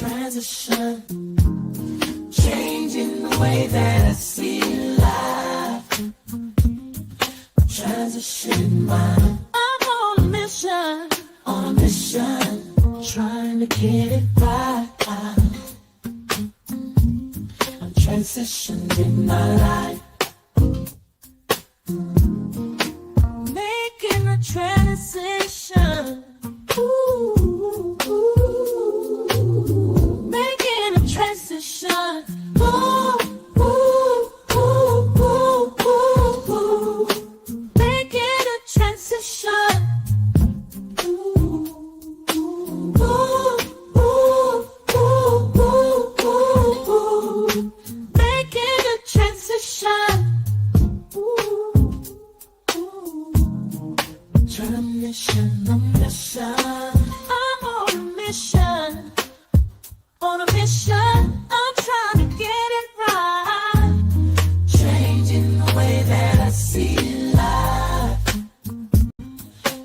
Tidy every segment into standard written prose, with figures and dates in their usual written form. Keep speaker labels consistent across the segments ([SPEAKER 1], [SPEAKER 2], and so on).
[SPEAKER 1] Transition, changing the way that I see life. Transition mind. I'm on a mission, trying to get it right. I'm transitioning my life, making a transition. Ooh, making a transition. Ooh, ooh, ooh, ooh, ooh, ooh. Making a transition. Ooh, ooh, ooh, ooh, ooh, ooh. Making a transition. Ooh, ooh. Trying to mission. I'm on a mission. On a mission, I'm trying to get it right. Changing the way that I see life.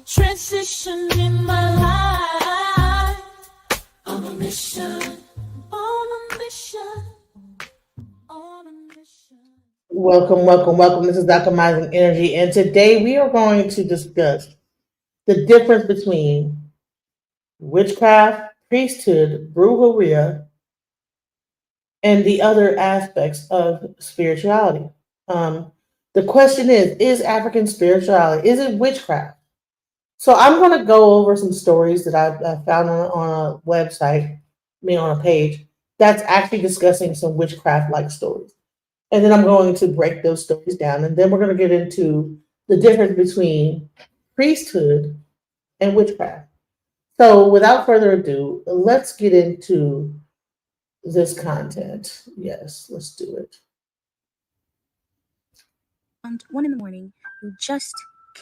[SPEAKER 1] Transition in my life. On a mission. On a mission. On a mission. Welcome. This is Dr. Rising Energy, and today we are going to discuss the difference between witchcraft, priesthood, brujeria, and the other aspects of spirituality. The question is African spirituality, is it witchcraft? So I'm going to go over some stories that I found on a website, on a page, that's actually discussing some witchcraft-like stories. And then I'm going to break those stories down, and then we're going to get into the difference between priesthood and witchcraft. So without further ado, let's get into this content. Yes, let's do it.
[SPEAKER 2] Around 1 a.m, you just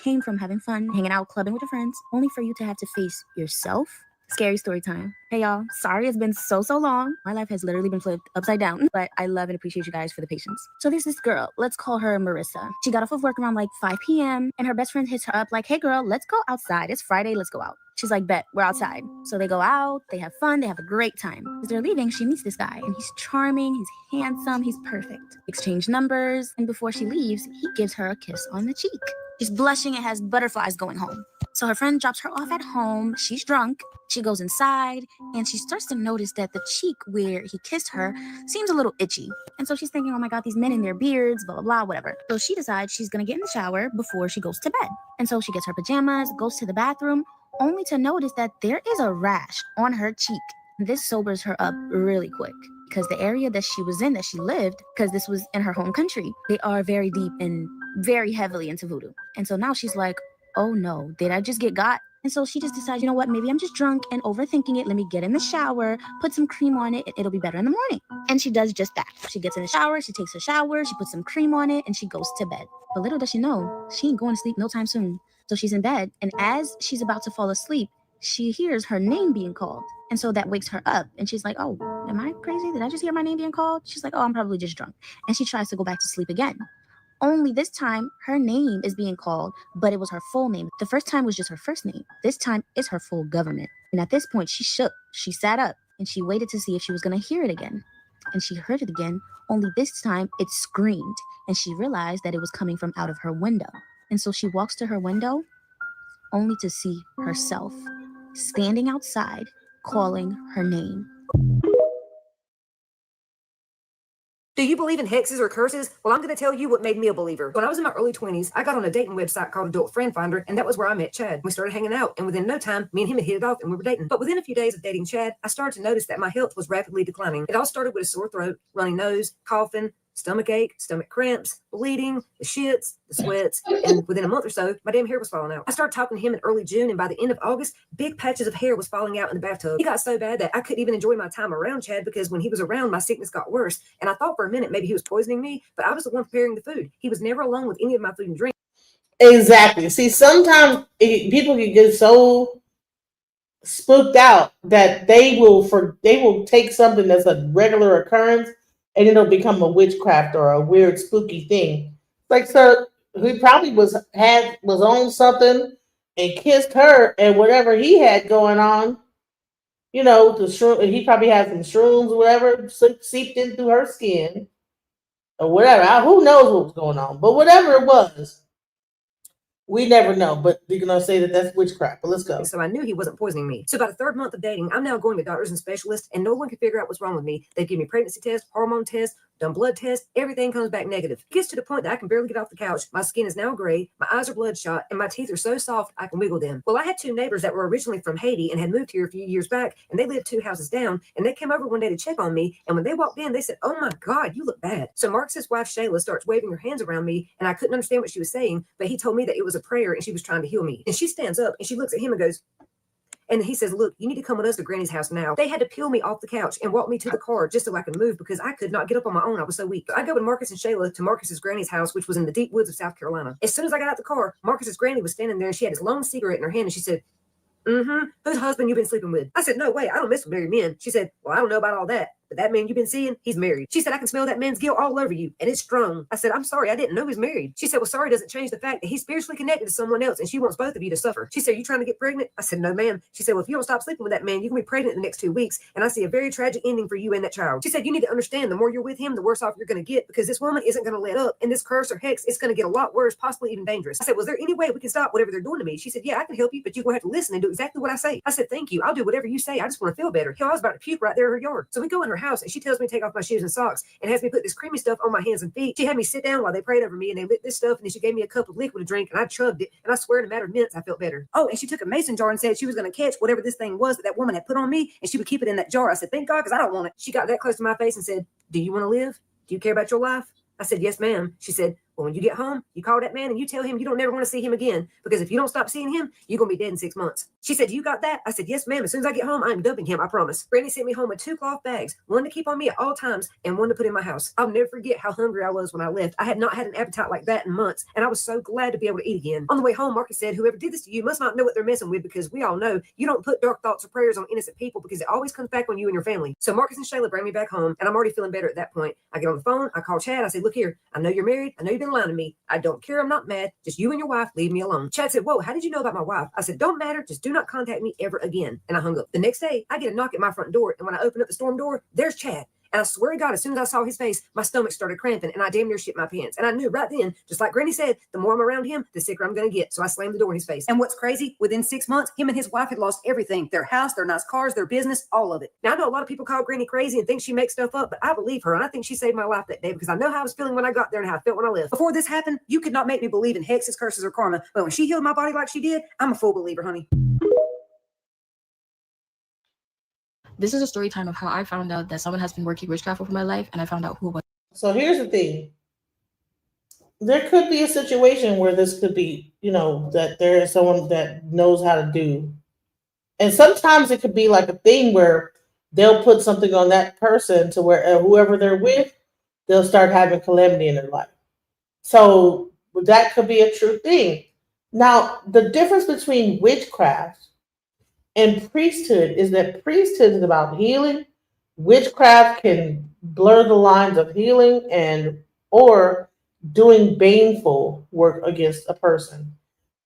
[SPEAKER 2] came from having fun, hanging out, clubbing with your friends, only for you to have to face yourself. Scary story time. Hey y'all, sorry it's been so long. My life has literally been flipped upside down, but I love and appreciate you guys for the patience. So there's this girl, let's call her Marissa. She got off of work around like 5 p.m. and her best friend hits her up like, hey girl, let's go outside. It's Friday, let's go out. She's like, bet, we're outside. So they go out, they have fun, they have a great time. As they're leaving, she meets this guy, and he's charming, he's handsome, he's perfect. Exchange numbers, and before she leaves, he gives her a kiss on the cheek. She's blushing and has butterflies going home. So her friend drops her off at home. She's drunk. She goes inside, and she starts to notice that the cheek where he kissed her seems a little itchy. And so she's thinking, oh my God, these men in their beards, blah, blah, blah, whatever. So she decides she's going to get in the shower before she goes to bed. And so she gets her pajamas, goes to the bathroom, only to notice that there is a rash on her cheek. This sobers her up really quick, because the area that she was in, that she lived, because this was in her home country, they are very deep and very heavily into voodoo. And so now she's like, oh no, did I just get got? And so she just decides, you know what, maybe I'm just drunk and overthinking it. Let me get in the shower, put some cream on it, and it'll be better in the morning. And she does just that. She gets in the shower, she takes her shower, she puts some cream on it, and she goes to bed. But little does she know, she ain't going to sleep no time soon. So she's in bed, and as she's about to fall asleep, she hears her name being called. And so that wakes her up, and she's like, oh, am I crazy? Did I just hear my name being called? She's like, oh, I'm probably just drunk. And she tries to go back to sleep again. Only this time, her name is being called, but it was her full name. The first time was just her first name. This time, it's her full government. And at this point, she shook. She sat up, and she waited to see if she was going to hear it again. And she heard it again, only this time, it screamed. And she realized that it was coming from out of her window. And so she walks to her window, only to see herself standing outside, calling her name.
[SPEAKER 3] Do you believe in hexes or curses? Well, I'm going to tell you what made me a believer. When I was in my early 20s, I got on a dating website called Adult Friend Finder, and that was where I met Chad. We started hanging out, and within no time, me and him had hit it off, and we were dating. But within a few days of dating Chad, I started to notice that my health was rapidly declining. It all started with a sore throat, runny nose, coughing, stomach ache, stomach cramps, bleeding, the shits, the sweats, and within a month or so, my damn hair was falling out. I started talking to him in early June, and by the end of August, big patches of hair was falling out in the bathtub. He got so bad that I couldn't even enjoy my time around Chad, because when he was around, my sickness got worse, and I thought for a minute maybe he was poisoning me, but I was the one preparing the food. He was never alone with any of my food and drink.
[SPEAKER 1] Exactly. See, sometimes people can get so spooked out that they will take something that's a regular occurrence, and it'll become a witchcraft or a weird spooky thing. Like, sir, he probably was on something and kissed her, and whatever he had going on You know, the shroom. He probably had some shrooms or whatever seeped in through her skin or whatever. Who knows what was going on? But whatever it was, we never know. But you're gonna say that that's witchcraft. But let's go.
[SPEAKER 3] So I knew he wasn't poisoning me. So about a third month of dating, I'm now going to doctors and specialists, and no one can figure out what's wrong with me. They give me pregnancy tests, hormone tests, done blood tests, everything comes back negative. It gets to the point that I can barely get off the couch. My skin is now gray, my eyes are bloodshot, and my teeth are so soft I can wiggle them. Well, I had two neighbors that were originally from Haiti and had moved here a few years back, and they lived 2 houses down, and they came over one day to check on me, and when they walked in, they said, "Oh my God, you look bad." So Marcus's wife, Shayla, starts waving her hands around me, and I couldn't understand what she was saying, but he told me that it was a prayer and she was trying to heal me. And she stands up and she looks at him and goes, and he says, "Look, you need to come with us to Granny's house now." They had to peel me off the couch and walk me to the car just so I could move because I could not get up on my own. I was so weak. I go with Marcus and Shayla to Marcus's granny's house, which was in the deep woods of South Carolina. As soon as I got out the car, Marcus's granny was standing there and she had his long cigarette in her hand and she said, "Whose husband you been sleeping with?" I said, "No way, I don't mess with married men." She said, "Well, I don't know about all that, but that man you've been seeing, he's married." She said, "I can smell that man's guilt all over you, and it's strong." I said, "I'm sorry, I didn't know he's married." She said, "Well, sorry doesn't change the fact that he's spiritually connected to someone else, and she wants both of you to suffer." She said, "Are you trying to get pregnant?" I said, "No, ma'am." She said, "Well, if you don't stop sleeping with that man, you're going to be pregnant in the next 2 weeks, and I see a very tragic ending for you and that child." She said, "You need to understand, the more you're with him, the worse off you're going to get, because this woman isn't going to let up, and this curse or hex is going to get a lot worse, possibly even dangerous." I said, "Was there any way we can stop whatever they're doing to me?" She said, "Yeah, I can help you, but you're going to have to listen and do exactly what I say." I said, "Thank you. I'll do whatever you say. I just want to feel better." Hell, I was about to puke right there in her yard. So we go in her house and she tells me to take off my shoes and socks and has me put this creamy stuff on my hands and feet. She had me sit down while they prayed over me and they lit this stuff and then she gave me a cup of liquid to drink and I chugged it and I swear in a matter of minutes I felt better. Oh, and she took a mason jar and said she was going to catch whatever this thing was that woman had put on me and she would keep it in that jar. I said, "Thank God, because I don't want it." She got that close to my face and said, "Do you want to live? Do you care about your life?" I said, "Yes, ma'am." She said, "Well, when you get home, you call that man and you tell him you don't never want to see him again, because if you don't stop seeing him, you're going to be dead in 6 months." She said, "You got that?" I said, "Yes, ma'am. As soon as I get home, I'm dumping him, I promise." Granny sent me home with 2 cloth bags, one to keep on me at all times and one to put in my house. I'll never forget how hungry I was when I left. I had not had an appetite like that in months, and I was so glad to be able to eat again. On the way home, Marcus said, "Whoever did this to you must not know what they're messing with, because we all know you don't put dark thoughts or prayers on innocent people because it always comes back on you and your family." So Marcus and Shayla bring me back home, and I'm already feeling better at that point. I get on the phone, I call Chad, I say, "Look here, I know you're married, I know you've been lying to me. I don't care, I'm not mad. Just you and your wife, leave me alone." Chad said, "Whoa, how did you know about my wife?" I said, "Don't matter, just do not contact me ever again." And I hung up. The next day, I get a knock at my front door, and when I open up the storm door, there's Chad. And I swear to God, as soon as I saw his face, my stomach started cramping and I damn near shit my pants. And I knew right then, just like Granny said, the more I'm around him, the sicker I'm going to get. So I slammed the door in his face. And what's crazy, within 6 months, him and his wife had lost everything: their house, their nice cars, their business, all of it. Now, I know a lot of people call Granny crazy and think she makes stuff up, but I believe her. And I think she saved my life that day because I know how I was feeling when I got there and how I felt when I left. Before this happened, you could not make me believe in hexes, curses, or karma. But when she healed my body like she did, I'm a full believer, honey.
[SPEAKER 2] This is a story time of how I found out that someone has been working witchcraft over my life, and I found out who it was.
[SPEAKER 1] So here's the thing. There could be a situation where this could be, that there is someone that knows how to do. And sometimes it could be like a thing where they'll put something on that person to where whoever they're with, they'll start having calamity in their life. So that could be a true thing. Now, the difference between witchcraft and priesthood is that priesthood is about healing. Witchcraft can blur the lines of healing or doing baneful work against a person.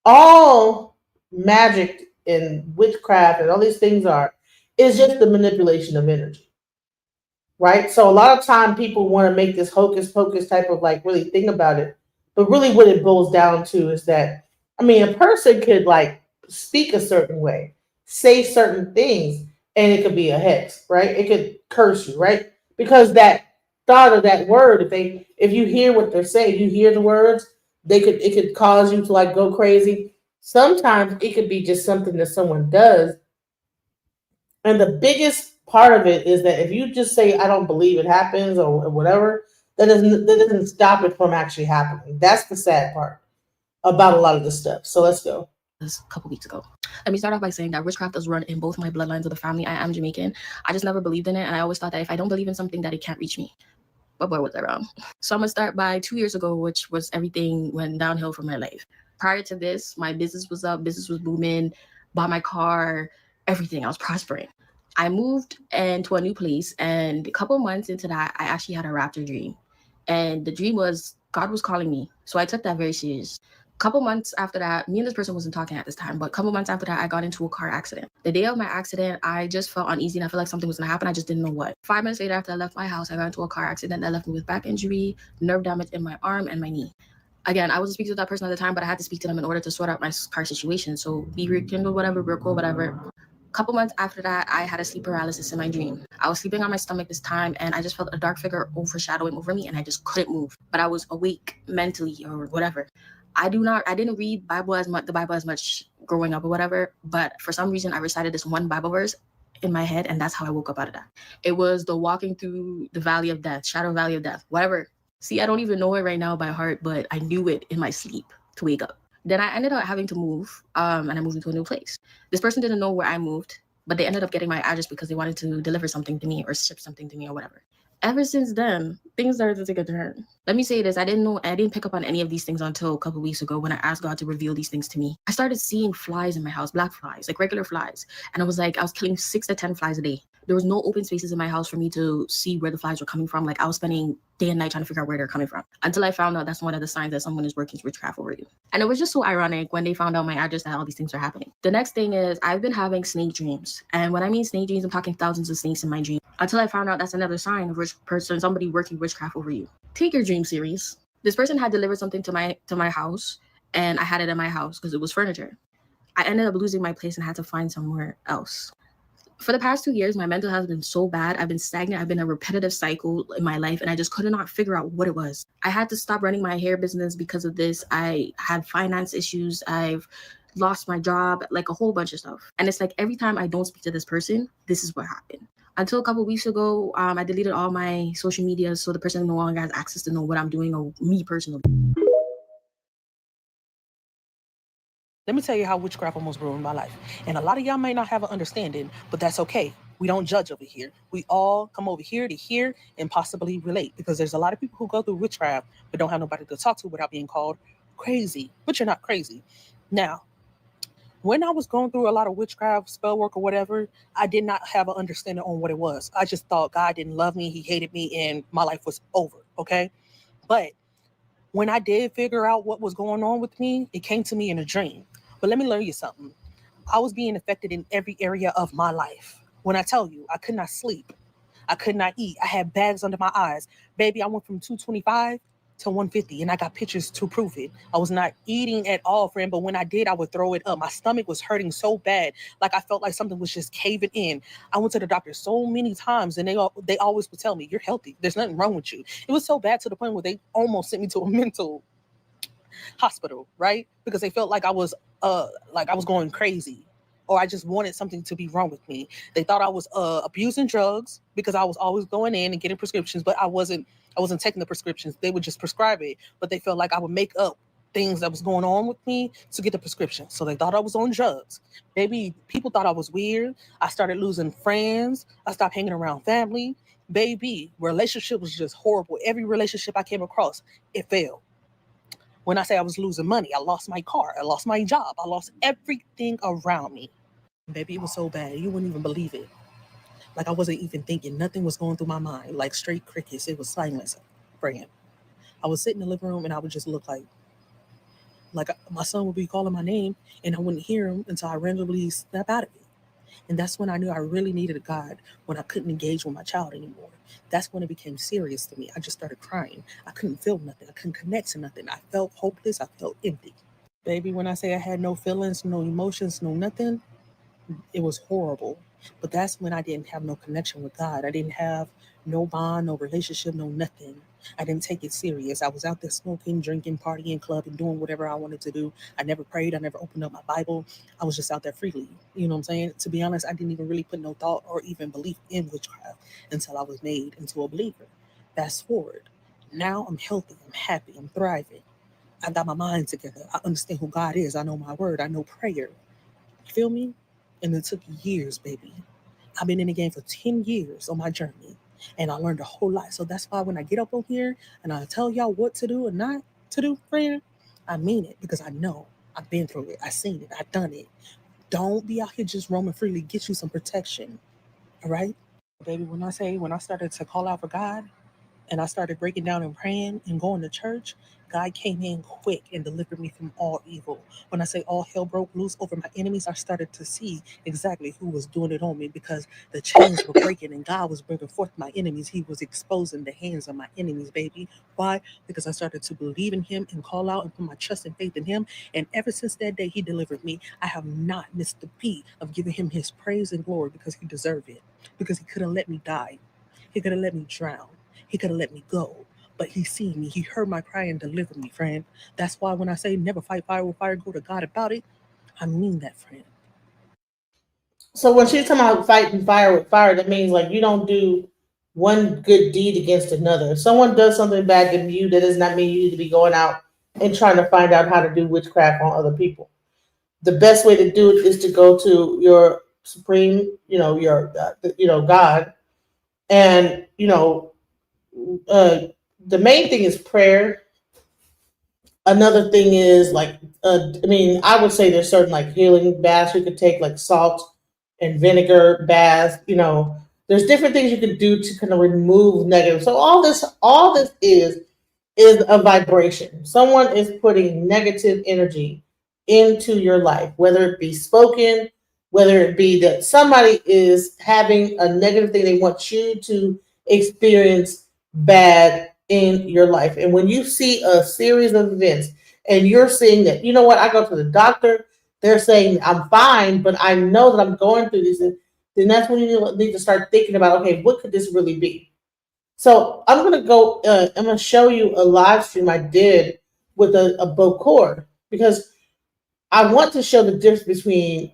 [SPEAKER 1] All magic and witchcraft and all these things is just the manipulation of energy. Right? So a lot of time people want to make this hocus pocus type of like really think about it. But really what it boils down to is that, a person could like speak a certain way, say certain things, and it could be a hex, right? It could curse you, right? Because that thought of that word, if you hear what they're saying, you hear the words, it could cause you to like go crazy. Sometimes it could be just something that someone does. And the biggest part of it is that if you just say, "I don't believe it happens," or whatever, that doesn't stop it from actually happening. That's the sad part about a lot of this stuff. So let's go.
[SPEAKER 2] A couple weeks ago. Let me start off by saying that witchcraft is run in both my bloodlines of the family. I am Jamaican. I just never believed in it, and I always thought that if I don't believe in something, that it can't reach me. But boy, was I wrong. So I'm gonna start by 2 years ago, which was everything went downhill for my life. Prior to this, my business was up, business was booming, bought my car, everything. I was prospering. I moved into a new place, and a couple months into that, I actually had a raptor dream. And the dream was God was calling me. So I took that very serious. Couple months after that, me and this person wasn't talking at this time, but a couple months after that, I got into a car accident. The day of my accident, I just felt uneasy and I felt like something was gonna happen. I just didn't know what. 5 minutes later, after I left my house, I got into a car accident that left me with back injury, nerve damage in my arm and my knee. Again, I wasn't speaking to that person at the time, but I had to speak to them in order to sort out my car situation. So be rekindled, whatever, we're cool, whatever. Couple months after that, I had a sleep paralysis in my dream. I was sleeping on my stomach this time, and I just felt a dark figure overshadowing over me, and I just couldn't move. But I was awake mentally or whatever. I didn't read the Bible as much growing up or whatever, but for some reason I recited this one Bible verse in my head, and that's how I woke up out of that. It was the walking through the valley of death, shadow valley of death, whatever. See, I don't even know it right now by heart, but I knew it in my sleep to wake up. Then I ended up having to move, and I moved into a new place. This person didn't know where I moved, but they ended up getting my address because they wanted to deliver something to me or ship something to me or whatever. Ever since then, things started to take a turn. Let me say this, I didn't pick up on any of these things until a couple weeks ago when I asked God to reveal these things to me. I started seeing flies in my house, black flies, like regular flies. And I was killing 6 to 10 flies a day. There was no open spaces in my house for me to see where the flies were coming from. Like I was spending day and night trying to figure out where they're coming from until I found out that's one of the signs that someone is working witchcraft over you. And it was just so ironic when they found out my address that all these things are happening. The next thing is I've been having snake dreams. And when I mean snake dreams, I'm talking thousands of snakes in my dream. Until I found out that's another sign of somebody working witchcraft over you. Take your dream serious. This person had delivered something to my house, and I had it in my house because it was furniture. I ended up losing my place and had to find somewhere else. For the past 2 years, my mental health has been so bad. I've been stagnant. I've been in a repetitive cycle in my life, and I just could not figure out what it was. I had to stop running my hair business because of this. I had finance issues. I've lost my job, like a whole bunch of stuff. And it's like every time I don't speak to this person, this is what happened. Until a couple of weeks ago, I deleted all my social media so the person no longer has access to know what I'm doing or me personally.
[SPEAKER 4] Let me tell you how witchcraft almost ruined my life. And a lot of y'all may not have an understanding, but that's okay. We don't judge over here. We all come over here to hear and possibly relate, because there's a lot of people who go through witchcraft but don't have nobody to talk to without being called crazy. But you're not crazy. Now, when I was going through a lot of witchcraft, spell work or whatever, I did not have an understanding on what it was. I just thought God didn't love me, he hated me, and my life was over, okay? But when I did figure out what was going on with me, it came to me in a dream. But let me learn you something. I was being affected in every area of my life. When I tell you, I could not sleep. I could not eat. I had bags under my eyes. Baby, I went from 225 to 150, and I got pictures to prove it. I was not eating at all, friend, but when I did, I would throw it up. My stomach was hurting so bad, like I felt like something was just caving in. I went to the doctor so many times, and they always would tell me, you're healthy. There's nothing wrong with you. It was so bad to the point where they almost sent me to a mental hospital, right? Because they felt like I was going crazy, or I just wanted something to be wrong with me. They thought I was abusing drugs because I was always going in and getting prescriptions, but I wasn't taking the prescriptions. They would just prescribe it, but they felt like I would make up things that was going on with me to get the prescription. So they thought I was on drugs. Baby, people thought I was weird. I started losing friends. I stopped hanging around family. Baby, relationship was just horrible. Every relationship I came across, it failed. When I say I was losing money, I lost my car, I lost my job, I lost everything around me. Baby, it was so bad, you wouldn't even believe it. Like I wasn't even thinking, nothing was going through my mind, like straight crickets. It was silence, friend. I would sit in the living room and I would just look like my son would be calling my name and I wouldn't hear him until I randomly snap out of it. And that's when I knew I really needed a God, when I couldn't engage with my child anymore. That's when it became serious to me. I just started crying. I couldn't feel nothing. I couldn't connect to nothing. I felt hopeless. I felt empty. Baby, when I say I had no feelings, no emotions, no nothing, it was horrible. But that's when I didn't have no connection with God. I didn't have no bond, no relationship, no nothing. I didn't take it serious. I was out there smoking, drinking, partying, clubbing, doing whatever I wanted to do. I never prayed. I never opened up my Bible. I was just out there freely. You know what I'm saying? To be honest, I didn't even really put no thought or even belief in witchcraft until I was made into a believer. Fast forward. Now I'm healthy. I'm happy. I'm thriving. I got my mind together. I understand who God is. I know my word. I know prayer. You feel me? And it took years, baby. I've been in the game for 10 years on my journey. And I learned a whole lot. So that's why when I get up on here and I tell y'all what to do and not to do, friend, I mean it, because I know. I've been through it. I've seen it. I've done it. Don't be out here just roaming freely. Get you some protection. All right? Baby, when I started to call out for God, and I started breaking down and praying and going to church, God came in quick and delivered me from all evil. When I say all hell broke loose over my enemies, I started to see exactly who was doing it on me, because the chains were breaking and God was bringing forth my enemies. He was exposing the hands of my enemies, baby. Why? Because I started to believe in Him and call out and put my trust and faith in Him. And ever since that day He delivered me, I have not missed the beat of giving Him His praise and glory, because He deserved it. Because He could have let me die. He could have let me drown. He could have let me go. But He seen me. He heard my cry and delivered me, friend. That's why when I say never fight fire with fire, go to God about it, I mean that, friend.
[SPEAKER 1] So when she's talking about fighting fire with fire, that means like you don't do one good deed against another. If someone does something bad to you, that does not mean you need to be going out and trying to find out how to do witchcraft on other people. The best way to do it is to go to your supreme, God, and uh, the main thing is prayer. Another thing is like, I would say there's certain like healing baths you could take, like salt and vinegar baths. There's different things you can do to kind of remove negative. So all this is a vibration. Someone is putting negative energy into your life, whether it be spoken, whether it be that somebody is having a negative thing they want you to experience bad in your life. And when you see a series of events and you're seeing that, you know what, I go to the doctor, they're saying I'm fine, but I know that I'm going through this, then that's when you need to start thinking about, okay, what could this really be? So I'm gonna go. I'm gonna show you a live stream I did with a Bokor, because I want to show the difference between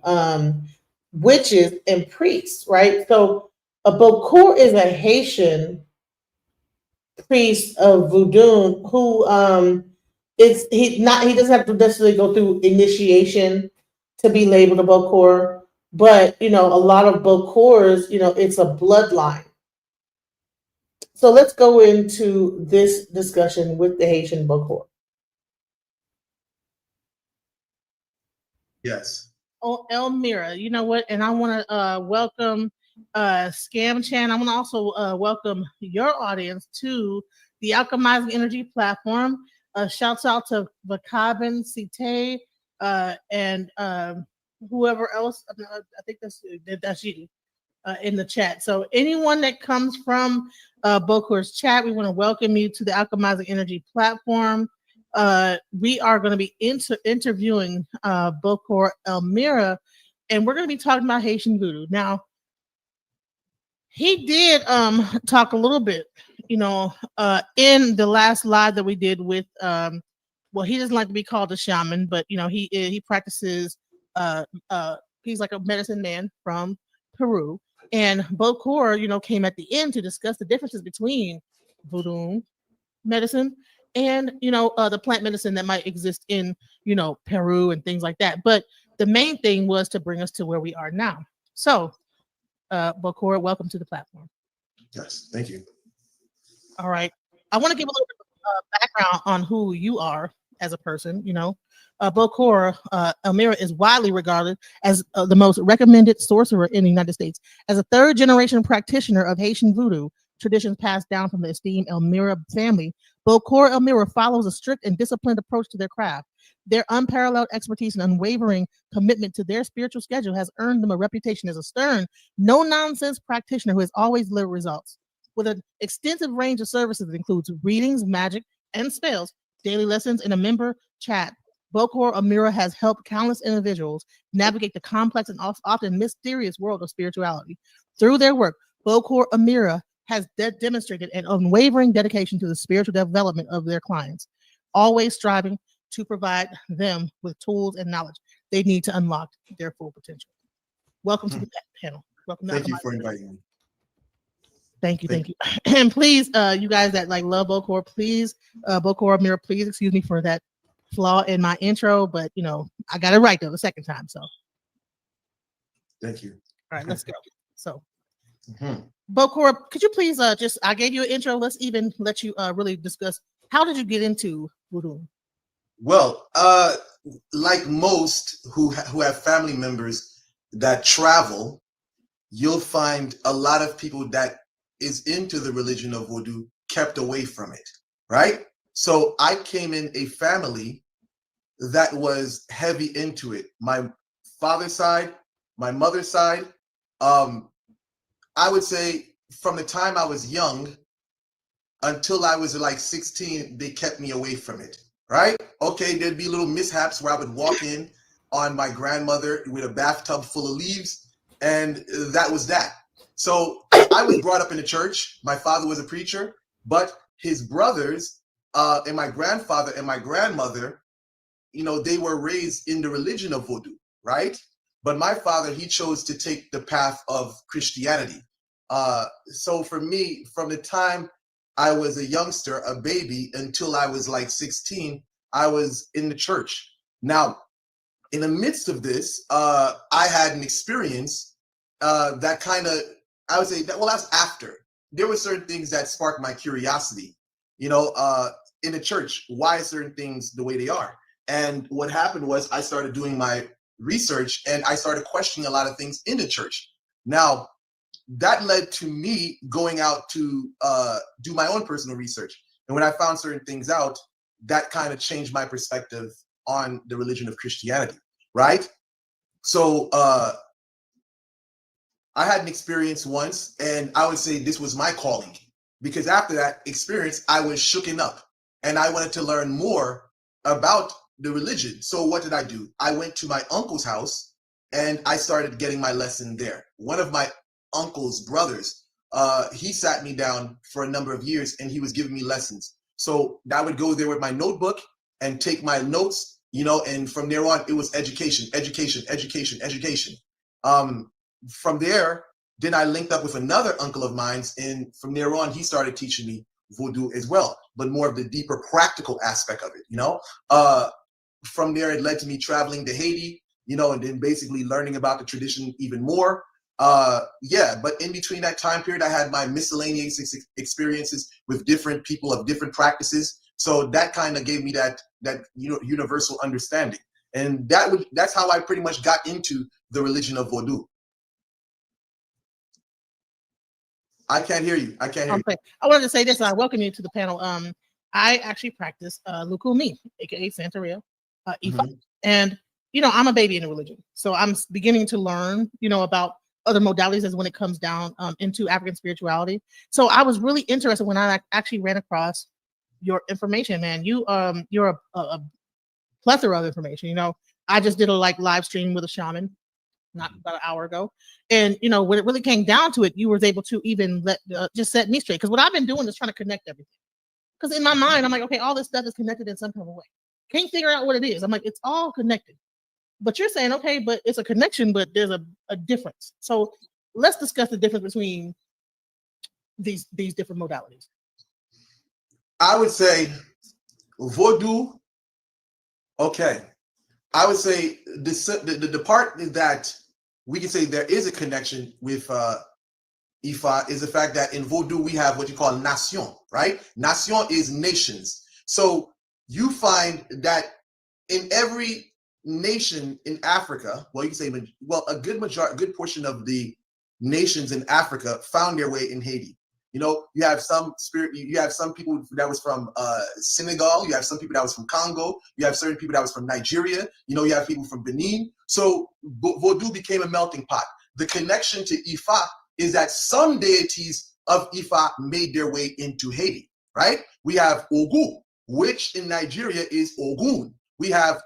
[SPEAKER 1] witches and priests, right? So a Bokor is a Haitian priest of voodoo who he doesn't have to necessarily go through initiation to be labeled a Bokor, but a lot of Bokors, it's a bloodline. So let's go into this discussion with the Haitian Bokor.
[SPEAKER 5] Yes.
[SPEAKER 6] Oh, Elmira, you know what? And I want to welcome Scam Chan. I want to also welcome your audience to the Alchemizing Energy platform. Shouts out to Vakabin, Cite, and whoever else. I think that's you. In the chat. So anyone that comes from Bokor's chat, we want to welcome you to the Alchemizing Energy platform. We are going to be interviewing Bokor Elmira, and we're going to be talking about Haitian voodoo. Now, he did talk a little bit, in the last live that we did with he doesn't like to be called a shaman, but he practices he's like a medicine man from Peru. And Bokor, came at the end to discuss the differences between voodoo medicine and the plant medicine that might exist in Peru and things like that. But the main thing was to bring us to where we are now. So Bokor, welcome to the platform.
[SPEAKER 5] Yes, thank you.
[SPEAKER 6] All right. I want to give a little bit of background on who you are as a person. Bokor Elmira is widely regarded as the most recommended sorcerer in the United States. As a third-generation practitioner of Haitian voodoo, traditions passed down from the esteemed Elmira family, Bokor Elmira follows a strict and disciplined approach to their craft. Their unparalleled expertise and unwavering commitment to their spiritual schedule has earned them a reputation as a stern, no-nonsense practitioner who has always delivered results. With an extensive range of services that includes readings, magic, and spells, daily lessons, and a member chat, Bokor Elmira has helped countless individuals navigate the complex and often mysterious world of spirituality. Through their work, Bokor Elmira has demonstrated an unwavering dedication to the spiritual development of their clients, always striving to provide them with tools and knowledge they need to unlock their full potential. Welcome to the panel. Welcome.
[SPEAKER 5] Thank you for inviting me.
[SPEAKER 6] Thank you. And please, you guys that love Bokor, please, Bokor Elmira, please excuse me for that flaw in my intro, but I got it right though the second time. So
[SPEAKER 5] thank you.
[SPEAKER 6] All right, let's go. So Bokor, could you please I gave you an intro. Let's even let you really discuss, how did you get into voodoo?
[SPEAKER 5] Well, like most who have family members that travel, you'll find a lot of people that is into the religion of voodoo kept away from it, right? So I came in a family that was heavy into it. My father's side, my mother's side, I would say from the time I was young until I was like 16, they kept me away from it, right? Okay, there'd be little mishaps where I would walk in on my grandmother with a bathtub full of leaves, and that was that. So I was brought up in the church. My father was a preacher, but his brothers and my grandfather and my grandmother, they were raised in the religion of Vodou, right? But my father, he chose to take the path of Christianity. So for me, from the time I was a youngster, a baby, until I was like 16, I was in the church. Now, in the midst of this, I had an experience that kind of, I would say that, well, that's after. There were certain things that sparked my curiosity, in the church, why certain things the way they are. And what happened was I started doing my research and I started questioning a lot of things in the church. Now, that led to me going out to do my own personal research. And when I found certain things out, that kind of changed my perspective on the religion of Christianity, right? So I had an experience once, and I would say this was my calling, because after that experience, I was shooken up and I wanted to learn more about the religion. So what did I do? I went to my uncle's house and I started getting my lesson there. One of my uncle's brothers, he sat me down for a number of years and he was giving me lessons. So I would go there with my notebook and take my notes, and from there on, it was education. From there, then I linked up with another uncle of mine, and from there on, he started teaching me Vodou as well, but more of the deeper practical aspect of it, From there, it led to me traveling to Haiti, and then basically learning about the tradition even more. But in between that time period, I had my miscellaneous experiences with different people of different practices. So that kind of gave me that universal understanding. And that's how I pretty much got into the religion of Vodou. I can't hear you. I
[SPEAKER 6] wanted to say this. I welcome you to the panel. I actually practice Lukumi, aka Santeria, Ifa. And I'm a baby in the religion. So I'm beginning to learn, about other modalities as when it comes down into African spirituality. So I was really interested when I actually ran across your information, man. You're a plethora of information. I just did a live stream with a shaman not about an hour ago. And, when it really came down to it, you were able to even just set me straight. Because what I've been doing is trying to connect everything. Because in my mind, I'm like, okay, all this stuff is connected in some kind of way. Can't figure out what it is. I'm like, it's all connected. But you're saying, okay, but it's a connection, but there's a difference. So let's discuss the difference between these different modalities.
[SPEAKER 5] I would say Vodou. Okay. I would say the part that we can say there is a connection with Ifa is the fact that in Vodou we have what you call nation, right? Nation is nations. So you find that in every nation in Africa, well, you can say, a good portion of the nations in Africa found their way in Haiti. You have some people that was from Senegal, you have some people that was from Congo, you have certain people that was from Nigeria, you have people from Benin. So Vodou became a melting pot. The connection to Ifa is that some deities of Ifa made their way into Haiti, right? We have Ogu, which in Nigeria is Ogun. We have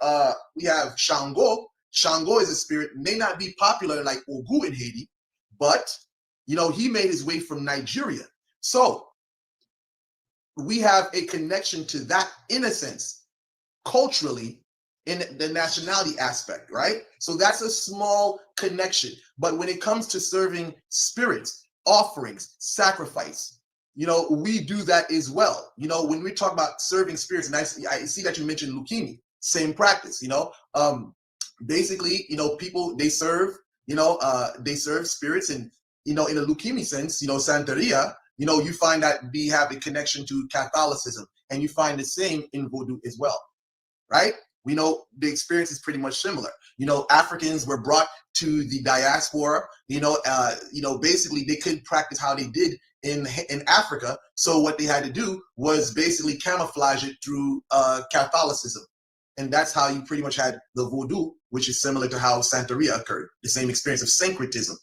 [SPEAKER 5] Shango. Shango is a spirit, may not be popular like Ogu in Haiti, but he made his way from Nigeria. So we have a connection to that, in a sense, culturally, in the nationality aspect, right? So that's a small connection. But when it comes to serving spirits, offerings, sacrifice, we do that as well. When we talk about serving spirits, and I see that you mentioned leukemia, same practice, basically, people, they serve spirits, and, in a leukemia sense, Santeria, you find that we have a connection to Catholicism, and you find the same in Vodou as well, right? We know the experience is pretty much similar. Africans were brought to the diaspora, basically they couldn't practice how they did in Africa. So what they had to do was basically camouflage it through Catholicism. And that's how you pretty much had the voodoo, which is similar to how Santeria occurred, the same experience of syncretism.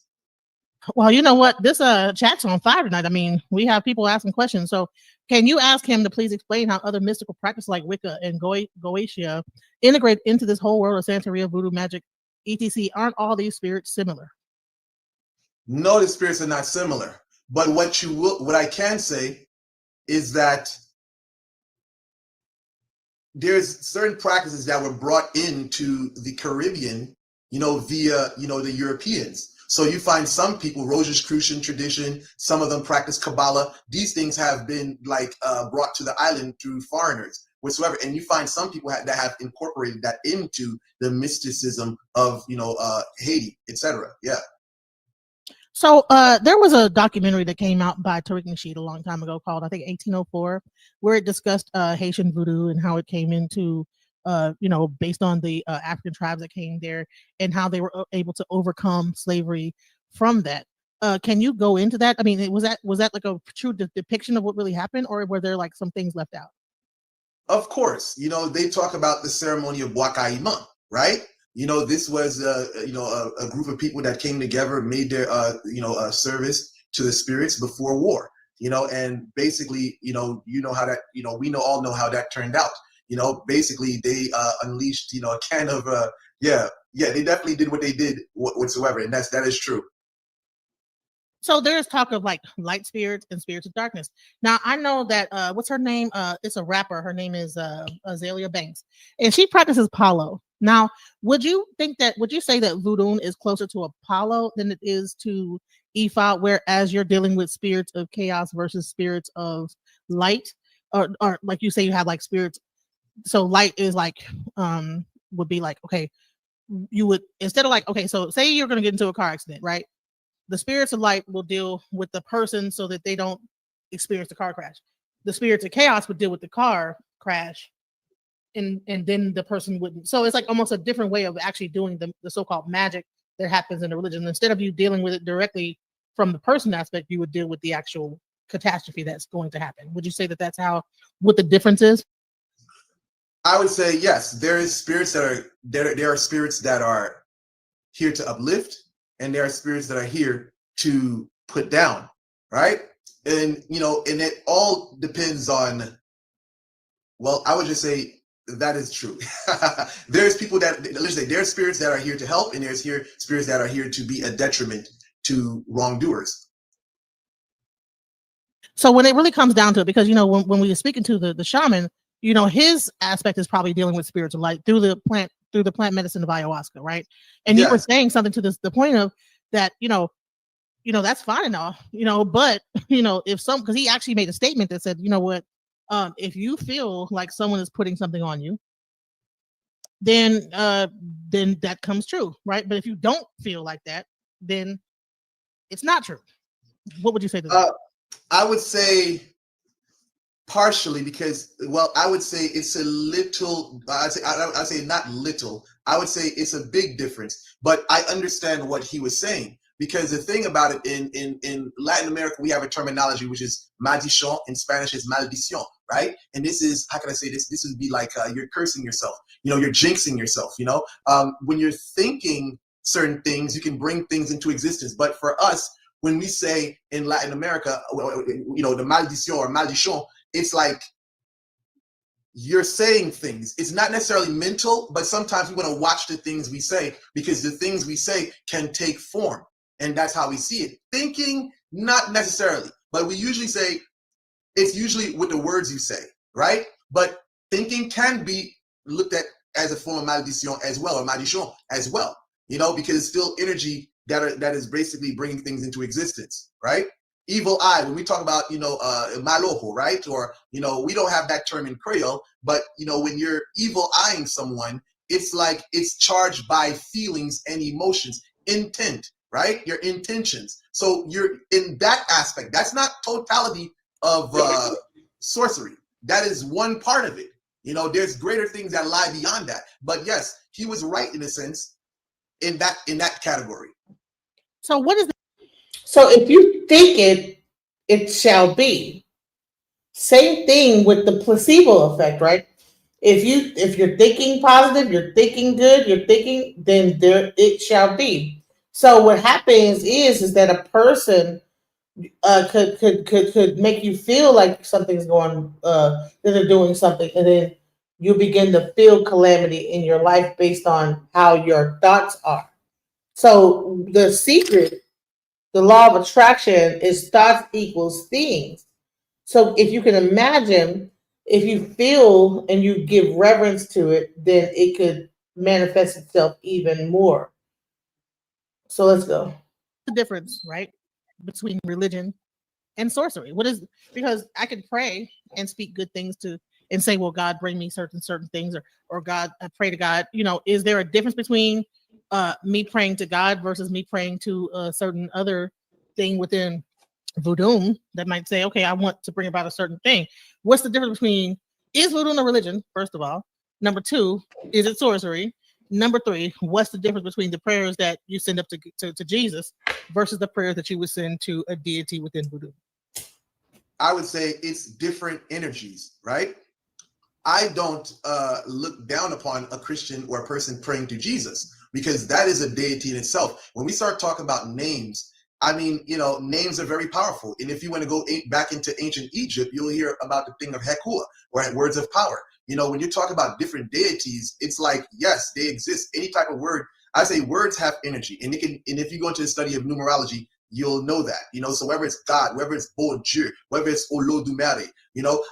[SPEAKER 6] Well, you know what? This chat's on fire tonight. I mean, we have people asking questions. So can you ask him to please explain how other mystical practices like Wicca and Goetia integrate into this whole world of Santeria, voodoo, magic, etc.? Aren't all these spirits similar?
[SPEAKER 5] No, the spirits are not similar. But what I can say is that there's certain practices that were brought into the Caribbean, via, the Europeans. So you find some people, Rosicrucian tradition, some of them practice Kabbalah. These things have been brought to the island through foreigners whatsoever. And you find some people that have incorporated that into the mysticism of, Haiti, etc. Yeah.
[SPEAKER 6] So there was a documentary that came out by Tariq Nasheed a long time ago called, I think, 1804, where it discussed Haitian voodoo and how it came into, based on the African tribes that came there and how they were able to overcome slavery from that. Can you go into that? I mean, was that like a true depiction of what really happened, or were there like some things left out?
[SPEAKER 5] Of course, they talk about the ceremony of Wakaima, right? This was a group of people that came together, made their service to the spirits before war. And basically, how that, all know how that turned out. Basically they unleashed, a kind of they definitely did what they did whatsoever, and that is true.
[SPEAKER 6] So there's talk of like light spirits and spirits of darkness. Now I know that what's her name? It's a rapper. Her name is Azalea Banks, and she practices Palo. Now, would you say that voodoo is closer to Apollo than it is to Ifa, whereas you're dealing with spirits of chaos versus spirits of light, or like you say, you have like spirits. So light is like would be like, okay, you would, instead of like, okay, so say you're going to get into a car accident, right? The spirits of light will deal with the person so that they don't experience the car crash. The spirits of chaos would deal with the car crash, and then the person wouldn't. So it's like almost a different way of actually doing the so-called magic that happens in the religion. Instead of you dealing with it directly from the person aspect, you would deal with the actual catastrophe that's going to happen. Would you say that that's what the difference is?
[SPEAKER 5] I would say yes. There are spirits that are here to uplift, and there are spirits that are here to put down, right? And and it all depends on. Well, I would just say that is true. There's people there's spirits that are here to help, and there's spirits that are here to be a detriment to wrongdoers.
[SPEAKER 6] So when it really comes down to it, because when we were speaking to the shaman, his aspect is probably dealing with spirits of light through the plant medicine of ayahuasca, right? And you were saying something to the point of that, that's fine and all, but because he actually made a statement that said, if you feel like someone is putting something on you, then that comes true, right? But if you don't feel like that, then it's not true. What would you say to that?
[SPEAKER 5] I would say partially, because, I would say it's a little, I'd say not little, I would say it's a big difference, but I understand what he was saying, because the thing about it, in Latin America, we have a terminology, which is maldición. In Spanish, is maldición, right? And this is, how can I say this? This would be like, you're cursing yourself, you're jinxing yourself, when you're thinking certain things, you can bring things into existence. But for us, when we say in Latin America, the maldición or maldición, it's like you're saying things. It's not necessarily mental, but sometimes we want to watch the things we say, because the things we say can take form. And that's how we see it. Thinking, not necessarily, but we usually say, it's usually with the words you say, right? But thinking can be looked at as a form of maldición as well, or maldición as well, because it's still energy that is basically bringing things into existence, right? Evil eye, when we talk about, mal ojo, right? Or, we don't have that term in Creole, but, when you're evil eyeing someone, it's like it's charged by feelings and emotions, intent, right? Your intentions. So you're in that aspect. That's not totality of sorcery. That is one part of it. There's greater things that lie beyond that. But yes, he was right in a sense in that category.
[SPEAKER 6] So what is
[SPEAKER 1] So if you think it, it shall be. Same thing with the placebo effect, right? If you're thinking positive, you're thinking good, you're thinking, then there it shall be. So what happens is that a person could make you feel like something's going that they're doing something, and then you begin to feel calamity in your life based on how your thoughts are. So the secret, the law of attraction, is thoughts equals things. So if you can imagine, if you feel and you give reverence to it, then it could manifest itself even more. So let's go.
[SPEAKER 6] The difference, right, between religion and sorcery? What is, because I could pray and speak good things to and say, well, God, bring me certain things, or God, I pray to God. Is there a difference between me praying to God versus me praying to a certain other thing within voodoo that might say, okay, I want to bring about a certain thing? What's the difference between, is voodoo a religion, first of all? Number two, is it sorcery? Number three, what's the difference between the prayers that you send up to Jesus versus the prayers that you would send to a deity within voodoo?
[SPEAKER 5] I would say it's different energies, right? I don't look down upon a Christian or a person praying to Jesus, because that is a deity in itself. When we start talking about names, I mean, names are very powerful. And if you want to go back into ancient Egypt, you'll hear about the thing of Hekua, or words of power. When you talk about different deities, it's like, yes, they exist. Any type of word, I say words have energy. And if you go into the study of numerology, you'll know that. So whether it's God, whether it's Bon Dieu, whether it's Olodumare,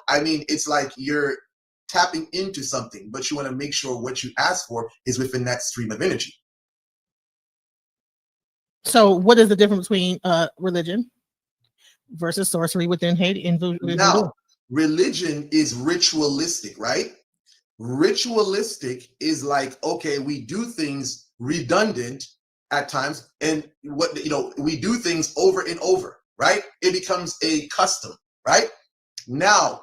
[SPEAKER 5] I mean, it's like you're tapping into something, but you want to make sure what you ask for is within that stream of energy.
[SPEAKER 6] So what is the difference between religion versus sorcery within Haiti and voodoo?
[SPEAKER 5] Now, religion is ritualistic, right? Ritualistic is like, okay, we do things redundant at times, and we do things over and over, right? It becomes a custom, right? Now,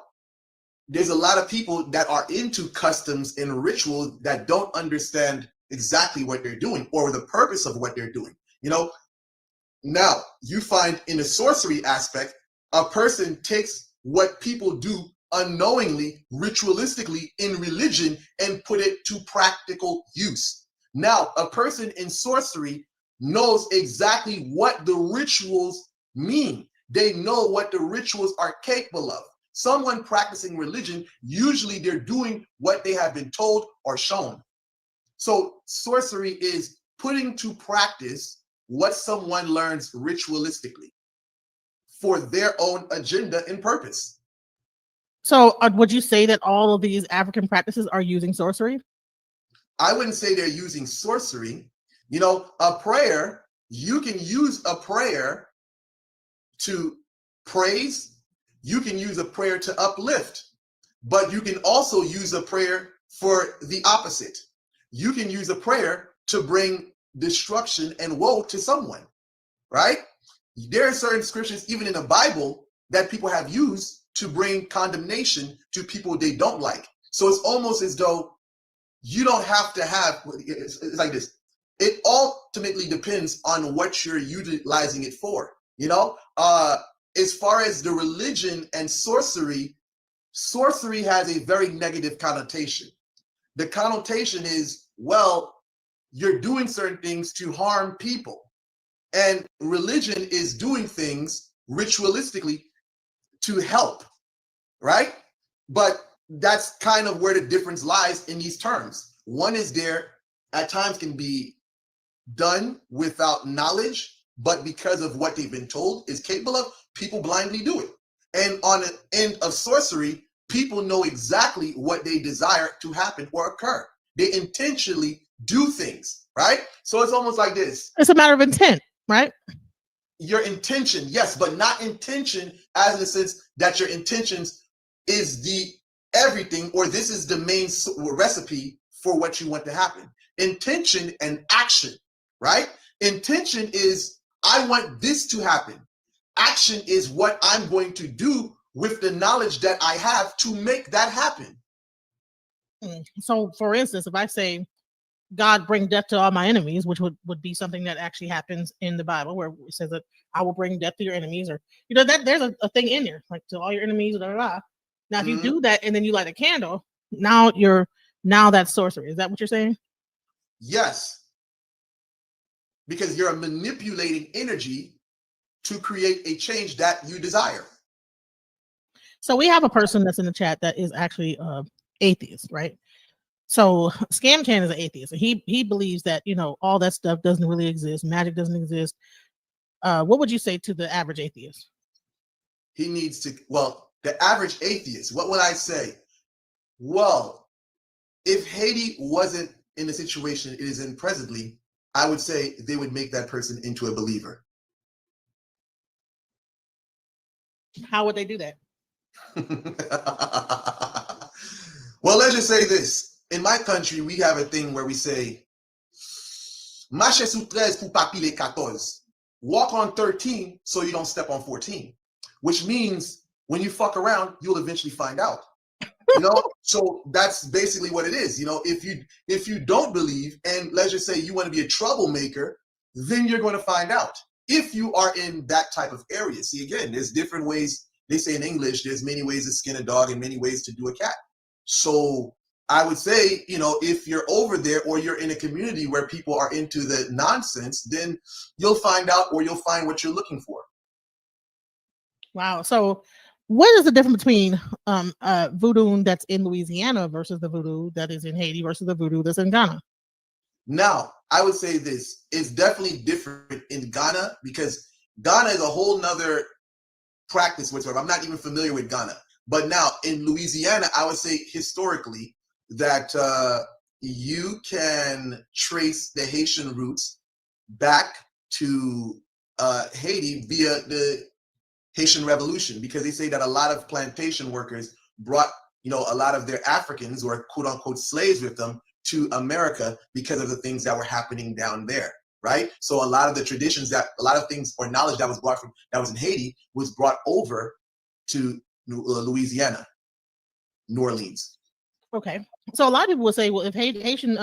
[SPEAKER 5] there's a lot of people that are into customs and rituals that don't understand exactly what they're doing or the purpose of what they're doing. Now you find in the sorcery aspect, a person takes what people do unknowingly, ritualistically in religion, and put it to practical use. Now, a person in sorcery knows exactly what the rituals mean. They know what the rituals are capable of. Someone practicing religion, usually they're doing what they have been told or shown. So sorcery is putting to practice what someone learns ritualistically for their own agenda and purpose.
[SPEAKER 6] So would you say that all of these African practices are using sorcery?
[SPEAKER 5] I wouldn't say they're using sorcery. A prayer, you can use a prayer to praise. You can use a prayer to uplift, but you can also use a prayer for the opposite. You can use a prayer to bring destruction and woe to someone, right? There are certain scriptures, even in the Bible, that people have used to bring condemnation to people they don't like. So it's almost as though you don't have to have, it's like this. It ultimately depends on what you're utilizing it for, as far as the religion and sorcery has a very negative connotation. The connotation is, well, you're doing certain things to harm people. And religion is doing things ritualistically to help, right? But that's kind of where the difference lies in these terms. One is there, at times can be done without knowledge, but because of what they've been told is capable of, people blindly do it. And on the end of sorcery, people know exactly what they desire to happen or occur. They intentionally do things, right? So it's almost like this.
[SPEAKER 6] It's a matter of intent, right?
[SPEAKER 5] Your intention, yes, but not intention as in the sense that your intentions is the everything, or this is the main recipe for what you want to happen. Intention and action, right? Intention is, I want this to happen. Action is what I'm going to do with the knowledge that I have to make that happen.
[SPEAKER 6] So, for instance, if I say God bring death to all my enemies, which would be something that actually happens in the Bible, where it says that I will bring death to your enemies, or that there's a thing in there, like to all your enemies, blah, blah, blah. Now, if you do that and then you light a candle, now that's sorcery. Is that what you're saying?
[SPEAKER 5] Yes. Because you're manipulating energy to create a change that you desire.
[SPEAKER 6] So we have a person that's in the chat that is actually atheist, right? So Scam Chan is an atheist, and he believes that all that stuff doesn't really exist. Magic doesn't exist. What would you say to the average atheist?
[SPEAKER 5] He needs to. Well, the average atheist. What would I say? Well, if Haiti wasn't in the situation it is in presently, I would say they would make that person into a believer.
[SPEAKER 6] How would they do that?
[SPEAKER 5] Well, let's just say this. In my country, we have a thing where we say, marche sous 13 pour pas piler 14. Walk on 13 so you don't step on 14. Which means when you fuck around, you'll eventually find out. So that's basically what it is. If you don't believe, and let's just say you want to be a troublemaker, then you're going to find out. If you are in that type of area. See, again, there's different ways. They say in English, there's many ways to skin a dog and many ways to do a cat. So I would say, if you're over there or you're in a community where people are into the nonsense, then you'll find out, or you'll find what you're looking for.
[SPEAKER 6] Wow. So what is the difference between voodoo that's in Louisiana versus the voodoo that is in Haiti versus the voodoo that's in Ghana?
[SPEAKER 5] Now, I would say this is definitely different in Ghana, because Ghana is a whole nother practice whatsoever. I'm not even familiar with Ghana. But now in Louisiana, I would say historically that you can trace the Haitian roots back to Haiti via the Haitian Revolution, because they say that a lot of plantation workers brought, a lot of their Africans or quote unquote slaves with them to America because of the things that were happening down there, right? So a lot of the traditions a lot of things or knowledge that was in Haiti was brought over to Louisiana, New Orleans.
[SPEAKER 6] Okay. So a lot of people would say, well, if Haitian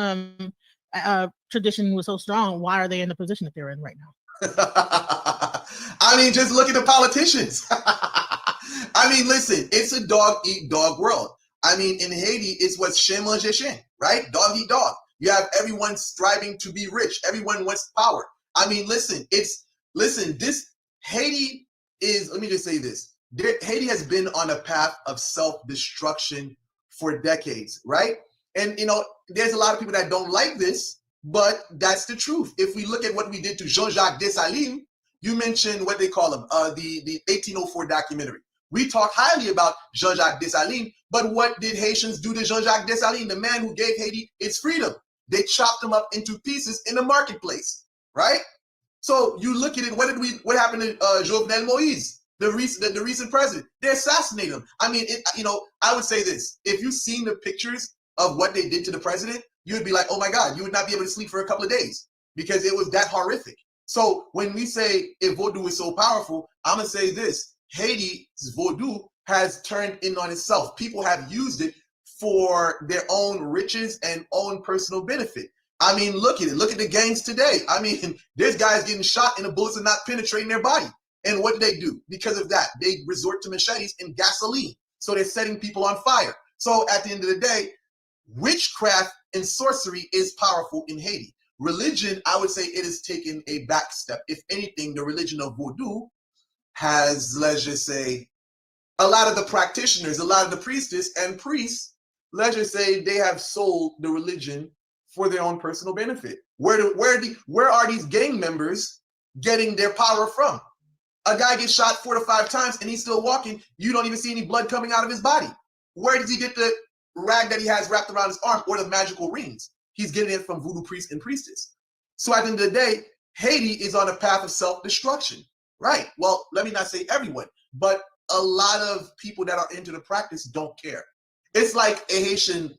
[SPEAKER 6] tradition was so strong, why are they in the position that they're in right now?
[SPEAKER 5] I mean, just look at the politicians. I mean, listen, it's a dog-eat-dog world. I mean, in Haiti, it's what's chien mange chien, right? Dog eat dog. You have everyone striving to be rich. Everyone wants power. I mean, listen, this Haiti is, let me just say this. Haiti has been on a path of self-destruction for decades, right? And, there's a lot of people that don't like this, but that's the truth. If we look at what we did to Jean-Jacques Dessalines, you mentioned what they call him, the 1804 documentary. We talk highly about Jean-Jacques Dessalines, but what did Haitians do to Jean-Jacques Dessalines, the man who gave Haiti its freedom? They chopped him up into pieces in the marketplace, right? So you look at it, what happened to Jovenel Moïse, the recent president? They assassinated him. I mean, I would say this. If you've seen the pictures of what they did to the president, you would be like, oh my God, you would not be able to sleep for a couple of days because it was that horrific. So when we say if Vodou is so powerful, I'm going to say this. Haiti's Vodou has turned in on itself. People have used it for their own riches and own personal benefit. I mean, look at it. Look at the gangs today. I mean, there's guys getting shot and the bullets are not penetrating their body. And what do? Because of that, they resort to machetes and gasoline. So they're setting people on fire. So at the end of the day, witchcraft and sorcery is powerful in Haiti. Religion, I would say it has taken a back step. If anything, the religion of Vodou has, let's just say, a lot of the practitioners, a lot of the priestess and priests, let's just say they have sold the religion for their own personal benefit. Where are these gang members getting their power from? A guy gets shot 4 to 5 times and he's still walking. You don't even see any blood coming out of his body. Where does he get the rag that he has wrapped around his arm or the magical rings? He's getting it from voodoo priest and priestess. So at the end of the day, Haiti is on a path of self-destruction, right? Well, let me not say everyone, but a lot of people that are into the practice don't care. It's like a Haitian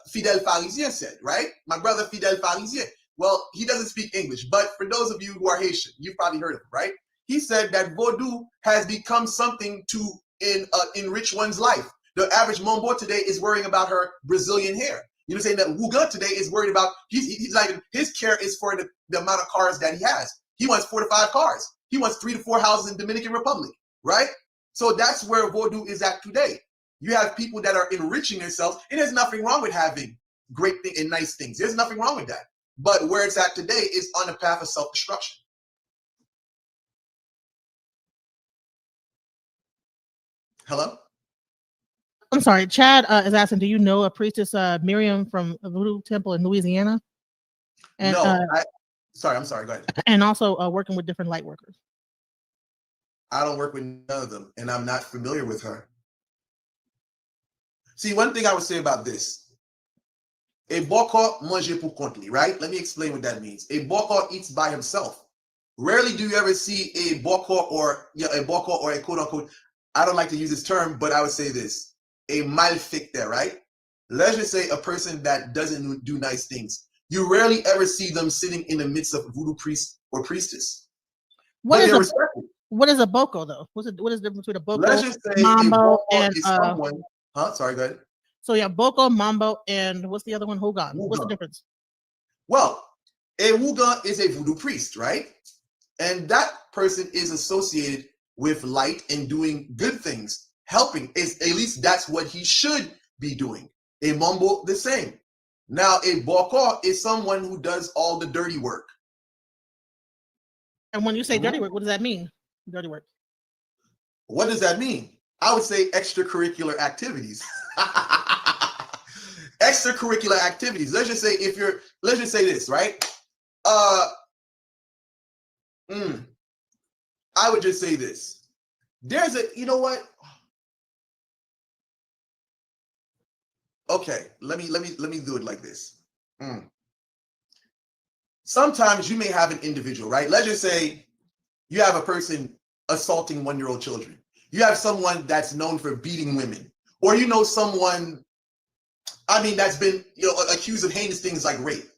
[SPEAKER 5] Fidel Pharisien said, right? My brother Fidel Pharisien. Well, he doesn't speak English, but for those of you who are Haitian, you've probably heard of him, right? He said that Vodou has become something to enrich one's life. The average Mombo today is worrying about her Brazilian hair. You know what I'm saying? That Wuga today is worried about, he's like, his care is for the amount of cars that he has. He wants 4 to 5 cars. He wants 3 to 4 houses in Dominican Republic, right? So that's where voodoo is at today. You have people that are enriching themselves, and there's nothing wrong with having great things and nice things. There's nothing wrong with that. But where it's at today is on the path of self-destruction. Hello?
[SPEAKER 6] I'm sorry. Chad is asking, do you know a priestess Miriam from a Voodoo Temple in Louisiana? And,
[SPEAKER 5] no, I'm sorry. Go ahead.
[SPEAKER 6] And also working with different light workers.
[SPEAKER 5] I don't work with none of them, and I'm not familiar with her. See, one thing I would say about this, a boko mange pour compte, right? Let me explain what that means. A boko eats by himself. Rarely do you ever see a boko or a quote unquote, I don't like to use this term, but I would say this, a malfecte, right? Let's just say a person that doesn't do nice things. You rarely ever see them sitting in the midst of voodoo priest or priestess.
[SPEAKER 6] What is a boko though? What is the difference between a boko,
[SPEAKER 5] let's just say
[SPEAKER 6] mambo,
[SPEAKER 5] and someone? Sorry, go ahead.
[SPEAKER 6] So yeah, boko, mambo, and what's the other one? Hogan. What's the difference?
[SPEAKER 5] Well, a Wuga is a voodoo priest, right? And that person is associated with light and doing good things, helping. At least that's what he should be doing. A mambo, the same. Now, a boko is someone who does all the dirty work.
[SPEAKER 6] And when you say dirty work, what does that mean? Dirty work.
[SPEAKER 5] What does that mean? I would say extracurricular activities. Extracurricular activities. Let's just say this, right? I would just say this. There's you know what? Okay, let me do it like this. Sometimes you may have an individual, right? Let's just say you have a person assaulting 1-year-old children. You have someone that's known for beating women, or you know someone, that's been accused of heinous things like rape.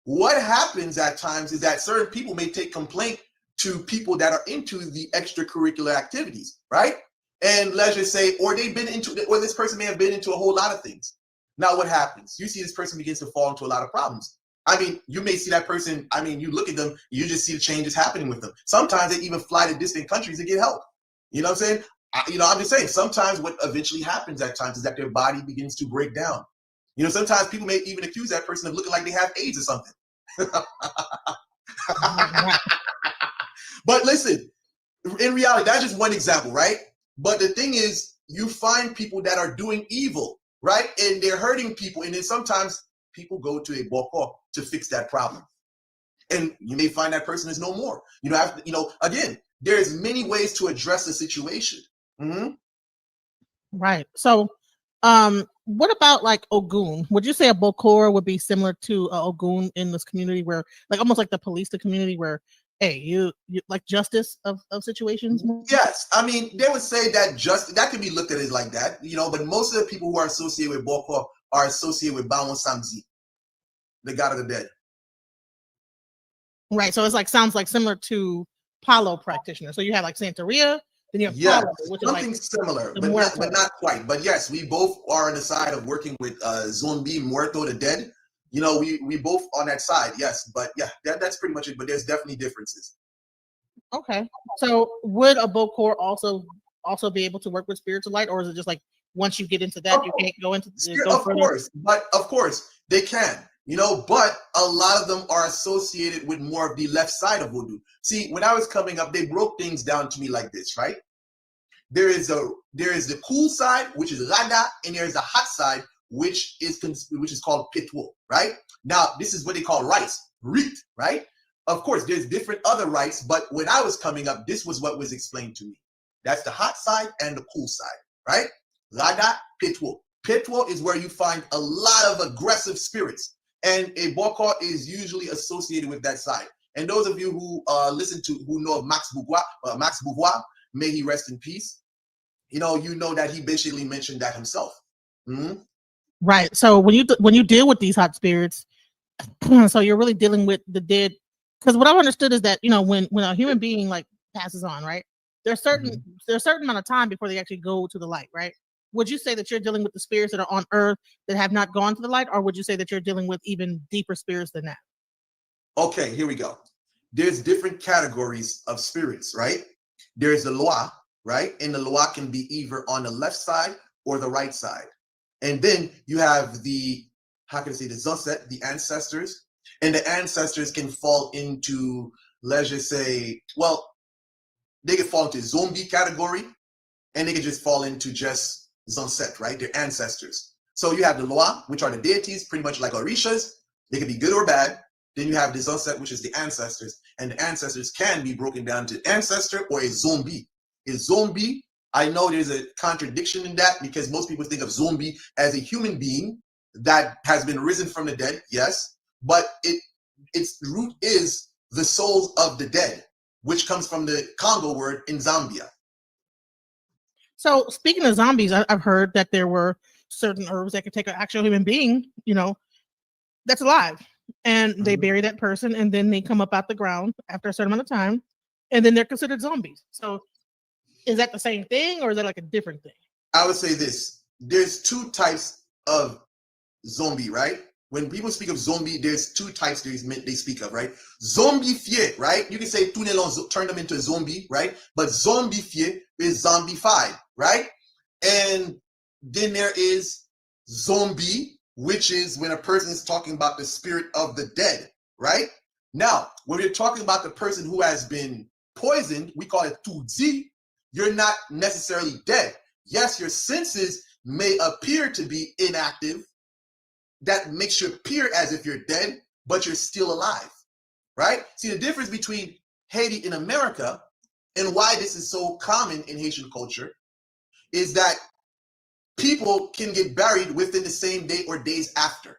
[SPEAKER 5] What happens at times is that certain people may take complaint to people that are into the extracurricular activities, right? And let's just say, or this person may have been into a whole lot of things. Now what happens? You see this person begins to fall into a lot of problems. You may see that person, you look at them, you just see the changes happening with them. Sometimes they even fly to distant countries to get help. You know what I'm saying? I'm just saying, sometimes what eventually happens at times is that their body begins to break down. Sometimes people may even accuse that person of looking like they have AIDS or something. But listen, in reality, that's just one example, right? But the thing is, you find people that are doing evil, right? And they're hurting people. And then sometimes people go to a boko to fix that problem. And you may find that person is no more. Again, there's many ways to address the situation. Mm-hmm.
[SPEAKER 6] Right. So, what about like Ogun? Would you say a Bokor would be similar to Ogun in this community, where like almost like the police, the community where, hey, you like justice of situations?
[SPEAKER 5] Yes, they would say that that can be looked at as like that, but most of the people who are associated with Bokor are associated with Bawon Samzi, the god of the dead.
[SPEAKER 6] Right. So it's like sounds like similar to Palo practitioner. So you have like Santeria. Then you have Palo, which
[SPEAKER 5] something
[SPEAKER 6] is like
[SPEAKER 5] similar, but not quite. But yes, we both are on the side of working with Zombie Muerto, the dead. We both on that side. Yes, but yeah, that's pretty much it. But there's definitely differences.
[SPEAKER 6] Okay, so would a Bokor also be able to work with spiritual light, or is it just like once you get into that, you can't go into?
[SPEAKER 5] Of course, they can. But a lot of them are associated with more of the left side of voodoo. See, when I was coming up, they broke things down to me like this, right? There is the cool side, which is Rada, and there is the hot side, which is called Pitwo, right? Now, this is what they call rice, Rit, right? Of course, there's different other rights, but when I was coming up, this was what was explained to me. That's the hot side and the cool side, right? Rada, Pitwo. Pitwo is where you find a lot of aggressive spirits. And a Bokor is usually associated with that side. And those of you who who know of Max Beauvoir, may he rest in peace. You know that he basically mentioned that himself. Mm-hmm.
[SPEAKER 6] Right. So when you deal with these hot spirits, so you're really dealing with the dead. Because what I've understood is that when a human being like passes on, right? There's a certain amount of time before they actually go to the light, right? would you say that you're dealing with the spirits that are on earth that have not gone to the light, or would you say that you're dealing with even deeper spirits than that?
[SPEAKER 5] Okay, here we go. There's different categories of spirits, right? There's the Loa, right? And the Loa can be either on the left side or the right side. And then you have the, how can I say, the Zonset, the ancestors. And the ancestors can fall into, let's just say, well, they can fall into zombie category, and they can just fall into just Zonset, right? They're ancestors. So you have the Loa, which are the deities, pretty much like Orishas. They can be good or bad. Then you have the Zonset, which is the ancestors. And the ancestors can be broken down to ancestor or a zombie. A zombie, I know there's a contradiction in that because most people think of zombie as a human being that has been risen from the dead, yes. But its root is the souls of the dead, which comes from the Congo word in Zambia.
[SPEAKER 6] So speaking of zombies, I've heard that there were certain herbs that could take an actual human being, that's alive. And they bury that person, and then they come up out the ground after a certain amount of time, and then they're considered zombies. So is that the same thing, or is that like a different thing?
[SPEAKER 5] I would say this. There's two types of zombie, right? When people speak of zombie, there's two types they speak of, right? Zombifié, right? You can say turn them into a zombie, right? But zombifié is zombified, right? And then there is zombie, which is when a person is talking about the spirit of the dead, right? Now, when you're talking about the person who has been poisoned, we call it Tutsi. You're not necessarily dead. Yes, your senses may appear to be inactive. That makes you appear as if you're dead, but you're still alive, right? See, the difference between Haiti and America and why this is so common in Haitian culture is that people can get buried within the same day or days after,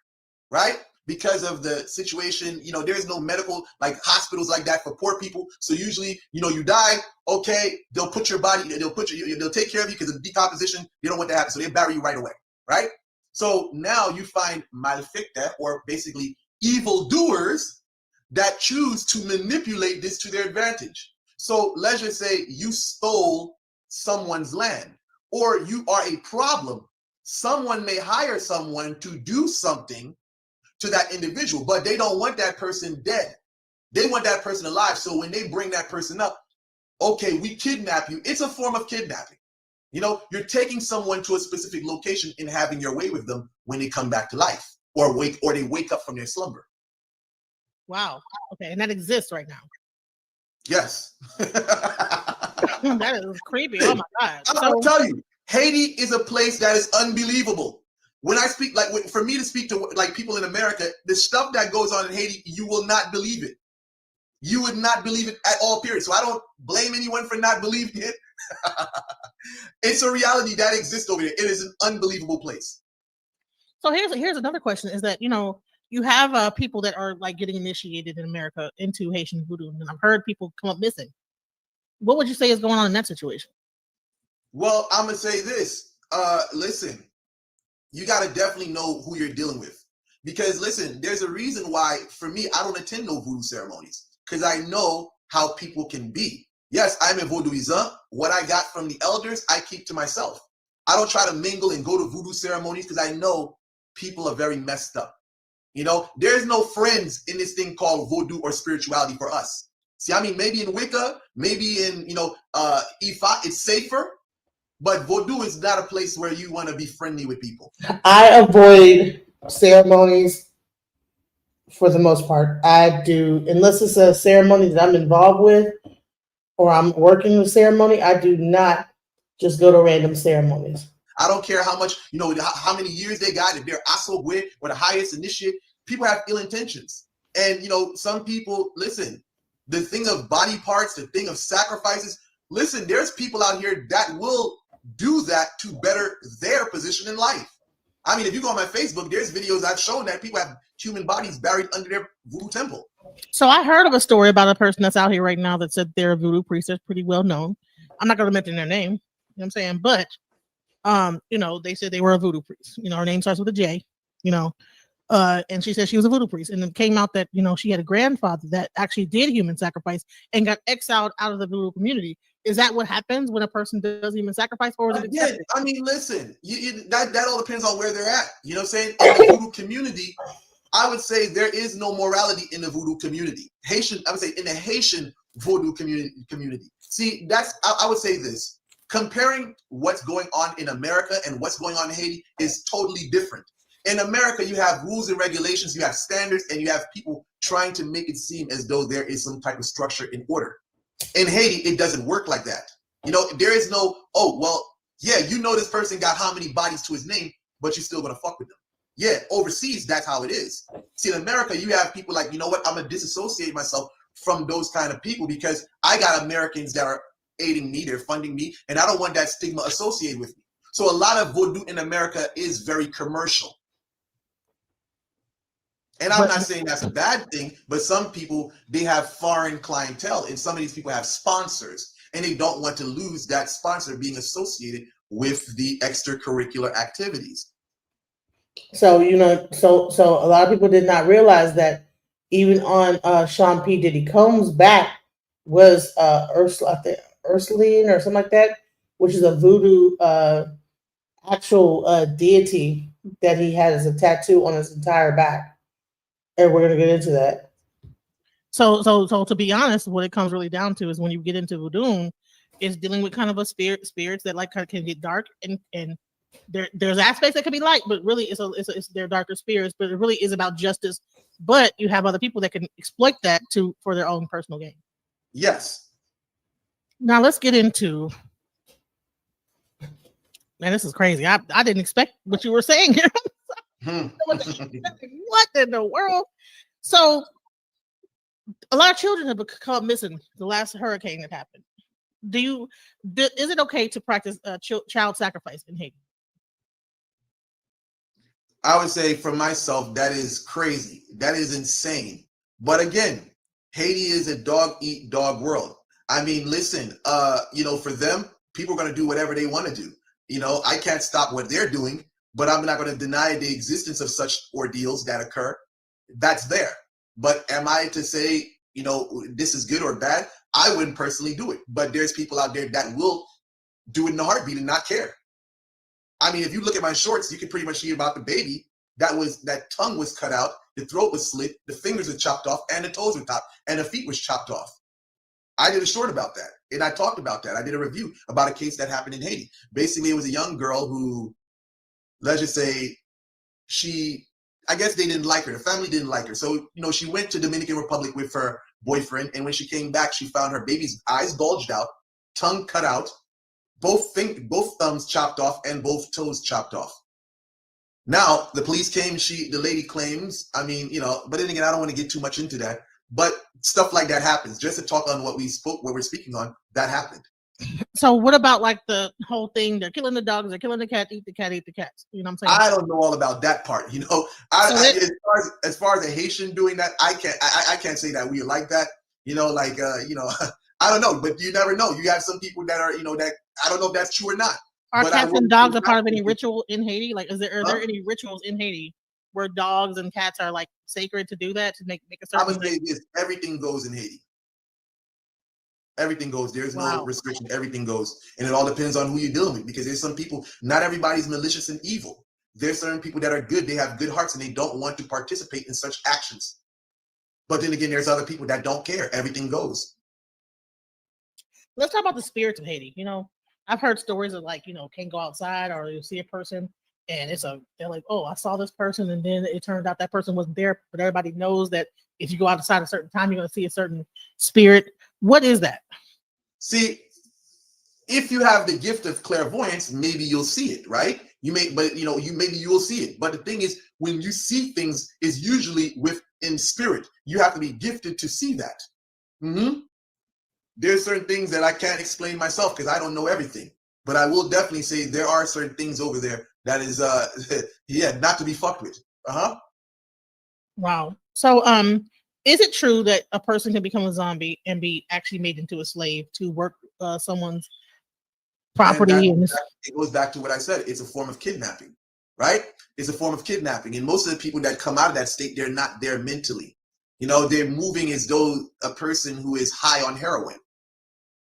[SPEAKER 5] right? Because of the situation, there's no medical, like hospitals like that for poor people. So usually, you die, okay, they'll put your body, they'll take care of you because of decomposition. They don't want that to happen. So they bury you right away, right? So now you find malefactor, or basically evildoers that choose to manipulate this to their advantage. So let's just say you stole someone's land, or you are a problem. Someone may hire someone to do something to that individual, but they don't want that person dead. They want that person alive. So when they bring that person up, okay, we kidnap you. It's a form of kidnapping. You're taking someone to a specific location and having your way with them when they come back to life, or they wake up from their slumber.
[SPEAKER 6] Wow. Okay, and that exists right now.
[SPEAKER 5] Yes.
[SPEAKER 6] That is creepy. Oh my God.
[SPEAKER 5] I'll tell you, Haiti is a place that is unbelievable. When I speak, for me to speak to people in America, the stuff that goes on in Haiti, you will not believe it. You would not believe it at all, period. So I don't blame anyone for not believing it. It's a reality that exists over there. It is an unbelievable place.
[SPEAKER 6] So here's another question: is that you have people that are like getting initiated in America into Haitian voodoo, and I've heard people come up missing. What would you say is going on in that situation?
[SPEAKER 5] Well, I'm gonna say this. Listen, you gotta definitely know who you're dealing with, because listen, there's a reason why for me I don't attend no voodoo ceremonies, because I know how people can be. Yes, I'm a voodooism. What I got from the elders, I keep to myself. I don't try to mingle and go to voodoo ceremonies because I know people are very messed up. There's no friends in this thing called voodoo or spirituality for us. See, maybe in Wicca, maybe in, Ifa, it's safer, but voodoo is not a place where you want to be friendly with people.
[SPEAKER 1] I avoid ceremonies for the most part. I do, unless it's a ceremony that I'm involved with or I'm working the ceremony, I do not just go to random ceremonies.
[SPEAKER 5] I don't care how much, how many years they got, if they're Asogwe or the highest initiate, people have ill intentions. And, some people, listen, the thing of body parts, the thing of sacrifices, listen, there's people out here that will do that to better their position in life. If you go on my Facebook, there's videos I've shown that people have human bodies buried under their voodoo temple.
[SPEAKER 6] So I heard of a story about a person that's out here right now that said they're a voodoo priest. They're pretty well known. I'm not going to mention their name. You know what I'm saying? But, they said they were a voodoo priest. Her name starts with a J, and she said she was a voodoo priest. And it came out that, she had a grandfather that actually did human sacrifice and got exiled out of the voodoo community. Is that what happens when a person does human sacrifice, or is it
[SPEAKER 5] Again,
[SPEAKER 6] accepted?
[SPEAKER 5] I mean, listen, that all depends on where they're at. You know what I'm saying? In the voodoo community, I would say there is no morality in the voodoo community. I would say in the Haitian voodoo community. See, I would say this. Comparing what's going on in America and what's going on in Haiti is totally different. In America, you have rules and regulations, you have standards, and you have people trying to make it seem as though there is some type of structure in order. In Haiti, it doesn't work like that. You know, there is no, oh, well, yeah, you know this person got how many bodies to his name, but you're still going to fuck with them. Yeah, overseas, that's how it is. See, in America, you have people like, you know what, I'm going to disassociate myself from those kind of people because I got Americans that are aiding me, they're funding me, and I don't want that stigma associated with me. So a lot of voodoo in America is very commercial. And I'm not saying that's a bad thing, but some people, they have foreign clientele, and some of these people have sponsors, and they don't want to lose that sponsor being associated with the extracurricular activities.
[SPEAKER 1] So, you know, so a lot of people did not realize that even on Sean P. Diddy Combs' back was Ursuline or something like that, which is a voodoo actual deity that he had as a tattoo on his entire back. And we're going to get into that.
[SPEAKER 6] So to be honest, what it comes really down to is when you get into voodoo, is dealing with kind of a spirits that like kind of can get dark, and there's aspects that can be light, but really it's their darker spirits. But it really is about justice. But you have other people that can exploit that for their own personal gain.
[SPEAKER 5] Yes.
[SPEAKER 6] Now let's get into. Man, this is crazy. I didn't expect what you were saying here. What in the world? So a lot of children have become missing the last hurricane that happened. Is it okay to practice child sacrifice in Haiti?
[SPEAKER 5] I would say for myself, that is crazy. That is insane. But again, Haiti is a dog eat dog world. I mean, listen, you know, for them, people are going to do whatever they want to do. You know, I can't stop what they're doing, but I'm not going to deny the existence of such ordeals that occur. That's there. But am I to say, you know, this is good or bad? I wouldn't personally do it. But there's people out there that will do it in a heartbeat and not care. I mean, if you look at my shorts, you can pretty much see about the baby. That tongue was cut out, the throat was slit, the fingers were chopped off, and the toes were chopped, and the feet was chopped off. I did a short about that, and I talked about that. I did a review about a case that happened in Haiti. Basically, it was a young girl who, let's just say, I guess they didn't like her. The family didn't like her. So, you know, she went to Dominican Republic with her boyfriend, and when she came back, she found her baby's eyes bulged out, tongue cut out, both thumbs chopped off, and both toes chopped off. Now, the police came, the lady claims, I mean, you know, but then again, I don't want to get too much into that, but stuff like that happens. Just to talk on what we're speaking on, that happened.
[SPEAKER 6] So what about like the whole thing? They're killing the dogs, they're killing the cat, eat the cat, eat the cats. You know what I'm saying?
[SPEAKER 5] I don't know all about that part. You know, as far as a Haitian doing that, I can't say that we are like that. You know, like you know, I don't know, but you never know. You have some people that are, you know, that I don't know if that's true or not.
[SPEAKER 6] Are cats and dogs a part of any ritual in Haiti? Like, are there any rituals in Haiti where dogs and cats are like sacred to do that, to make a certain?
[SPEAKER 5] I would say this: everything goes in Haiti. Everything goes. There's no restriction. Everything goes, and it all depends on who you're dealing with. Because there's some people. Not everybody's malicious and evil. There's certain people that are good. They have good hearts, and they don't want to participate in such actions. But then again, there's other people that don't care. Everything goes.
[SPEAKER 6] Let's talk about the spirits of Haiti. You know, I've heard stories of like, you know, can't go outside, or you see a person and they're like, oh, I saw this person, and then it turned out that person wasn't there. But everybody knows that if you go outside a certain time, you're going to see a certain spirit. What is that?
[SPEAKER 5] See, if you have the gift of clairvoyance, maybe you'll see it, right? Maybe you will see it. But the thing is, when you see things, is usually within spirit. You have to be gifted to see that. Mm-hmm. There's certain things that I can't explain myself because I don't know everything. But I will definitely say there are certain things over there that is, not to be fucked with.
[SPEAKER 6] Wow. So, is it true that a person can become a zombie and be actually made into a slave to work someone's property?
[SPEAKER 5] It goes back to what I said. It's a form of kidnapping, right? It's a form of kidnapping. And most of the people that come out of that state, they're not there mentally. You know, they're moving as though a person who is high on heroin.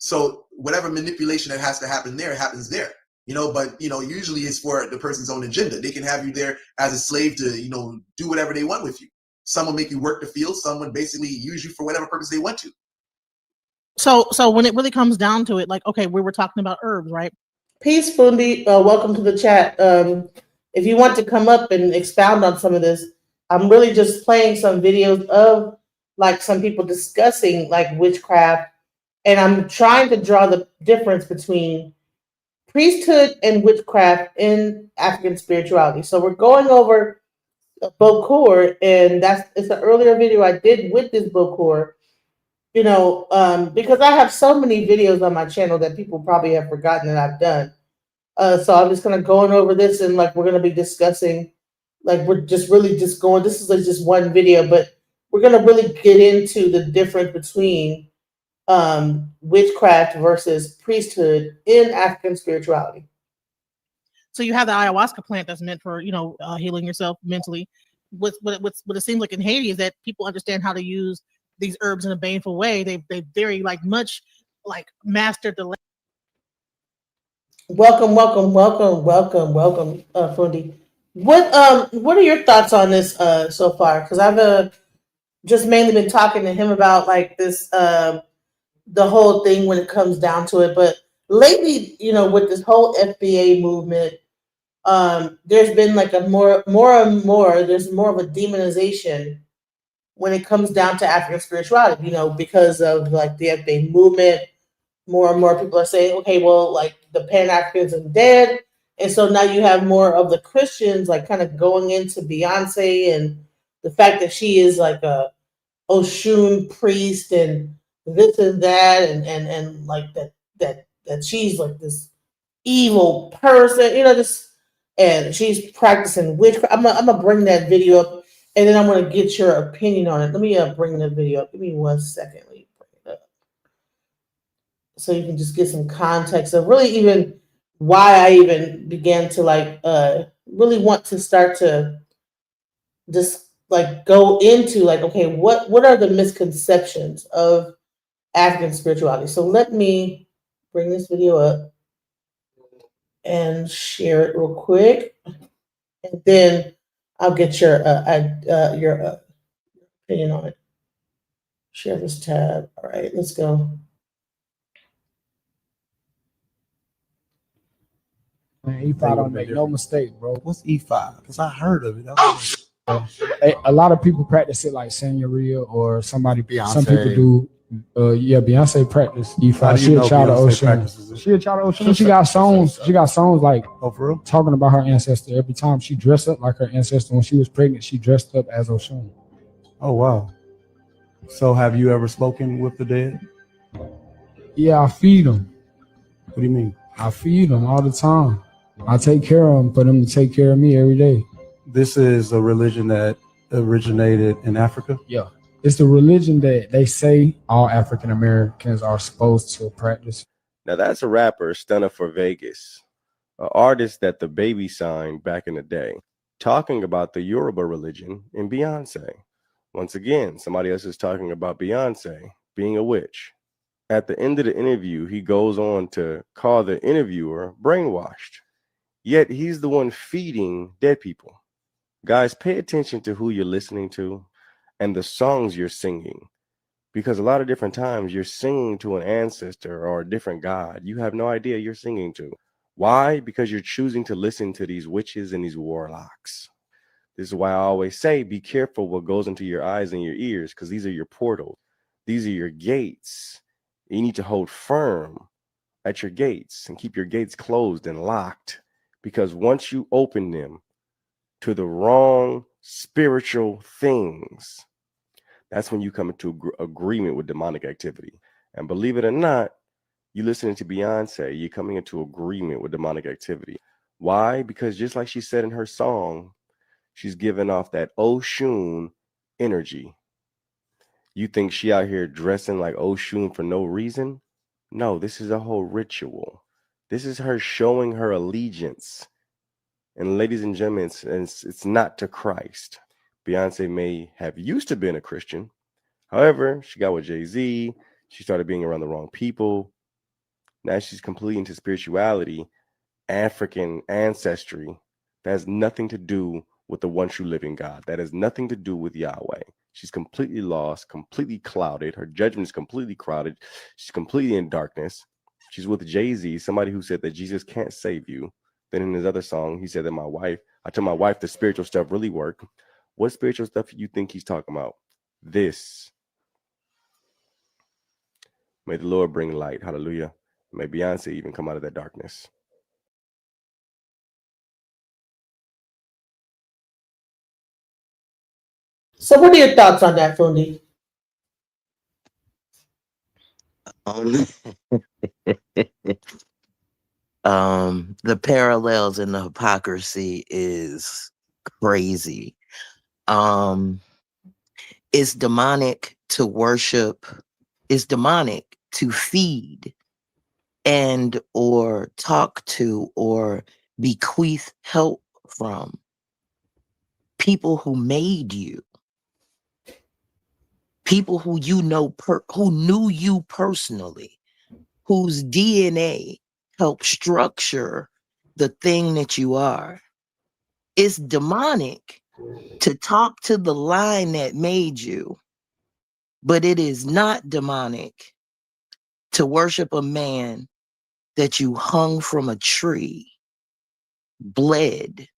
[SPEAKER 5] So whatever manipulation that has to happen there happens there. But usually it's for the person's own agenda. They can have you there as a slave to do whatever they want with you. Some will make you work the field. Some would basically use you for whatever purpose they want to.
[SPEAKER 6] So when it really comes down to it, like, okay, we were talking about herbs, right?
[SPEAKER 1] Peace, Fundi. Welcome to the chat. If you want to come up and expound on some of this, I'm really just playing some videos of like some people discussing like witchcraft, and I'm trying to draw the difference between priesthood and witchcraft in African spirituality. So we're going over Bokor, and it's an earlier video I did with this Bokor. Because I have so many videos on my channel that people probably have forgotten that I've done. So I'm just gonna going over this, and like we're gonna be discussing, like we're just really just going. This is like just one video, but we're gonna really get into the difference between witchcraft versus priesthood in African spirituality.
[SPEAKER 6] So you have the ayahuasca plant that's meant for healing yourself mentally. What it seems like in Haiti is that people understand how to use these herbs in a baneful way. They very much mastered the.
[SPEAKER 1] Welcome, Fundi. What are your thoughts on this so far? Because I've just mainly been talking to him about like this the whole thing when it comes down to it. But lately, with this whole FBA movement, there's been like a more and more. There's more of a demonization when it comes down to African spirituality. Because of like the FBA movement. More and more people are saying, okay, well, like the Pan-Africans are dead. And so now you have more of the Christians like kind of going into Beyonce and the fact that she is like a Oshun priest and this and that and like that she's like this evil person, this, and she's practicing witchcraft. I'm gonna bring that video up and then I'm gonna get your opinion on it. Let me bring the video up. Give me 1 second. So you can just get some context of really even why I even began to really want to start to just like go into like, okay, what are the misconceptions of African spirituality? So let me bring this video up and share it real quick, and then I'll get your opinion on it. Share this tab. All right, let's go.
[SPEAKER 7] Man, E5 don't make no mistake, bro.
[SPEAKER 8] What's E5? Because I heard of it.
[SPEAKER 7] A lot of people practice it like Santeria or somebody.
[SPEAKER 8] Beyonce.
[SPEAKER 7] Some people do. Beyonce practice E5. She a child of Oshun. She a child of Oshun. She got songs. She got songs like talking about her ancestor. Every time she dressed up like her ancestor. When she was pregnant, she dressed up as Oshun.
[SPEAKER 8] Oh wow. So have you ever spoken with the dead?
[SPEAKER 7] Yeah, I feed them.
[SPEAKER 8] What do you mean?
[SPEAKER 7] I feed them all the time. I take care of them for them to take care of me every day.
[SPEAKER 8] This is a religion that originated in Africa?
[SPEAKER 7] Yeah. It's the religion that they say all African Americans are supposed to practice.
[SPEAKER 9] Now that's a rapper, Stunner for Vegas, an artist that the Baby signed back in the day, talking about the Yoruba religion in Beyonce. Once again, somebody else is talking about Beyonce being a witch. At the end of the interview, he goes on to call the interviewer brainwashed. Yet he's the one feeding dead people. Guys, pay attention to who you're listening to and the songs you're singing. Because a lot of different times you're singing to an ancestor or a different god you have no idea you're singing to. Why? Because you're choosing to listen to these witches and these warlocks. This is why I always say, be careful what goes into your eyes and your ears, because these are your portals. These are your gates. You need to hold firm at your gates and keep your gates closed and locked. Because once you open them to the wrong spiritual things, that's when you come into agreement with demonic activity. And believe it or not, you listening to Beyonce, you're coming into agreement with demonic activity. Why? Because just like she said in her song, she's giving off that Oshun energy. You think she out here dressing like Oshun for no reason? No, this is a whole ritual. This is her showing her allegiance. And ladies and gentlemen, it's not to Christ. Beyonce may have used to been a Christian. However, she got with Jay-Z. She started being around the wrong people. Now she's completely into spirituality, African ancestry. That has nothing to do with the one true living God. That has nothing to do with Yahweh. She's completely lost, completely clouded. Her judgment is completely crowded. She's completely in darkness. She's with Jay-Z, somebody who said that Jesus can't save you. Then in his other song, he said that I told my wife the spiritual stuff really work. What spiritual stuff do you think he's talking about? This. May the Lord bring light. Hallelujah. May Beyonce even come out of that darkness.
[SPEAKER 1] So what are your thoughts on that, Fundi?
[SPEAKER 10] The parallels and the hypocrisy is crazy. It's demonic to worship, it's demonic to feed and or talk to or bequeath help from people who made you, people who who knew you personally, whose DNA helped structure the thing that you are. It's demonic to talk to the line that made you, but it is not demonic to worship a man that you hung from a tree, bled,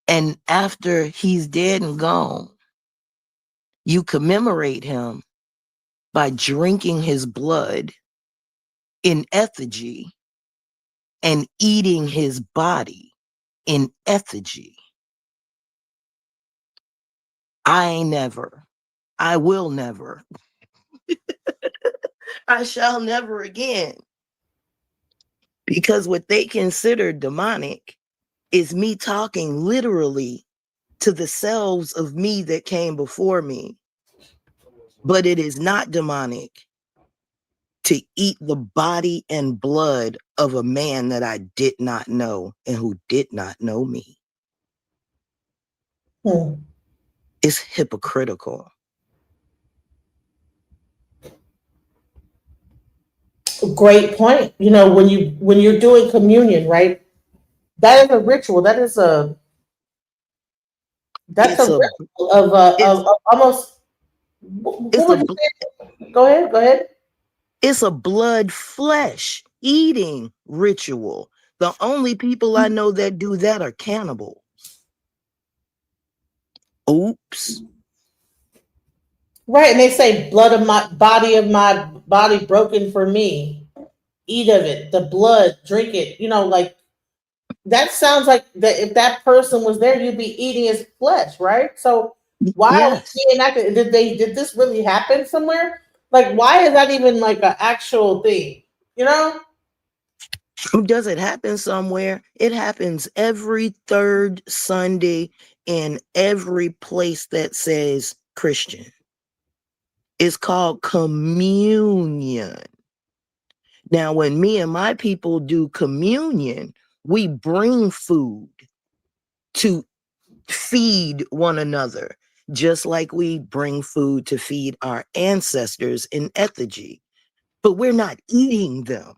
[SPEAKER 10] and after he's dead and gone, you commemorate him by drinking his blood in effigy and eating his body in effigy. I will never, I shall never again. Because what they consider demonic is me talking literally to the selves of me that came before me. But it is not demonic to eat the body and blood of a man that I did not know and who did not know me. It's hypocritical.
[SPEAKER 1] Great point. You know, when you're doing communion, right? That is a ritual. That's a ritual of almost. Who would you say? Go ahead. Go ahead.
[SPEAKER 10] It's a blood flesh eating ritual. The only people I know that do that are cannibals. Oops.
[SPEAKER 1] Right, and they say blood of my body broken for me. Eat of it, the blood, drink it. You know, like that sounds like that if that person was there, you'd be eating his flesh, right? So why are we seeing that? Did this really happen somewhere? Like, why is that even like an actual thing? You know?
[SPEAKER 10] Does it happen somewhere? It happens every third Sunday in every place that says Christian. It's called communion. Now, when me and my people do communion, we bring food to feed one another, just like we bring food to feed our ancestors in effigy. But we're not eating them.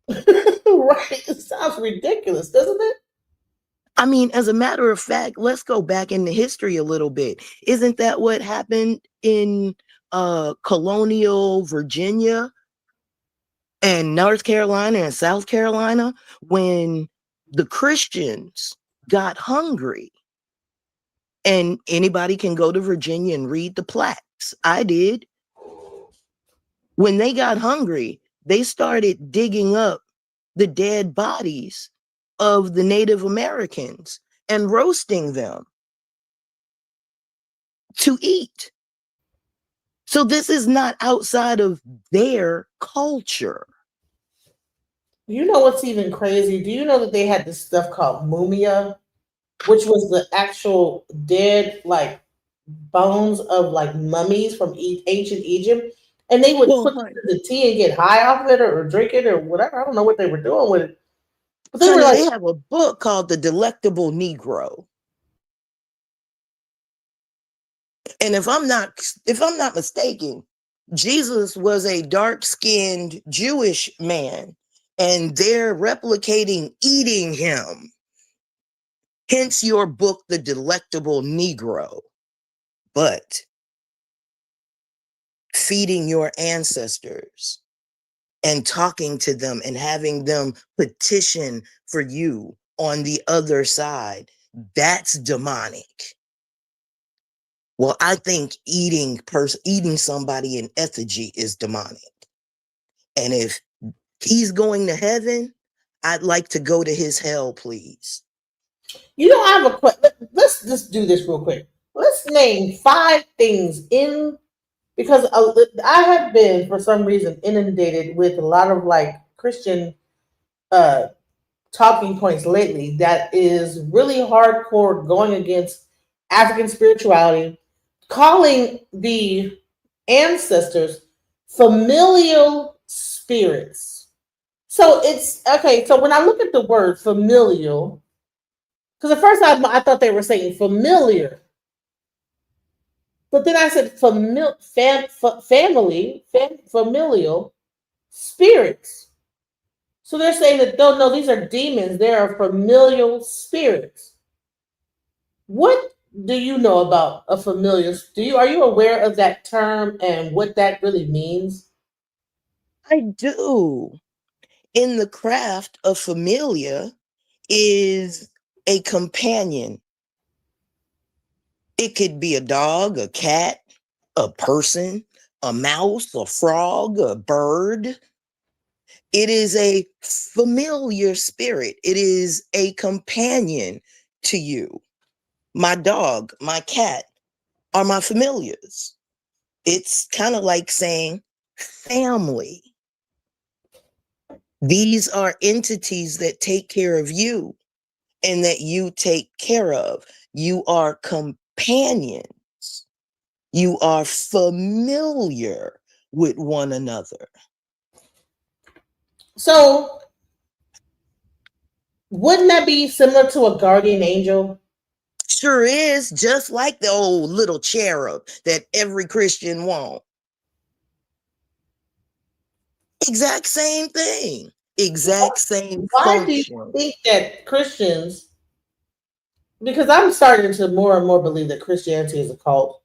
[SPEAKER 1] Right. It sounds ridiculous, doesn't it?
[SPEAKER 10] I mean, as a matter of fact, let's go back into history a little bit. Isn't that what happened in colonial Virginia and North Carolina and South Carolina when the Christians got hungry? And anybody can go to Virginia and read the plaques. I did. When they got hungry, they started digging up the dead bodies of the Native Americans and roasting them to eat. So this is not outside of their culture.
[SPEAKER 1] You know what's even crazy? Do you know that they had this stuff called mumia, which was the actual dead like bones of like mummies from ancient Egypt, and they would put it in the tea and get high off of it or drink it or whatever. I don't know what they were doing with it, but they were like,
[SPEAKER 10] they have a book called The Delectable Negro. And if I'm not mistaken, Jesus was a dark-skinned Jewish man, and they're replicating eating him. Hence your book, The Delectable Negro. But feeding your ancestors and talking to them and having them petition for you on the other side, that's demonic. Well, I think eating somebody in effigy is demonic. And if he's going to heaven, I'd like to go to his hell, please.
[SPEAKER 1] You know, I have a question. Let's just do this real quick. Let's name 5 things because I have been, for some reason, inundated with a lot of like Christian talking points lately that is really hardcore going against African spirituality, calling the ancestors familial spirits. So it's okay. So when I look at the word familial, because at first I thought they were saying familiar, but then I said familial spirits. So they're saying that no, these are demons. They are familial spirits. What do you know about a familiar? Are you aware of that term and what that really means?
[SPEAKER 10] I do. In the craft of familia is a companion. It could be a dog, a cat, a person, a mouse, a frog, a bird. It is a familiar spirit. It is a companion to you. My dog, my cat are my familiars. It's kind of like saying family. These are entities that take care of you and that you take care of. You are companions. You are familiar with one another.
[SPEAKER 1] So wouldn't that be similar to a guardian angel?
[SPEAKER 10] Sure is, just like the old little cherub that every Christian wants. Exact same thing. Exact same
[SPEAKER 1] Why do
[SPEAKER 10] function.
[SPEAKER 1] you think that Christians, because I'm starting to more and more believe that Christianity is a cult.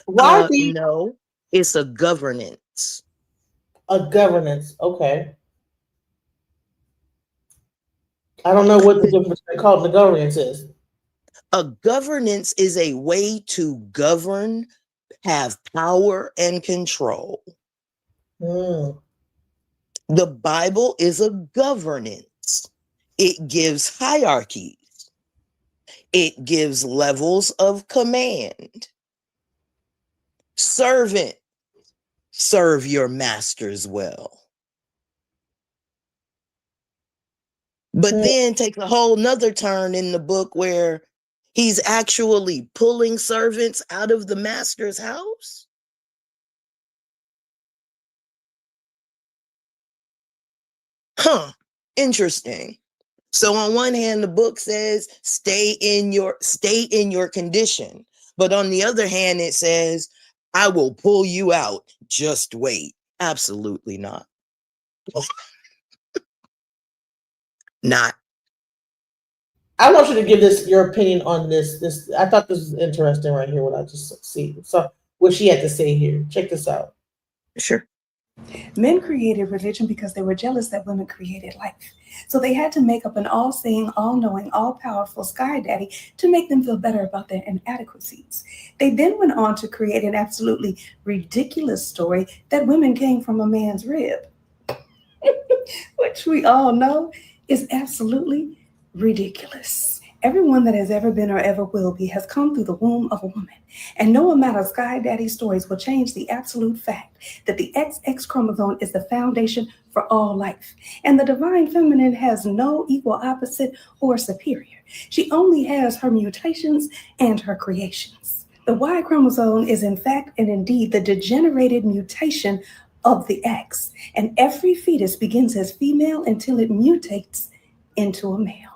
[SPEAKER 1] Why do you
[SPEAKER 10] No, it's a governance.
[SPEAKER 1] A governance, okay. I don't know what the difference between cult and the governance is.
[SPEAKER 10] A governance is a way to govern, have power and control.
[SPEAKER 1] Mm.
[SPEAKER 10] The Bible is a governance. It gives hierarchies. It gives levels of command. Servant, serve your masters well. But then takes a whole nother turn in the book where he's actually pulling servants out of the master's house. Huh, interesting. So on one hand, the book says stay in your condition. But on the other hand, it says, I will pull you out. Just wait. Absolutely not. Not.
[SPEAKER 1] I want you to give your opinion on this. I thought this was interesting right here. What I just see. So what she had to say here. Check this out.
[SPEAKER 10] Sure.
[SPEAKER 11] Men created religion because they were jealous that women created life. So they had to make up an all-seeing, all-knowing, all-powerful sky daddy to make them feel better about their inadequacies. They then went on to create an absolutely ridiculous story that women came from a man's rib, which we all know is absolutely ridiculous. Everyone that has ever been or ever will be has come through the womb of a woman. And no amount of sky daddy stories will change the absolute fact that the XX chromosome is the foundation for all life. And the divine feminine has no equal opposite or superior. She only has her mutations and her creations. The Y chromosome is in fact and indeed the degenerated mutation of the X. And every fetus begins as female until it mutates into a male.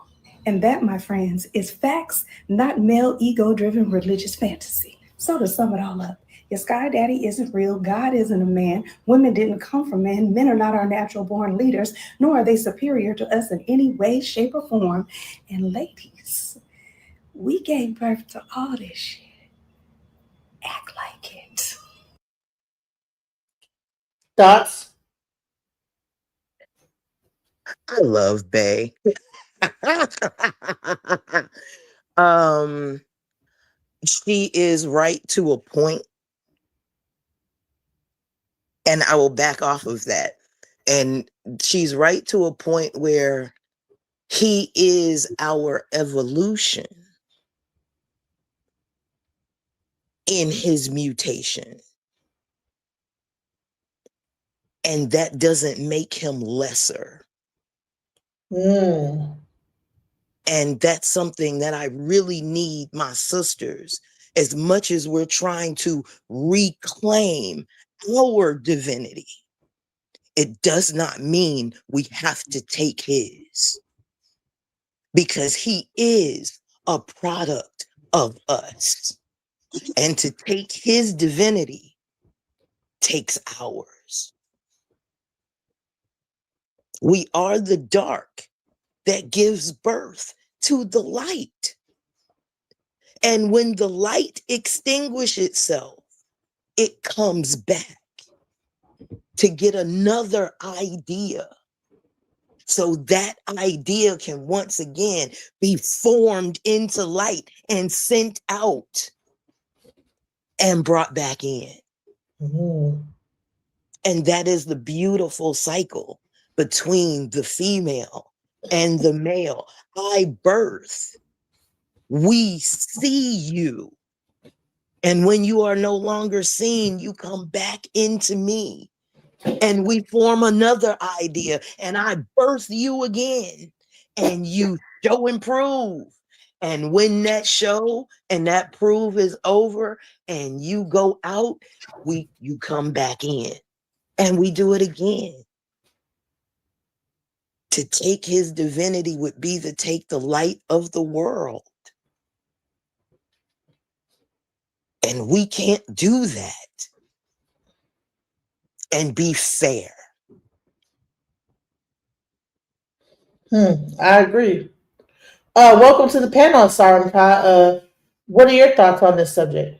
[SPEAKER 11] And that, my friends, is facts, not male ego-driven religious fantasy. So to sum it all up, Your Sky Daddy isn't real. God isn't a man. Women didn't come from men. Men are not our natural born leaders, nor are they superior to us in any way, shape, or form. And ladies, we gave birth to all this shit. Act like it.
[SPEAKER 1] Thoughts?
[SPEAKER 10] I love Bay. um, she is right to a point, and I will back off of that. And she's right to a point where he is our evolution in his mutation. And that doesn't make him lesser.
[SPEAKER 1] Mm.
[SPEAKER 10] And that's something that I really need my sisters, as much as we're trying to reclaim our divinity. It does not mean we have to take his, because he is a product of us. And to take his divinity takes ours. We are the dark that gives birth to the light. And when the light extinguishes itself, it comes back to get another idea. So that idea can once again be formed into light and sent out and brought back in.
[SPEAKER 1] Mm-hmm.
[SPEAKER 10] And that is the beautiful cycle between the female and the male. I birth, we see you. And when you are no longer seen, you come back into me. And we form another idea, and I birth you again, and you show and prove. And when that show and that prove is over and you go out, you come back in, and we do it again. To take his divinity would be to take the light of the world. And we can't do that and be fair.
[SPEAKER 1] I agree. Welcome to the panel, Sarampa. What are your thoughts on this subject?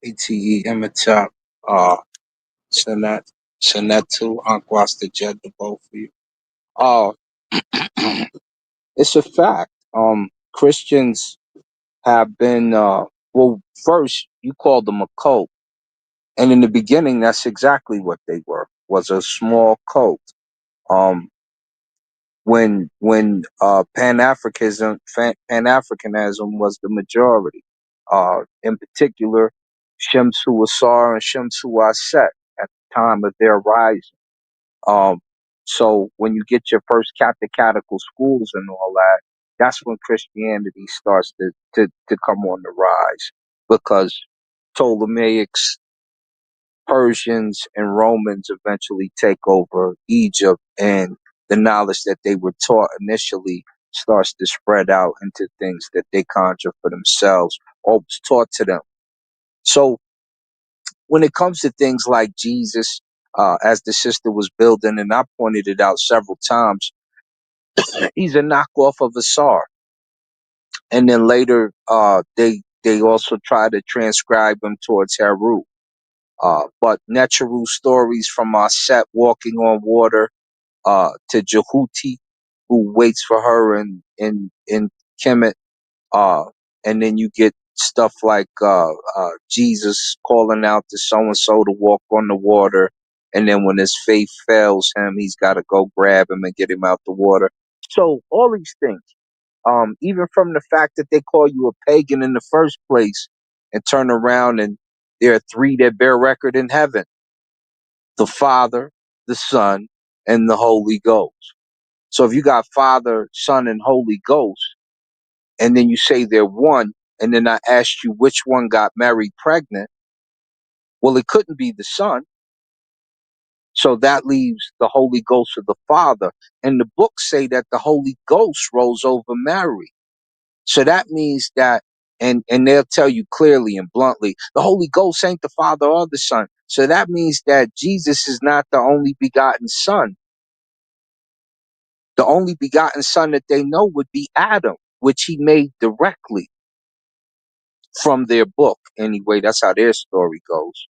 [SPEAKER 12] ATE Emitab, Shanetu, Anquasta Jed, the both of you. Uh, it's a fact. Christians have been, well, first, you called them a cult. And in the beginning, that's exactly what they were, was a small cult. When Pan-Africanism was the majority. In particular, Shemsu Asar and Shemsu Aset at the time of their rising. So when you get your first catechetical schools and all that, that's when Christianity starts to come on the rise, because Ptolemaics, Persians, and Romans eventually take over Egypt, and the knowledge that they were taught initially starts to spread out into things that they conjure for themselves or was taught to them. So when it comes to things like Jesus, as the sister was building, and I pointed it out several times, he's a knockoff of Asar. And then later, they also try to transcribe him towards Heru. But Necheru stories from Aset walking on water, to Jehuti, who waits for her in Kemet, and then you get stuff like Jesus calling out to so and so to walk on the water, and then when his faith fails him, he's got to go grab him and get him out the water. So all these things, even from the fact that they call you a pagan in the first place, and turn around and there are three that bear record in heaven: the Father, the Son, and the Holy Ghost. So if you got Father, Son, and Holy Ghost, and then you say they're one, and then I asked you which one got Mary pregnant, well, it couldn't be the Son. So that leaves the Holy Ghost of the Father. And the books say that the Holy Ghost rolls over Mary. So that means that And they'll tell you clearly and bluntly, the Holy Ghost ain't the Father or the Son. So that means that Jesus is not the only begotten Son. The only begotten Son that they know would be Adam, which he made directly from their book. Anyway, that's how their story goes.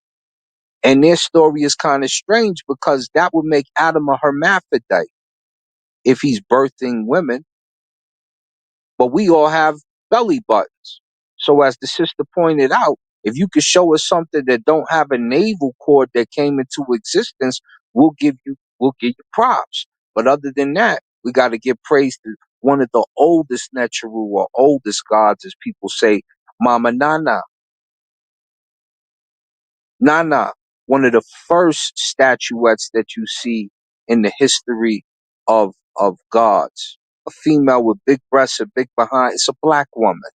[SPEAKER 12] And their story is kind of strange because that would make Adam a hermaphrodite if he's birthing women. But we all have belly buttons. So as the sister pointed out, if you could show us something that don't have a navel cord that came into existence, we'll give you props. But other than that, we got to give praise to one of the oldest natural or oldest gods, as people say, Mama Nana. Nana, one of the first statuettes that you see in the history of gods. A female with big breasts and big behind. It's a black woman.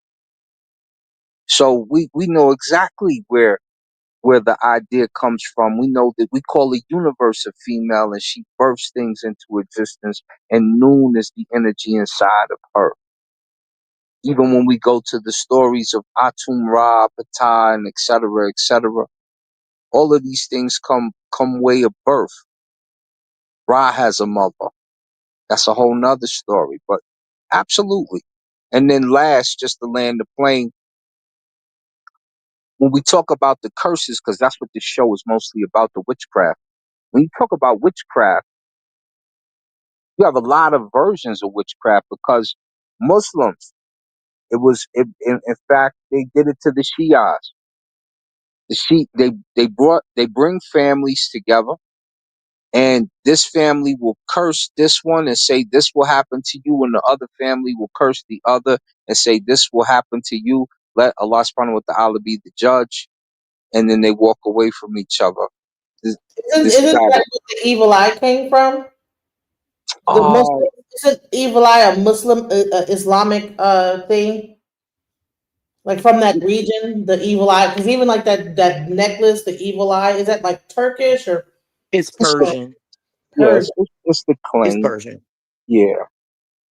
[SPEAKER 12] So we know exactly where the idea comes from. We know that we call the universe a female and she births things into existence, and Noon is the energy inside of her. Even when we go to the stories of Atum Ra, Ptah, and etc., all of these things come way of birth. Ra has a mother. That's a whole nother story, but absolutely. And then last, just to land the plane, when we talk about the curses, because that's what this show is mostly about, the witchcraft. When you talk about witchcraft, you have a lot of versions of witchcraft because Muslims, in fact, they did it to the Shias. They bring families together, and this family will curse this one and say this will happen to you, and the other family will curse the other and say this will happen to you. Let Allah subhanahu wa ta'ala be the judge, and then they walk away from each other.
[SPEAKER 1] Isn't that where the evil eye came from? The
[SPEAKER 12] Oh,
[SPEAKER 1] Muslim, isn't evil eye a Muslim Islamic thing? Like from that region, the evil eye, because even like that necklace, the evil eye, is that like Turkish or
[SPEAKER 10] It's Persian.
[SPEAKER 12] yes,
[SPEAKER 1] Persian?
[SPEAKER 12] it's the
[SPEAKER 10] It's
[SPEAKER 12] claim.
[SPEAKER 10] Persian.
[SPEAKER 12] Yeah.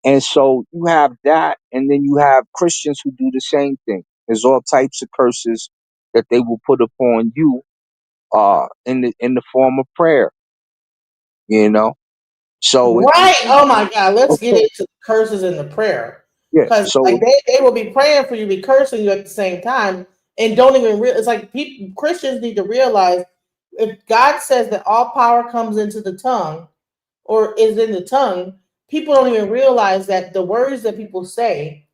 [SPEAKER 12] And so you have that, and then you have Christians who do the same thing. There's all types of curses that they will put upon you in the form of prayer, you know? So
[SPEAKER 1] Right. Oh my God. Let's get
[SPEAKER 12] okay.
[SPEAKER 1] into the curses and the prayer.
[SPEAKER 12] Yeah.
[SPEAKER 1] Because like
[SPEAKER 12] So
[SPEAKER 1] they will be praying for you, be cursing you at the same time, and don't even realize. It's like people, Christians need to realize if God says that all power comes into the tongue or is in the tongue, people don't even realize that the words that people say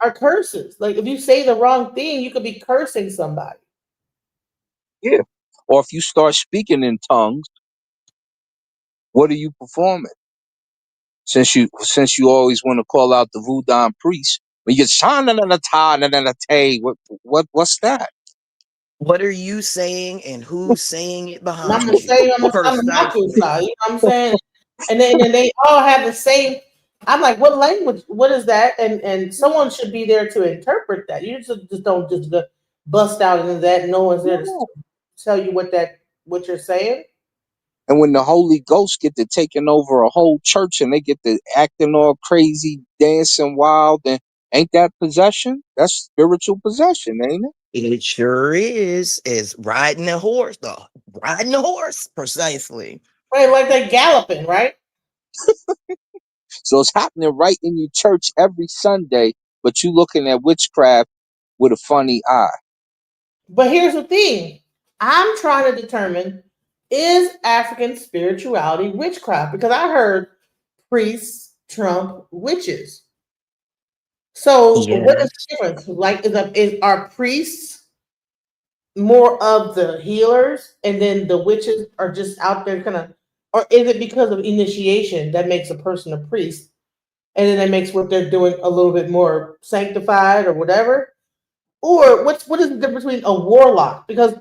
[SPEAKER 1] are curses. Like if you say the wrong thing, you could be cursing somebody.
[SPEAKER 12] yeah. Or if you start speaking in tongues, what are you performing? Since you always want to call out the voodoo priest, when you get what's that?
[SPEAKER 10] What are you saying and who's saying it
[SPEAKER 1] And I'm
[SPEAKER 10] behind
[SPEAKER 1] gonna
[SPEAKER 10] you?
[SPEAKER 1] say on the Maku
[SPEAKER 10] Precisely.
[SPEAKER 1] side, you know what I'm saying? And then they all have the same. I'm like, what language? What is that? And someone should be there to interpret that. You just don't just go bust out into that. No one's there to tell you what you're saying.
[SPEAKER 12] And when the Holy Ghost get to taking over a whole church and they get to acting all crazy, dancing wild, and ain't that possession? That's spiritual possession, ain't it?
[SPEAKER 10] It sure is. Is riding a horse. Riding a horse, precisely.
[SPEAKER 1] Right, like they galloping, right?
[SPEAKER 12] So it's happening right in your church every Sunday, but you looking at witchcraft with a funny eye.
[SPEAKER 1] But here's the thing. I'm trying to determine, is African spirituality witchcraft? Because I heard priests trump witches. So what is
[SPEAKER 10] Yes.
[SPEAKER 1] the difference? Like, are priests more of the healers, and then the witches are just out there kind of, or is it because of initiation that makes a person a priest, and then that makes what they're doing a little bit more sanctified or whatever? Or what is the difference between a warlock? Because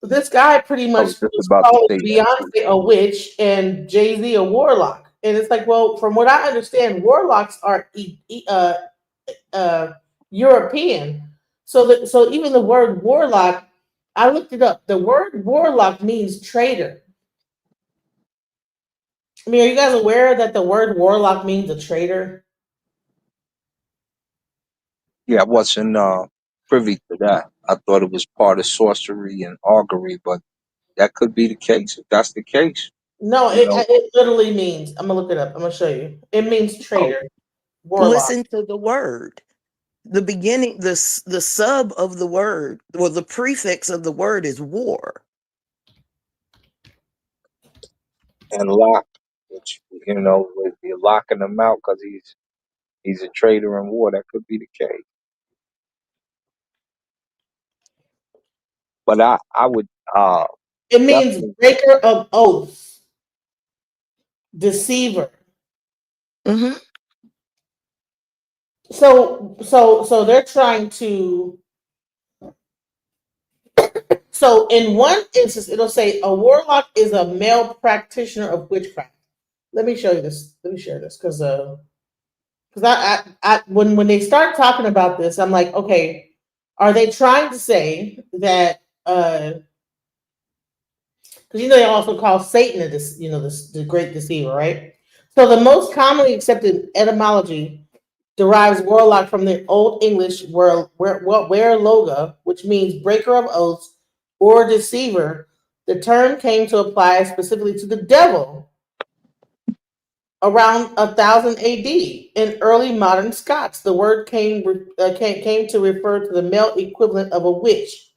[SPEAKER 1] this guy pretty
[SPEAKER 12] I
[SPEAKER 1] much
[SPEAKER 12] was just
[SPEAKER 1] was
[SPEAKER 12] about to
[SPEAKER 1] calling
[SPEAKER 12] say that too.
[SPEAKER 1] Beyonce a witch and Jay-Z a warlock, and it's like, well, from what I understand, warlocks are European. So even the word warlock, I looked it up. The word warlock means traitor. I mean, are you guys aware that the word warlock means a traitor?
[SPEAKER 12] Yeah, I wasn't privy to that. I thought it was part of sorcery and augury, but that could be the case. If that's the case,
[SPEAKER 1] No,
[SPEAKER 12] you know.
[SPEAKER 1] it literally means. I'm gonna look it up. I'm gonna show you. It means
[SPEAKER 12] Oh,
[SPEAKER 1] traitor, warlock.
[SPEAKER 10] Listen to the word. The beginning, the sub of the word, well, the prefix of the word is war.
[SPEAKER 12] and lock, which you're locking him out because he's a traitor in war. That could be the case. But I would
[SPEAKER 1] It means
[SPEAKER 12] definitely.
[SPEAKER 1] breaker of oaths, deceiver.
[SPEAKER 10] Mm-hmm.
[SPEAKER 1] So they're trying to. So in one instance, it'll say a warlock is a male practitioner of witchcraft. Let me show you this. Let me share this because when they start talking about this, I'm like, okay, are they trying to say that because they also call Satan the great deceiver, right? So the most commonly accepted etymology derives warlock from the Old English where loga, which means breaker of oaths or deceiver. The term came to apply specifically to the devil around 1000 AD. In early modern Scots, the word came to refer to the male equivalent of a witch.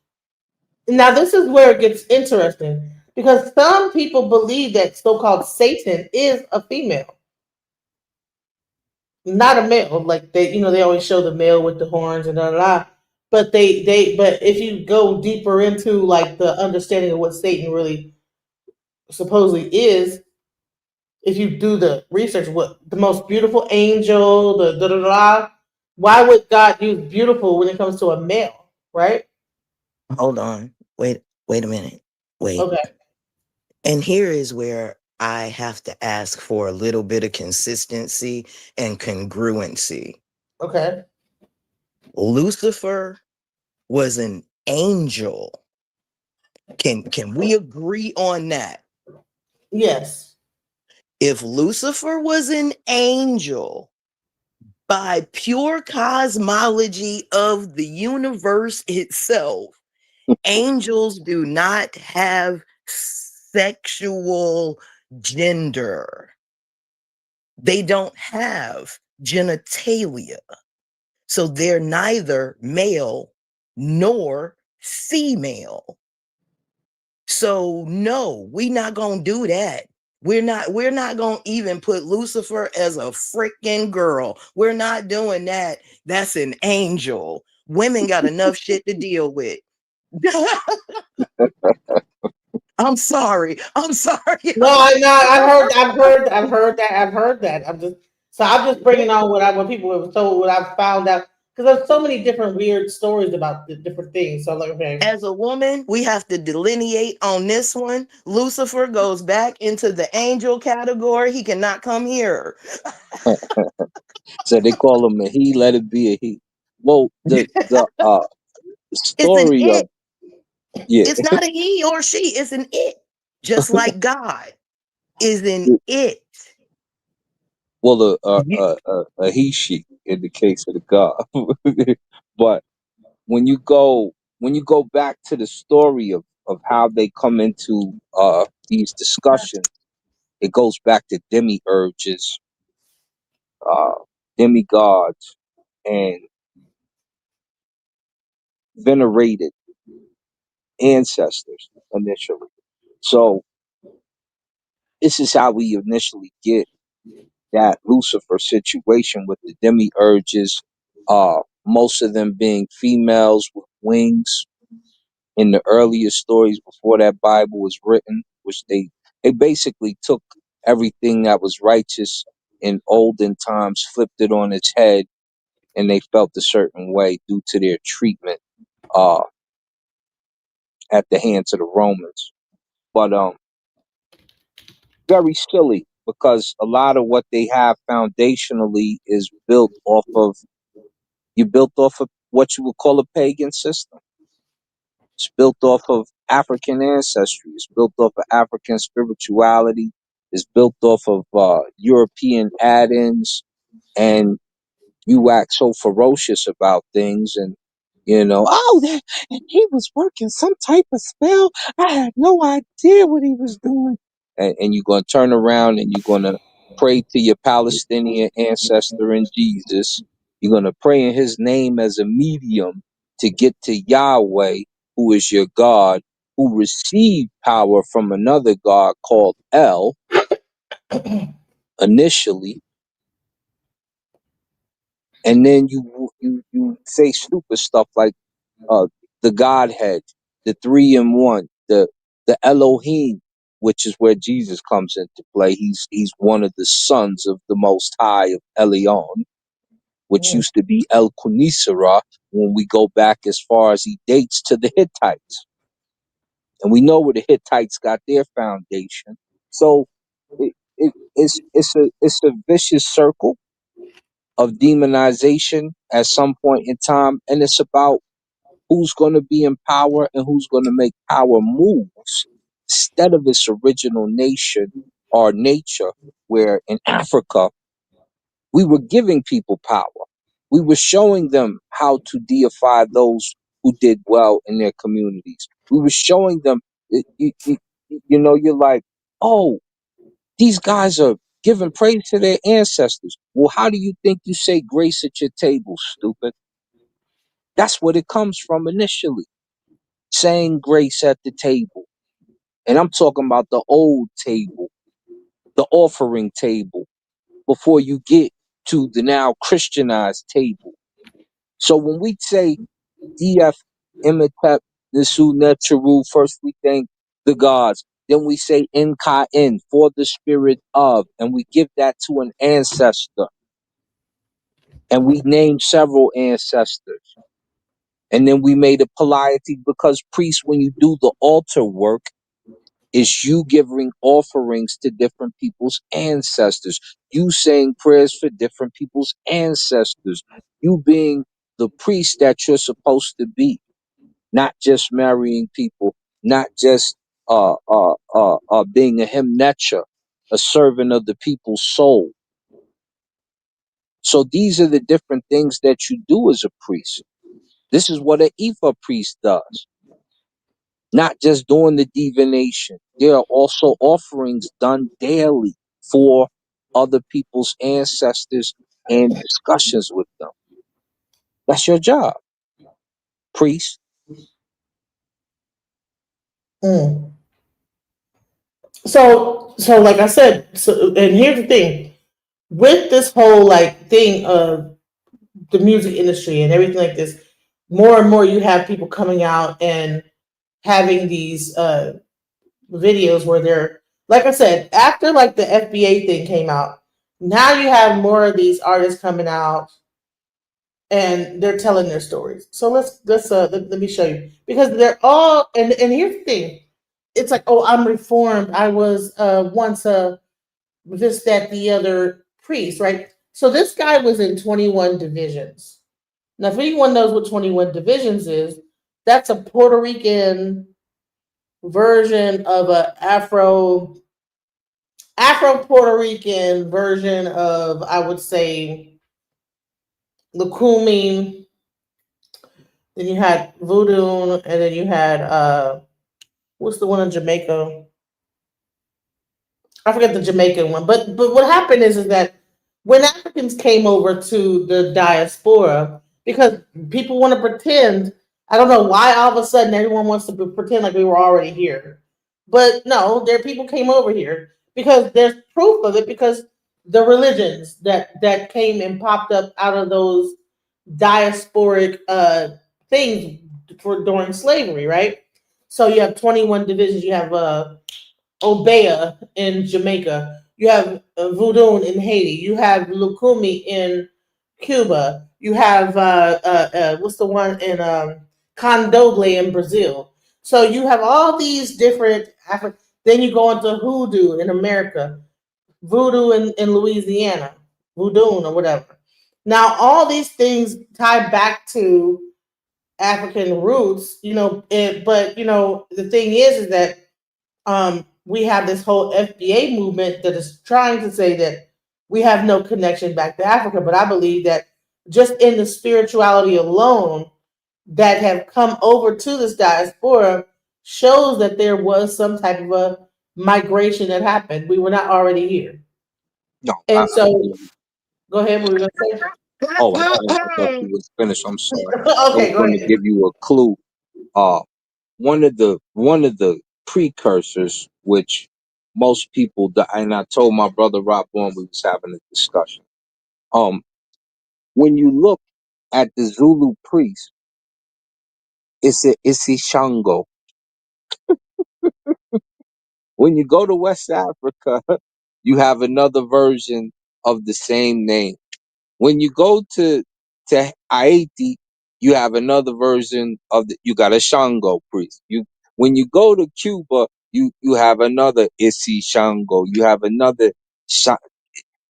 [SPEAKER 1] Now, this is where it gets interesting because some people believe that so-called Satan is a female, not a male. Like they always show the male with the horns and da da da. But if you go deeper into like the understanding of what Satan really supposedly is, if you do the research, what the most beautiful angel, the da da da, why would God use beautiful when it comes to a male, right?
[SPEAKER 10] Hold on. Wait a minute. Wait.
[SPEAKER 1] Okay,
[SPEAKER 10] And here is where I have to ask for a little bit of consistency and congruency.
[SPEAKER 1] okay,
[SPEAKER 10] Lucifer was an angel. Can we agree on that?
[SPEAKER 1] yes,
[SPEAKER 10] If Lucifer was an angel, by pure cosmology of the universe itself, angels do not have sexual gender. They don't have genitalia. So they're neither male nor female. So no, we're not gonna do that. We're not gonna even put Lucifer as a freaking girl. We're not doing that. That's an angel. Women got enough shit to deal with. I'm sorry. I'm sorry.
[SPEAKER 1] no, I know. I've heard that. I'm just bringing on what people have told, what I've found out, because there's so many different weird stories about the different things. So I'm like, okay,
[SPEAKER 10] As a woman, we have to delineate on this one. Lucifer goes back into the angel category. He cannot come here.
[SPEAKER 12] So they call him a he. Let it be a he. Well, the
[SPEAKER 10] It's an
[SPEAKER 12] story of
[SPEAKER 10] it.
[SPEAKER 12] yeah.
[SPEAKER 10] It's not a he or she. It's an it. Just like God is an it.
[SPEAKER 12] Well,
[SPEAKER 10] You-
[SPEAKER 12] a he she in the case of the God. But when you go back to the story of how they come into these discussions, it goes back to demiurges, uh, demigods, and venerated ancestors initially. So this is how we initially get that Lucifer situation with the demiurges, most of them being females with wings in the earlier stories before that Bible was written, which they basically took everything that was righteous in olden times, flipped it on its head, and they felt a certain way due to their treatment uh, at the hands of the Romans. But very silly because a lot of what they have foundationally is built off of what you would call a pagan system. It's built off of African ancestry. It's built off of African spirituality. It's built off of European add-ins, and you act so ferocious about things, and oh, and he was working some type of spell. I had no idea what he was doing. And you're going to turn around and you're going to pray to your Palestinian ancestor in Jesus. You're going to pray in his name as a medium to get to Yahweh, who is your God, who received power from another God called El initially. And then you say stupid stuff like the Godhead, the 3-in-1, the Elohim, which is where Jesus comes into play. He's one of the sons of the Most High of Elion, which used to be El Kunisera when we go back as far as he dates to the Hittites. And we know where the Hittites got their foundation. So it's a vicious circle of demonization at some point in time, and it's about who's going to be in power and who's going to make power moves instead of its original nation or nature, where in Africa we were giving people power. We were showing them how to deify those who did well in their communities. We were showing them, you're like, oh, these guys are giving praise to their ancestors. Well, how do you think you say grace at your table, stupid? That's what it comes from initially. Saying grace at the table. And I'm talking about the old table, the offering table, before you get to the now Christianized table. So when we say DF Imetep Nisu Neteru, first we thank the gods, then we say Nkain for the spirit of, and we give that to an ancestor. And we name several ancestors. And then we made a piety, because priests, when you do the altar work, is you giving offerings to different people's ancestors. You saying prayers for different people's ancestors. You being the priest that you're supposed to be. Not just marrying people. Not just being a himnecha, a servant of the people's soul. So these are the different things that you do as a priest. This is what an Ifa priest does. Not just doing the divination. There are also offerings done daily for other people's ancestors and discussions with them. That's your job, priest.
[SPEAKER 1] So like I said, and here's the thing. With this whole like thing of the music industry and everything like this, more and more you have people coming out and having these videos where they're, like I said, after like the FBA thing came out, now you have more of these artists coming out and they're telling their stories. So let me show you, because they're all, and here's the thing. It's like, oh, I'm reformed. I was once a this, that, the other priest, right? So this guy was in 21 divisions. Now, if anyone knows what 21 divisions is, that's a Puerto Rican version of a Afro Puerto Rican version of, I would say, Lukumi. Then you had Voodoo, and then you had what's the one in Jamaica? I forget the Jamaican one. But what happened is that when Africans came over to the diaspora, because people want to pretend, I don't know why all of a sudden everyone wants to pretend like we were already here. But no, there people came over here because there's proof of it, because the religions that came and popped up out of those diasporic things for during slavery, right? So you have 21 divisions. You have Obeah in Jamaica. You have Voodoo in Haiti. You have Lukumi in Cuba. You have what's the one in Candomblé in Brazil. So you have all these different Then you go into Hoodoo in America, Voodoo in Louisiana, Voodoo or whatever. Now all these things tie back to African roots, but the thing is that we have this whole FBA movement that is trying to say that we have no connection back to Africa. But I believe that just in the spirituality alone that have come over to this diaspora shows that there was some type of a migration that happened. We were not already here.
[SPEAKER 12] No,
[SPEAKER 1] And so, go ahead. What were you going to
[SPEAKER 12] I thought you was finished. I'm sorry.
[SPEAKER 1] say?
[SPEAKER 12] I was
[SPEAKER 1] Okay, go
[SPEAKER 12] going to
[SPEAKER 1] ahead.
[SPEAKER 12] give you a clue. One of the precursors, which most people, and I told my brother Rob Bourne, we was having a discussion. When you look at the Zulu priest, it's a Shango. When you go to West Africa, you have another version of the same name. When you go to Haiti, you have another version of you got a Shango priest. When you go to Cuba, you have another Issy Shango. You have another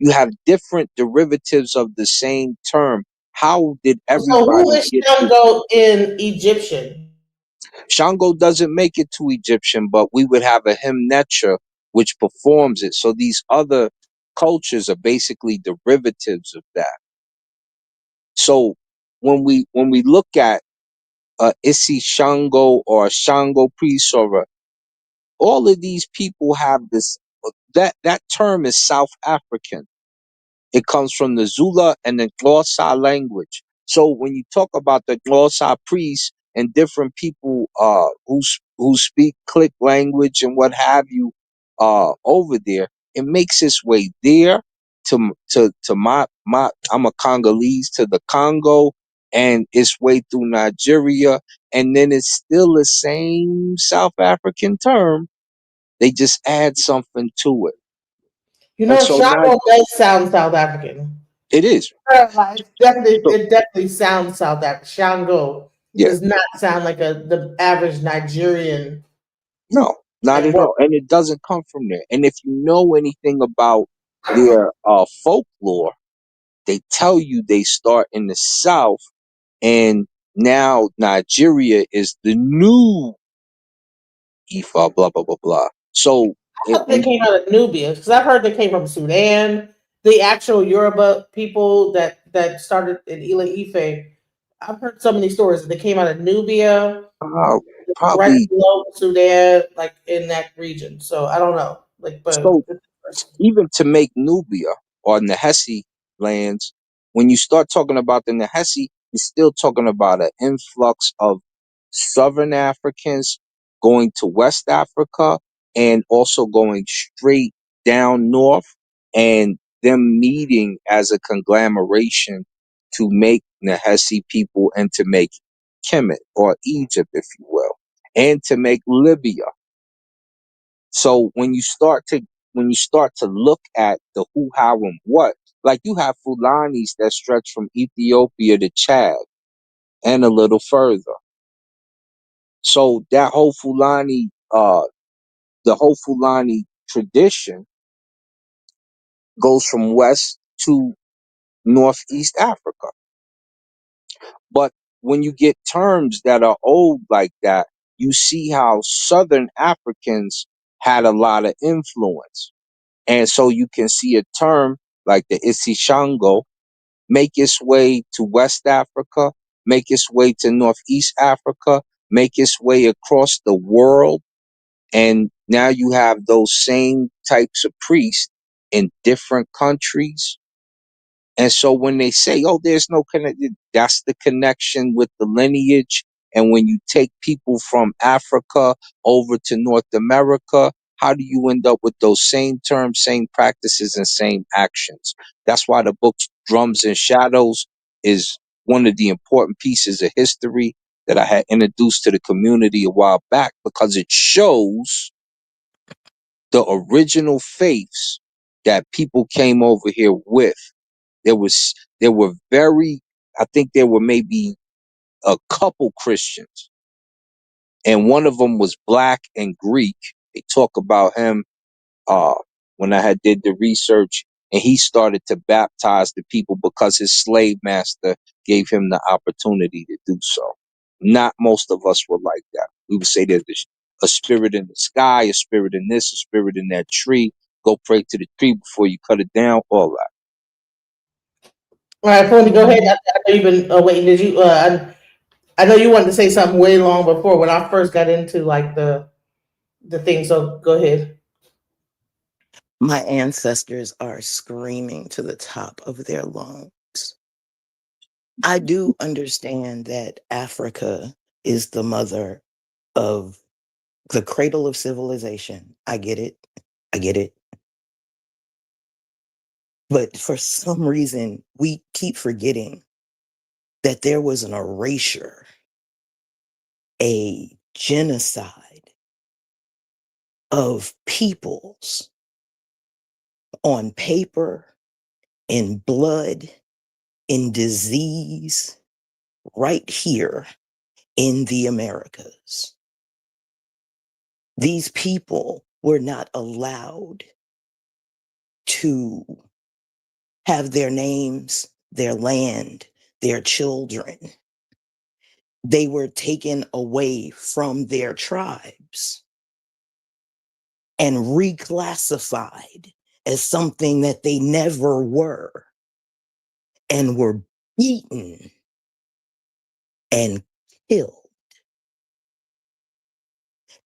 [SPEAKER 12] you have different derivatives of the same term. How did
[SPEAKER 1] So, who
[SPEAKER 12] everybody
[SPEAKER 1] is
[SPEAKER 12] get to
[SPEAKER 1] Shango in Egyptian?
[SPEAKER 12] Shango doesn't make it to Egyptian, but we would have a hymnetra which performs it. So these other cultures are basically derivatives of that. So when we look at Issy Shango or a Shango priest all of these people have this that term is South African. It comes from the Zula and the Xhosa language. So when you talk about the Xhosa priests and different people who speak click language and what have you over there, it makes its way there to my I'm a Congolese to the Congo and its way through Nigeria, and then it's still the same South African term. They just add something to it.
[SPEAKER 1] You
[SPEAKER 12] And
[SPEAKER 1] know,
[SPEAKER 12] so now
[SPEAKER 1] Shango does sound South African.
[SPEAKER 12] it is. So
[SPEAKER 1] It definitely sounds South African. Shango
[SPEAKER 12] yeah.
[SPEAKER 1] does not sound like the average Nigerian
[SPEAKER 12] No, not
[SPEAKER 1] type
[SPEAKER 12] at
[SPEAKER 1] word.
[SPEAKER 12] all. And it doesn't come from there. And if you know anything about their folklore, they tell you they start in the South and now Nigeria is the new Ifa, blah, blah, blah, blah. So,
[SPEAKER 1] I thought they came out of Nubia because I've heard they came from Sudan. The actual Yoruba people that started in Ila Ife, I've heard so many stories that they came out of Nubia, right
[SPEAKER 12] probably,
[SPEAKER 1] below Sudan, like in that region. So I don't know, like, but
[SPEAKER 12] so even to make Nubia or Nehesi lands, when you start talking about the Nehesi, you're still talking about an influx of Southern Africans going to West Africa and also going straight down north and them meeting as a conglomeration to make Nehesi people and to make Kemet or Egypt, if you will, and to make Libya. So when you start to look at the who, how, and what, like you have Fulanis that stretch from Ethiopia to Chad and a little further. So that whole the whole Fulani tradition goes from west to northeast Africa. But when you get terms that are old like that, you see how Southern Africans had a lot of influence. And so you can see a term like the Isishango make its way to West Africa, make its way to Northeast Africa, make its way across the world. And now you have those same types of priests in different countries. And so when they say, oh, there's no connection, that's the connection with the lineage. And when you take people from Africa over to North America, how do you end up with those same terms, same practices, and same actions? That's why the book Drums and Shadows is one of the important pieces of history that I had introduced to the community a while back, because it shows the original faiths that people came over here with. There were very, I think there were maybe a couple Christians, and one of them was black and Greek. They talk about him uh when I had did the research, and he started to baptize the people because his slave master gave him the opportunity to do so. Not most of us were like that. We would say there's a spirit in the sky, a spirit in this, a spirit in that tree. Go pray to the tree before you cut it down, all that.
[SPEAKER 1] All right, Pony, go ahead. I know you've been waiting. Did you? I know you wanted to say something way long before when I first got into like the thing. So go ahead.
[SPEAKER 10] My ancestors are screaming to the top of their lungs. I do understand that Africa is the mother of the cradle of civilization. I get it. I get it. But for some reason, we keep forgetting that there was an erasure, a genocide of peoples on paper, in blood, in disease, right here in the Americas. These people were not allowed to have their names, their land, their children. They were taken away from their tribes and reclassified as something that they never were, and were beaten and killed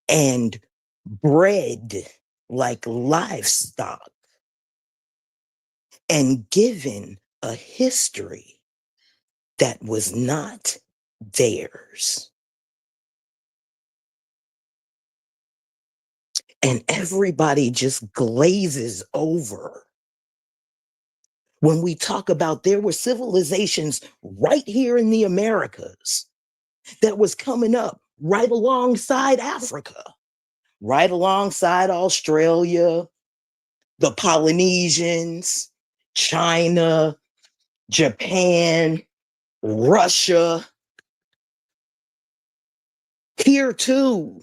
[SPEAKER 10] and bred like livestock and given a history that was not theirs. And everybody just glazes over when we talk about there were civilizations right here in the Americas that was coming up right alongside Africa, right alongside Australia, the Polynesians, China, Japan, Russia. Here too.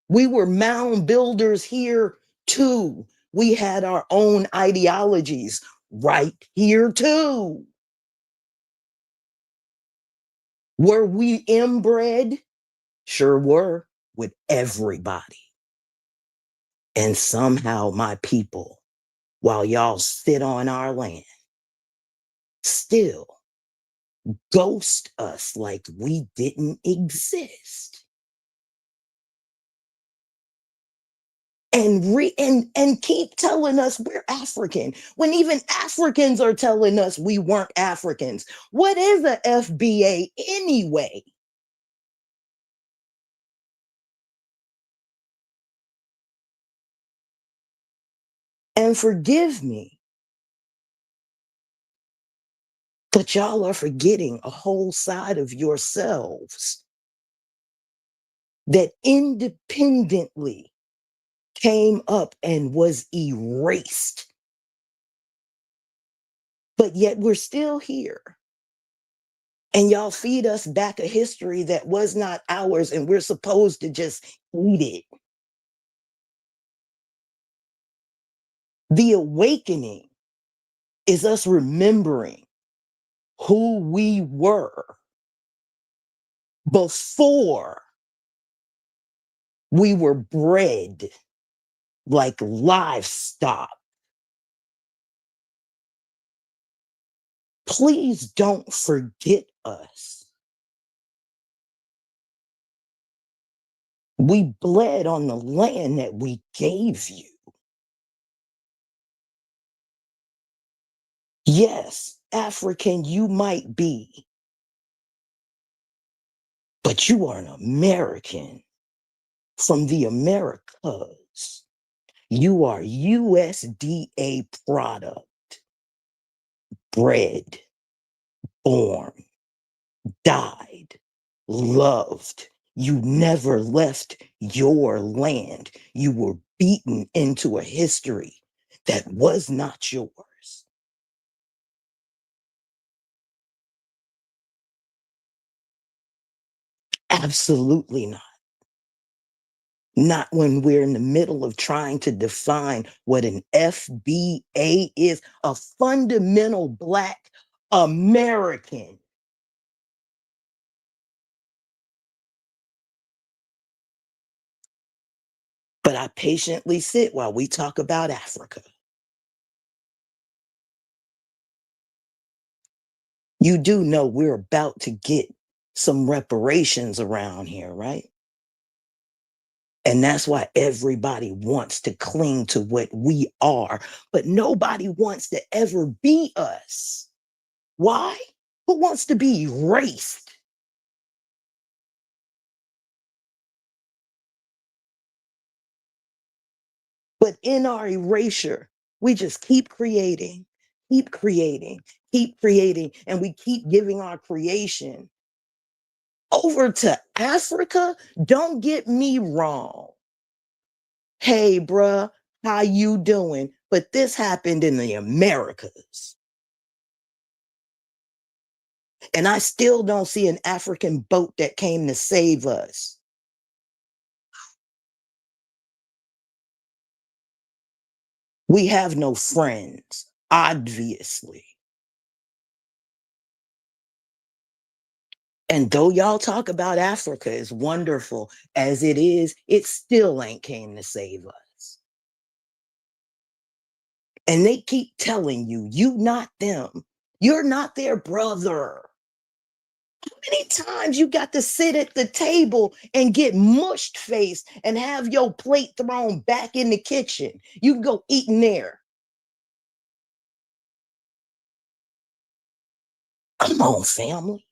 [SPEAKER 10] We were mound builders here too. We had our own ideologies right here too. Were we inbred? Sure were, with everybody. And somehow my people, while y'all sit on our land, still ghost us like we didn't exist. And keep telling us we're African, when even Africans are telling us we weren't Africans. What is a FBA anyway? And forgive me, but y'all are forgetting a whole side of yourselves that independently came up and was erased. But yet we're still here. And y'all feed us back a history that was not ours, and we're supposed to just eat it. The awakening is us remembering who we were before we were bred like livestock. Please don't forget us. We bled on the land that we gave you. Yes, African you might be, but you are an American from the Americas. You are USDA product, bred, born, died, loved. You never left your land. You were beaten into a history that was not yours. Absolutely not. Not when we're in the middle of trying to define what an FBA is, a fundamental Black American. But I patiently sit while we talk about Africa. You do know we're about to get some reparations around here, right? And that's why everybody wants to cling to what we are, but nobody wants to ever be us. Why? Who wants to be erased? But in our erasure, we just keep creating, keep creating, keep creating, and we keep giving our creation over to Africa. Don't get me wrong. Hey, bruh, how you doing? But this happened in the Americas. And I still don't see an African boat that came to save us. We have no friends, obviously. And though y'all talk about Africa as wonderful as it is, it still ain't came to save us. And they keep telling you, you not them. You're not their brother. How many times you got to sit at the table and get mushed faced and have your plate thrown back in the kitchen? You can go eat in there. Come on, family.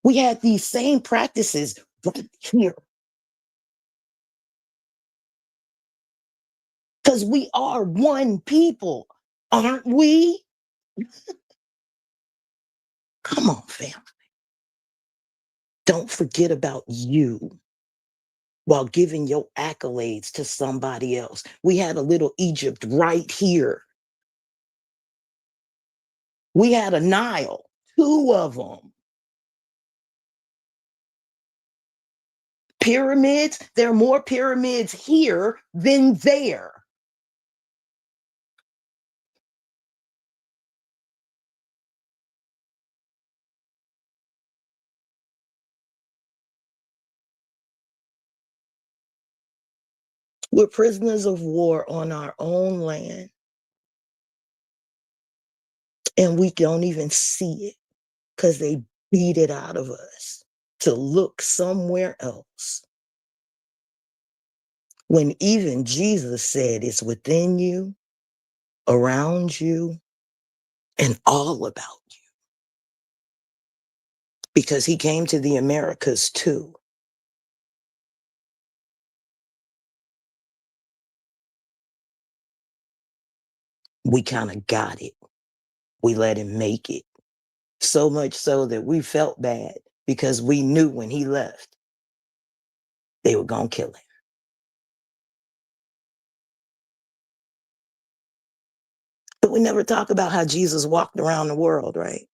[SPEAKER 10] We had these same practices right here. Because we are one people, aren't we? Come on, family. Don't forget about you while giving your accolades to somebody else. We had a little Egypt right here. We had a Nile, 2 of them. Pyramids, there are more pyramids here than there. We're prisoners of war on our own land. And we don't even see it because they beat it out of us to look somewhere else. When even Jesus said it's within you, around you, and all about you. Because he came to the Americas too. We kind of got it. We let him make it. So much so that we felt bad because we knew when he left, they were going to kill him. But we never talk about how Jesus walked around the world, right?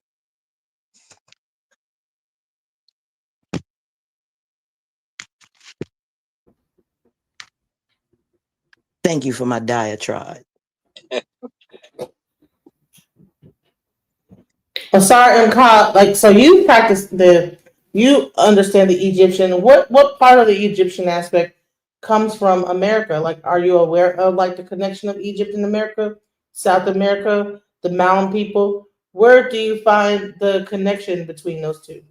[SPEAKER 10] Thank you for my diatribe.
[SPEAKER 1] Sorry, and Kyle, like, so you you understand the Egyptian. What part of the Egyptian aspect comes from America? Like, are you aware of like the connection of Egypt and America, South America, the mountain people? Where do you find the connection between those two?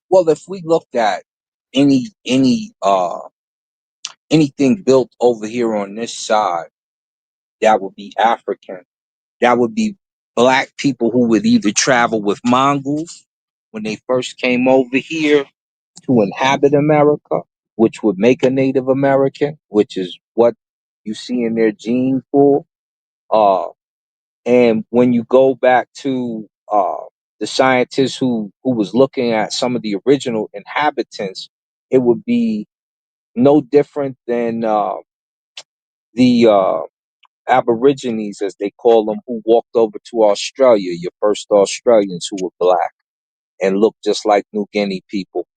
[SPEAKER 12] Well, if we looked at anything built over here on this side, that would be African. That would be black people who would either travel with Mongols when they first came over here to inhabit America, which would make a Native American, which is what you see in their gene pool. And when you go back to the scientist who was looking at some of the original inhabitants, it would be no different than the Aborigines, as they call them, who walked over to Australia, your first Australians who were black and looked just like New Guinea people.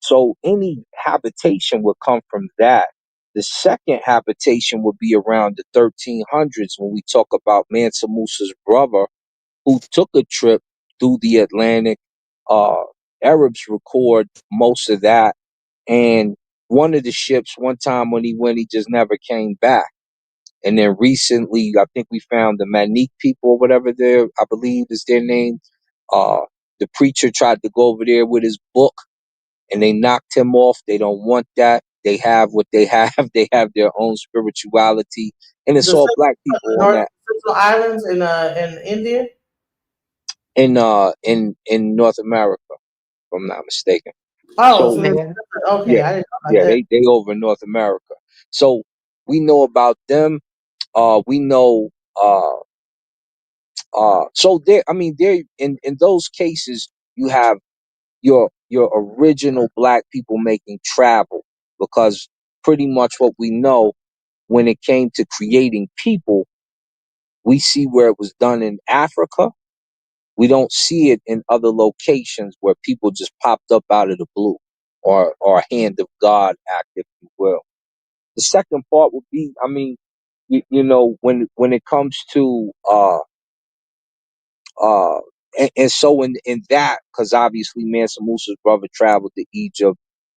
[SPEAKER 12] So any habitation would come from that. The second habitation would be around the 1300s when we talk about Mansa Musa's brother who took a trip through the Atlantic. Uh, Arabs record most of that. And one of the ships, one time when he went, he just never came back. And then recently, I think we found the Manique people or whatever I believe is their name. The preacher tried to go over there with his book and they knocked him off. They don't want that. They have what they have. They have their own spirituality. And it's
[SPEAKER 1] The
[SPEAKER 12] all black people on
[SPEAKER 1] North
[SPEAKER 12] that
[SPEAKER 1] Central Islands in India.
[SPEAKER 12] in North America, if I'm not mistaken.
[SPEAKER 1] Oh,
[SPEAKER 12] So
[SPEAKER 1] so there's okay.
[SPEAKER 12] yeah,
[SPEAKER 1] I didn't know about
[SPEAKER 12] yeah,
[SPEAKER 1] that.
[SPEAKER 12] they over in North America. So we know about them. We know so there, I mean, there in those cases, you have your original black people making travel, because pretty much what we know when it came to creating people, we see where it was done in Africa. We don't see it in other locations where people just popped up out of the blue, or a hand of God act, if you will. The second part would be, I mean, you know, when it comes to Uh, and so in that, because obviously Mansa Musa's brother traveled to Egypt,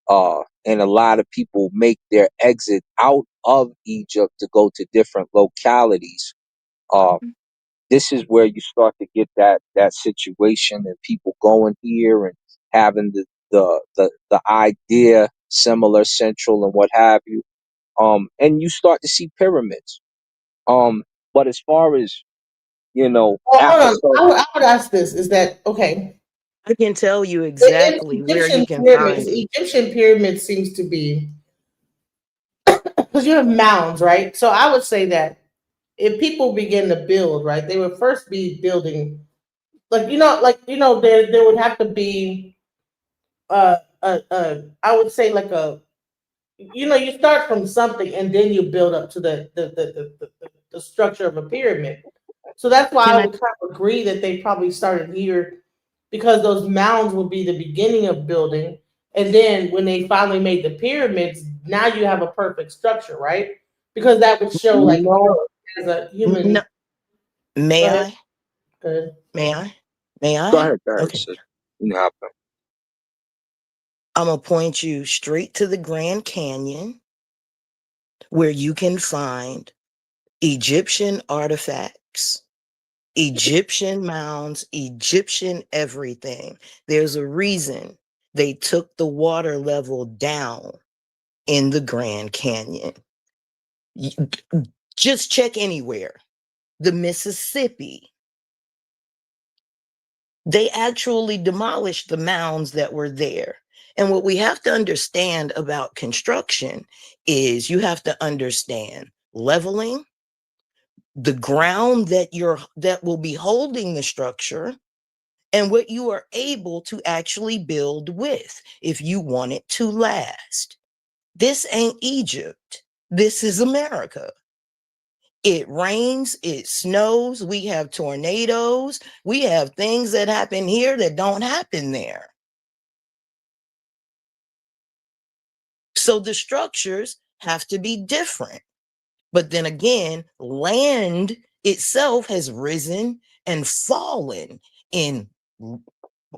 [SPEAKER 12] and a lot of people make their exit out of Egypt to go to different localities. Uh, this is where you start to get that situation and people going here and having the idea similar, central, and what have you. And you start to see pyramids. But as far as
[SPEAKER 1] Well, hold
[SPEAKER 12] after
[SPEAKER 1] on. I would ask this: is that okay?
[SPEAKER 10] I can tell you
[SPEAKER 1] In
[SPEAKER 10] exactly where you can find it.
[SPEAKER 1] Egyptian pyramids seems to be because you have mounds, right? So I would say that if people begin to build, right, they would first be building there would have to be I would say like you start from something and then you build up to the structure of a pyramid. So that's why
[SPEAKER 10] Can
[SPEAKER 1] I
[SPEAKER 10] I
[SPEAKER 1] would kind of agree that they probably started here because those mounds would be the beginning of building. And then when they finally made the pyramids, now you have a perfect structure, right? Because that would show like
[SPEAKER 12] no,
[SPEAKER 1] as a
[SPEAKER 10] no,
[SPEAKER 1] human. Go
[SPEAKER 10] may
[SPEAKER 1] ahead.
[SPEAKER 10] I?
[SPEAKER 1] Go ahead.
[SPEAKER 10] May I? May
[SPEAKER 12] go
[SPEAKER 10] I?
[SPEAKER 12] ahead, guys.
[SPEAKER 10] Okay.
[SPEAKER 12] You know,
[SPEAKER 10] I'm gonna point you straight to the Grand Canyon where you can find Egyptian artifacts, Egyptian mounds, Egyptian everything. There's a reason they took the water level down in the Grand Canyon. Y- Just check anywhere. The Mississippi. They actually demolished the mounds that were there. And what we have to understand about construction is you have to understand leveling, the ground that will be holding the structure, and what you are able to actually build with if you want it to last. This ain't Egypt. This is America. It rains, it snows, we have tornadoes, we have things that happen here that don't happen there. So the structures have to be different. But then again, land itself has risen and fallen in,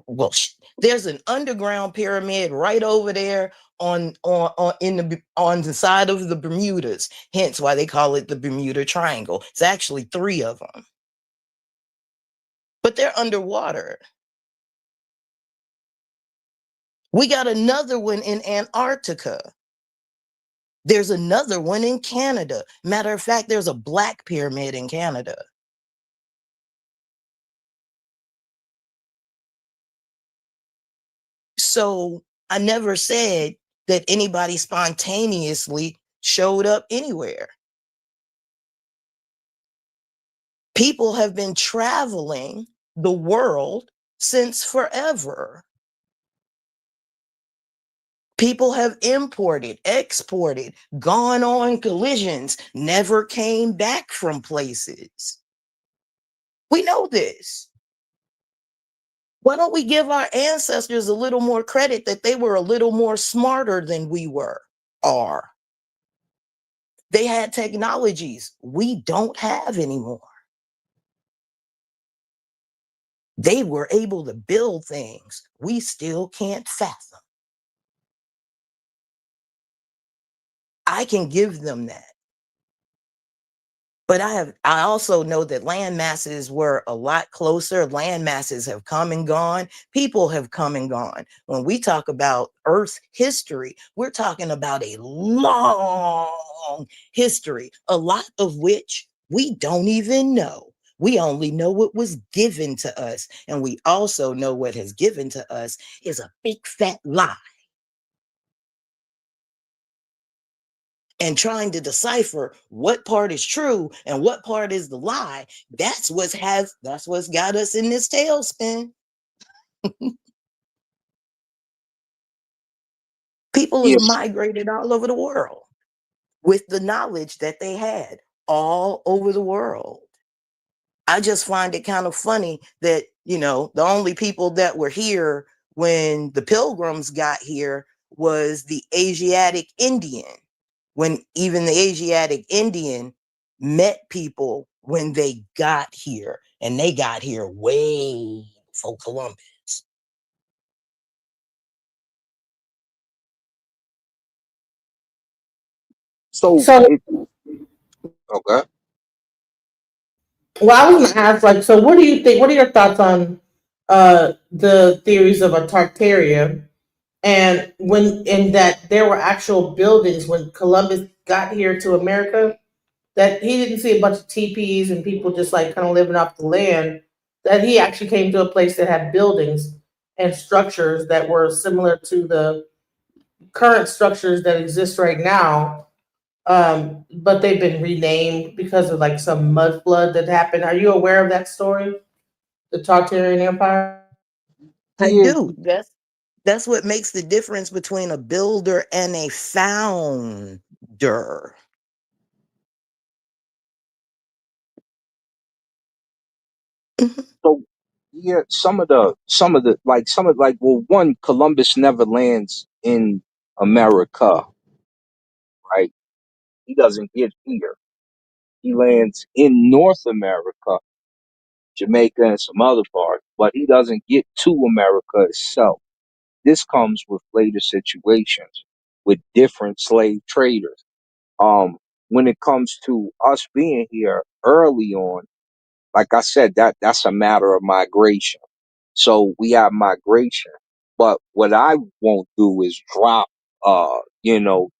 [SPEAKER 10] well, there's an underground pyramid right over there on the side of the Bermudas, hence why they call it the Bermuda Triangle. It's actually 3 of them, but they're underwater. We got another one in Antarctica. There's another one in Canada. Matter of fact, there's a black pyramid in Canada. So I never said that anybody spontaneously showed up anywhere. People have been traveling the world since forever. People have imported, exported, gone on collisions, never came back from places. We know this. Why don't we give our ancestors a little more credit that they were a little more smarter than we are? They had technologies we don't have anymore. They were able to build things we still can't fathom. I can give them that. But I also know that land masses were a lot closer. Land masses have come and gone. People have come and gone. When we talk about Earth history, we're talking about a long history, a lot of which we don't even know. We only know what was given to us. And we also know what has given to us is a big fat lie. And trying to decipher what part is true and what part is the lie, that's what's got us in this tailspin. People have migrated all over the world with the knowledge that they had all over the world. I just find it kind of funny that, the only people that were here when the pilgrims got here was the Asiatic Indian, when even the Asiatic Indian met people when they got here, and they got here way before Columbus.
[SPEAKER 12] So,
[SPEAKER 1] So,
[SPEAKER 12] okay.
[SPEAKER 1] well, I was gonna ask, like, so what do you think? What are your thoughts on the theories of a Tartaria, and when in that there were actual buildings when Columbus got here to America, that he didn't see a bunch of teepees and people just like kind of living off the land, that he actually came to a place that had buildings and structures that were similar to the current structures that exist right now, but they've been renamed because of like some mud flood that happened. Are you aware of that story, the Tartarian Empire?
[SPEAKER 10] I
[SPEAKER 12] Yeah,
[SPEAKER 10] do. That's what makes the difference between a builder and a founder.
[SPEAKER 12] so yeah, well, one, Columbus never lands in America, right? He doesn't get here. He lands in North America, Jamaica, and some other parts, but he doesn't get to America itself. This comes with later situations with different slave traders. Um, when it comes to us being here early on, like I said, that's a matter of migration. So we have migration. But what I won't do is drop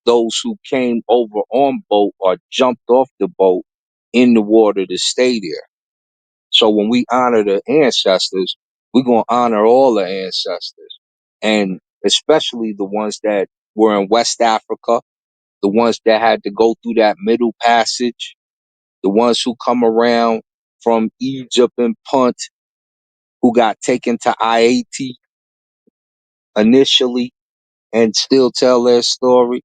[SPEAKER 12] those who came over on boat or jumped off the boat in the water to stay there. So when we honor the ancestors, we're gonna honor all the ancestors. And especially the ones that were in West Africa, the ones that had to go through that middle passage, the ones who come around from Egypt and Punt, who got taken to IAT initially and still tell their story.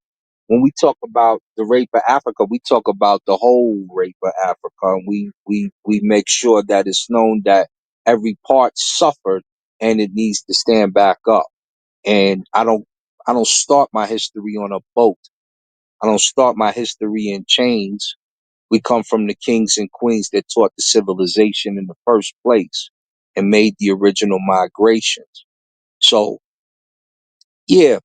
[SPEAKER 12] When we talk about the rape of Africa, we talk about the whole rape of Africa. And we make sure that it's known that every part suffered and it needs to stand back up. And I don't start my history on a boat. I don't start my history in chains. We come from the kings and queens that taught the civilization in the first place and made the original migrations. So yeah,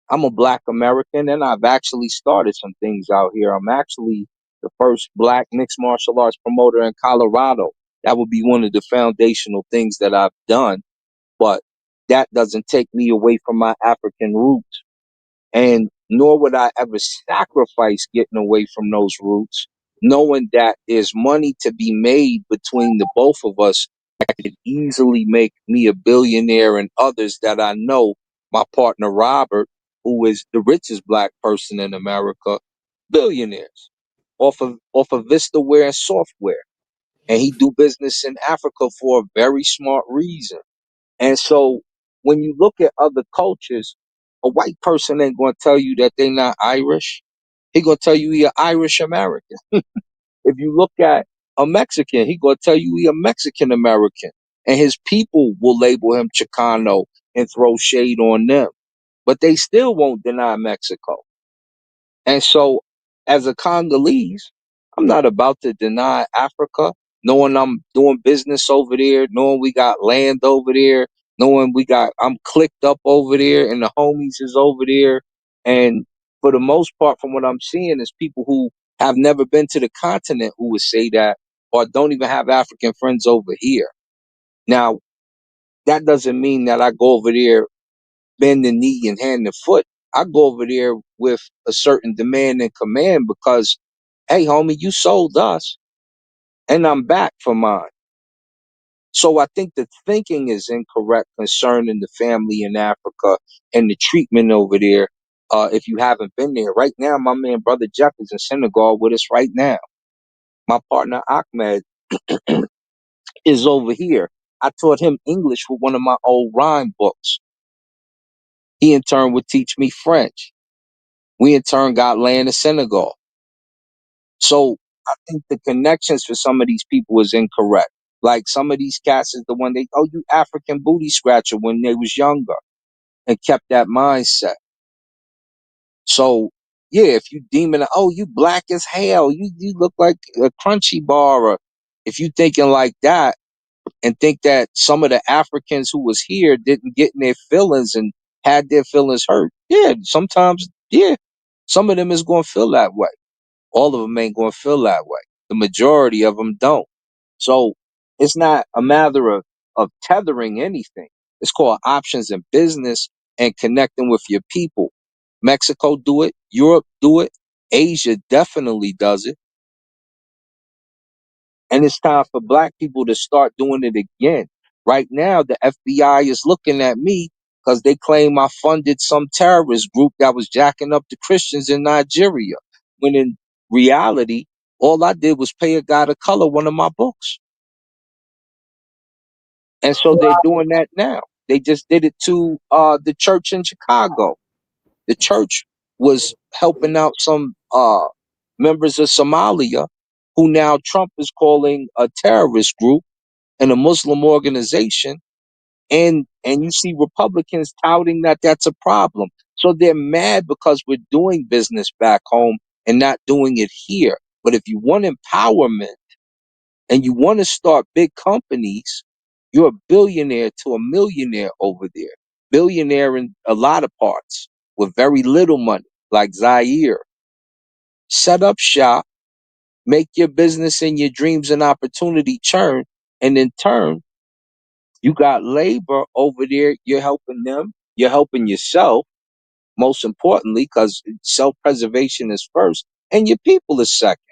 [SPEAKER 12] I'm a Black American, and I've actually started some things out here. I'm actually the first Black mixed martial arts promoter in Colorado. That would be one of the foundational things that I've done, but that doesn't take me away from my African roots. And nor would I ever sacrifice getting away from those roots, knowing that there's money to be made between the both of us that could easily make me a billionaire and others that I know, my partner Robert, who is the richest Black person in America, billionaires off of Vistaware and software. And he do business in Africa for a very smart reason. And so when you look at other cultures, a white person ain't going to tell you that they're not Irish. He going to tell you he an Irish American. If you look at a Mexican, he going to tell you he a Mexican American. And his people will label him Chicano and throw shade on them. But they still won't deny Mexico. And so, as a Congolese, I'm not about to deny Africa, knowing I'm doing business over there, knowing we got land over there, knowing I'm clicked up over there and the homies is over there. And for the most part, from what I'm seeing, is people who have never been to the continent who would say that, or don't even have African friends over here. Now, that doesn't mean that I go over there, bend the knee and hand the foot. I go over there with a certain demand and command because, hey, homie, you sold us and I'm back for mine. So I think the thinking is incorrect concerning the family in Africa and the treatment over there. If you haven't been there right now, my man, brother Jeff is in Senegal with us right now. My partner Ahmed is over here. I taught him English with one of my old rhyme books. He in turn would teach me French. We in turn got land in Senegal. So I think the connections for some of these people is incorrect. Like some of these cats is the one you African booty scratcher when they was younger and kept that mindset. So yeah, if you deeming you black as hell, you look like a crunchy bar, or if you thinking like that and think that some of the Africans who was here didn't get in their feelings and had their feelings hurt. Yeah, sometimes, yeah, some of them is going to feel that way. All of them ain't going to feel that way. The majority of them don't. So it's not a matter of tethering anything. It's called options in business and connecting with your people. Mexico do it. Europe do it. Asia definitely does it. And it's time for black people to start doing it again. Right now, the FBI is looking at me because they claim I funded some terrorist group that was jacking up the Christians in Nigeria. When in reality, all I did was pay a guy to color one of my books. And so they're doing that now. They just did it to the church in Chicago. The church was helping out some members of Somalia, who now Trump is calling a terrorist group and a Muslim organization, and you see Republicans touting that that's a problem. So they're mad because we're doing business back home and not doing it here. But if you want empowerment and you want to start big companies, you're a billionaire to a millionaire over there. Billionaire in a lot of parts with very little money, like Zaire. Set up shop, make your business and your dreams and opportunity churn, and in turn, you got labor over there. You're helping them. You're helping yourself, most importantly, because self-preservation is first, and your people is second.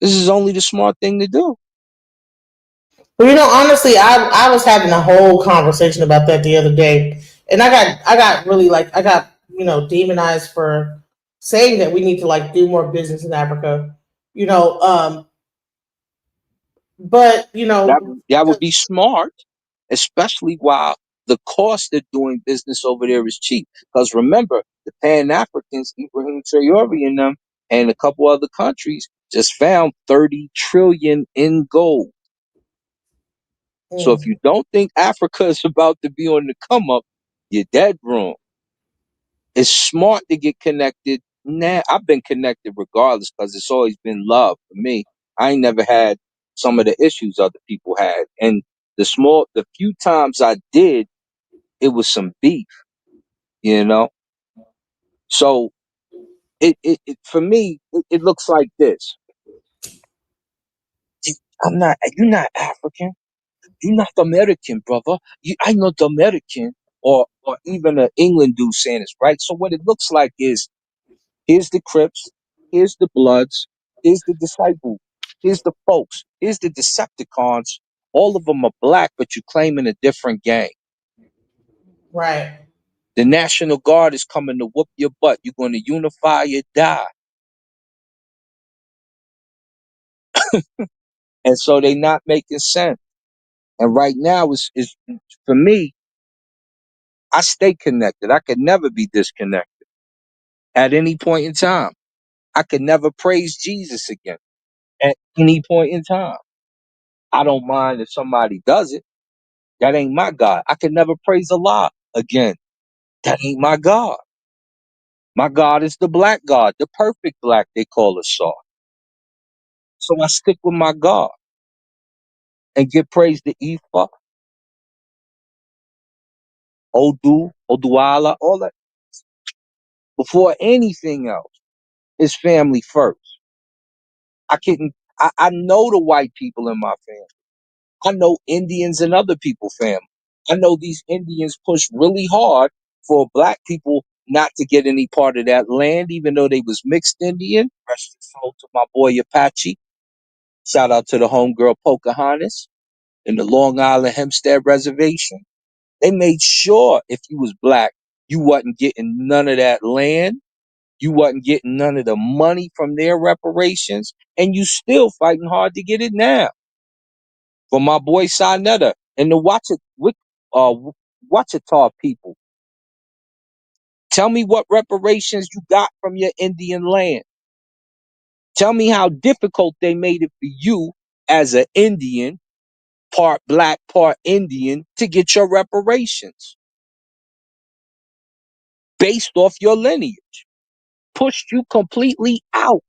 [SPEAKER 12] This is only the smart thing to do.
[SPEAKER 1] Well, honestly, I was having a whole conversation about that the other day, and I got really I got demonized for saying that we need to do more business in Africa, you know. But
[SPEAKER 12] that would be smart, especially while the cost of doing business over there is cheap. Because remember, the Pan Africans, Ibrahim Traore and them, and a couple other countries just found 30 trillion in gold. So if you don't think Africa is about to be on the come up, you're dead wrong. It's smart to get connected. Nah, I've been connected regardless because it's always been love for me. I ain't never had some of the issues other people had. And the few times I did, it was some beef, you know? So it for me, it looks like this. You're not African. You're not American, brother. I'm not American. Or even an England dude saying this, right? So what it looks like is, here's the Crips, here's the Bloods, here's the Disciples, here's the folks, here's the Decepticons. All of them are black, but you claim in a different gang.
[SPEAKER 1] Right.
[SPEAKER 12] The National Guard is coming to whoop your butt. You're going to unify or die. And so they not making sense. And right now is for me, I stay connected. I could never be disconnected at any point in time. I could never praise Jesus again at any point in time. I don't mind if somebody does it. That ain't my God. I could never praise Allah again. That ain't my God. My God is the black God, the perfect black they call us all. So I stick with my God and give praise to Ifa, Odu, Oduala, all that. Before anything else, it's family first. I know the white people in my family. I know Indians and other people's family. I know these Indians push really hard for black people not to get any part of that land, even though they was mixed Indian. Rest his soul to my boy Apache. Shout out to the homegirl Pocahontas in the Long Island Hempstead Reservation. They made sure if you was black, you wasn't getting none of that land. You wasn't getting none of the money from their reparations, and you still fighting hard to get it now. For my boy Sinetta and the Wachita people, tell me what reparations you got from your Indian land. Tell me how difficult they made it for you as an Indian, part black, part Indian, to get your reparations based off your lineage. Pushed you completely out.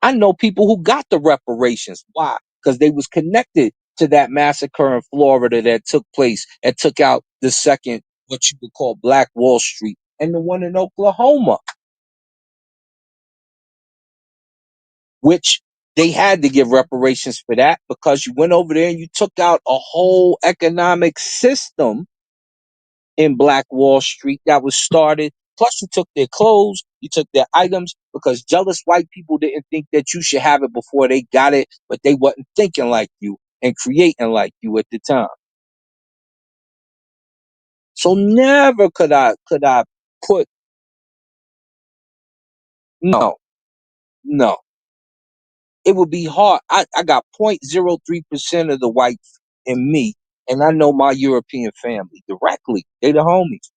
[SPEAKER 12] I know people who got the reparations. Why? Because they was connected to that massacre in Florida that took place and took out the second, what you would call Black Wall Street, and the one in Oklahoma, which they had to give reparations for that because you went over there and you took out a whole economic system in Black Wall Street that was started. Plus, you took their clothes, you took their items because jealous white people didn't think that you should have it before they got it, but they wasn't thinking like you and creating like you at the time. So never could I put no. It would be hard. I got 0.03% of the whites in me, and I know my European family directly. They the homies.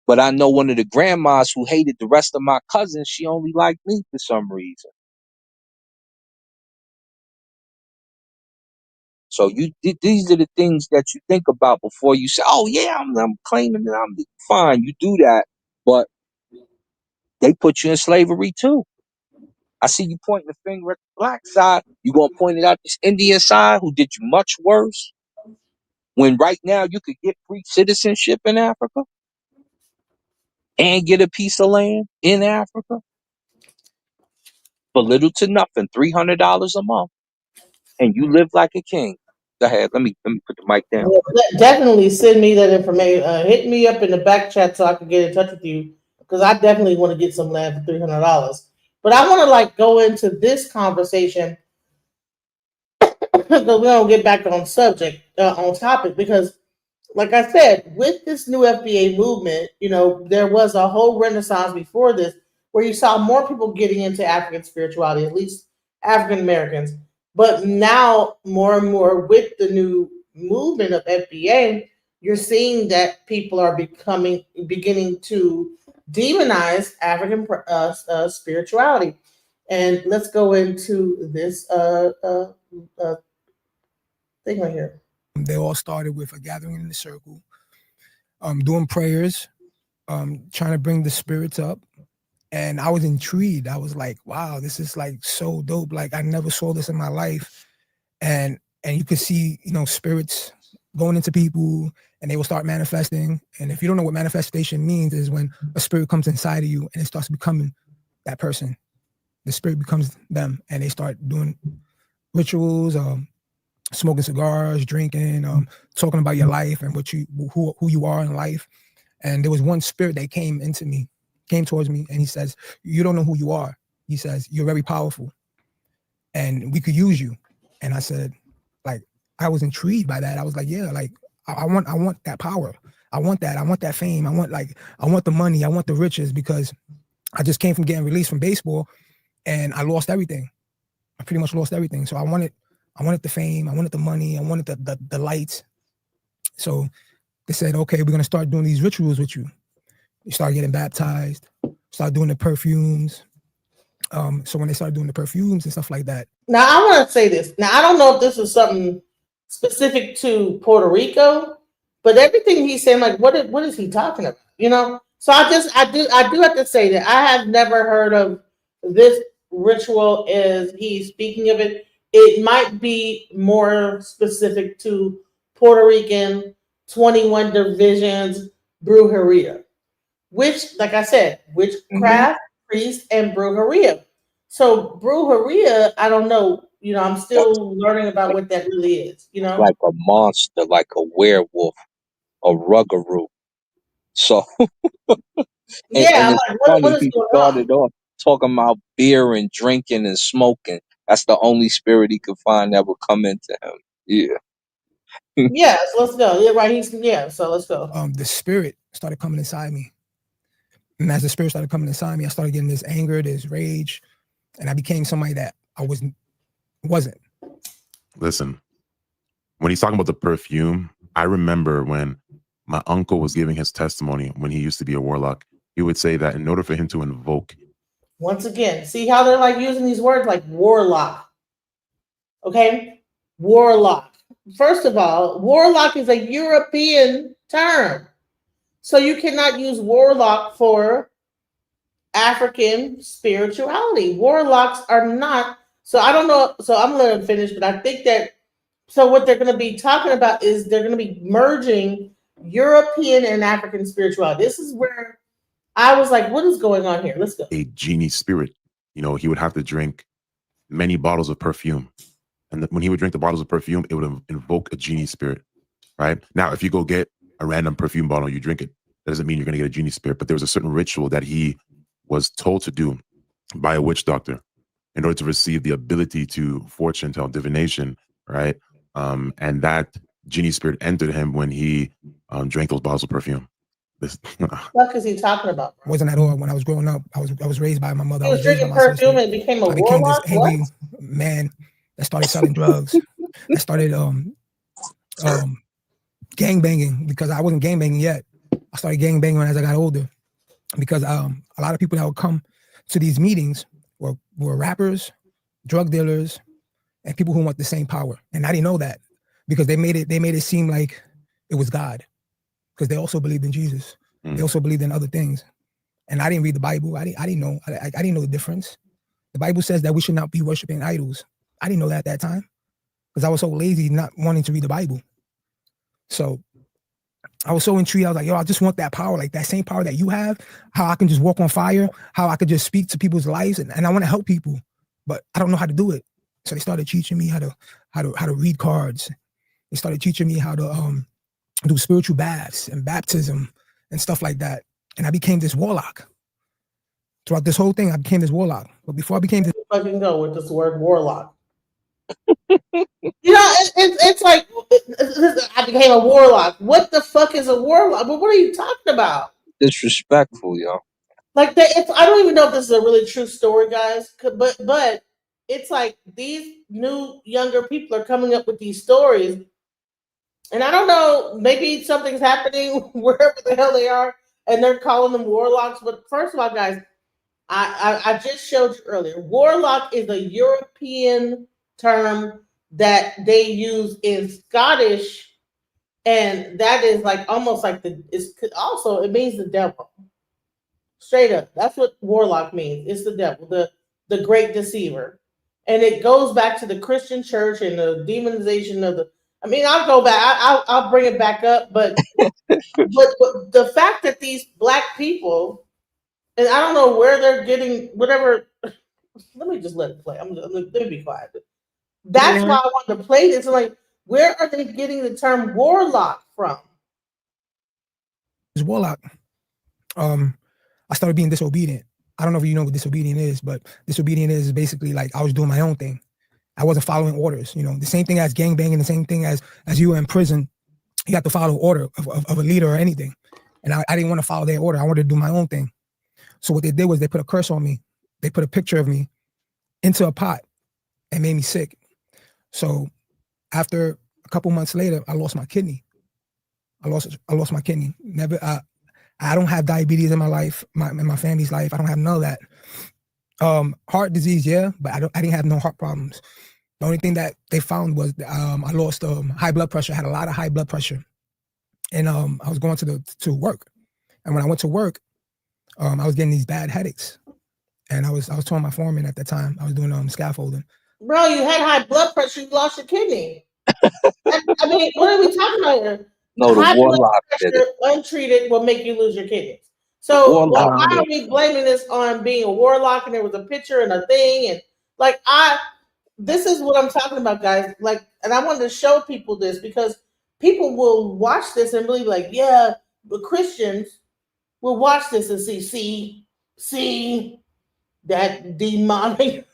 [SPEAKER 12] But I know one of the grandmas who hated the rest of my cousins, she only liked me for some reason. So these are the things that you think about before you say, "Oh yeah, I'm claiming that I'm fine." You do that, but they put you in slavery too. I see you pointing the finger at the black side. You gonna point it out this Indian side who did you much worse? When right now you could get free citizenship in Africa and get a piece of land in Africa for little to nothing, $300 a month, and you live like a king. Go ahead, let me put the mic down.
[SPEAKER 1] Definitely send me that information. Hit me up in the back chat so I can get in touch with you because I definitely want to get some land for $300. But I want to go into this conversation because we don't get back on topic because like I said, with this new FBA movement, there was a whole renaissance before this where you saw more people getting into African spirituality, at least African Americans. But now, more and more with the new movement of FBA, you're seeing that people are beginning to demonize African spirituality. And let's go into this thing right here.
[SPEAKER 13] They all started with a gathering in the circle, doing prayers, trying to bring the spirits up. And I was intrigued. I was like, wow, this is so dope. Like I never saw this in my life. And you could see, spirits going into people and they will start manifesting. And if you don't know what manifestation means, is when a spirit comes inside of you and it starts becoming that person. The spirit becomes them and they start doing rituals, smoking cigars, drinking, talking about your life and who you are in life. And there was one spirit that came towards me, and he says, "You don't know who you are." He says, "You're very powerful, and we could use you." And I said, I was intrigued by that. I was like, yeah, I want that power. I want that. I want that fame. I want the money. I want the riches because I just came from getting released from baseball, and I lost everything. I pretty much lost everything. So I wanted the fame. I wanted the money. I wanted the lights. So they said, okay, we're gonna start doing these rituals with you. You start getting baptized, start doing the perfumes. So when they started doing the perfumes and stuff like that.
[SPEAKER 1] Now I want to say this. Now I don't know if this is something specific to Puerto Rico, but everything he's saying, what is he talking about? So I do have to say that I have never heard of this ritual as he's speaking of it. It might be more specific to Puerto Rican 21 divisions brujeria, which, like I said, witchcraft, priest, and brujeria. So Brujeria, I don't know. You know, I'm still learning about what that really is. You know,
[SPEAKER 12] like a monster, like a werewolf, a ruggaroo. So,
[SPEAKER 1] yeah.
[SPEAKER 12] and
[SPEAKER 1] I'm
[SPEAKER 12] it's
[SPEAKER 1] like, what
[SPEAKER 12] funny,
[SPEAKER 1] is
[SPEAKER 12] he
[SPEAKER 1] going on?
[SPEAKER 12] started off talking about beer and drinking and smoking. That's the only spirit he could find that would come into him. Yeah.
[SPEAKER 1] Yes, let's go. Yeah, right. So let's go.
[SPEAKER 13] The spirit started coming inside me. And as the spirit started coming inside me, I started getting this anger, this rage, and I became somebody that I wasn't.
[SPEAKER 14] Listen, when he's talking about the perfume, I remember when my uncle was giving his testimony when he used to be a warlock, he would say that in order for him to invoke.
[SPEAKER 1] Once again, see how they're like using these words like warlock. Okay? Warlock. First of all, warlock is a European term. So you cannot use warlock for African spirituality. Warlocks are not. So I don't know. So I'm going to finish, but I think that. So what they're going to be talking about is they're going to be merging European and African spirituality. This is where I was like, what is going on here? Let's go.
[SPEAKER 14] A genie spirit. You know, he would have to drink many bottles of perfume. And when he would drink the bottles of perfume, it would invoke a genie spirit, right? Now, if you go get a random perfume bottle, you drink it, that doesn't mean you're going to get a genie spirit. But there was a certain ritual that he was told to do by a witch doctor in order to receive the ability to fortune tell, divination, right? And that genie spirit entered him when he drank those bottles of perfume.
[SPEAKER 1] What is he talking about?
[SPEAKER 13] Bro? Wasn't at all. When I was growing up, I was raised by my mother.
[SPEAKER 1] He was drinking perfume and became a warlock.
[SPEAKER 13] I became this angry man that started selling drugs. That started gang banging because I wasn't gang banging yet. I started gang banging as I got older because a lot of people that would come to these meetings were rappers, drug dealers, and people who want the same power. And I didn't know that because they made it seem like it was God because they also believed in Jesus. They also believed in other things. And I didn't read the Bible. I didn't know. I didn't know the difference. The Bible says that we should not be worshiping idols. I didn't know that at that time because I was so lazy not wanting to read the Bible. So I was so intrigued. I was like, yo, I just want that power, like that same power that you have, how I can just walk on fire, how I could just speak to people's lives. And I want to help people, but I don't know how to do it. So they started teaching me how to read cards. They started teaching me how to do spiritual baths and baptism and stuff like that. And I became this warlock. Throughout this whole thing, I became this warlock. But before I became this,
[SPEAKER 1] fucking go with this word warlock. You know, it's like I became a warlock. What the fuck is a warlock? But what are you talking about?
[SPEAKER 12] Disrespectful, yo.
[SPEAKER 1] Like I don't even know if this is a really true story, guys. But it's like these new younger people are coming up with these stories, and I don't know. Maybe something's happening wherever the hell they are, and they're calling them warlocks. But first of all, guys, I just showed you earlier. Warlock is a European term that they use in Scottish, and that is like almost like it means the devil. Straight up, that's what warlock means. It's the devil, the great deceiver, and it goes back to the Christian church and the demonization of the. I mean, I'll go back. I'll bring it back up, but the fact that these black people, and I don't know where they're getting whatever. Let me just let it play. Let me be quiet. That's why I wanted to play this. Like, where are they getting the term warlock from?
[SPEAKER 13] this warlock, I started being disobedient. I don't know if you know what disobedient is, but disobedient is basically like I was doing my own thing. I wasn't following orders. You know, the same thing as gangbanging, the same thing as you were in prison. You have to follow order of a leader or anything. And I didn't want to follow their order. I wanted to do my own thing. So what they did was they put a curse on me. They put a picture of me into a pot and made me sick. So after a couple months later, I lost my kidney. I lost my kidney. Never. I don't have diabetes in my life, in my family's life. I don't have none of that. Heart disease, yeah, but I didn't have no heart problems. The only thing that they found was I lost high blood pressure. I had a lot of high blood pressure, and I was going to work. And when I went to work, I was getting these bad headaches, and I was telling my foreman at the time I was doing scaffolding.
[SPEAKER 1] Bro, you had high blood pressure. You lost your kidney. I mean, what are we talking about here?
[SPEAKER 12] No, the
[SPEAKER 1] high blood
[SPEAKER 12] warlock did
[SPEAKER 1] pressure
[SPEAKER 12] it.
[SPEAKER 1] untreated will make you lose your kidneys. So like, why are we blaming this on being a warlock and there was a picture and a thing and like this is what I'm talking about, guys. Like, and I wanted to show people this because people will watch this and really be like, yeah, but Christians will watch this and see that demonic.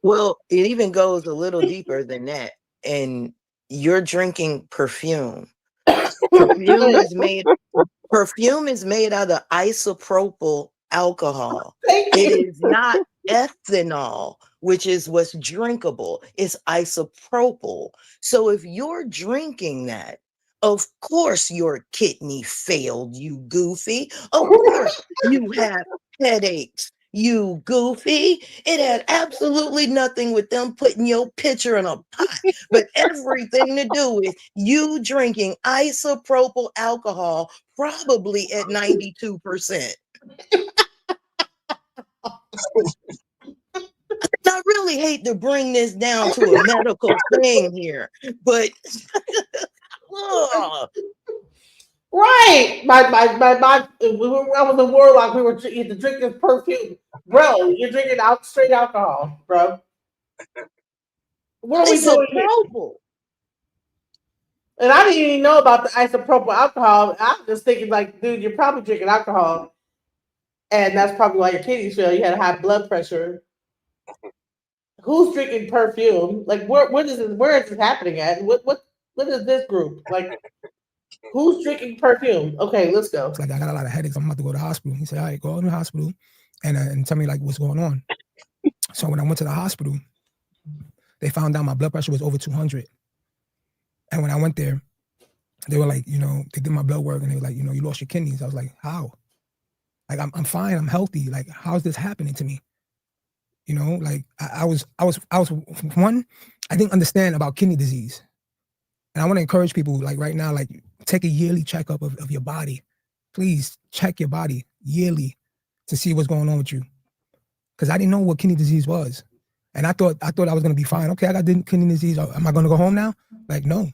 [SPEAKER 10] Well, it even goes a little deeper than that. And you're drinking perfume. Perfume is made out of isopropyl alcohol. It is not ethanol, which is what's drinkable. It's isopropyl. So if you're drinking that, of course your kidney failed, you goofy. Of course you have headaches, you goofy. It had absolutely nothing with them putting your picture in a pot, but everything to do with you drinking isopropyl alcohol, probably at 92%. I really hate to bring this down to a medical thing here, but
[SPEAKER 1] right. My I was a warlock. We were drinking perfume, bro. You're drinking out straight alcohol, bro. What are we doing here? And I didn't even know about the isopropyl alcohol. I was just thinking, like, dude, you're probably drinking alcohol, and that's probably why your kidneys fail. You had high blood pressure. Who's drinking perfume? Like, where is this? Where is this happening at? What is this group? Like, who's drinking perfume? Okay, let's go.
[SPEAKER 13] It's like I got a lot of headaches. I'm about to go to the hospital. He said, "All right, go to the hospital, and tell me like what's going on." So when I went to the hospital, they found out my blood pressure was over 200. And when I went there, they were like, they did my blood work, and they were like, you lost your kidneys. I was like, how? Like I'm fine. I'm healthy. Like, how is this happening to me? Like I was one, I didn't understand about kidney disease. And I want to encourage people, like right now, like take a yearly checkup of your body. Please check your body yearly to see what's going on with you. Because I didn't know what kidney disease was. And I thought I was going to be fine. Okay, I got kidney disease. Am I going to go home now? Like, no.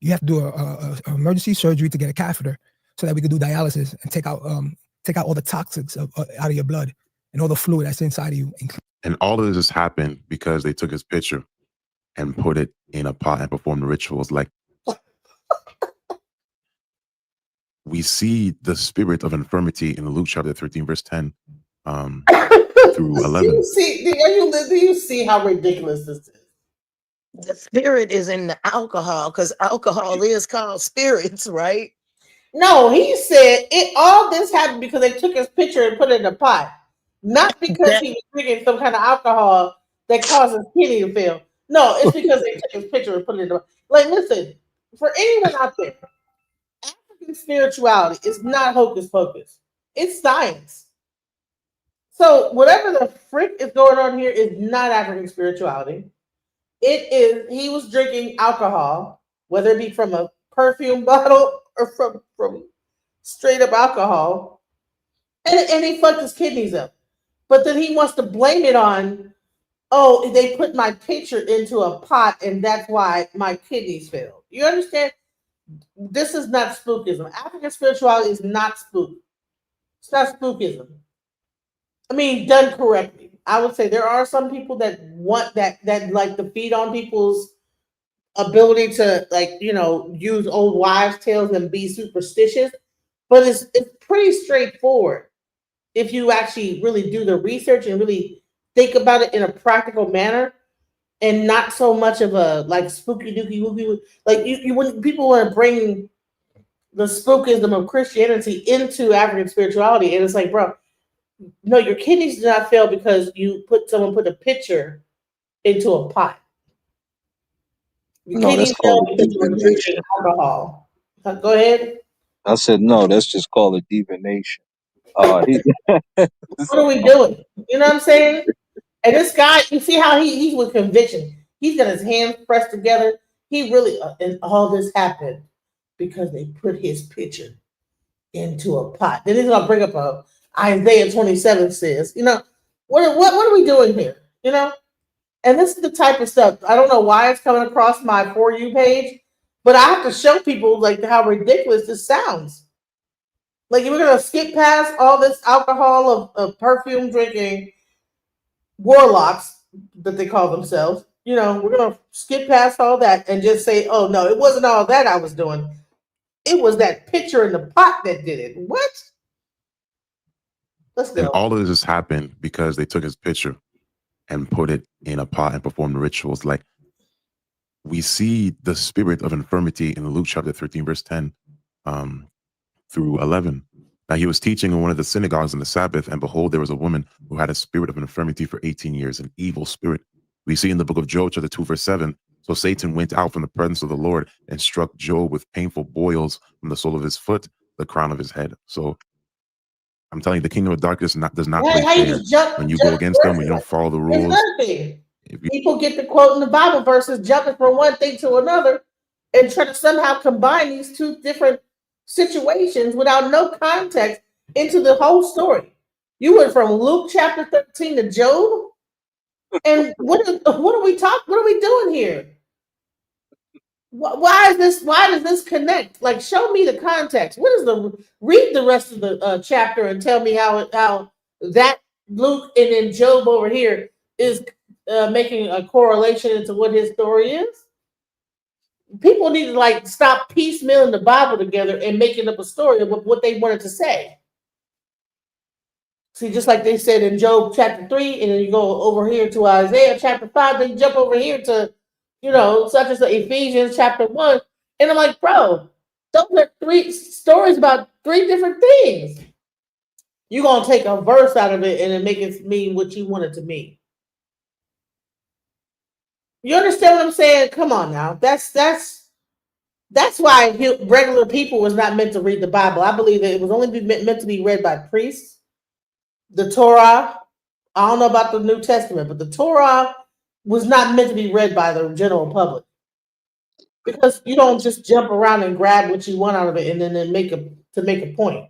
[SPEAKER 13] You have to do a emergency surgery to get a catheter so that we could do dialysis and take out all the toxics out of your blood and all the fluid that's inside of you.
[SPEAKER 14] And all of this happened because they took his picture and put it in a pot and performed the rituals. Like, we see the spirit of infirmity in Luke chapter 13, verse 10 through 11.
[SPEAKER 1] Do you see how ridiculous this is?
[SPEAKER 10] The spirit is in the alcohol, because alcohol is called spirits, right?
[SPEAKER 1] No, he said all this happened because they took his picture and put it in a pot. Not because he was drinking some kind of alcohol that caused his kidney to fail. No, it's because they took his picture and put it in the like. Listen, for anyone out there, African spirituality is not hocus pocus. It's science. So whatever the frick is going on here is not African spirituality. It is. He was drinking alcohol, whether it be from a perfume bottle or from straight up alcohol, and he fucked his kidneys up. But then he wants to blame it on, oh, they put my picture into a pot and that's why my kidneys failed. You understand? This is not spookism. African spirituality is not spook. It's not spookism. I mean, done correctly. I would say there are some people that want that like to feed on people's ability to use old wives' tales and be superstitious, but it's pretty straightforward if you actually really do the research and really think about it in a practical manner, and not so much of a like spooky dooky wookie. Like you when people want to bring the spookism of Christianity into African spirituality, and it's like, bro, no, your kidneys did not fail because someone put a picture into a pot. Your kidneys failed because you were drinking alcohol. Go ahead.
[SPEAKER 12] I said, no, that's just called a divination.
[SPEAKER 1] What are we doing? You know what I'm saying? And this guy, you see how he's with conviction. He's got his hands pressed together. He really, and all this happened because they put his picture into a pot. Then he's gonna bring up a Isaiah 27 says, what are we doing here? And this is the type of stuff. I don't know why it's coming across my For You page, But I have to show people like how ridiculous this sounds. Like if we're gonna skip past all this alcohol of perfume drinking warlocks that they call themselves, we're gonna skip past all that and just say, oh no, it wasn't all that I was doing. It was that picture in the pot that did it. What? Let's go.
[SPEAKER 14] And all of this happened because they took his picture and put it in a pot and performed rituals. Like, we see the spirit of infirmity in Luke chapter 13, verse 10 through 11. Now he was teaching in one of the synagogues on the Sabbath, and behold, there was a woman who had a spirit of infirmity for 18 years, an evil spirit. We see in the book of Job, chapter 2, verse 7. So Satan went out from the presence of the Lord and struck Job with painful boils from the sole of his foot, the crown of his head. So I'm telling you, the kingdom of darkness does not play fair. When you go against them, when you don't follow the rules.
[SPEAKER 1] People get the quote in the Bible verses, jumping from one thing to another, and try to somehow combine these two different situations without no context into the whole story. You went from Luke chapter 13 to Job, and what are we talking? What are we doing here? Why does this connect? Like, show me the context. Read the rest of the chapter and tell me how that Luke and then Job over here is making a correlation into what his story is. People need to stop piecemealing the Bible together and making up a story of what they wanted to say. See, just like they said in Job chapter 3, and then you go over here to Isaiah chapter 5, then you jump over here to, such as the Ephesians chapter 1. And I'm like, bro, those are 3 stories about 3 different things. You're going to take a verse out of it and then make it mean what you want it to mean. You understand what I'm saying? Come on now. That's why regular people was not meant to read the Bible. I believe that it was only meant to be read by priests. The Torah, I don't know about the New Testament, but the Torah was not meant to be read by the general public. Because you don't just jump around and grab what you want out of it and then make a point.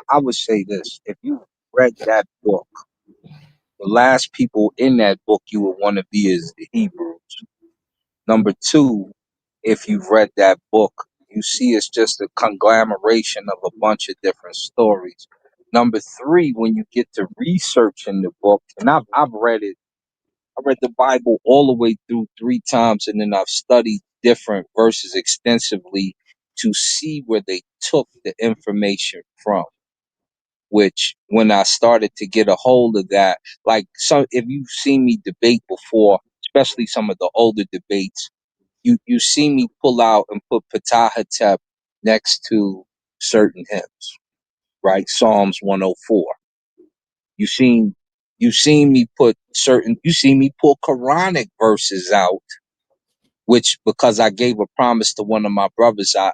[SPEAKER 12] I would say this: if you read that book, the last people in that book you would want to be is the Hebrews. Number 2, if you've read that book, you see it's just a conglomeration of a bunch of different stories. Number 3, when you get to researching the book, and I've read it, I read the Bible all the way through 3 times, and then I've studied different verses extensively to see where they took the information from. Which, when I started to get a hold of that, if you've seen me debate before, especially some of the older debates, you see me pull out and put Ptahhotep next to certain hymns, right? Psalms 104. You seen me pull Quranic verses out, which, because I gave a promise to one of my brothers, I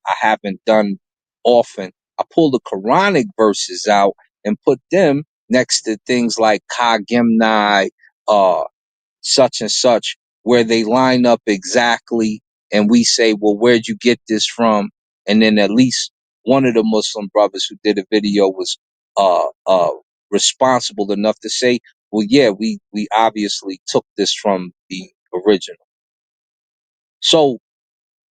[SPEAKER 12] haven't done often. I pulled the Quranic verses out and put them next to things like Kagimnai, such and such, where they line up exactly, and we say, well, where'd you get this from? And then at least one of the Muslim brothers who did a video was responsible enough to say, well, yeah, we obviously took this from the original. So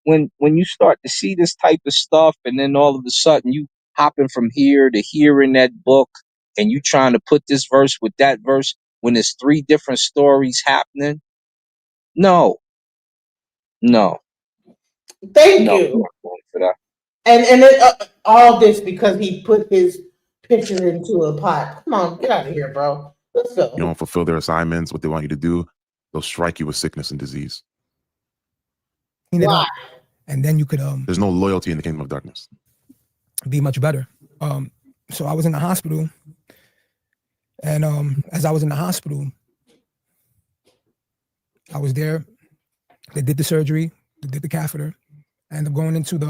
[SPEAKER 12] when you start to see this type of stuff, and then all of a sudden you hopping from here to here in that book, and you trying to put this verse with that verse when there's 3 different stories happening, no.
[SPEAKER 1] Thank you.
[SPEAKER 12] For that.
[SPEAKER 1] And all this because he put his picture into a pot. Come on, get out of here, bro. Let's go.
[SPEAKER 14] You don't fulfill their assignments, what they want you to do, they'll strike you with sickness and disease.
[SPEAKER 1] Why?
[SPEAKER 13] And then you could
[SPEAKER 14] there's no loyalty in the kingdom of darkness.
[SPEAKER 13] Be much better. So I was in the hospital, and as I was in the hospital, I was there. They did the surgery, they did the catheter, and I'm going into the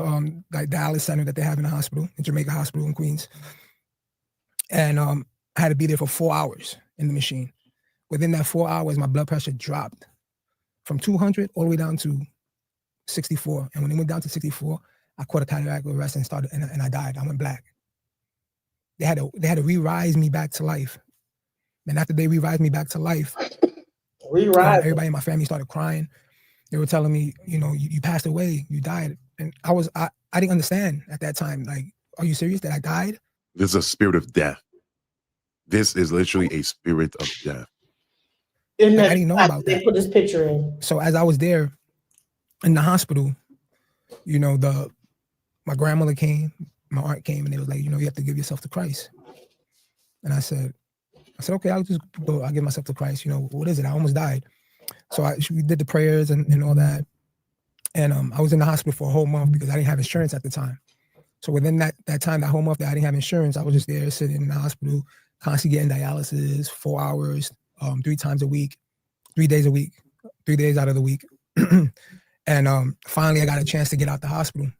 [SPEAKER 13] dialysis center that they have in the hospital, in Jamaica Hospital in Queens. And I had to be there for 4 hours in the machine. Within that 4 hours, my blood pressure dropped from 200 all the way down to 64. And when it went down to 64, I caught a cardiac arrest and I died. I went black. They had to re-rise me back to life. And after they re-rised me back to life, everybody in my family started crying. They were telling me, you passed away, you died. And I didn't understand at that time. Like, are you serious that I died?
[SPEAKER 14] This is a spirit of death. This is literally a spirit of death.
[SPEAKER 13] Like, I didn't know about
[SPEAKER 1] They
[SPEAKER 13] that.
[SPEAKER 1] put this picture in.
[SPEAKER 13] So as I was there in the hospital, my grandmother came, my aunt came, and they was like, you have to give yourself to Christ. And I said, okay, I'll just go. I'll give myself to Christ. What is it? I almost died. So we did the prayers and all that. And I was in the hospital for a whole month because I didn't have insurance at the time. So within that time, that whole month that I didn't have insurance, I was just there sitting in the hospital, constantly getting dialysis, 4 hours, 3 times a week, 3 days a week, 3 days out of the week. And finally, I got a chance to get out the hospital.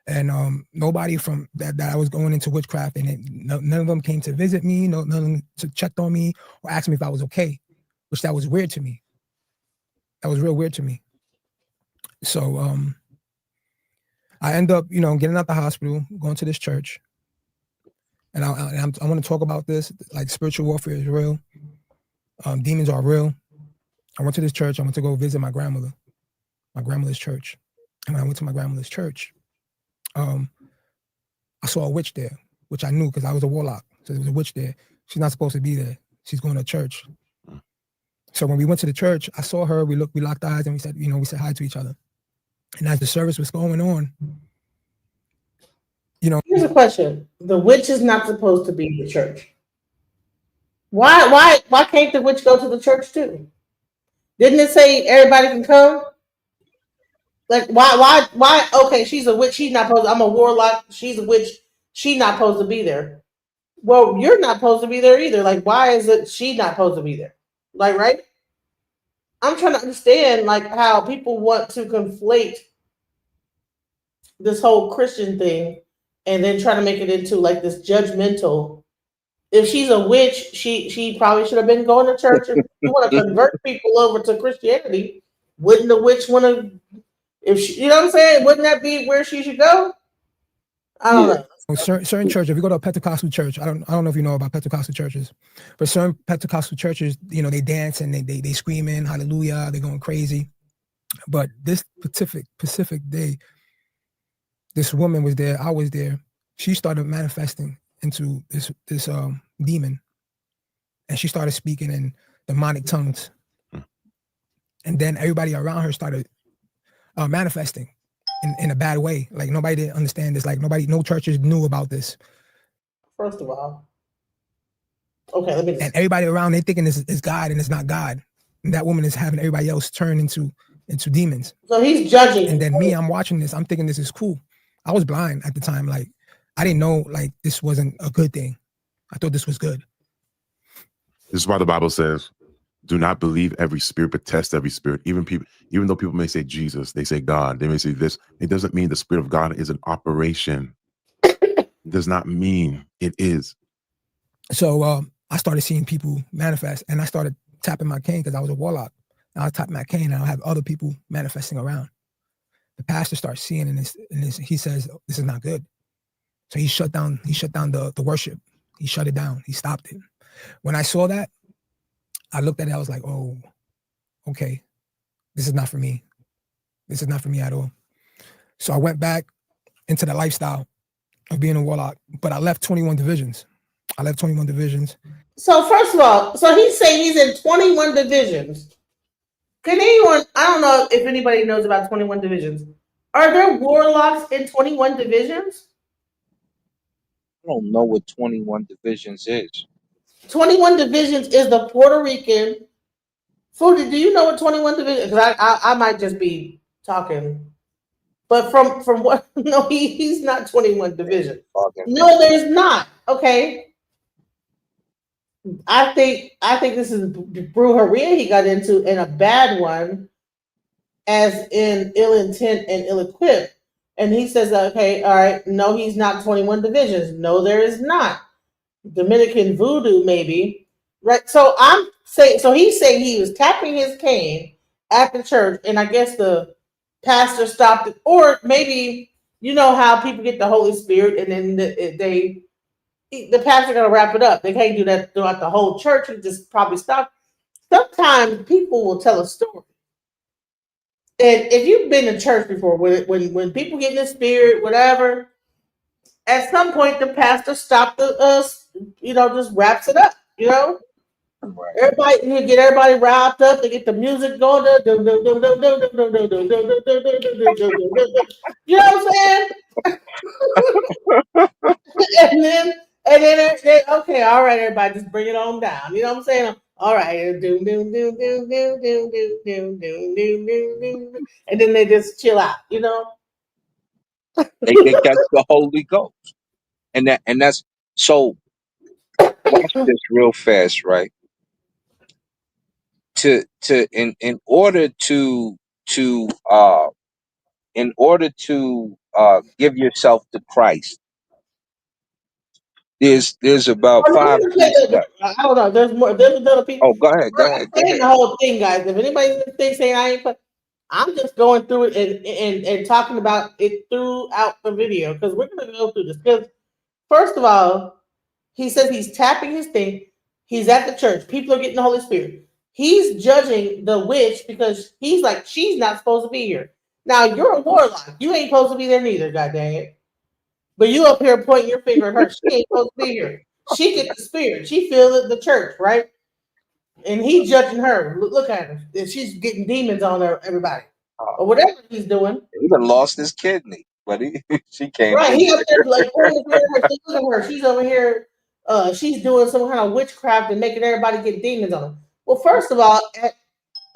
[SPEAKER 13] And nobody from that I was going into witchcraft, and none of them came to visit me. None of them checked on me or asked me if I was okay, which that was weird to me. That was real weird to me. So I end up, getting out the hospital, going to this church, and I want to talk about this. Like, spiritual warfare is real. Demons are real. I went to this church. I went to go visit my grandmother's church. And when I went to my grandmother's church, I saw a witch there, which I knew because I was a warlock. So there was a witch there. She's not supposed to be there. She's going to church. So when we went to the church, I saw her. We locked eyes, and we said hi to each other. And as the service was going on,
[SPEAKER 1] Here's a question: the witch is not supposed to be in the church. Why can't the witch go to the church too? Didn't it say everybody can come? Like, why? Okay, she's a witch. She's not supposed. I'm a warlock. She's a witch. She's not supposed to be there. Well, you're not supposed to be there either. Like, why is it she not supposed to be there? Like, right? I'm trying to understand, like, how people want to conflate this whole Christian thing and then try to make it into like this judgmental. If she's a witch, she probably should have been going to church. If you want to convert people over to Christianity, wouldn't the witch want to? If she, you know what I'm saying, wouldn't that be where she should go? I don't know.
[SPEAKER 13] Certain churches, if you go to a Pentecostal church, I don't know if you know about Pentecostal churches, but certain Pentecostal churches, they dance and they screaming hallelujah, they're going crazy. But this Pacific day, this woman was there, I was there. She started manifesting into this demon, and she started speaking in demonic tongues. And then everybody around her started manifesting in a bad way. Like, nobody didn't understand this. Like, no churches knew about this.
[SPEAKER 1] First of all, okay, let me.
[SPEAKER 13] And everybody around, they thinking this is God, and it's not God. And that woman is having everybody else turn into demons.
[SPEAKER 1] So he's judging.
[SPEAKER 13] And then me, I'm watching this. I'm thinking this is cool. I was blind at the time. Like, I didn't know like this wasn't a good thing. I thought this was good.
[SPEAKER 14] This is why the Bible says, do not believe every spirit, but test every spirit. Even though people may say Jesus, they say God, they may say this. It doesn't mean the Spirit of God is an operation. It does not mean it is.
[SPEAKER 13] So I started seeing people manifest, and I started tapping my cane because I was a warlock. And I was tapping my cane, and I have other people manifesting around. The pastor starts seeing this, and he says, "This is not good." So he shut down the worship. He shut it down. He stopped it. When I saw that, I looked at it. I was like, "Oh, okay, this is not for me. This is not for me at all." So I went back into the lifestyle of being a warlock, but I left 21 divisions.
[SPEAKER 1] So first of all, so he's saying he's in 21 divisions. Can anyone? I don't know if anybody knows about 21 divisions. Are there warlocks in 21 divisions?
[SPEAKER 12] I don't know what 21 divisions is.
[SPEAKER 1] 21 divisions is the Puerto Rican. Foodie, do you know what 21 divisions? Because I might just be talking, but from what? No, he's not 21 divisions. No, there's not. Okay. I think this is Brujeria he got into, in a bad one, as in ill intent and ill equipped. And he says, okay, all right, no, he's not 21 divisions. No, there is not. Dominican voodoo, maybe. Right. So he's saying he was tapping his cane at the church, and I guess the pastor stopped it. Or maybe, you know how people get the Holy Spirit and then the pastor gonna wrap it up. They can't do that throughout the whole church. It just probably stop. Sometimes people will tell a story, And if you've been to church before, when people get in the spirit, whatever, at some point the pastor stops just wraps it up. Everybody, you get everybody wrapped up. They get the music going. You know what I'm saying? and then okay, all right, everybody, just bring it on down. You know what I'm saying? All right, and then they just chill out.
[SPEAKER 12] They catch the Holy Ghost, and that's so. Watch this real fast, right? In order to give yourself to Christ, there's about
[SPEAKER 1] Oh, no,
[SPEAKER 12] five
[SPEAKER 1] you can
[SPEAKER 12] key
[SPEAKER 1] say
[SPEAKER 12] steps.
[SPEAKER 1] hold on, there's more. There's another people.
[SPEAKER 12] Oh, go ahead, go
[SPEAKER 1] I'm
[SPEAKER 12] ahead, go
[SPEAKER 1] saying
[SPEAKER 12] ahead.
[SPEAKER 1] the whole thing, guys. If anybody's saying I ain't, I'm just going through it and talking about it throughout the video because we're gonna go through this. Because first of all, he says he's tapping his thing. He's at the church. People are getting the Holy Spirit. He's judging the witch because he's like, she's not supposed to be here. Now you're a warlock. You ain't supposed to be there neither, god dang it. But you up here pointing your finger at her. She ain't supposed to be here. She gets the spirit. She feels the church, right? And he's judging her. Look at her. And she's getting demons on her, everybody. Or whatever he's doing.
[SPEAKER 12] He even lost his kidney, but she came
[SPEAKER 1] Right.
[SPEAKER 12] in
[SPEAKER 1] He up
[SPEAKER 12] there.
[SPEAKER 1] there like pointing the finger at her. Look at her. She's over here. She's doing some kind of witchcraft and making everybody get demons on her. Well, first of all, at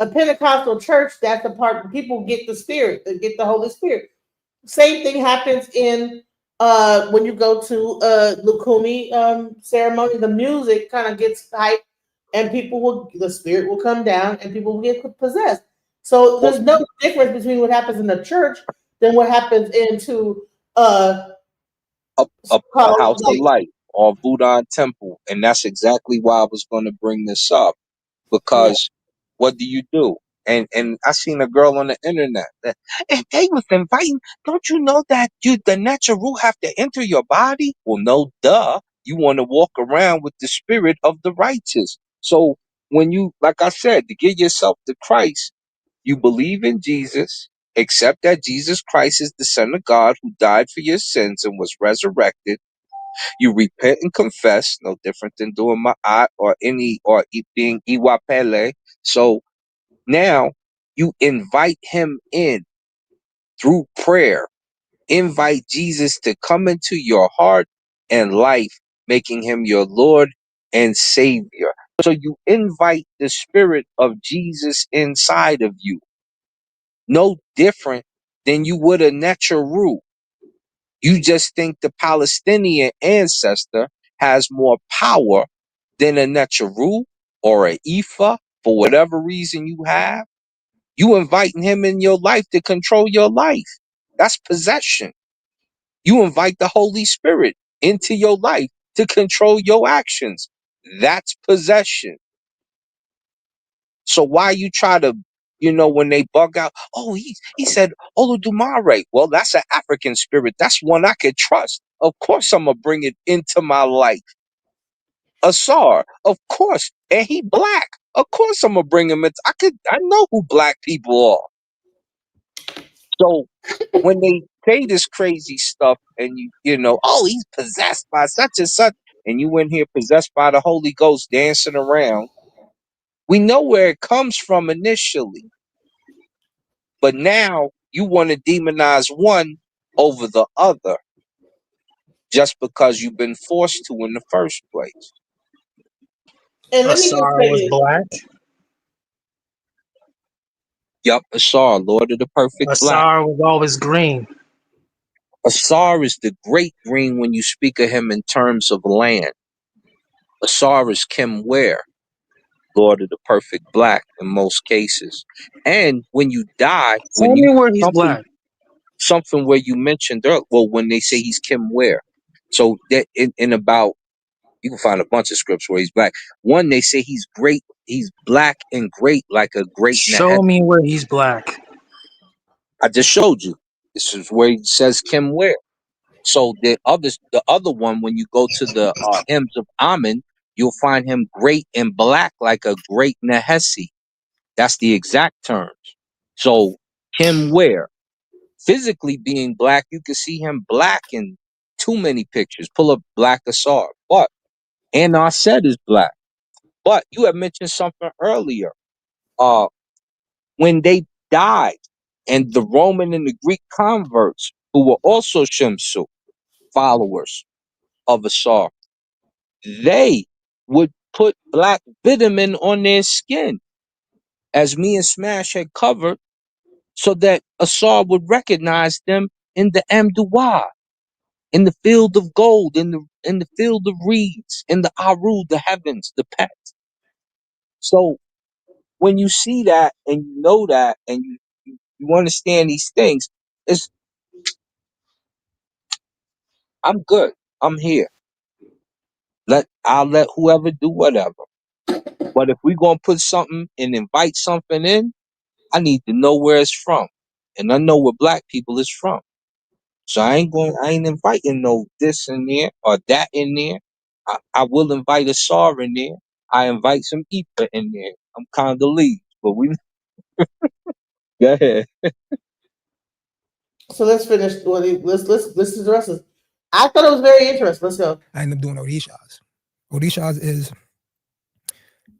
[SPEAKER 1] a Pentecostal church, that's the part where people get the spirit, they get the Holy Spirit. Same thing happens in when you go to Lukumi ceremony. The music kind of gets hyped, and the spirit will come down, and people will get possessed. So there's no difference between what happens in the church than what happens into
[SPEAKER 12] A house of light or Buddha temple, and that's exactly why I was going to bring this up.
[SPEAKER 1] yeah.
[SPEAKER 12] Because what do? And I seen a girl on the internet that if they was inviting, don't you know that the natural have to enter your body? Well, no, duh. You want to walk around with the spirit of the righteous. So when you, like I said, to get yourself to Christ, you believe in Jesus, accept that Jesus Christ is the Son of God who died for your sins and was resurrected. You repent and confess, no different than doing ma'at or being iwapele. So now you invite him in through prayer. Invite Jesus to come into your heart and life, making him your Lord and Savior. So you invite the Spirit of Jesus inside of you. No different than you would a Necharu. You just think the Palestinian ancestor has more power than a Necharu or a Ifa for whatever reason you have. You inviting him in your life to control your life. That's possession. You invite the Holy Spirit into your life to control your actions. That's possession. So why you try to, when they bug out, oh, he said Olodumare. Well, that's an African spirit. That's one I could trust. Of course I'm gonna bring it into my life. Asar, of course. And he black. Of course I'm gonna bring him into I know who black people are. So when they say this crazy stuff and oh, he's possessed by such and such, and you in here possessed by the Holy Ghost dancing around, we know where it comes from initially. But now you want to demonize one over the other just because you've been forced to in the first place.
[SPEAKER 1] And let me just
[SPEAKER 15] Asar
[SPEAKER 1] say
[SPEAKER 15] was
[SPEAKER 1] this.
[SPEAKER 15] black.
[SPEAKER 12] Yup, Asar, Lord of the Perfect Black.
[SPEAKER 15] Asar was always green.
[SPEAKER 12] Asar is the great green when you speak of him in terms of land. Asar is Kim Ware, Lord of the Perfect Black in most cases. And when you die,
[SPEAKER 15] Tell
[SPEAKER 12] when you
[SPEAKER 15] me where he's
[SPEAKER 12] something
[SPEAKER 15] black.
[SPEAKER 12] something where you mentioned earlier, well, when they say he's Kim Ware. So that in about you can find a bunch of scripts where he's black. One, they say he's great, he's black and great like a great Nehet.
[SPEAKER 15] Show me where he's black.
[SPEAKER 12] I just showed you. This is where he says Kim Ware. So the other one, when you go to the hymns of Amen, you'll find him great and black like a great Nehesi. That's the exact terms. So Him where? Physically being black, you can see him black in too many pictures. Pull up Black Asar. But and I said is black. But you had mentioned something earlier. When they died, and the Roman and the Greek converts, who were also Shemsu followers of Asar, they would put black vitamin on their skin, as me and Smash had covered, so that Asar would recognize them in the Amduah, in the field of gold, in the field of reeds, in the Aru, the heavens, the pet. So when you see that and you know that and you understand these things, it's I'm good. I'm here. I'll let whoever do whatever. But if we're gonna put something and invite something in, I need to know where it's from. And I know where black people is from. So I ain't inviting no this in there or that in there. I will invite a SAR in there. I invite some Ether in there. I'm Congolese, but we go ahead.
[SPEAKER 1] So let's finish. Well, let's listen to the rest of it. I thought it was very interesting. Let's go.
[SPEAKER 13] I ended up doing Orishas. Orishas is,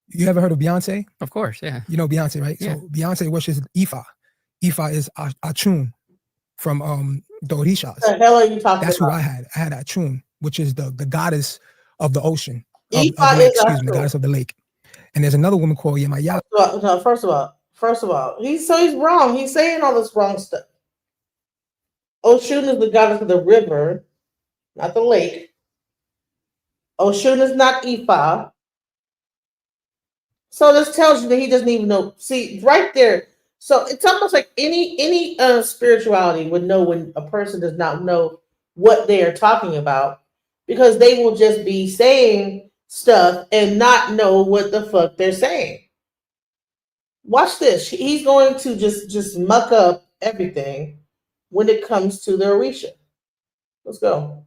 [SPEAKER 13] you ever heard of Beyonce?
[SPEAKER 16] Of course, yeah.
[SPEAKER 13] You know Beyonce, right?
[SPEAKER 16] Yeah.
[SPEAKER 13] So Beyonce worships Ifa. Ifa is Achun from the Orishas.
[SPEAKER 1] What the hell are you talking
[SPEAKER 13] That's
[SPEAKER 1] about?
[SPEAKER 13] who I had. I had Achun, which is the goddess of the ocean, of
[SPEAKER 1] Ifa
[SPEAKER 13] the lake,
[SPEAKER 1] is
[SPEAKER 13] excuse me, the
[SPEAKER 1] Achun.
[SPEAKER 13] goddess of the lake. And there's another woman called Yemaya.
[SPEAKER 1] No, first of all, he's wrong. He's saying all this wrong stuff. Oshun is the goddess of the river, not the lake. Oshun is not Ifa. So this tells you that he doesn't even know. See, right there. So it's almost like any spirituality would know when a person does not know what they are talking about, because they will just be saying stuff and not know what the fuck they're saying. Watch this. He's going to just muck up everything when it comes to the Orisha. Let's go.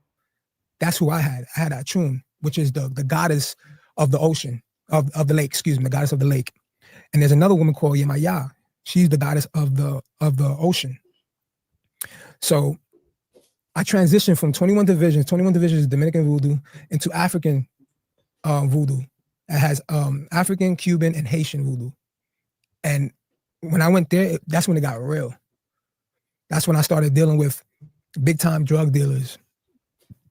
[SPEAKER 13] That's who I had. I had Achun, which is the goddess of the ocean, of the lake, excuse me, the goddess of the lake. And there's another woman called Yemaya. She's the goddess of the ocean. So I transitioned from 21 divisions is Dominican voodoo, into African voodoo. It has African, Cuban, and Haitian voodoo. And when I went there, that's when it got real. That's when I started dealing with big time drug dealers,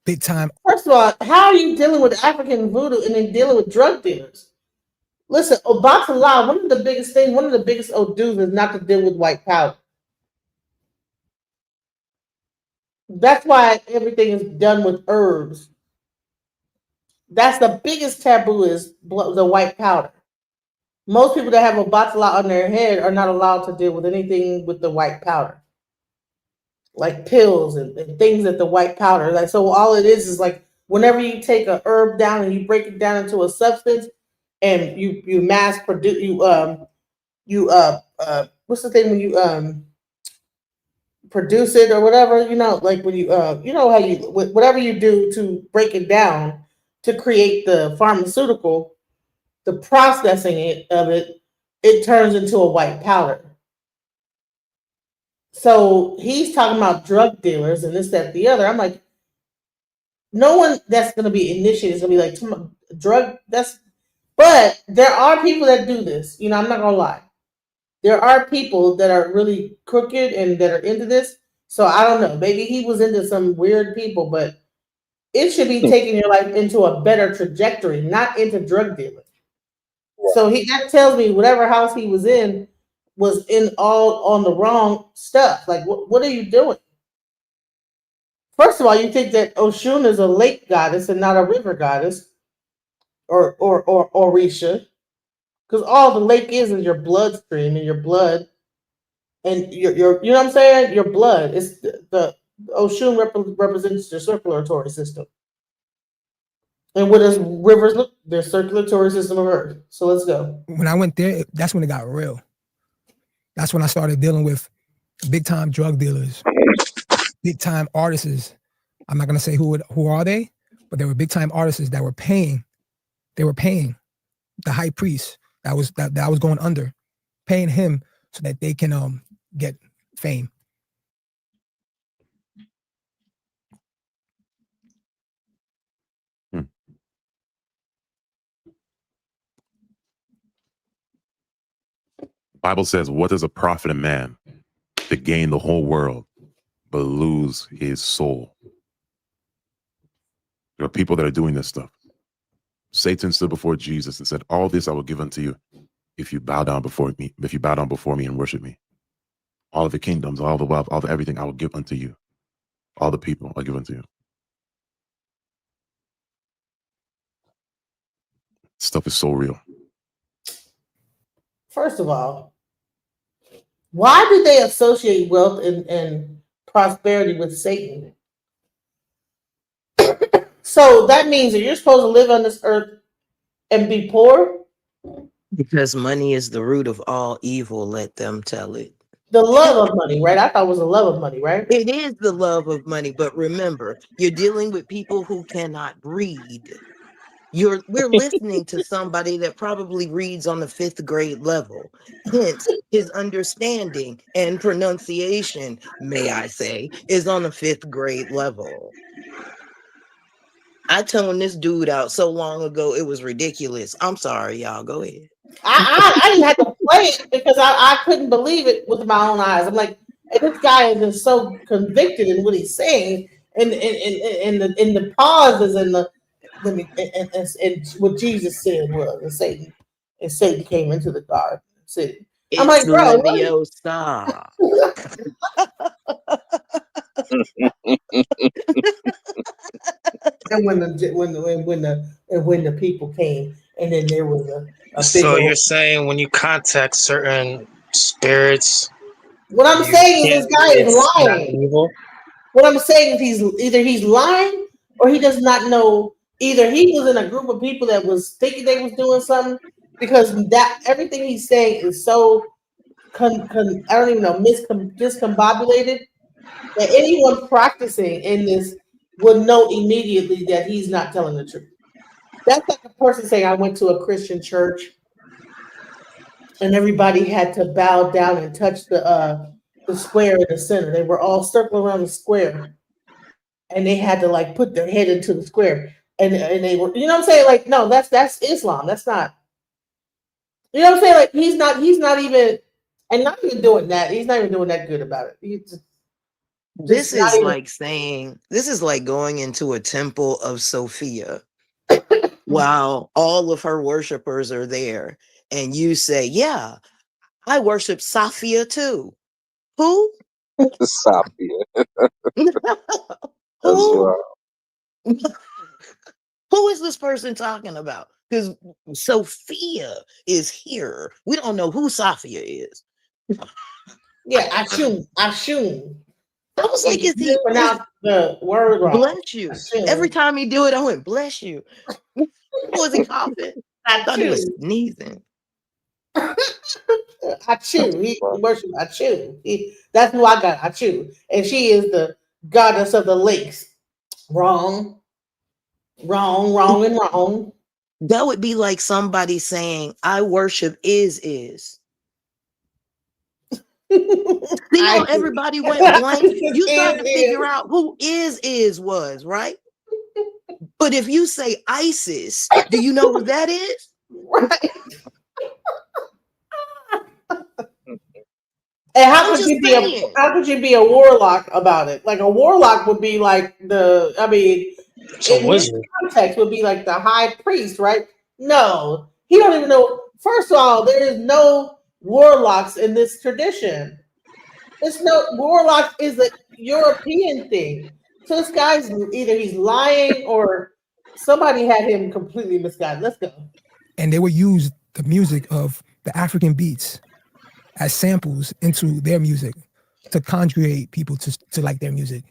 [SPEAKER 13] big time.
[SPEAKER 1] First of all, how are you dealing with African voodoo and then dealing with drug dealers? Listen, Obatala, one of the biggest Odus is not to deal with white powder. That's why everything is done with herbs. That's the biggest taboo, is the white powder. Most people that have a Obatala on their head are not allowed to deal with anything with the white powder, like pills and things that the white powder. Like, so all it is like whenever you take a herb down and you break it down into a substance, and you mass produce what's the thing when you produce it or whatever, like when you how you whatever you do to break it down to create the pharmaceutical, the processing of it turns into a white powder. So he's talking about drug dealers and this, that, the other. I'm like, no one that's going to be initiated is going to be like drug. But there are people that do this. I'm not going to lie. There are people that are really crooked and that are into this. So I don't know. Maybe he was into some weird people, but it should be taking your life into a better trajectory, not into drug dealing. So that tells me whatever house he was in was in all on the wrong stuff. Like, what are you doing? First of all, you think that Oshun is a lake goddess and not a river goddess, or Orisha, because all the lake is your bloodstream and your blood, and your you know what I'm saying? Your blood is the Oshun represents your circulatory system. And what does rivers look? Their circulatory system of Earth. So let's go.
[SPEAKER 13] When I went there, that's when it got real. That's when I started dealing with big time drug dealers, big time artists. I'm not gonna say who are they, but they were big time artists that were paying. They were paying the high priest that was going under, paying him so that they can get fame.
[SPEAKER 14] Bible says, what does a profit a man to gain the whole world but lose his soul? There are people that are doing this stuff. Satan stood before Jesus and said, all this I will give unto you if you bow down before me, and worship me. All of the kingdoms, all the wealth, all the everything I will give unto you. All the people I'll give unto you. Stuff is so real.
[SPEAKER 1] First of all, why do they associate wealth and prosperity with Satan? So that means that you're supposed to live on this earth and be poor?
[SPEAKER 10] Because money is the root of all evil, let them tell it.
[SPEAKER 1] The love of money, right? I thought it was the love of money, right?
[SPEAKER 10] It is the love of money, but remember, you're dealing with people who cannot read. We're listening to somebody that probably reads on the 5th grade level. Hence, his understanding and pronunciation, may I say, is on the 5th grade level. I toned this dude out so long ago, it was ridiculous. I'm sorry, y'all. Go ahead.
[SPEAKER 1] I didn't have to play it because I couldn't believe it with my own eyes. I'm like, this guy is just so convicted in what he's saying, and the pauses and and what Jesus said was, and Satan came into the garden. City. I'm like, bro,
[SPEAKER 10] Leviosa.
[SPEAKER 1] And when the people came, and then there was a
[SPEAKER 15] So you're saying when you contact certain spirits,
[SPEAKER 1] what I'm saying is this guy is lying. What I'm saying is he's lying or he does not know. Either he was in a group of people that was thinking they was doing something, because that everything he's saying is so I don't even know, discombobulated, that anyone practicing in this would know immediately that he's not telling the truth. That's like a person saying, I went to a Christian church and everybody had to bow down and touch the square in the center. They were all circling around the square and they had to like put their head into the square. And they were, you know what I'm saying? Like, no, that's Islam. That's not, you know what I'm saying? Like, he's not even, and not even doing that. He's not even doing that good about it.
[SPEAKER 10] This is like going into a temple of Sophia while all of her worshipers are there. And you say, yeah, I worship Sophia too. Who?
[SPEAKER 12] Sophia.
[SPEAKER 10] Who? Who is this person talking about? Because Sophia is here. We don't know who Sophia is.
[SPEAKER 1] Yeah, Ashun.
[SPEAKER 10] I was like, is he
[SPEAKER 1] pronounce the word wrong?
[SPEAKER 10] Bless you.
[SPEAKER 1] Ashun.
[SPEAKER 10] Every time he do it, I went, bless you. Was he coughing? I thought he was sneezing.
[SPEAKER 1] Achu. He worships Achu. That's who I got, Achu. And she is the goddess of the lakes. Wrong.
[SPEAKER 10] That would be like somebody saying, I worship is. See how everybody went blank? You tried to figure out who is was, right? But if you say ISIS, do you know who that is?
[SPEAKER 1] Right. And how could you be a warlock about it? Like a warlock would be like in this context would be like the high priest, right? No, he don't even know. First of all, there is no warlocks in this tradition. It's no warlock is a European thing. So this guy's either he's lying or somebody had him completely misguided. Let's go.
[SPEAKER 13] And they would use the music of the African beats as samples into their music to conjure people to like their music.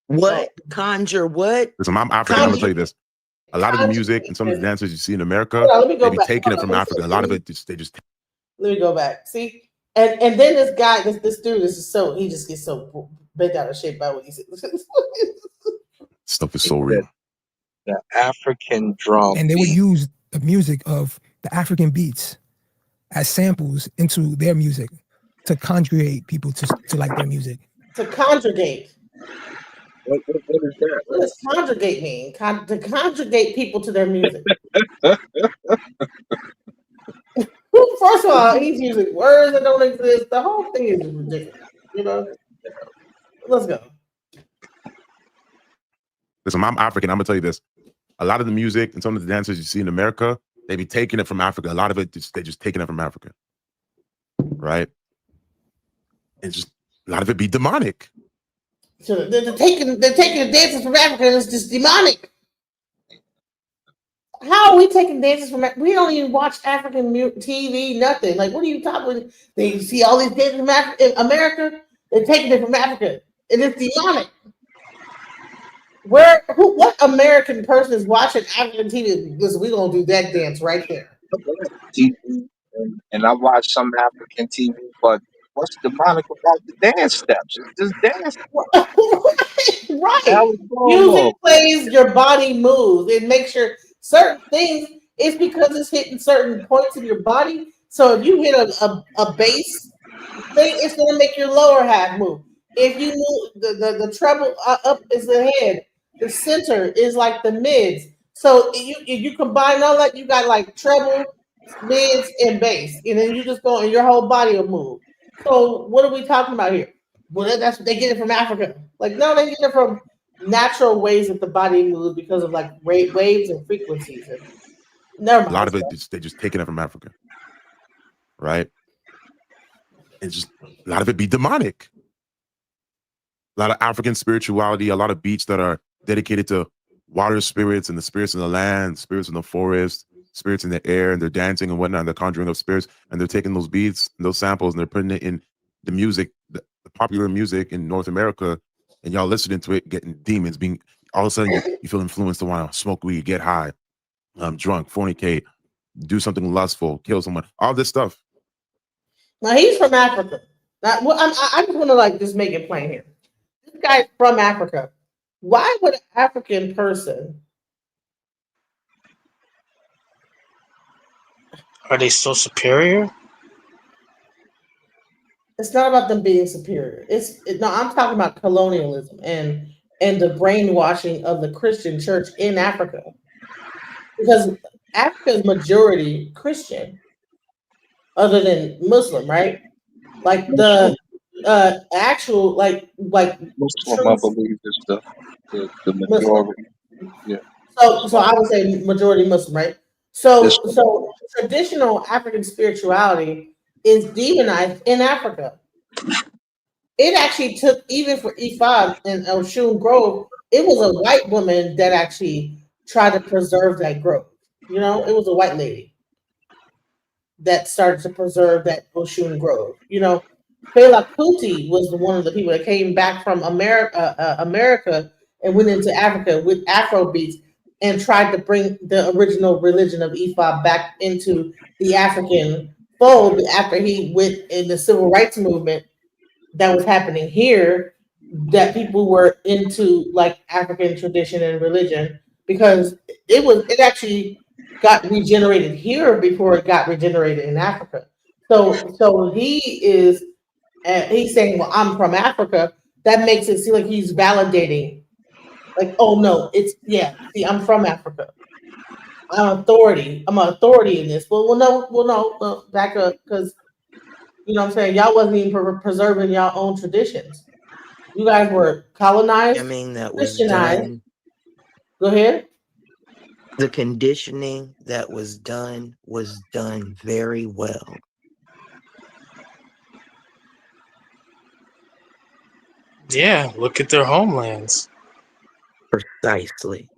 [SPEAKER 10] What? Conjure what?
[SPEAKER 14] Listen, I'm African. I'm gonna tell you this. A lot of the music and some of the dances you see in America, they be taking it from Africa. A lot of it, they just.
[SPEAKER 1] Let me go back. See, and then this guy, this dude, he just gets so bent out of shape by what he says.
[SPEAKER 14] Stuff is so real.
[SPEAKER 12] The African drum.
[SPEAKER 13] And they would use the music of the African beats as samples into their music to conjugate people to like their music.
[SPEAKER 1] To conjugate.
[SPEAKER 12] What is that?
[SPEAKER 1] What does conjugate mean? To conjugate people to their music. First of all, he's using words that don't exist. The whole thing is ridiculous. You know? Let's go.
[SPEAKER 14] Listen, I'm African. I'm gonna tell you this. A lot of the music and some of the dances you see in America, they be taking it from Africa. A lot of it, they just taking it from Africa, right? And just a lot of it be demonic.
[SPEAKER 1] So they're taking the dances from Africa, and it's just demonic. How are we taking dances from? We don't even watch African TV, nothing. Like, what are you talking about? They see all these dances from America. They're taking it from Africa, and it's demonic. What American person is watching African TV? Listen, we're gonna do that dance right there.
[SPEAKER 12] TV, and I watch some African TV, but what's demonic about the dance steps? It's just dance.
[SPEAKER 1] Right. Music plays, your body moves. It makes sure certain things, it's because it's hitting certain points in your body. So if you hit a bass thing, it's going to make your lower half move. If you move, the treble up is the head, the center is like the mids. So if you combine all that, you got like treble, mids, and bass. And then you just go and your whole body will move. So what are we talking about here? Well, that's they get it from Africa. Like, no, they get it from natural ways that the body moves because of like waves and frequencies. And never mind.
[SPEAKER 14] A lot of it, they just taking it from Africa, right? And just a lot of it be demonic. A lot of African spirituality, a lot of beats that are dedicated to water spirits and the spirits in the land, spirits in the forest, spirits in the air, and they're dancing and whatnot, and they're conjuring up spirits, and they're taking those beats and those samples and they're putting it in the music, the popular music in North America, and y'all listening to it, getting demons, being all of a sudden you feel influenced to want to smoke weed, get high, drunk, fornicate, do something lustful, kill someone, all this stuff.
[SPEAKER 1] Now he's from Africa. Now, I just want to like just make it plain here. This guy's from Africa. Why would an African person?
[SPEAKER 15] Are they so superior?
[SPEAKER 1] It's not about them being superior. No, I'm talking about colonialism and the brainwashing of the Christian church in Africa. Because Africa is majority Christian, other than Muslim, right? Like the actual like
[SPEAKER 12] Muslim, I believe, is the majority. Yeah.
[SPEAKER 1] So I would say majority Muslim, right? So traditional African spirituality is demonized in Africa. It actually took, even for Ifa and Oshun Grove, it was a white woman that actually tried to preserve that grove. You know, it was a white lady that started to preserve that Oshun Grove. You know, Fela Kuti was one of the people that came back from America and went into Africa with Afro beats and tried to bring the original religion of Ifa back into the African fold after he went in the civil rights movement that was happening here, that people were into like African tradition and religion, because it actually got regenerated here before it got regenerated in Africa. So he's saying, well, I'm from Africa. That makes it seem like he's validating, like, oh no, see, I'm from Africa. I'm an authority in this. Well, no, back up, because you know what I'm saying, y'all wasn't even preserving y'all own traditions. You guys were colonized,
[SPEAKER 10] That was
[SPEAKER 1] Christianized.
[SPEAKER 10] done.
[SPEAKER 1] Go ahead.
[SPEAKER 10] The conditioning that was done very well.
[SPEAKER 15] Yeah, look at their homelands.
[SPEAKER 10] Precisely.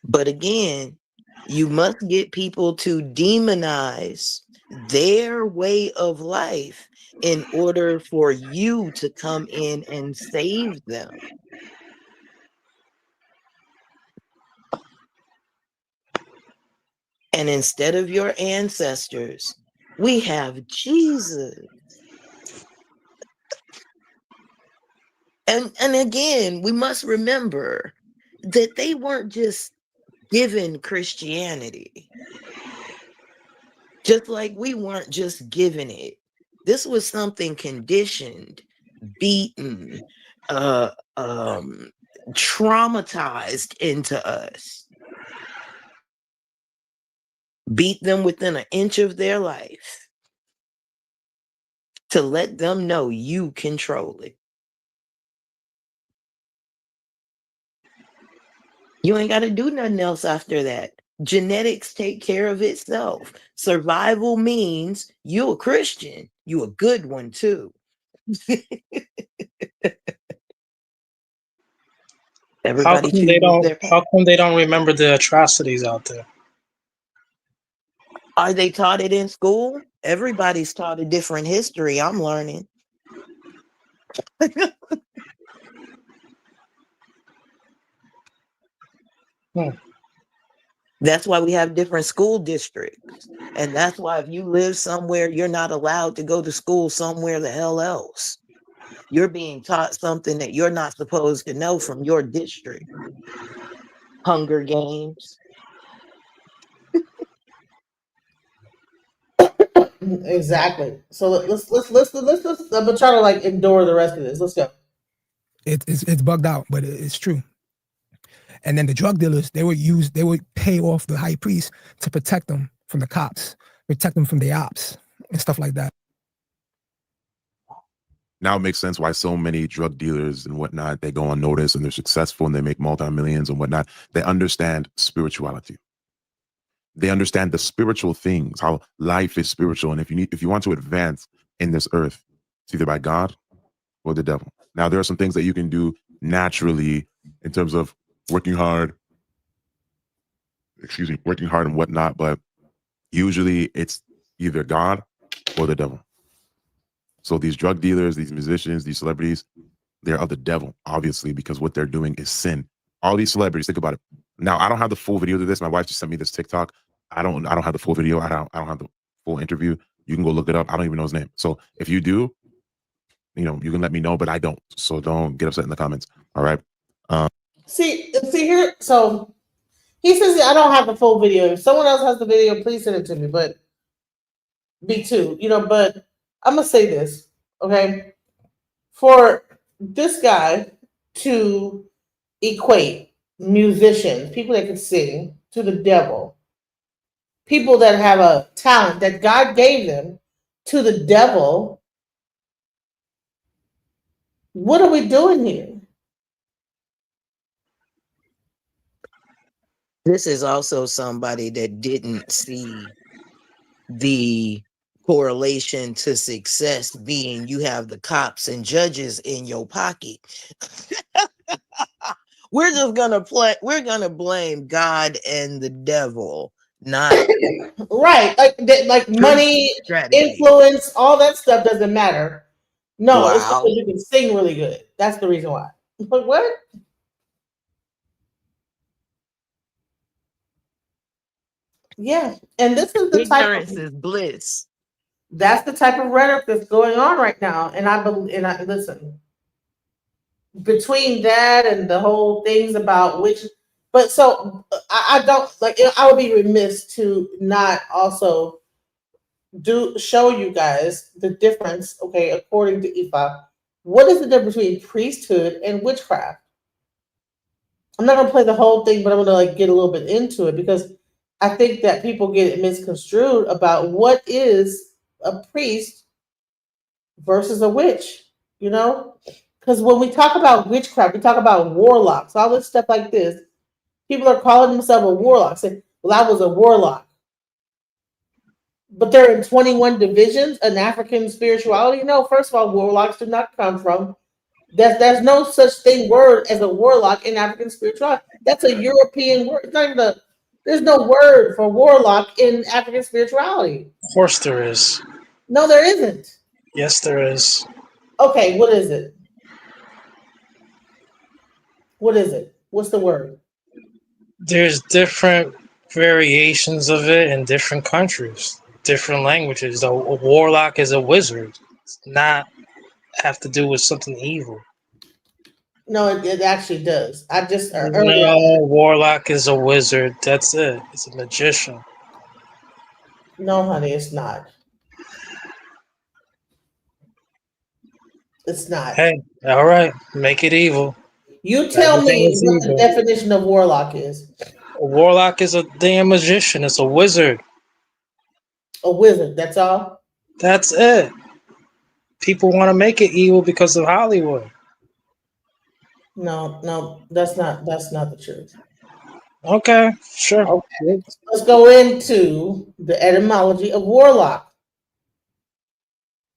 [SPEAKER 10] But again, you must get people to demonize their way of life in order for you to come in and save them. And instead of your ancestors, we have Jesus. And again, we must remember that they weren't just given Christianity, just like we weren't just given it. This was something conditioned, beaten, traumatized into us. Beat them within an inch of their life to let them know you control it. You ain't got to do nothing else after that. Genetics take care of itself. Survival means you a Christian. You a good one too. Everybody chooses their path.
[SPEAKER 15] How come they don't remember the atrocities out there?
[SPEAKER 10] Are they taught it in school? Everybody's taught a different history. I'm learning. That's why we have different school districts. And that's why if you live somewhere, you're not allowed to go to school somewhere the hell else. You're being taught something that you're not supposed to know from your district. Hunger Games.
[SPEAKER 1] Exactly. So let's I'm gonna try to like endure the rest of this. Let's go.
[SPEAKER 13] It's bugged out, but it's true. And then the drug dealers, they would pay off the high priest to protect them from the cops, protect them from the ops and stuff like that.
[SPEAKER 14] Now it makes sense why so many drug dealers and whatnot, they go unnoticed and they're successful and they make multi-millions and whatnot. They understand spirituality. They understand the spiritual things, how life is spiritual. And if you want to advance in this earth, it's either by God or the devil. Now, there are some things that you can do naturally in terms of working hard and whatnot, but usually it's either God or the devil. So these drug dealers, these musicians, these celebrities, they're of the devil, obviously, because what they're doing is sin. All these celebrities, think about it. Now, I don't have the full video to this. My wife just sent me this TikTok. I don't have the full video. I don't have the full interview. You can go look it up. I don't even know his name. So if you do, you can let me know, but I don't. So don't get upset in the comments. All right.
[SPEAKER 1] See here. So he says I don't have the full video. If someone else has the video, please send it to me. But me too. But I'm gonna say this, okay? For this guy to equate musicians, people that can sing, to the devil, people that have a talent that God gave them, to the devil, what are we doing here?
[SPEAKER 10] This is also somebody that didn't see the correlation to success being you have the cops and judges in your pocket. We're gonna blame God and the devil, not
[SPEAKER 1] right. Like money, influence, all that stuff doesn't matter. No, it's because you can sing really good. That's the reason why. But what? Yeah, and this is the
[SPEAKER 10] ignorance is bliss.
[SPEAKER 1] That's the type of rhetoric that's going on right now, and I believe. And I listen. Between that and the whole things about but so I don't like. I would be remiss to not also show you guys the difference. Okay, according to Ifa, what is the difference between priesthood and witchcraft? I'm not gonna play the whole thing, but I'm gonna get a little bit into it because I think that people get it misconstrued about what is a priest versus a witch. Because when we talk about witchcraft, we talk about warlocks, all this stuff like this. People are calling themselves a warlock, saying, "Well, I was a warlock," but they're in 21 divisions in African spirituality. No, first of all, warlocks do not come from. There's no such word as a warlock in African spirituality. That's a European word. It's not even there's no word for warlock in African spirituality.
[SPEAKER 15] Of course there is.
[SPEAKER 1] No, there isn't.
[SPEAKER 15] Yes, there is.
[SPEAKER 1] Okay, what is it? What is it? What's the word?
[SPEAKER 15] There's different variations of it in different countries, different languages. A warlock is a wizard. It's not have to do with something evil.
[SPEAKER 1] No, it actually does. I just earlier.
[SPEAKER 15] No, warlock is a wizard. That's it. It's a magician.
[SPEAKER 1] No, honey, it's not. It's not.
[SPEAKER 15] Hey, all right, make it evil.
[SPEAKER 1] You tell
[SPEAKER 15] Everything
[SPEAKER 1] me
[SPEAKER 15] is
[SPEAKER 1] what the
[SPEAKER 15] evil.
[SPEAKER 1] definition of warlock is.
[SPEAKER 15] A warlock is a damn magician. It's a wizard.
[SPEAKER 1] A wizard. That's all.
[SPEAKER 15] That's it. People want to make it evil because of Hollywood.
[SPEAKER 1] No, no, that's not. That's not the truth.
[SPEAKER 15] Okay, sure.
[SPEAKER 1] Okay, let's go into the etymology of warlock.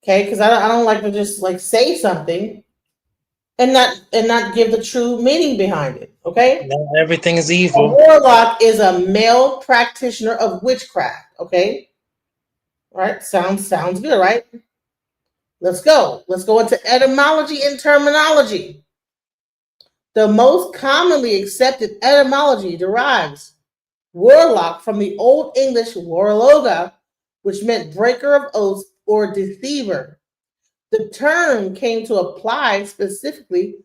[SPEAKER 1] Okay, because I don't like to just like say something and not give the true meaning behind it. Okay,
[SPEAKER 15] Not everything is
[SPEAKER 1] a
[SPEAKER 15] evil.
[SPEAKER 1] warlock is a male practitioner of witchcraft. Okay, all right, sounds good, right? Let's go. Let's go into etymology and terminology. The most commonly accepted etymology derives warlock from the Old English warloga, which meant breaker of oaths or deceiver. The term came to apply specifically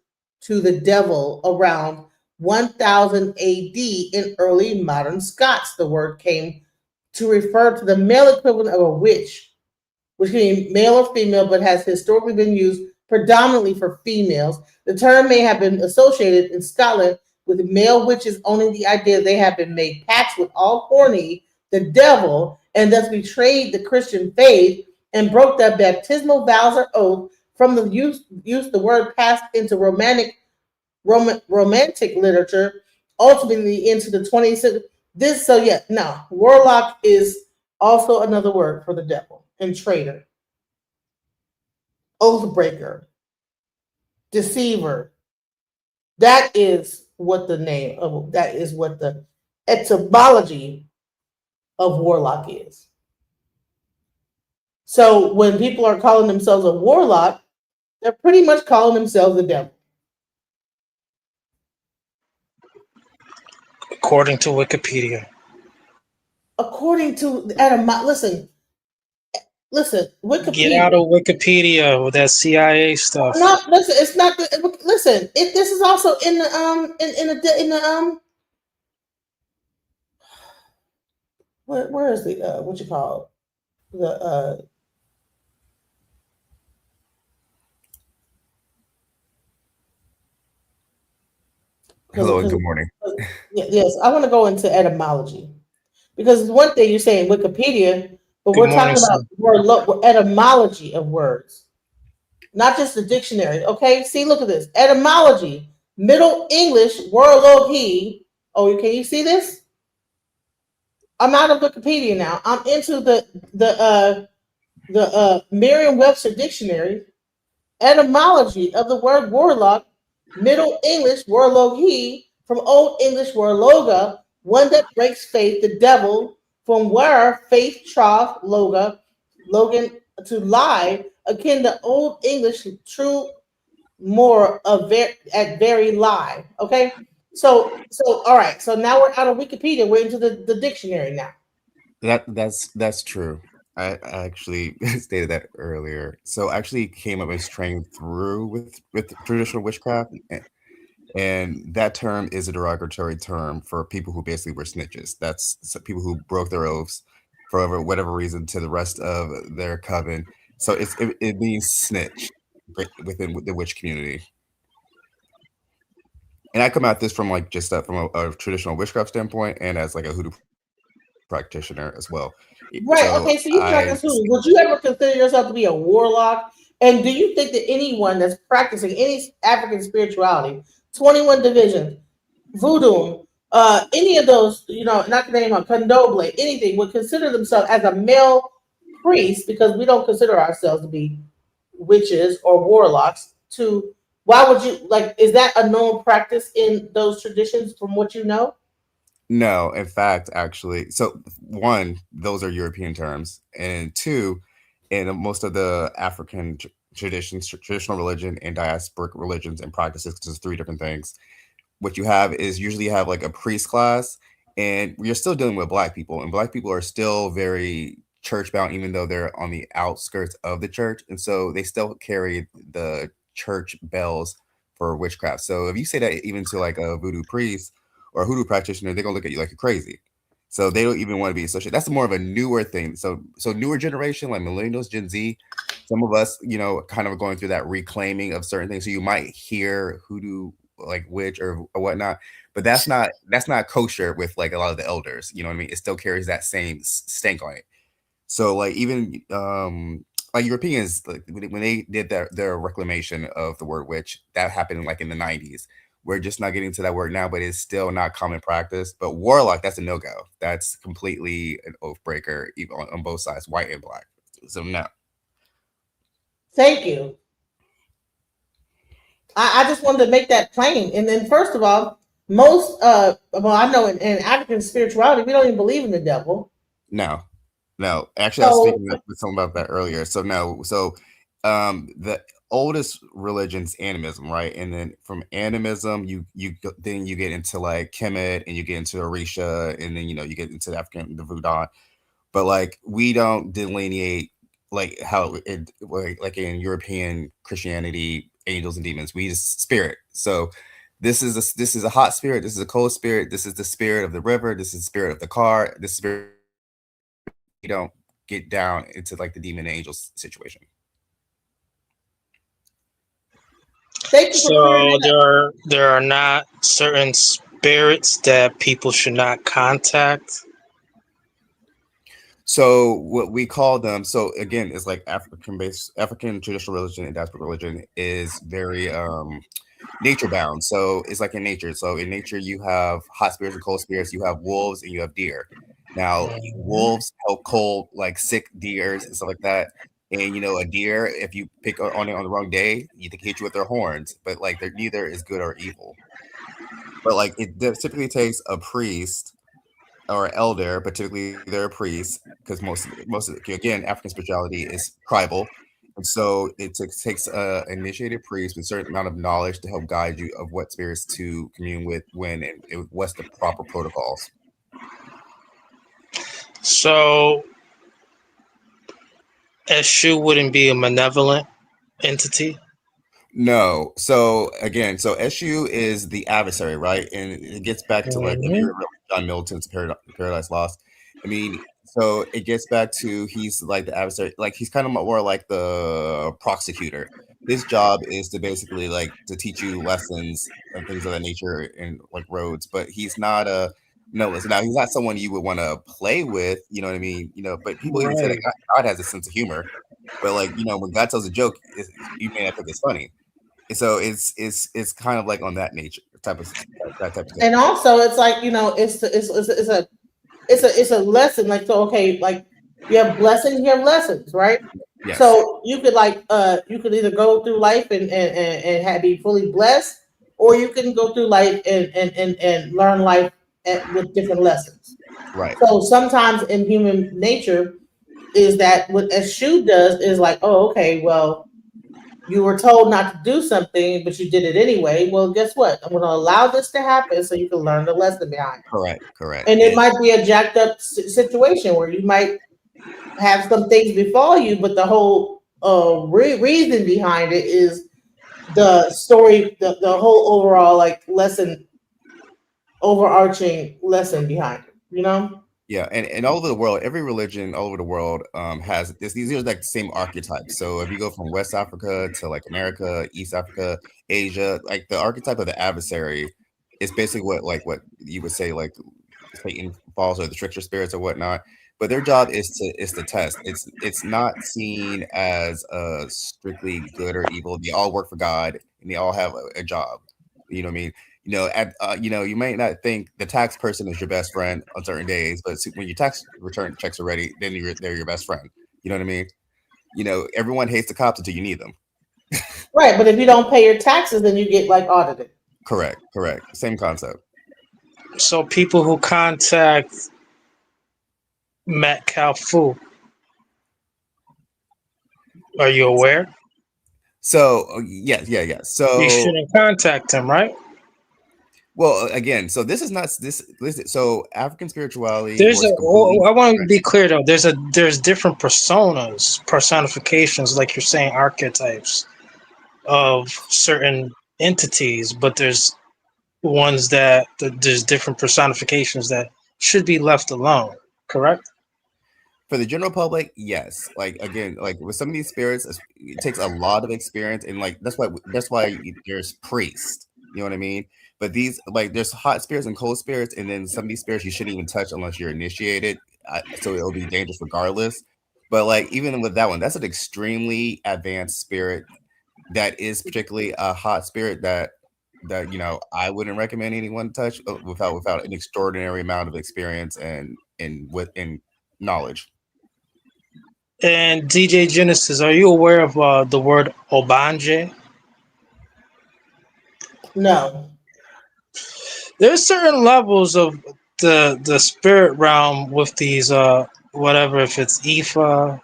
[SPEAKER 1] to the devil around 1000 AD in early modern Scots. The word came to refer to the male equivalent of a witch, which can be male or female, but has historically been used predominantly for females. The term may have been associated in Scotland with male witches owning the idea they have been made pacts with all horny, the devil, and thus betrayed the Christian faith and broke their baptismal vows or oath. From the use the word passed into romantic literature, ultimately into the 20th century. Warlock is also another word for the devil and traitor, oath breaker, deceiver. That is what the etymology of warlock is. So when people are calling themselves a warlock, they're pretty much calling themselves the devil.
[SPEAKER 15] According to Wikipedia.
[SPEAKER 1] According to listen,
[SPEAKER 15] Get
[SPEAKER 1] Wikipedia.
[SPEAKER 15] out of Wikipedia with that CIA stuff.
[SPEAKER 1] No, listen, it's not. Listen, this is also in the in the where is the what you call it? The
[SPEAKER 16] Hello and good morning.
[SPEAKER 1] yes, I want to go into etymology because it's one thing you're saying Wikipedia, but
[SPEAKER 15] Good
[SPEAKER 1] we're
[SPEAKER 15] morning,
[SPEAKER 1] talking
[SPEAKER 15] sir.
[SPEAKER 1] about etymology of words, not just the dictionary. Okay, see, look at this etymology, Middle English warlogi. Oh, can you see this? I'm out of Wikipedia now. I'm into the Merriam-Webster dictionary. Etymology of the word warlock, Middle English warlogi, from Old English warloga, one that breaks faith, the devil, from where faith trough logan to lie, akin to Old English true more of at very lie. Okay, so all right. So now we're out of Wikipedia. We're into the dictionary now.
[SPEAKER 16] That's true. I actually stated that earlier. So I actually came up as trained through with traditional witchcraft, and that term is a derogatory term for people who basically were snitches. That's people who broke their oaths for whatever reason to the rest of their coven. So it means snitch within the witch community. And I come at this from like just from a traditional witchcraft standpoint and as like a hoodoo practitioner as well.
[SPEAKER 1] Right.
[SPEAKER 16] So
[SPEAKER 1] Okay. So you practice who? Would you ever consider yourself to be a warlock? And do you think that anyone that's practicing any African spirituality, 21 divisions, voodoo, any of those, not to name a condoble, anything, would consider themselves as a male priest because we don't consider ourselves to be witches or warlocks. Why would you like? Is that a known practice in those traditions from what you know?
[SPEAKER 16] no, in fact, actually, so one, those are European terms, and two, in most of the African traditions, traditional religion and diasporic religions and practices, because there's three different things. What you have is usually you have like a priest class, and you're still dealing with Black people, and Black people are still very church bound, even though they're on the outskirts of the church, and so they still carry the church bells for witchcraft. So if you say that even to like a voodoo priest or a hoodoo practitioner, they're gonna look at you like you're crazy. So they don't even want to be associated. That's more of a newer thing. So newer generation, like millennials, Gen Z, some of us, you know, kind of going through that reclaiming of certain things. So you might hear hoodoo, like witch or whatnot, but that's not kosher with like a lot of the elders. You know what I mean? It still carries that same stank on it. So like even like Europeans, like when they did their reclamation of the word witch, that happened like in the 90s. We're just not getting to that word now, but it's still not common practice. But warlock, that's a no-go. That's completely an oath breaker, even on both sides, white and black. So no.
[SPEAKER 1] Thank you. I just wanted to make that plain. And then first of all, most well, I know in African spirituality, we don't even believe in the devil.
[SPEAKER 16] No. Actually, I was speaking with someone about that earlier. So no. So the oldest religion's animism, right? And then from animism, then you get into like Kemet, and you get into Orisha, and then you get into the Voodoo. But like we don't delineate like how it like in European Christianity, angels and demons. We just spirit. So this is a hot spirit. This is a cold spirit. This is the spirit of the river. This is the spirit of the car. This spirit. We don't get down into like the demon and angels situation.
[SPEAKER 15] So there are not certain spirits that people should not contact.
[SPEAKER 16] So what we call them, so again, it's like African traditional religion and diasporic religion is very nature bound. So it's like in nature. So in nature, you have hot spirits and cold spirits. You have wolves and you have deer. Now, wolves help cold like sick deers and stuff like that. And a deer, if you pick on it on the wrong day, you can hit you with their horns. But like they're neither is good or evil. But like it typically takes a priest or elder, but typically they're a priest because most again African spirituality is tribal, and so it takes a initiated priest with a certain amount of knowledge to help guide you of what spirits to commune with when and what's the proper protocols.
[SPEAKER 15] So Eshu wouldn't be a malevolent entity?
[SPEAKER 16] No. So again, so Eshu is the adversary, right? And it gets back to like John Milton's Paradise Lost. I mean, so it gets back to he's like the adversary, like he's kind of more like the prosecutor. His job is to basically like to teach you lessons and things of that nature in like roads, but he's not listen, now he's not someone you would want to play with, you know what I mean? But people even say that God has a sense of humor. But like, when God tells a joke, you may not think it's funny. So it's kind of like on that nature type of that type of thing.
[SPEAKER 1] And also, it's like it's a lesson. Like, so okay, like you have blessings, you have lessons, right?
[SPEAKER 16] Yes.
[SPEAKER 1] So you could you could either go through life and be fully blessed, or you can go through life and learn life with different lessons.
[SPEAKER 16] Right.
[SPEAKER 1] So sometimes in human nature is that what Eshu does is like, oh, okay, well, you were told not to do something, but you did it anyway. Well, guess what? I'm going to allow this to happen so you can learn the lesson behind it.
[SPEAKER 16] Correct.
[SPEAKER 1] And it might be a jacked up situation where you might have some things befall you, but the whole reason behind it is the story, the whole overall like lesson, overarching lesson behind it,
[SPEAKER 16] Yeah, and all over the world, every religion all over the world has this. These are like the same archetypes. So if you go from West Africa to like America, East Africa, Asia, like the archetype of the adversary is basically what you would say like Satan falls or the trickster spirits or whatnot. But their job is to test. It's not seen as strictly good or evil. They all work for God and they all have a job. You know what I mean? You may not think the tax person is your best friend on certain days, but when your tax return checks are ready, then they're your best friend. You know what I mean? Everyone hates the cops until you need them.
[SPEAKER 1] Right, but if you don't pay your taxes, then you get like audited.
[SPEAKER 16] Correct. Same concept.
[SPEAKER 15] So people who contact Matt Kalfu, are you aware?
[SPEAKER 16] So yeah. So
[SPEAKER 15] you shouldn't contact him, right?
[SPEAKER 16] Well, again, so this is not this. So African spirituality.
[SPEAKER 15] I want to be clear though. There's different personifications, like you're saying, archetypes of certain entities, but there's ones that there's different personifications that should be left alone. Correct?
[SPEAKER 16] For the general public, yes. Like again, like with some of these spirits, it takes a lot of experience, and like that's why there's priests. You know what I mean? But these like there's hot spirits and cold spirits, and then some of these spirits you shouldn't even touch unless you're initiated. So it'll be dangerous regardless. But like even with that one, that's an extremely advanced spirit that is particularly a hot spirit that I wouldn't recommend anyone touch without an extraordinary amount of experience and knowledge.
[SPEAKER 15] And DJ Genesis, are you aware of the word Obanje?
[SPEAKER 1] No.
[SPEAKER 15] There's certain levels of the spirit realm with these whatever, if it's Ifa,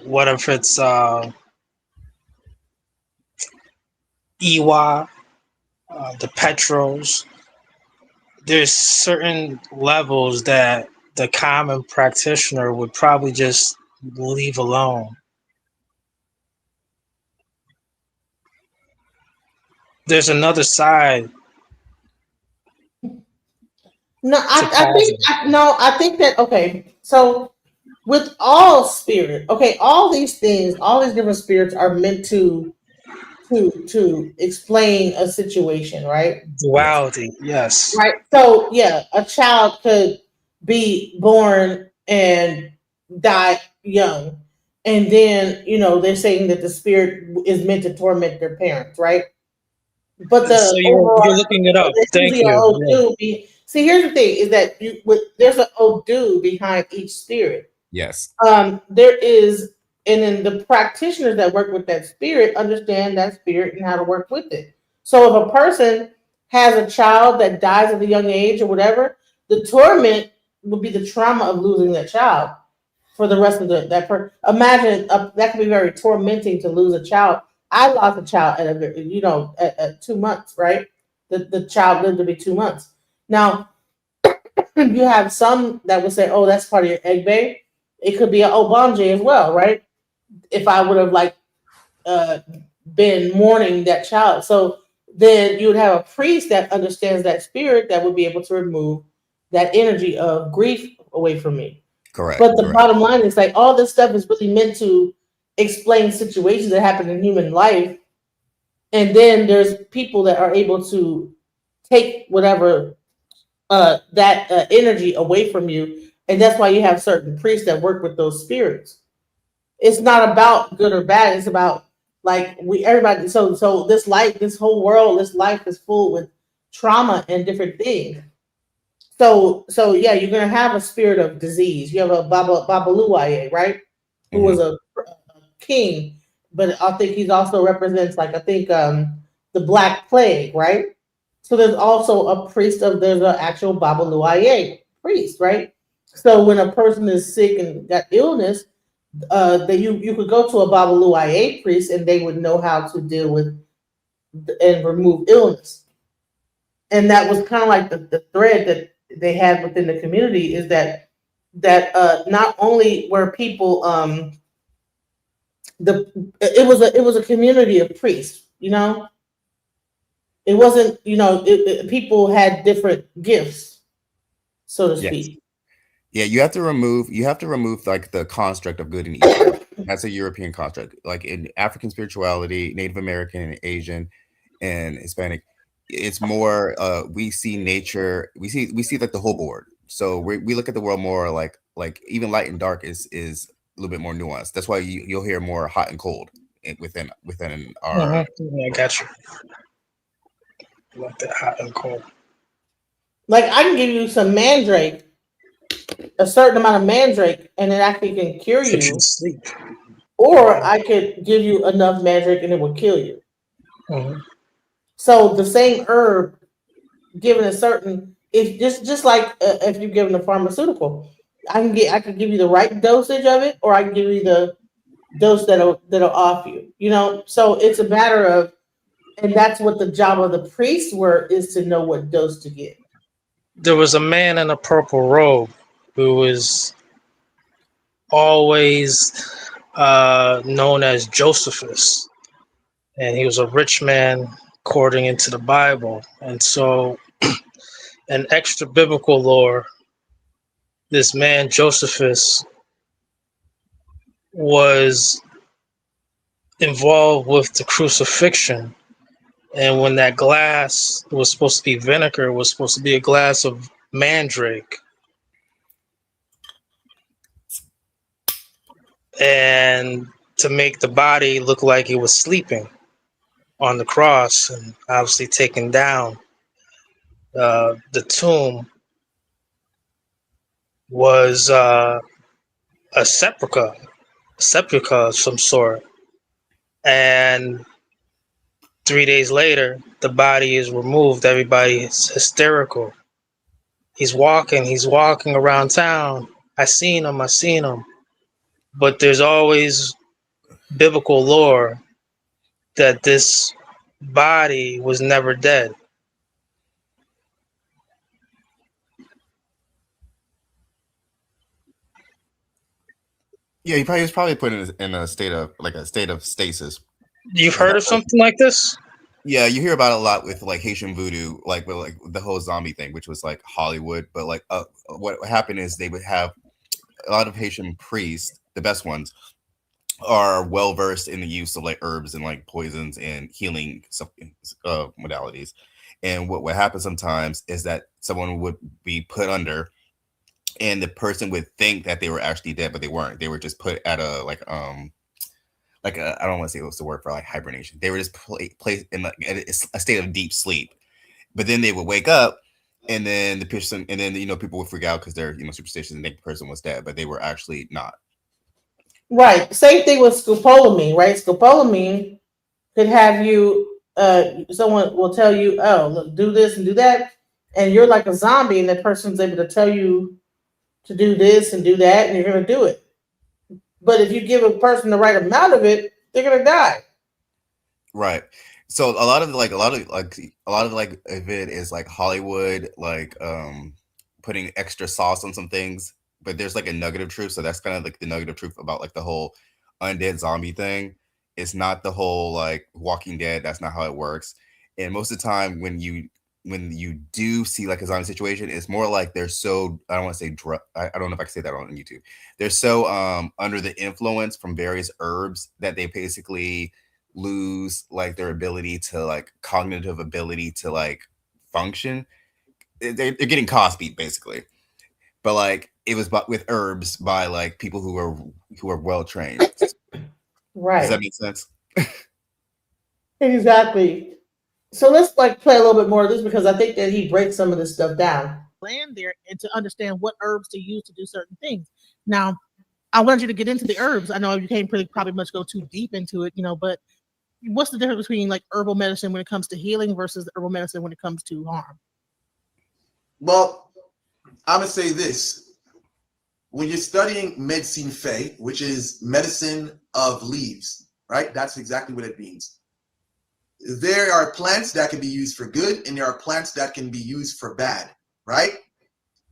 [SPEAKER 15] what if it's Iwa, the Petros. There's certain levels that the common practitioner would probably just leave alone. There's another side.
[SPEAKER 1] No, I think that okay. So with all spirit, okay, all these things, all these different spirits are meant to explain a situation, right?
[SPEAKER 15] Duality, yes.
[SPEAKER 1] Right. So yeah, a child could be born and die young. And then, they're saying that the spirit is meant to torment their parents, right? But
[SPEAKER 15] So you're looking it up. Thank you.
[SPEAKER 1] See, here's the thing: is that there's an Odu behind each spirit.
[SPEAKER 16] Yes.
[SPEAKER 1] There is, and then the practitioners that work with that spirit understand that spirit and how to work with it. So if a person has a child that dies at a young age or whatever, the torment would be the trauma of losing that child for the rest of that person. Imagine that can be very tormenting to lose a child. I lost a child at 2 months, right? The child lived to be 2 months. Now, you have some that would say, "Oh, that's part of your egg bay." It could be an Obanje as well, right? If I would have been mourning that child, so then you would have a priest that understands that spirit that would be able to remove that energy of grief away from me.
[SPEAKER 16] Correct.
[SPEAKER 1] But the bottom line is like all this stuff is really meant to explain situations that happen in human life, and then there's people that are able to take whatever that energy away from you, and that's why you have certain priests that work with those spirits. It's not about good or bad. It's about like everybody. So this life, this whole world, this life is full with trauma and different things. So yeah, you're gonna have a spirit of disease. You have a Babaluaye, right? Who was a king, but I think he's also represents the Black Plague, right? So there's also a priest there's an actual Babaluaye priest, right? So when a person is sick and got illness, that you could go to a Babaluaye priest and they would know how to deal with and remove illness. And that was kind of like the thread that they had within the community is that not only were people it was a community of priests, it wasn't people had different gifts, so to speak.
[SPEAKER 16] Yeah, you have to remove like the construct of good and evil. That's a European construct. Like in African spirituality, Native American and Asian and Hispanic, it's more we see nature, we see like the whole board. So we look at the world more like even light and dark is a little bit more nuanced. That's why you'll hear more hot and cold within our
[SPEAKER 15] I got you. Like that hot and cold.
[SPEAKER 1] Like I can give you some mandrake, a certain amount of mandrake, and it actually can cure you.
[SPEAKER 15] Sleep.
[SPEAKER 1] Or I could give you enough mandrake and it will kill you. So the same herb, given a certain, it's just like if you're given a pharmaceutical, I can give you the right dosage of it, or I can give you the dose that'll off you. So it's a matter of, and that's what the job of the priests is to know what dose to get.
[SPEAKER 15] There was a man in a purple robe who was always known as Josephus, and he was a rich man according into the Bible. And so, in extra biblical lore, this man Josephus was involved with the crucifixion. And when that glass was supposed to be vinegar, it was supposed to be a glass of mandrake. And to make the body look like it was sleeping on the cross and obviously taken down. The tomb was a sepulcher of some sort. And 3 days later, the body is removed. Everybody is hysterical. He's walking around town. I seen him. But there's always biblical lore that this body was never dead.
[SPEAKER 16] Yeah, he probably was probably put in a state of stasis.
[SPEAKER 15] You've heard of something like this?
[SPEAKER 16] Yeah, you hear about it a lot with like Haitian voodoo, like with like the whole zombie thing, which was like Hollywood. But like, what happened is they would have a lot of Haitian priests, the best ones, are well versed in the use of like herbs and like poisons and healing modalities. And what would happen sometimes is that someone would be put under, and the person would think that they were actually dead, but they weren't. They were just put at a I don't want to say what's the word for like hibernation. They were just placed in a state of deep sleep, but then they would wake up, and then the person, and then people would freak out because they're superstitious and think the person was dead, but they were actually not.
[SPEAKER 1] Right. Same thing with scopolamine, right? Scopolamine could have you. Someone will tell you, "Oh, look, do this and do that," and you're like a zombie, and that person's able to tell you to do this and do that, and you're going to do it. But if you give a person the right amount of it, they're going to die.
[SPEAKER 16] Right. So a lot of it is like Hollywood, like putting extra sauce on some things, but there's like a nugget of truth. So that's kind of like the nugget of truth about like the whole undead zombie thing. It's not the whole like Walking Dead. That's not how it works. And most of the time when you do see like a zombie situation, it's more like they're so, I don't want to say I don't know if I can say that on YouTube. They're so under the influence from various herbs that they basically lose like their ability to like cognitive ability to like function. They're getting Cosby basically, but like it was with herbs by like people who are well trained.
[SPEAKER 1] Right.
[SPEAKER 16] Does that make sense?
[SPEAKER 1] Exactly. So let's like play a little bit more of this because I think that he breaks some of this stuff down.
[SPEAKER 6] Land there and to understand what herbs to use to do certain things. Now, I wanted you to get into the herbs. I know you can't probably much go too deep into it, but what's the difference between like herbal medicine when it comes to healing versus herbal medicine when it comes to harm?
[SPEAKER 5] Well, I'm gonna say this: when you're studying medicine fée, which is medicine of leaves, right? That's exactly what it means. There are plants that can be used for good, and there are plants that can be used for bad, right?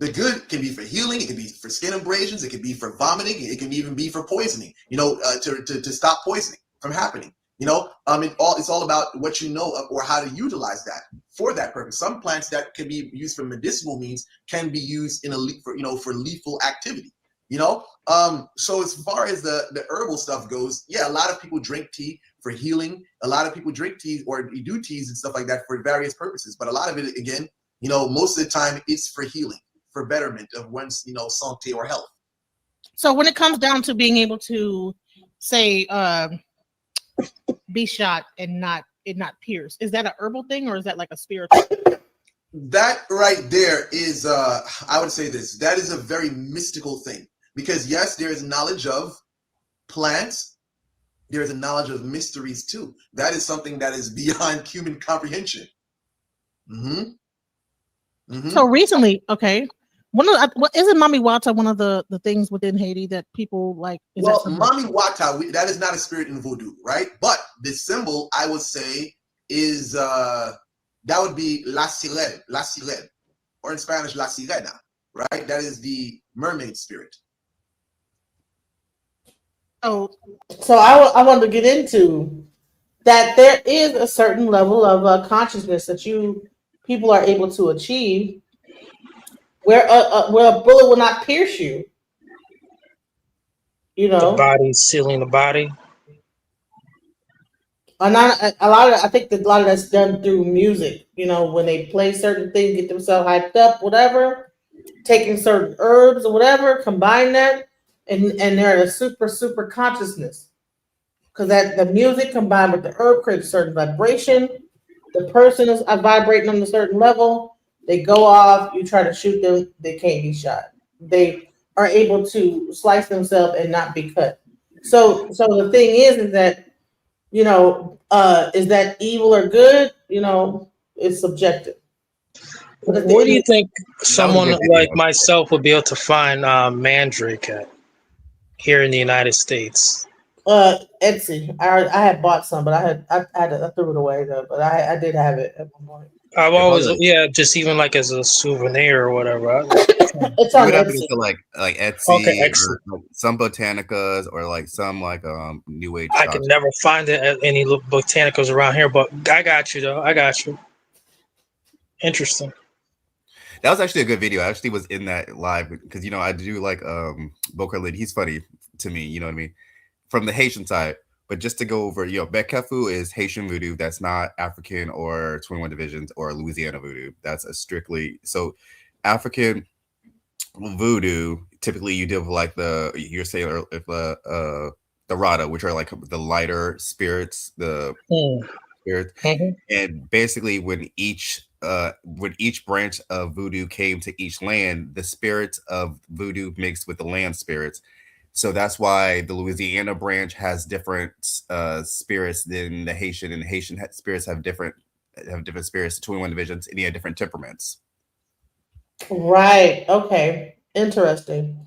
[SPEAKER 5] The good can be for healing, it can be for skin abrasions, it can be for vomiting, it can even be for poisoning, to stop poisoning from happening. It's all about what you know or how to utilize that for that purpose. Some plants that can be used for medicinal means can be used for lethal activity. So as far as the herbal stuff goes, yeah, a lot of people drink tea for healing. A lot of people drink tea or do teas and stuff like that for various purposes. But a lot of it, again, most of the time it's for healing, for betterment of one's, santé or health.
[SPEAKER 6] So when it comes down to being able to say be shot and not pierce, is that an herbal thing or is that like a spiritual?
[SPEAKER 5] That right there is I would say this, that is a very mystical thing, because yes, there is knowledge of plants, there is a knowledge of mysteries too. That is something that is beyond human comprehension.
[SPEAKER 6] So recently, okay, isn't Mami Wata one of the things within Haiti that people like?
[SPEAKER 5] Well, Mami Wata, that is not a spirit in voodoo, right? But the symbol, I would say, is that would be la sirene, or in Spanish, la sirena, right? That is the mermaid spirit.
[SPEAKER 6] Oh,
[SPEAKER 1] So I wanted to get into that there is a certain level of consciousness that people are able to achieve where a bullet will not pierce you. You
[SPEAKER 15] The
[SPEAKER 1] know,
[SPEAKER 15] body sealing the body.
[SPEAKER 1] a lot of I think that a lot of that's done through music. You know, when they play certain things, get themselves hyped up, whatever, taking certain herbs or whatever, combine that, and they're at a super consciousness because that the music combined with the herb creates a certain vibration. The person is vibrating on a certain level. They go off. You try to shoot them, they can't be shot. They are able to slice themselves and not be cut. So the thing is that is that evil or good? It's subjective. But at the
[SPEAKER 15] Where do you
[SPEAKER 1] end,
[SPEAKER 15] think
[SPEAKER 16] That was a
[SPEAKER 15] someone
[SPEAKER 16] good video.
[SPEAKER 15] like myself would be able to find Mandrake at here in the United States?
[SPEAKER 1] Etsy. I had bought some, but I threw it away though. But I did have it at one point.
[SPEAKER 15] I've
[SPEAKER 16] You're
[SPEAKER 15] always,
[SPEAKER 16] probably
[SPEAKER 15] yeah, just even like as a souvenir or whatever.
[SPEAKER 1] It's
[SPEAKER 16] you
[SPEAKER 1] on
[SPEAKER 16] would have to go
[SPEAKER 1] Etsy.
[SPEAKER 16] to like
[SPEAKER 15] Okay,
[SPEAKER 16] Etsy or
[SPEAKER 15] excellent.
[SPEAKER 16] like some botanicas or like some like new age
[SPEAKER 15] I can
[SPEAKER 16] shops.
[SPEAKER 15] never find it at any botanicals around here, but I got you though. I got you. Interesting.
[SPEAKER 16] That was actually a good video. I actually was in that live because I do like Boker Lid. He's funny to me, you know what I mean? From the Haitian side. But just to go over, Betkefu is Haitian voodoo. That's not African or 21 Divisions or Louisiana voodoo. That's a strictly African voodoo. Typically, you deal with like you're saying if the Rada, which are like the lighter spirits, the spirits, and basically when each branch of voodoo came to each land, the spirits of voodoo mixed with the land spirits. So that's why the Louisiana branch has different spirits than the Haitian, and the Haitian spirits have different spirits, 21 divisions, and they have different temperaments.
[SPEAKER 1] Right. Okay. Interesting.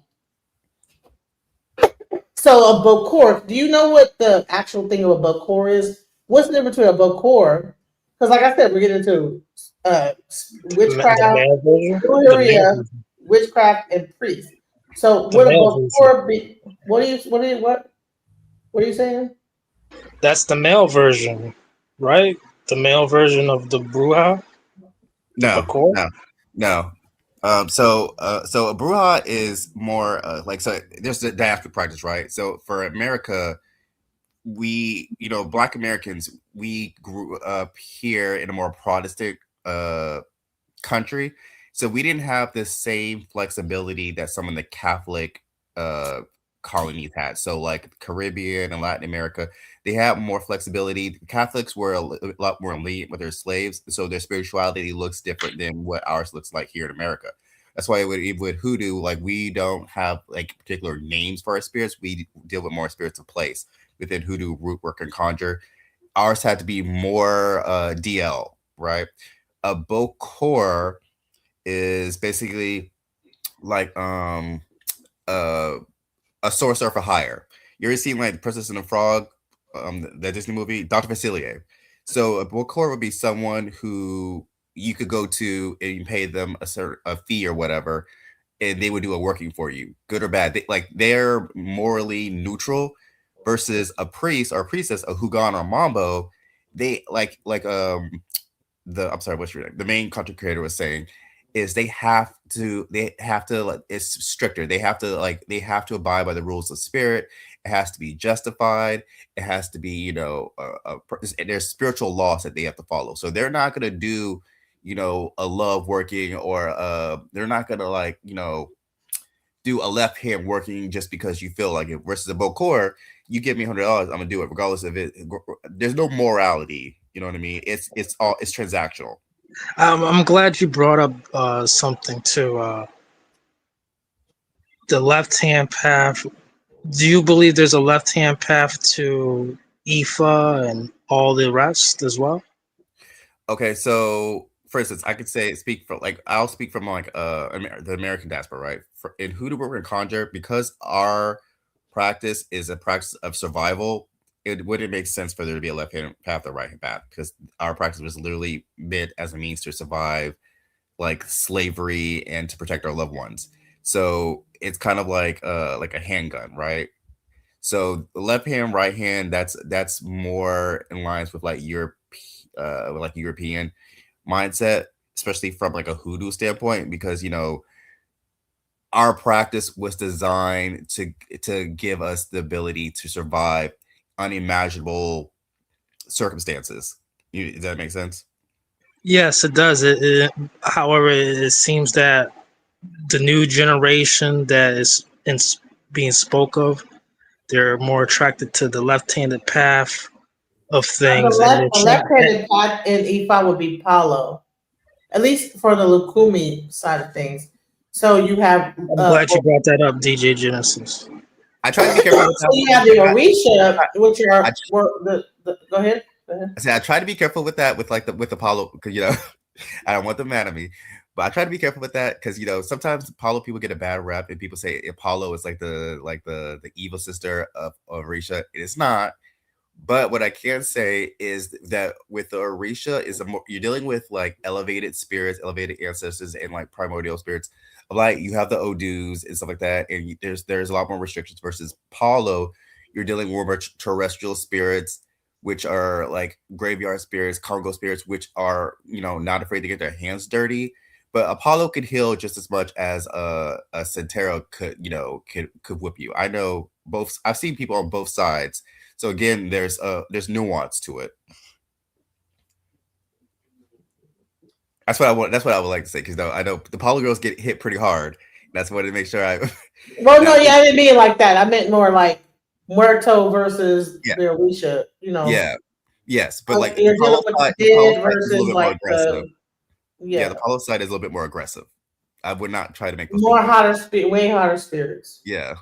[SPEAKER 1] So a bokor. Do you know what the actual thing of a bokor is? What's the difference between a bokor? Because, like I said, we're getting into
[SPEAKER 15] The
[SPEAKER 1] witchcraft,
[SPEAKER 15] male version. The male
[SPEAKER 1] Brujeria,
[SPEAKER 15] version.
[SPEAKER 1] witchcraft, and priest. So
[SPEAKER 15] The
[SPEAKER 1] would a
[SPEAKER 15] male version.
[SPEAKER 1] bokor be? What are you saying?
[SPEAKER 15] That's the male version, right? The male version of the Bruja. The
[SPEAKER 16] No,
[SPEAKER 15] Bakor.
[SPEAKER 16] no. So a bruja is more there's the diasporic practice, right? So for America, we Black Americans, we grew up here in a more Protestant country, so we didn't have the same flexibility that some of the Catholic colonies had. So like Caribbean and Latin America, they have more flexibility. Catholics were a lot more lenient with their slaves, so their spirituality looks different than what ours looks like here in America. That's why with hoodoo, like we don't have like particular names for our spirits. We deal with more spirits of place within hoodoo, root work, and conjure. Ours had to be more DL, right? A Bokor is basically like a sorcerer for hire. You ever seen like Princess and the Frog, that Disney movie, Dr. Facilier? So a Bokor would be someone who you could go to and you pay them a fee or whatever, and they would do a working for you, good or bad. They're morally neutral, versus a priest or a priestess, a Hugan or Mambo. They I'm sorry, what's your name? The main content creator was saying is they have to like, it's stricter. They have to abide by the rules of spirit. It has to be justified. It has to be, there's spiritual laws that they have to follow. So they're not going to do, a love working, or they're not going to do a left hand working just because you feel like it. Versus a Bokor, you give me $100, I'm gonna do it regardless of it. There's no morality. You know what I mean? It's transactional.
[SPEAKER 15] I'm glad you brought up something to the left hand path. Do you believe there's a left hand path to Ifa and all the rest as well?
[SPEAKER 16] Okay, so for instance, I could speak from I'll speak from the American diaspora, right? In hoodoo work and conjure, because our practice is a practice of survival, it wouldn't make sense for there to be a left hand path or right hand path, because our practice was literally meant as a means to survive like slavery and to protect our loved ones. So it's kind of like a handgun, right? So left hand, right hand, that's more in lines with like European mindset, especially from like a hoodoo standpoint, because our practice was designed to give us the ability to survive unimaginable circumstances. Does that make sense?
[SPEAKER 15] Yes, it does. However, it seems that the new generation that is being spoke of, they're more attracted to the left-handed path of things, and they're
[SPEAKER 1] The
[SPEAKER 15] trying.
[SPEAKER 1] left-handed pot in Ifa would be Palo, at least for the Lukumi side of things. So you have.
[SPEAKER 15] I'm glad you brought that up, DJ Genesis.
[SPEAKER 16] I try to be careful with
[SPEAKER 1] So
[SPEAKER 16] that.
[SPEAKER 1] you have the Orisha, which are go ahead.
[SPEAKER 16] I said I try to be careful with that with Apollo, because I don't want them mad at me, but I try to be careful with that because sometimes Apollo people get a bad rep and people say Apollo is like the evil sister of Orisha. It's not. But what I can say is that with the Orisha you're dealing with like elevated spirits, elevated ancestors, and like primordial spirits. Like you have the Odus and stuff like that, and there's a lot more restrictions versus Paulo. You're dealing more with terrestrial spirits, which are like graveyard spirits, Congo spirits, which are not afraid to get their hands dirty. But Apollo could heal just as much as a Centero could whip you. I know both. I've seen people on both sides. So again, there's nuance to it. That's what I want. That's what I would like to say, because I know the Apollo girls get hit pretty hard. That's what to make sure I.
[SPEAKER 1] Well, no, yeah, I didn't mean it like that. I meant more like Muerto versus the Orisha.
[SPEAKER 16] Yeah. Yes, but like
[SPEAKER 1] you're dealing with the dead versus like
[SPEAKER 16] the Apollo side is a little bit more aggressive. I would not try to make those
[SPEAKER 1] more hotter way hotter spirits.
[SPEAKER 16] Yeah.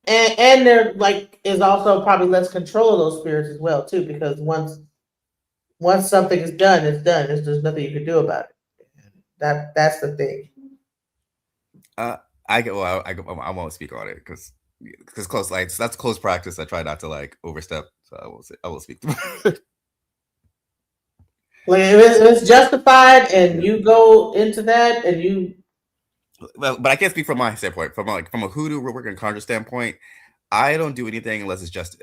[SPEAKER 1] And there is also probably less control of those spirits as well too, because once something is done, it's done. There's nothing you can do about it. That's the thing.
[SPEAKER 16] I won't speak on it because close that's close practice. I try not to overstep, so I will speak.
[SPEAKER 1] If it's justified and you go into that and you.
[SPEAKER 16] Well, but I can't speak from my standpoint. From a hoodoo work and conjure standpoint, I don't do anything unless it's just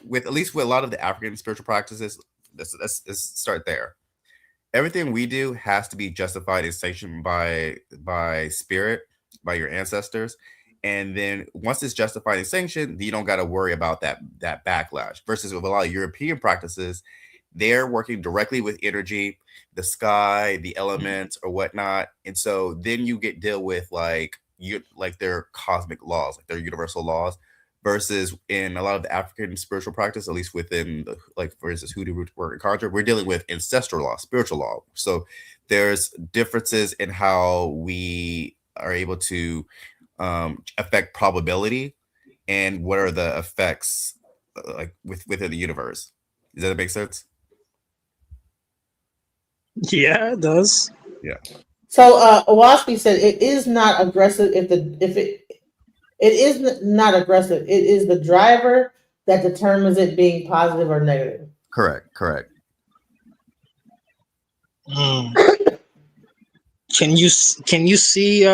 [SPEAKER 16] with at least with a lot of the African spiritual practices. Let's start there. Everything we do has to be justified and sanctioned by spirit, by your ancestors, and then once it's justified and sanctioned, you don't got to worry about that backlash. Versus with a lot of European practices, they're working directly with energy, the sky, the elements, or whatnot, and so then you deal with their cosmic laws, like their universal laws. Versus in a lot of the African spiritual practice, at least within for instance, hoodoo root work and conjure, we're dealing with ancestral law, spiritual law. So there's differences in how we are able to affect probability and what are the effects within the universe. Does that make sense?
[SPEAKER 15] Yeah, it does.
[SPEAKER 16] Yeah.
[SPEAKER 1] So Owaski said it is not aggressive it is not aggressive. It is the driver that determines it being positive or negative.
[SPEAKER 16] Correct.
[SPEAKER 15] Can you see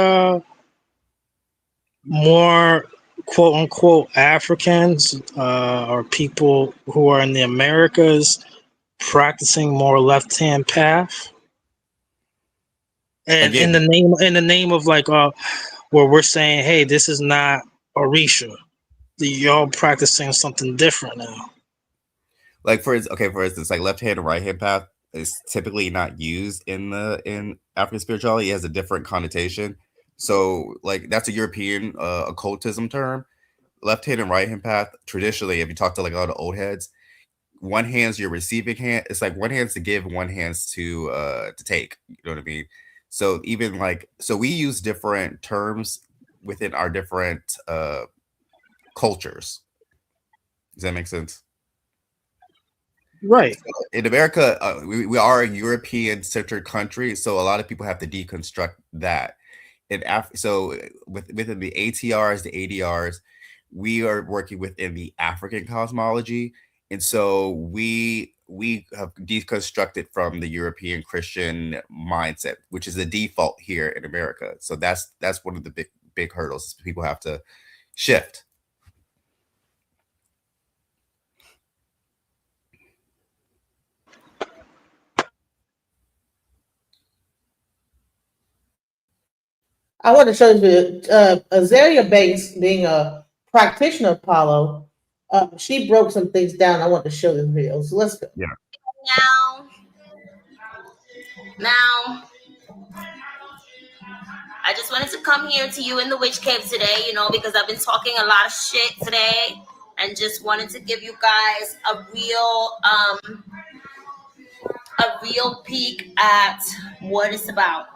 [SPEAKER 15] more quote unquote Africans or people who are in the Americas practicing more left-hand path? And in the name of where we're saying, hey, this is not Orisha. Y'all practicing something different now.
[SPEAKER 16] For instance, left hand and right hand path is typically not used in African spirituality. It has a different connotation. So that's a European occultism term. Left hand and right hand path, traditionally, if you talk to a lot of old heads, one hand's your receiving hand. It's one hand's to give, one hand's to take. You know what I mean? So even so we use different terms within our different cultures. Does that make sense?
[SPEAKER 15] Right.
[SPEAKER 16] In America, we are a European-centered country, so a lot of people have to deconstruct that. So within the ATRs, the ADRs, we are working within the African cosmology, and so we we have deconstructed from the European Christian mindset, which is the default here in America. So that's one of the big hurdles people have to shift.
[SPEAKER 1] I want to show you Azaria Banks, being a practitioner of Apollo, she broke some things down. I want to show this video. So let's go.
[SPEAKER 16] Yeah.
[SPEAKER 2] Now, I just wanted to come here to you in the Witch Cave today, you know, because I've been talking a lot of shit today, and just wanted to give you guys a real peek at what it's about.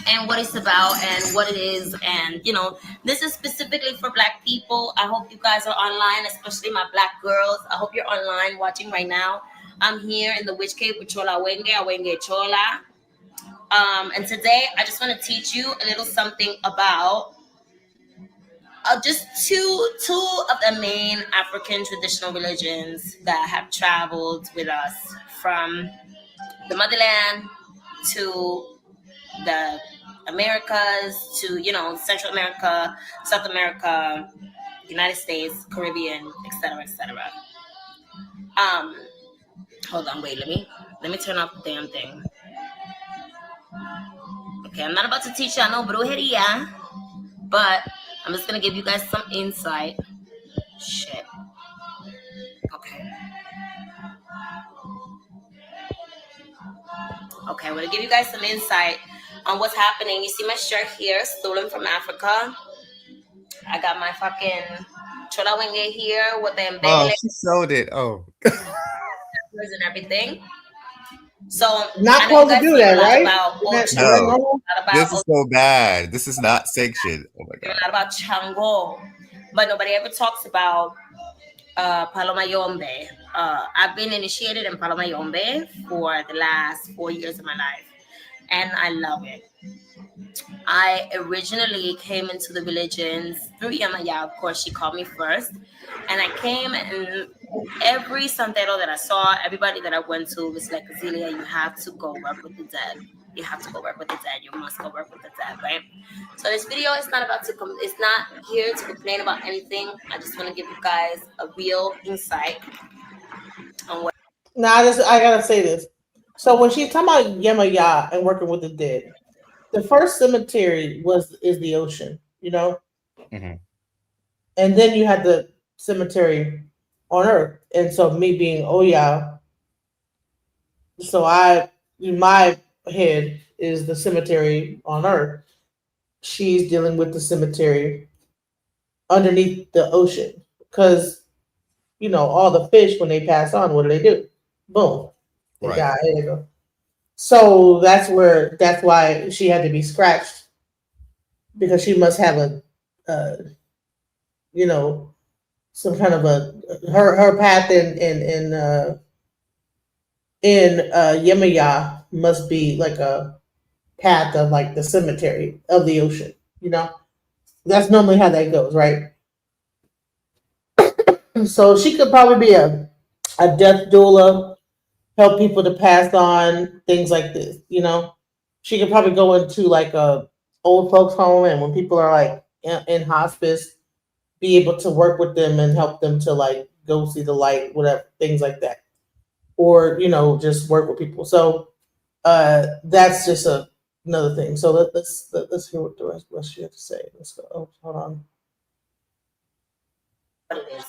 [SPEAKER 2] And what it's about and what it is. And, you know, this is specifically for Black people. I hope you guys are online, especially my Black girls. I hope you're online watching right now. I'm here in the Witch Cave with Chola Wenge Chola. And today I just want to teach you a little something about just two of the main African traditional religions that have traveled with us from the motherland to the Americas to, you know, Central America, South America, United States, Caribbean, etc., etc. Hold on, wait, let me turn off the damn thing. Okay, I'm not about to teach y'all no brujeria, but I'm just gonna give you guys some insight. Shit. Okay. Okay, I'm gonna give you guys some insight on what's happening. You see my shirt here, stolen from Africa. I got my fucking Chola Wenge here with the embele.
[SPEAKER 16] Oh, she sold it. Oh.
[SPEAKER 2] And everything. So
[SPEAKER 1] not supposed to do that, right?
[SPEAKER 16] No, this is so bad. This is not sanctioned. Oh my God.
[SPEAKER 2] A lot about Chango, but nobody ever talks about Paloma Yombe. I've been initiated in Paloma Yombe for the last 4 years of my life, and I love it. I originally came into the religions through Yamaya. Of course, she called me first. And I came, and every santero that I saw, everybody that I went to was like, Azealia, you have to go work with the dead. You have to go work with the dead. You must go work with the dead, right? So this video is not about it's not here to complain about anything. I just want to give you guys a real insight on what.
[SPEAKER 1] Now, I gotta say this. So when she's talking about Yamaya and working with the dead, the first cemetery is the ocean, you know?
[SPEAKER 16] Mm-hmm.
[SPEAKER 1] And then you had the cemetery on Earth. And so me being Oya, so in my head is the cemetery on Earth. She's dealing with the cemetery underneath the ocean. Because, you know, all the fish, when they pass on, what do? Boom. They die. There they go. So that's why she had to be scratched, because she must have you know, some kind of her path in Yemaya must be like a path of like the cemetery of the ocean. You know, that's normally how that goes, right? So she could probably be a death doula, help people to pass on things like this, you know. She could probably go into like a old folks home, and when people are like in hospice, be able to work with them and help them to like go see the light, whatever, things like that. Or, you know, just work with people. So that's just another thing. So let's hear what the rest she has to say. Let's go. Oh, hold on.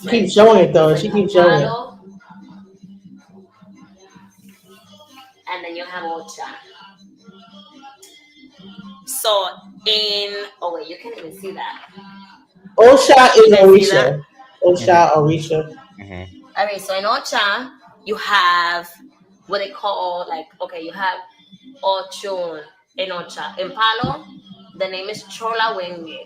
[SPEAKER 1] She keeps showing it though. She keeps showing it.
[SPEAKER 2] And then you have Ocha. So oh wait, you can't even see that.
[SPEAKER 1] Osha is Orisha. Osha, Orisha.
[SPEAKER 16] Mm-hmm.
[SPEAKER 2] All right, so in Ocha, you have what they call you have Ochun in Ocha. In Palo, the name is Chola Wenge.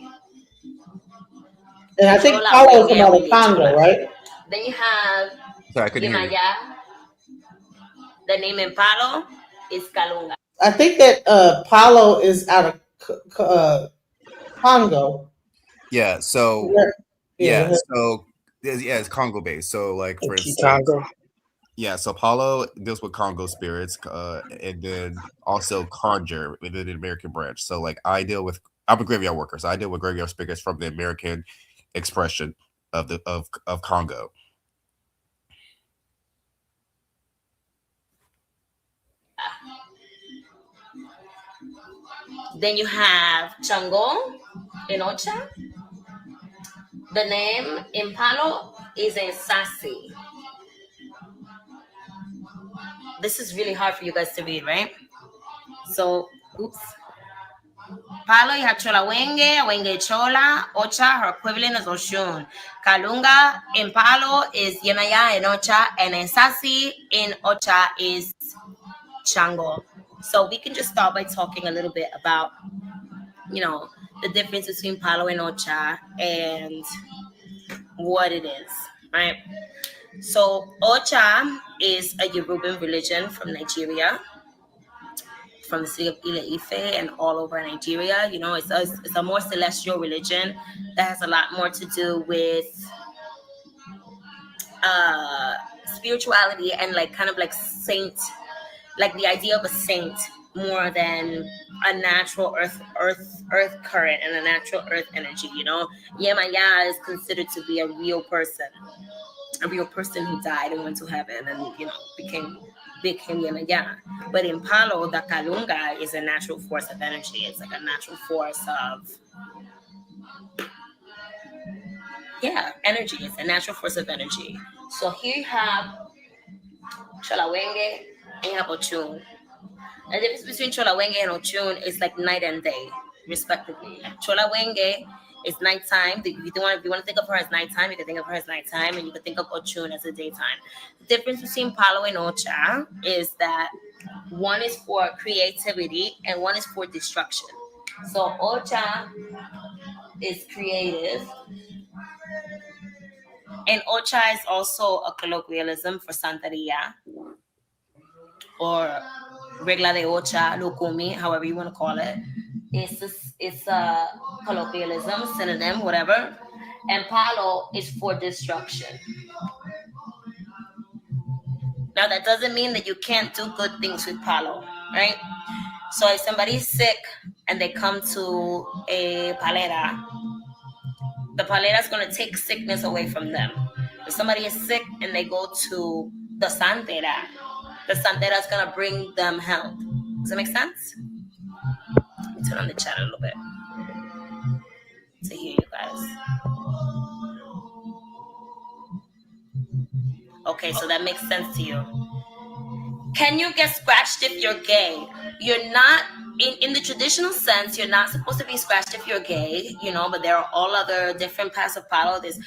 [SPEAKER 1] And I think Palo is another Congo, right?
[SPEAKER 2] Then you have Yemaya. The name in Palo is Kalunga.
[SPEAKER 1] I think that Palo is out of Congo.
[SPEAKER 16] Yeah. So
[SPEAKER 1] yeah.
[SPEAKER 16] So it's Congo based. So like for instance,
[SPEAKER 15] Congo.
[SPEAKER 16] Yeah, so Paulo deals with Congo spirits, and then also conjure within the American branch. So like I'm a graveyard worker, so I deal with graveyard spirits from the American expression of Congo.
[SPEAKER 2] Then you have Chango in Ocha. The name in Palo is in Sasi. This is really hard for you guys to read, right? So, oops. Palo, you have Chola Wenge Chola, Ocha, her equivalent is Oshun. Kalunga in Palo is Yemaya in Ocha, and in Sasi in Ocha is Chango. So we can just start by talking a little bit about, the difference between Palo and Ocha and what it is, right? So Ocha is a Yoruban religion from Nigeria, from the city of Ile-Ife and all over Nigeria. It's a more celestial religion that has a lot more to do with spirituality and like kind of like saint, like the idea of a saint more than a natural earth current and a natural earth energy. Yemaya is considered to be a real person who died and went to heaven and became Yemaya. But in Palo, the Kalunga is a natural force of energy. It's like a natural force of energy. It's a natural force of energy. So here you have Cholawenge and you have Ochun. The difference between Cholawenge and Ochun is like night and day, respectively. Cholawenge is nighttime. If you want to think of her as nighttime, you can think of her as nighttime, and you can think of Ochun as a daytime. The difference between Palo and Ocha is that one is for creativity and one is for destruction. So Ocha is creative, and Ocha is also a colloquialism for Santeria, or regla de Ocha, Lukumi, however you want to call it. It's a colloquialism, synonym, whatever. And Palo is for destruction. Now, that doesn't mean that you can't do good things with Palo, right? So if somebody's sick and they come to a palera, the palera is going to take sickness away from them. If somebody is sick and they go to the santera is going to bring them health. Does that make sense? Let me turn on the chat a little bit to hear you guys. Okay, so that makes sense to you. Can you get scratched if you're gay? You're not, in the traditional sense, you're not supposed to be scratched if you're gay, but there are all other different paths of Palo. There's,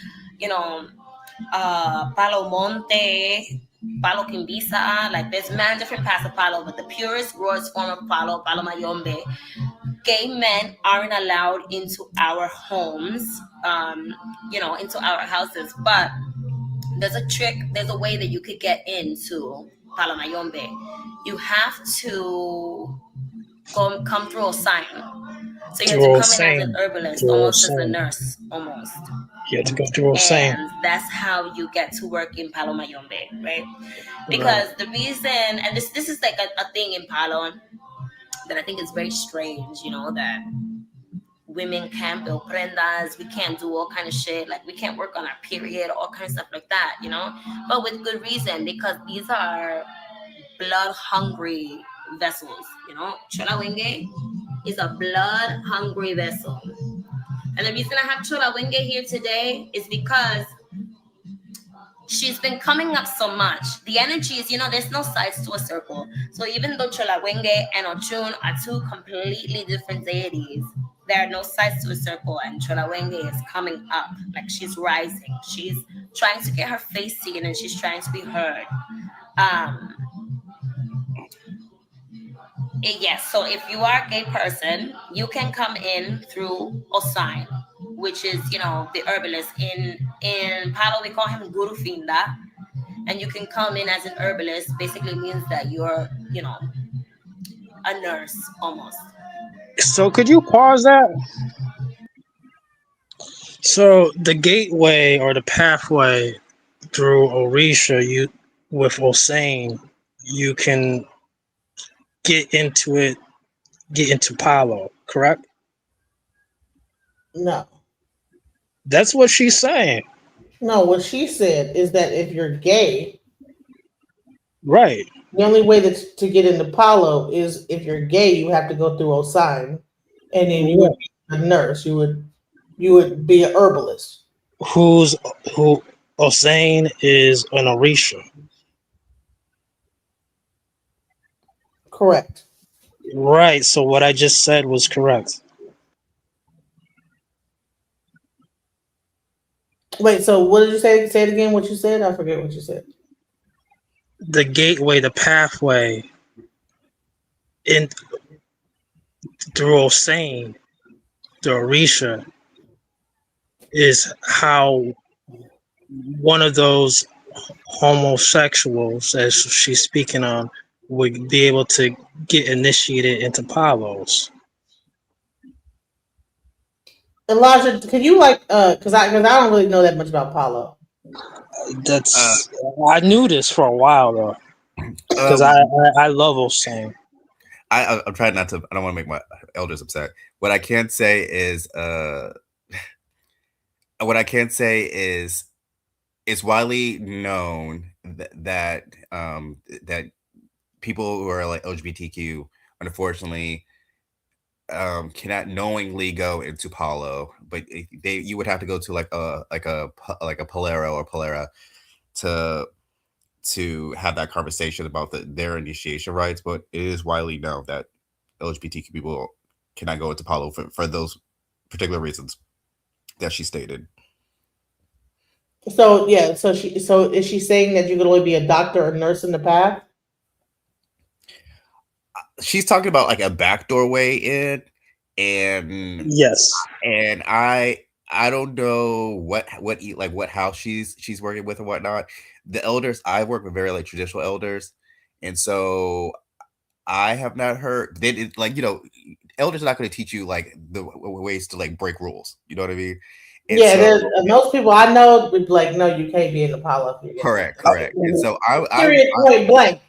[SPEAKER 2] Palo Monte, Palo Quimbisa, like there's many different paths of Palo, but the purest, rawest form of Palo, Palo Mayombe, gay men aren't allowed into our homes, into our houses, but there's a trick, there's a way that you could get into Palo Mayombe. You have to come through a sign. So you have to come in as an herbalist, almost as a nurse, almost.
[SPEAKER 15] You have to go through a sign.
[SPEAKER 2] And that's how you get to work in Palo Mayombe, right? Because the reason, and this is like a thing in Palo that I think is very strange, that women can't build prendas, we can't do all kind of shit, like we can't work on our period, all kind of stuff like that, but with good reason, because these are blood hungry vessels, Cholawenge is a blood hungry vessel. And the reason I have Cholawenge here today is because she's been coming up so much. The energy is, there's no sides to a circle. So even though Cholawenge and Ochun are two completely different deities, there are no sides to a circle, and Cholawenge is coming up, like she's rising. She's trying to get her face seen, and she's trying to be heard. Yes, so if you are a gay person, you can come in through Osai, which is, the herbalist. In Palo, we call him Guru Finda, and you can come in as an herbalist. Basically means that you're, a nurse almost.
[SPEAKER 15] So could you pause that? So the gateway or the pathway through Orisha, with Hossein, you can get into Palo, correct?
[SPEAKER 1] No.
[SPEAKER 15] That's what she's saying.
[SPEAKER 1] No, what she said is that if you're gay,
[SPEAKER 15] right,
[SPEAKER 1] the only way to get into Palo is if you're gay, you have to go through Osine, and then you would be a nurse. You would be an herbalist.
[SPEAKER 15] Who Hossein is an Orisha.
[SPEAKER 1] Correct.
[SPEAKER 15] Right. So what I just said was correct.
[SPEAKER 1] Wait, so what did you say? Say it again. What you said? I forget what you said.
[SPEAKER 15] The gateway, the pathway in through Hossein, the Orisha, is how one of those homosexuals, as she's speaking on, would be able to get initiated into Palos.
[SPEAKER 1] Elijah, can you because I don't really know that much about Palo.
[SPEAKER 15] That's I knew this for a while though, because I love Hossein.
[SPEAKER 16] I'm trying not to. I don't want to make my elders upset. What I can say is, it's widely known that people who are like LGBTQ, unfortunately, cannot knowingly go into Palo, but you would have to go to like a Polero or Polera to have that conversation about their initiation rights. But it is widely known that LGBTQ people cannot go into Palo for those particular reasons that she stated.
[SPEAKER 1] So yeah, so is she saying that you could only be a doctor or nurse in the path?
[SPEAKER 16] She's talking about like a backdoor way in, and
[SPEAKER 15] yes,
[SPEAKER 16] and I don't know what house she's working with and whatnot. The elders I work with very like traditional elders, and so I have not heard they elders are not going to teach you like the ways to like break rules. You know what I mean? And
[SPEAKER 1] Yeah, most people I know would be like, no, you can't be in the Palo.
[SPEAKER 16] Correct. And so
[SPEAKER 1] period, point blank.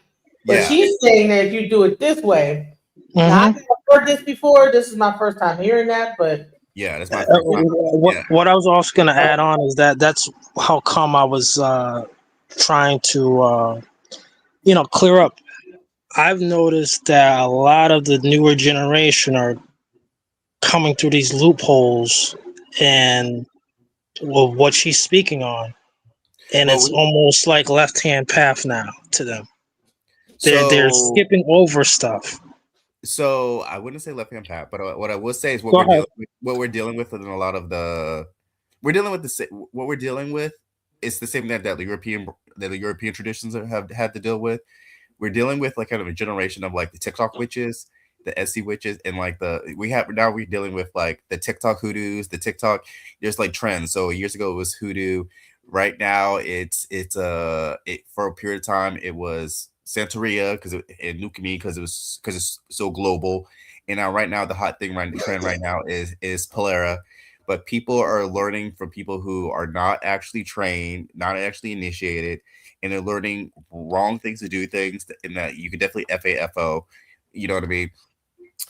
[SPEAKER 1] But
[SPEAKER 16] yeah.
[SPEAKER 1] she's saying that if you do it this way,
[SPEAKER 15] Mm-hmm.
[SPEAKER 1] now, I've never heard this before. This is my first time hearing that, but
[SPEAKER 16] yeah, that's my first time.
[SPEAKER 15] What I was also going to add on is that's how come I was trying to clear up. I've noticed that a lot of the newer generation are coming through these loopholes and what she's speaking on, and it's almost like left-hand path now to them. They're skipping over stuff.
[SPEAKER 16] So I wouldn't say left hand path, but what I will say is what we're dealing with in a lot of what we're dealing with is the same that the European traditions have had to deal with. We're dealing with like kind of a generation of like the TikTok witches, the Etsy witches, and like we're dealing with like the TikTok hoodoos, the TikTok. There's like trends. So years ago it was hoodoo. Right now it's for a period of time it was Santeria and Lucani because it's so global. And now right now the hot trend right now is Polera. But people are learning from people who are not actually trained, not actually initiated, and they're learning wrong things to do things, and that you could definitely FAFO. You know what I mean?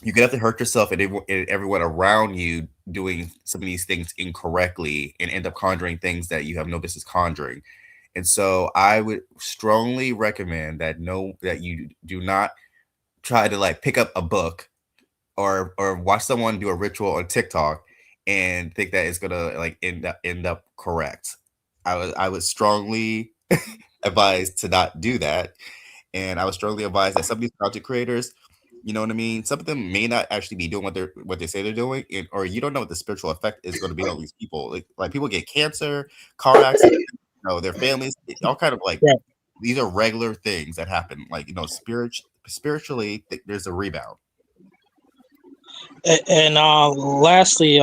[SPEAKER 16] You could definitely hurt yourself and everyone around you doing some of these things incorrectly and end up conjuring things that you have no business conjuring. And so I would strongly recommend that you do not try to like pick up a book or watch someone do a ritual on TikTok and think that it's gonna like end up correct. I would strongly advise to not do that, and I would strongly advise that some of these content creators, you know what I mean, some of them may not actually be doing what they say they're doing, or you don't know what the spiritual effect is going to be on these people. Like people get cancer, car accidents, their families, all kind of like these are regular things that happen. Like spiritually, there's a rebound.
[SPEAKER 15] And lastly,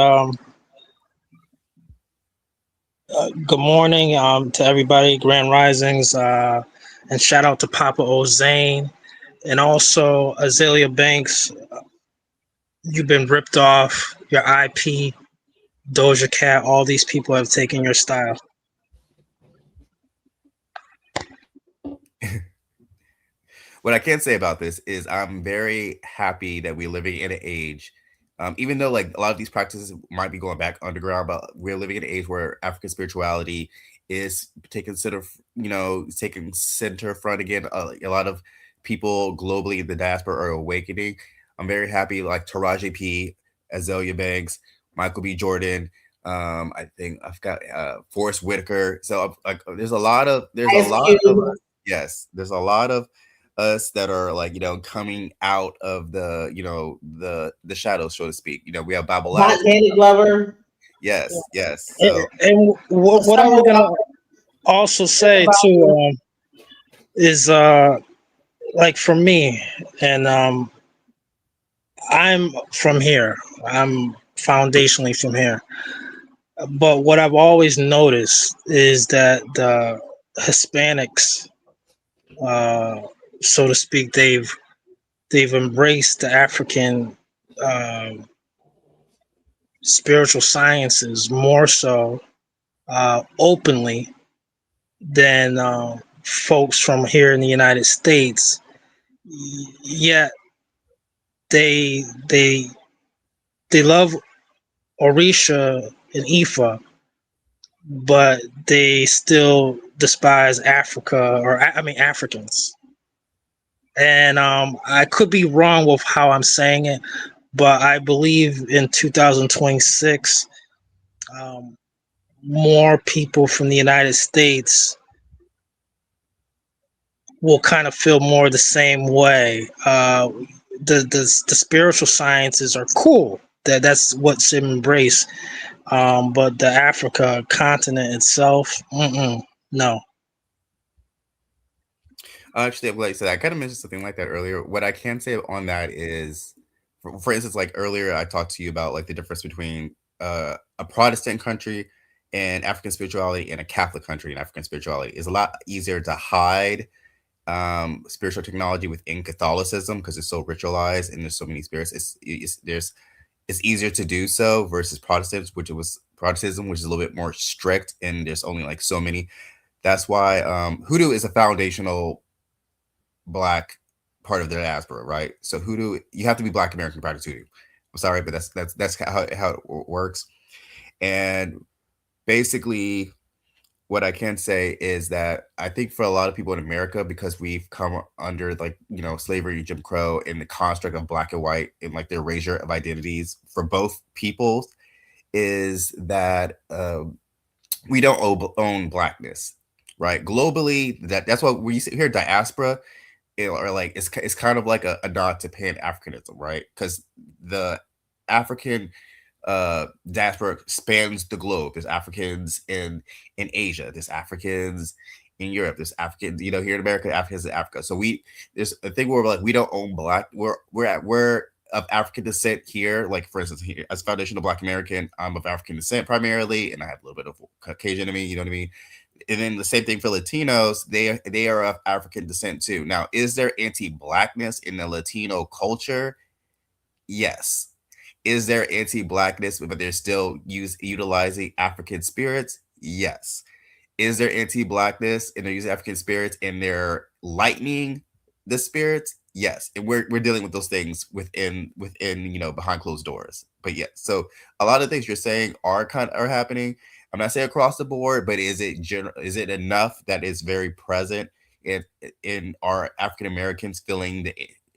[SPEAKER 15] good morning to everybody, Grand Risings, and shout out to Papa Ozane, and also Azalea Banks. You've been ripped off your IP, Doja Cat. All these people have taken your style.
[SPEAKER 16] what I can say about this is I'm very happy that we're living in an age, even though like a lot of these practices might be going back underground, but we're living in an age where African spirituality is taking taking center front again. A lot of people globally in the diaspora are awakening. I'm very happy, like Taraji P, Azalea Banks, Michael B. Jordan. I think I've got Forrest Whitaker. So like, there's a lot of yes, there's a lot of us that are like coming out of the shadows, so to speak. We have Bible Labs.
[SPEAKER 1] Danny Glover.
[SPEAKER 16] Yes, yes. So
[SPEAKER 15] And what I was gonna also say too is like for me, and I'm from here. I'm foundationally from here. But what I've always noticed is that the Hispanics, so to speak, they've embraced the African spiritual sciences more so openly than folks from here in the United States. Yet they love Orisha and Ifa, but they still despise Africa, or I mean Africans. And I could be wrong with how I'm saying it, but I believe in 2026, more people from the United States will kind of feel more the same way. The spiritual sciences are cool. That's what's embraced. But the Africa continent itself, no.
[SPEAKER 16] actually, like I said, I kind of mentioned something like that earlier. What I can say on that is, for instance, like earlier, I talked to you about like the difference between a Protestant country and African spirituality and a Catholic country and African spirituality. Is a lot easier to hide spiritual technology within Catholicism because it's so ritualized and there's so many spirits. It's easier to do so versus Protestantism, which is a little bit more strict and there's only like so many. That's why hoodoo is a foundational Black part of the diaspora, right? So hoodoo, you have to be Black American to practice hoodoo. I'm sorry, but that's how it works. And basically, what I can say is that I think for a lot of people in America, because we've come under like slavery, Jim Crow, and the construct of Black and white and like the erasure of identities for both peoples, is that we don't own Blackness, right? Globally, that's why when you hear diaspora, or like it's kind of like a nod to Pan Africanism, right? Because the African diaspora spans the globe. There's Africans in Asia. There's Africans in Europe. There's Africans, here in America, Africans in Africa. So there's a thing where we're like we don't own Black. We're of African descent here. Like for instance, here as foundational Black American, I'm of African descent primarily, and I have a little bit of Caucasian in me. You know what I mean? And then the same thing for Latinos. They are of African descent too. Now, is there anti-Blackness in the Latino culture? Yes. Is there anti-Blackness, but they're still utilizing African spirits? Yes. Is there anti-Blackness and they're using African spirits and they're lightening the spirits? Yes. And we're dealing with those things within behind closed doors. But yeah, so a lot of things you're saying are happening. I'm not saying across the board, but is it enough that is very present in our African Americans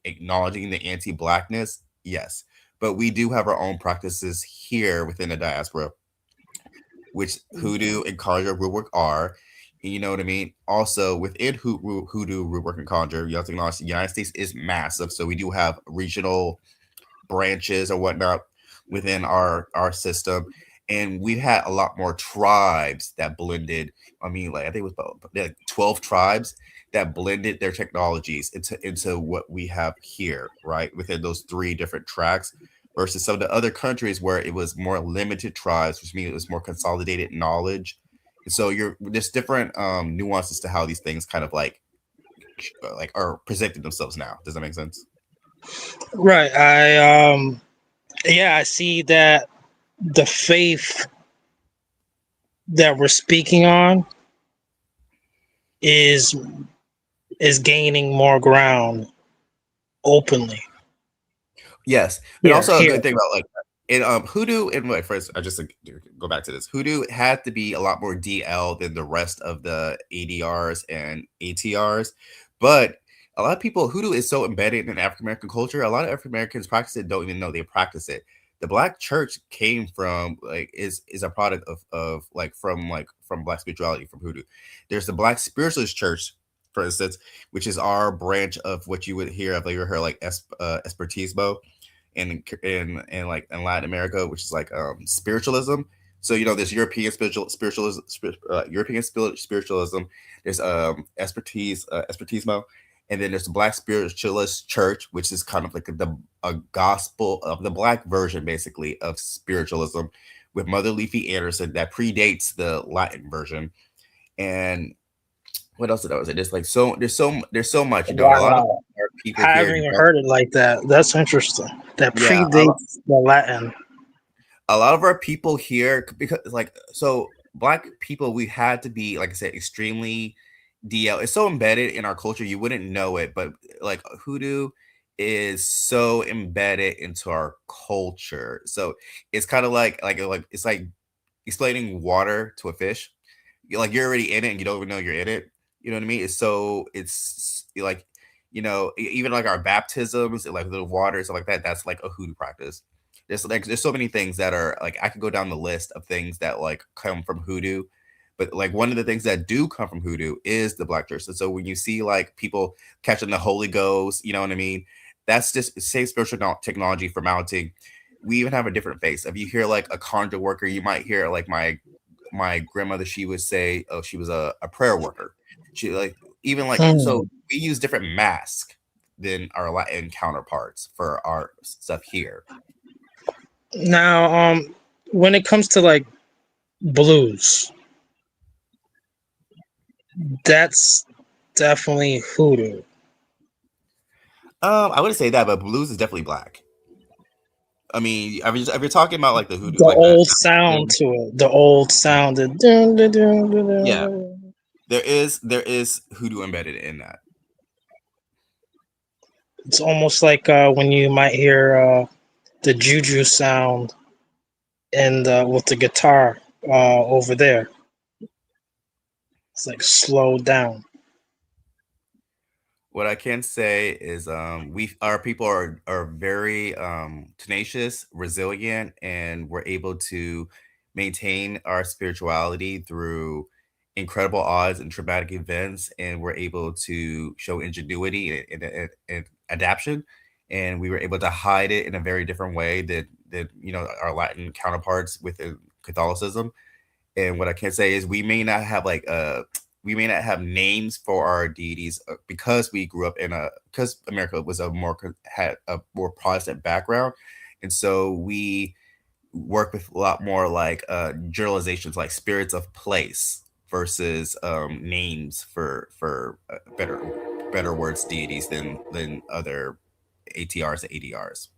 [SPEAKER 16] acknowledging the anti-Blackness? Yes. But we do have our own practices here within the diaspora, which hoodoo and conjure rootwork are. You know what I mean? Also, within hoodoo, rootwork, and conjure, you have to acknowledge the United States is massive. So we do have regional branches or whatnot within our system. And we've had a lot more tribes that blended. I mean, like I think it was about 12 tribes that blended their technologies into what we have here, right? Within those 3 different tracks, versus some of the other countries where it was more limited tribes, which means it was more consolidated knowledge. And so there's different nuances to how these things kind of like are presenting themselves now. Does that make sense?
[SPEAKER 15] Right. I see that the faith that we're speaking on is is gaining more ground openly.
[SPEAKER 16] Yes, but also a
[SPEAKER 15] here.
[SPEAKER 16] good thing about like in hoodoo and wait first I just go back to this. Hoodoo had to be a lot more DL than the rest of the ADRs and ATRs, but a lot of people hoodoo is so embedded in African American culture. A lot of African Americans practice it, don't even know they practice it. The Black church came from like is a product of from Black spirituality from hoodoo. There's the Black spiritualist church, for instance, which is our branch of what you would hear of like you heard like Espiritismo in like in Latin America, which is like spiritualism. So there's European spiritualism, spiritualism. There's Espiritismo, and then there's the Black Spiritualist Church, which is kind of like a gospel of the Black version, basically, of spiritualism, with Mother Leafy Anderson that predates the Latin version. And what else did I say? There's so much. A lot of our people
[SPEAKER 15] I
[SPEAKER 16] here
[SPEAKER 15] haven't even heard it like that. That's interesting. That predates the Latin.
[SPEAKER 16] A lot of our people here, because Black people, we had to be, like I said, extremely DL. It's so embedded in our culture, you wouldn't know it, but like hoodoo is so embedded into our culture. So it's kind of like it's like explaining water to a fish. You're already in it and you don't even know you're in it. You know what I mean? It's like, even like our baptisms, like the water, stuff like that, that's like a hoodoo practice. There's so many things that are like, I could go down the list of things that like come from hoodoo, but like one of the things that do come from hoodoo is the Black church. And so when you see like people catching the Holy Ghost, you know what I mean? That's just same spiritual technology for mounting. We even have a different face. If you hear like a conjure worker, you might hear like my grandmother, she would say, oh, she was a prayer worker. She like even like so we use different masks than our Latin counterparts for our stuff here.
[SPEAKER 15] Now, when it comes to like blues, that's definitely hoodoo.
[SPEAKER 16] I wouldn't say that, but blues is definitely Black. I mean, if you're talking about like the hoodoo,
[SPEAKER 15] The
[SPEAKER 16] like
[SPEAKER 15] old sound to it, the old sound.
[SPEAKER 16] Yeah, there is hoodoo embedded in that.
[SPEAKER 15] It's almost like when you might hear the juju sound and with the guitar over there. It's like slowed down.
[SPEAKER 16] What I can say is our people are very tenacious, resilient, and we're able to maintain our spirituality through incredible odds and traumatic events, and we're able to show ingenuity and adaptation, and we were able to hide it in a very different way that our Latin counterparts within Catholicism. And what I can say is we may not have names for our deities because we grew up because America was had a more Protestant background, and so we work with a lot more like generalizations, like spirits of place versus names for better words deities than other ATRs and ADRs,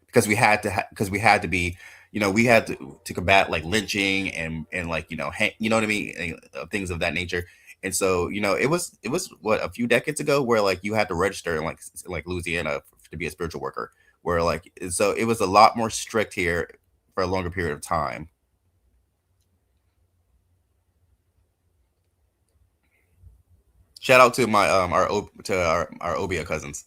[SPEAKER 16] because we had to be, we had to combat like lynching and like you know what I mean, and, things of that nature. And so it was what, a few decades ago where like you had to register in like Louisiana to be a spiritual worker, where like so it was a lot more strict here for a longer period of time. Shout out to my our Obia cousins.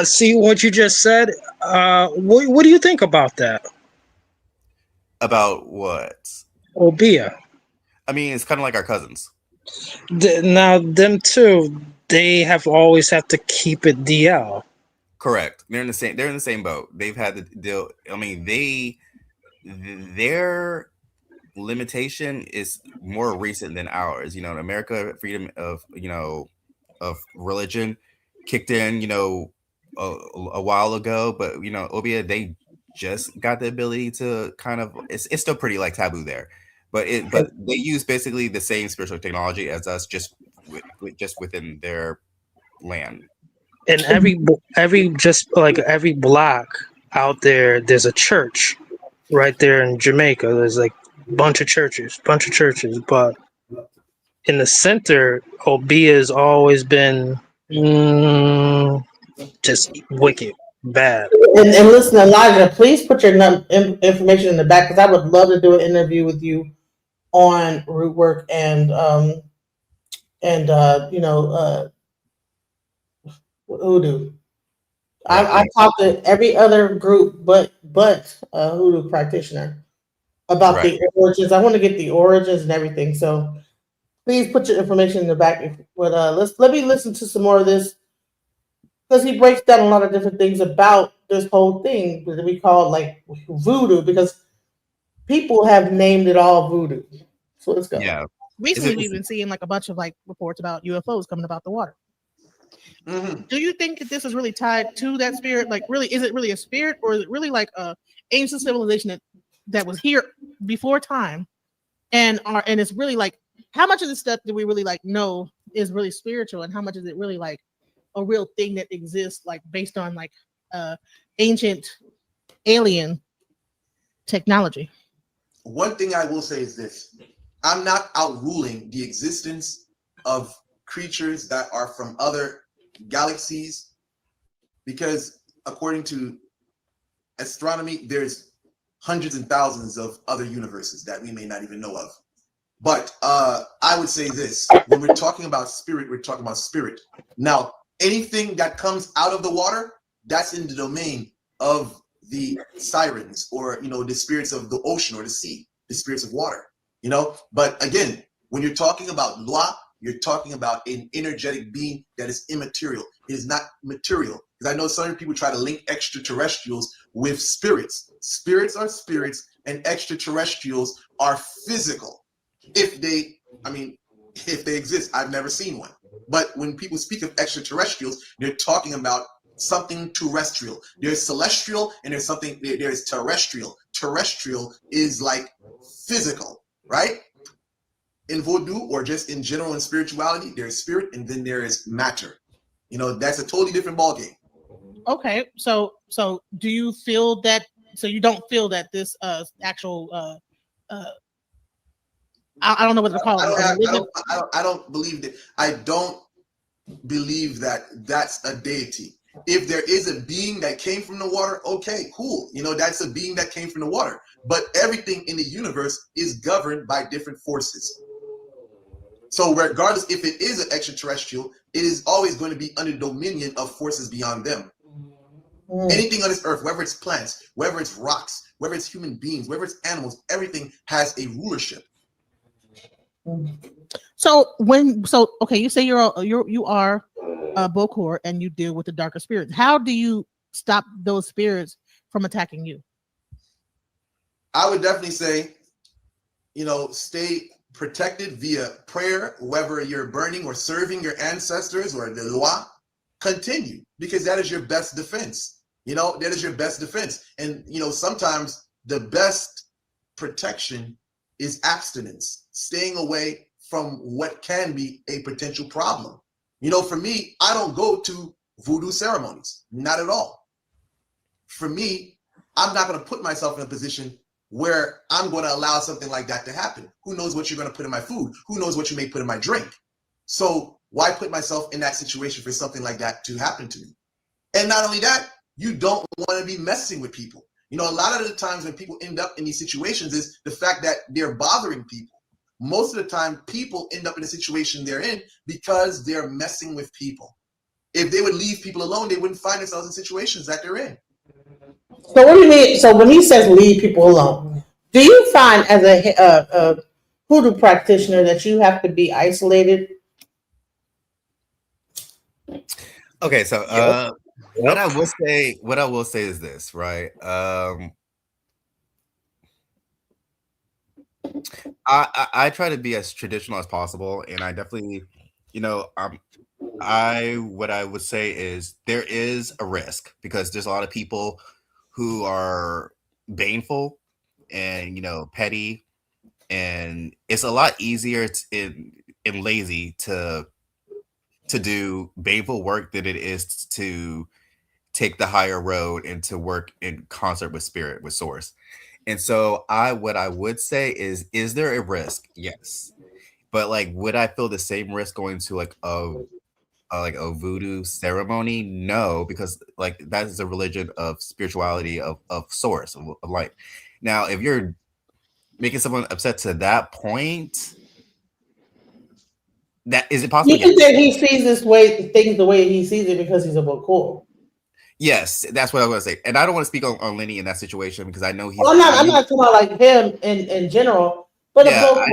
[SPEAKER 15] See what you just said. What do you think about that?
[SPEAKER 16] About what?
[SPEAKER 15] Obia.
[SPEAKER 16] I mean, it's kind of like our cousins.
[SPEAKER 15] Now, them two, they have always have to keep it DL.
[SPEAKER 16] Correct. They're in the same boat. They've had to deal. I mean, their limitation is more recent than ours. In America, freedom of religion kicked in a while ago, but Obia, they just got the ability to kind of, it's still pretty like taboo there, but they use basically the same spiritual technology as us, just within their land.
[SPEAKER 15] And every just like every block out there, there's a church right there in Jamaica. There's like bunch of churches, but in the center, Obia has always been just wicked, bad.
[SPEAKER 1] And listen, Elijah, please put your information in the back because I would love to do an interview with you on root work and hoodoo. I talked to every other group but hoodoo practitioner about the origins. I want to get the origins and everything. So please put your information in the back. But let me listen to some more of this because he breaks down a lot of different things about this whole thing that we call like voodoo because people have named it all voodoo. So let's go.
[SPEAKER 16] Yeah.
[SPEAKER 6] Recently, we've been seeing like a bunch of like reports about UFOs coming about the water.
[SPEAKER 5] Mm-hmm.
[SPEAKER 6] Do you think that this is really tied to that spirit? Like, really, is it really a spirit, or is it really like a ancient civilization that was here before time, and it's really like how much of this stuff do we really like know is really spiritual, and how much is it really like a real thing that exists, like based on like ancient alien technology?
[SPEAKER 5] One thing I will say is this: I'm not outruling the existence of creatures that are from other galaxies, because according to astronomy, there's hundreds and thousands of other universes that we may not even know of. But I would say this: when we're talking about spirit, we're talking about spirit. Now, anything that comes out of the water, that's in the domain of the sirens, or the spirits of the ocean or the sea, the spirits of water. But again, when you're talking about Lwa, you're talking about an energetic being that is immaterial. It is not material. Because I know some people try to link extraterrestrials with spirits. Spirits are spirits, and extraterrestrials are physical. If they exist. I've never seen one. But when people speak of extraterrestrials, they're talking about something terrestrial. There's celestial and there's terrestrial. Terrestrial is like physical, right? In voodoo, or just in general in spirituality, there's spirit and then there is matter. That's a totally different ballgame.
[SPEAKER 6] Okay, so do you feel that? So you don't feel that this actual I don't know what to call it.
[SPEAKER 5] I don't believe that. I don't believe that that's a deity. If there is a being that came from the water, okay, cool. That's a being that came from the water. But everything in the universe is governed by different forces. So regardless if it is an extraterrestrial, it is always going to be under dominion of forces beyond them. Anything on this earth, whether it's plants, whether it's rocks, whether it's human beings, whether it's animals, everything has a rulership.
[SPEAKER 6] So okay, you say you are a Bokor and you deal with the darker spirits. How do you stop those spirits from attacking you?
[SPEAKER 5] I would definitely say, stay protected via prayer, whether you're burning or serving your ancestors or the Lwa. Continue, because that is your best defense. That is your best defense. And sometimes the best protection is abstinence, staying away from what can be a potential problem. For me, I don't go to voodoo ceremonies, not at all. For me, I'm not going to put myself in a position where I'm going to allow something like that to happen. Who knows what you're going to put in my food? Who knows what you may put in my drink? So why put myself in that situation for something like that to happen to me? And not only that, you don't want to be messing with people. A lot of the times when people end up in these situations is the fact that they're bothering people. Most of the time, people end up in a situation they're in because they're messing with people. If they would leave people alone, they wouldn't find themselves in situations that they're in.
[SPEAKER 1] So what do you mean? So when he says leave people alone, do you find as a hoodoo practitioner that you have to be isolated?
[SPEAKER 16] Okay, so what I will say is this, right? I try to be as traditional as possible, and I definitely, what I would say is there is a risk because there's a lot of people who are baneful and petty, and it's a lot easier and lazy to do baneful work than it is to take the higher road and to work in concert with spirit, with source. And so what I would say is there a risk? Yes. But like, would I feel the same risk going to like a voodoo ceremony? No, because like that is a religion of spirituality of source of light. Now, if you're making someone upset to that point, that is it possible?
[SPEAKER 1] You think
[SPEAKER 16] Yes.
[SPEAKER 1] that he sees things the way he sees it because he's a Bokor.
[SPEAKER 16] Yes, that's what I was going to say. And I don't want to speak on Lenny in that situation because I know he's.
[SPEAKER 1] Well, I'm not talking about like him in general, but
[SPEAKER 16] Yeah,